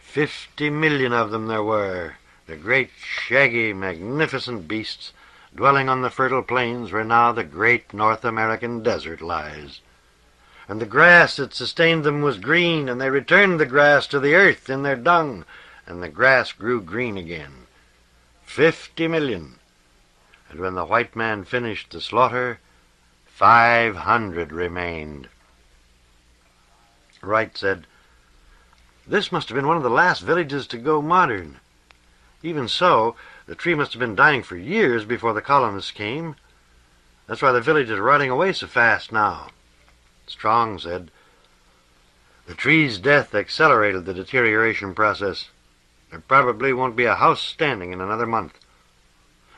50 million of them there were, the great, shaggy, magnificent beasts, dwelling on the fertile plains where now the great North American desert lies. And the grass that sustained them was green, and they returned the grass to the earth in their dung, and the grass grew green again. 50 million. And when the white man finished the slaughter, 500 remained. Wright said, "This must have been one of the last villages to go modern. Even so, the tree must have been dying for years before the colonists came. That's why the village is rotting away so fast now." Strong said, "The tree's death accelerated the deterioration process. There probably won't be a house standing in another month.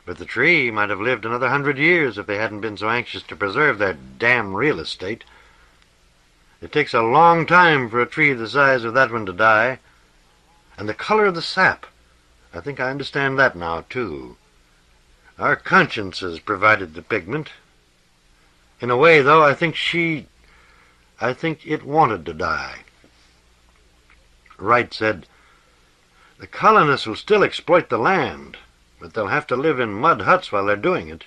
But the tree might have lived another 100 years if they hadn't been so anxious to preserve their damn real estate. It takes a long time for a tree the size of that one to die. And the color of the sap, I think I understand that now, too. Our consciences provided the pigment. In a way, though, I think it wanted to die." Wright said, "The colonists will still exploit the land, but they'll have to live in mud huts while they're doing it."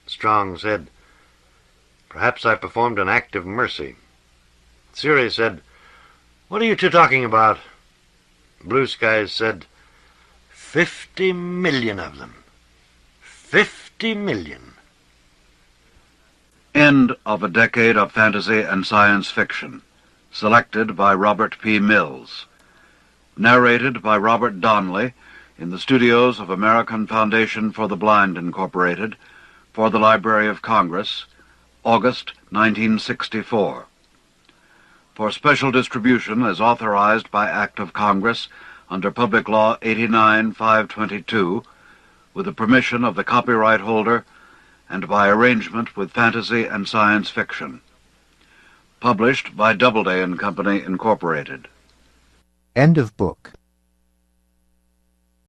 Strong said, "Perhaps I performed an act of mercy." Celia said, "What are you two talking about?" Blue Skies said, 50 million of them. 50 million. End of a decade of fantasy and science fiction. Selected by Robert P. Mills. Narrated by Robert Donley in the studios of American Foundation for the Blind, Incorporated, for the Library of Congress, August 1964. For special distribution as authorized by Act of Congress under Public Law 89-522, with the permission of the copyright holder and by arrangement with Fantasy and Science Fiction. Published by Doubleday and Company, Incorporated. End of book.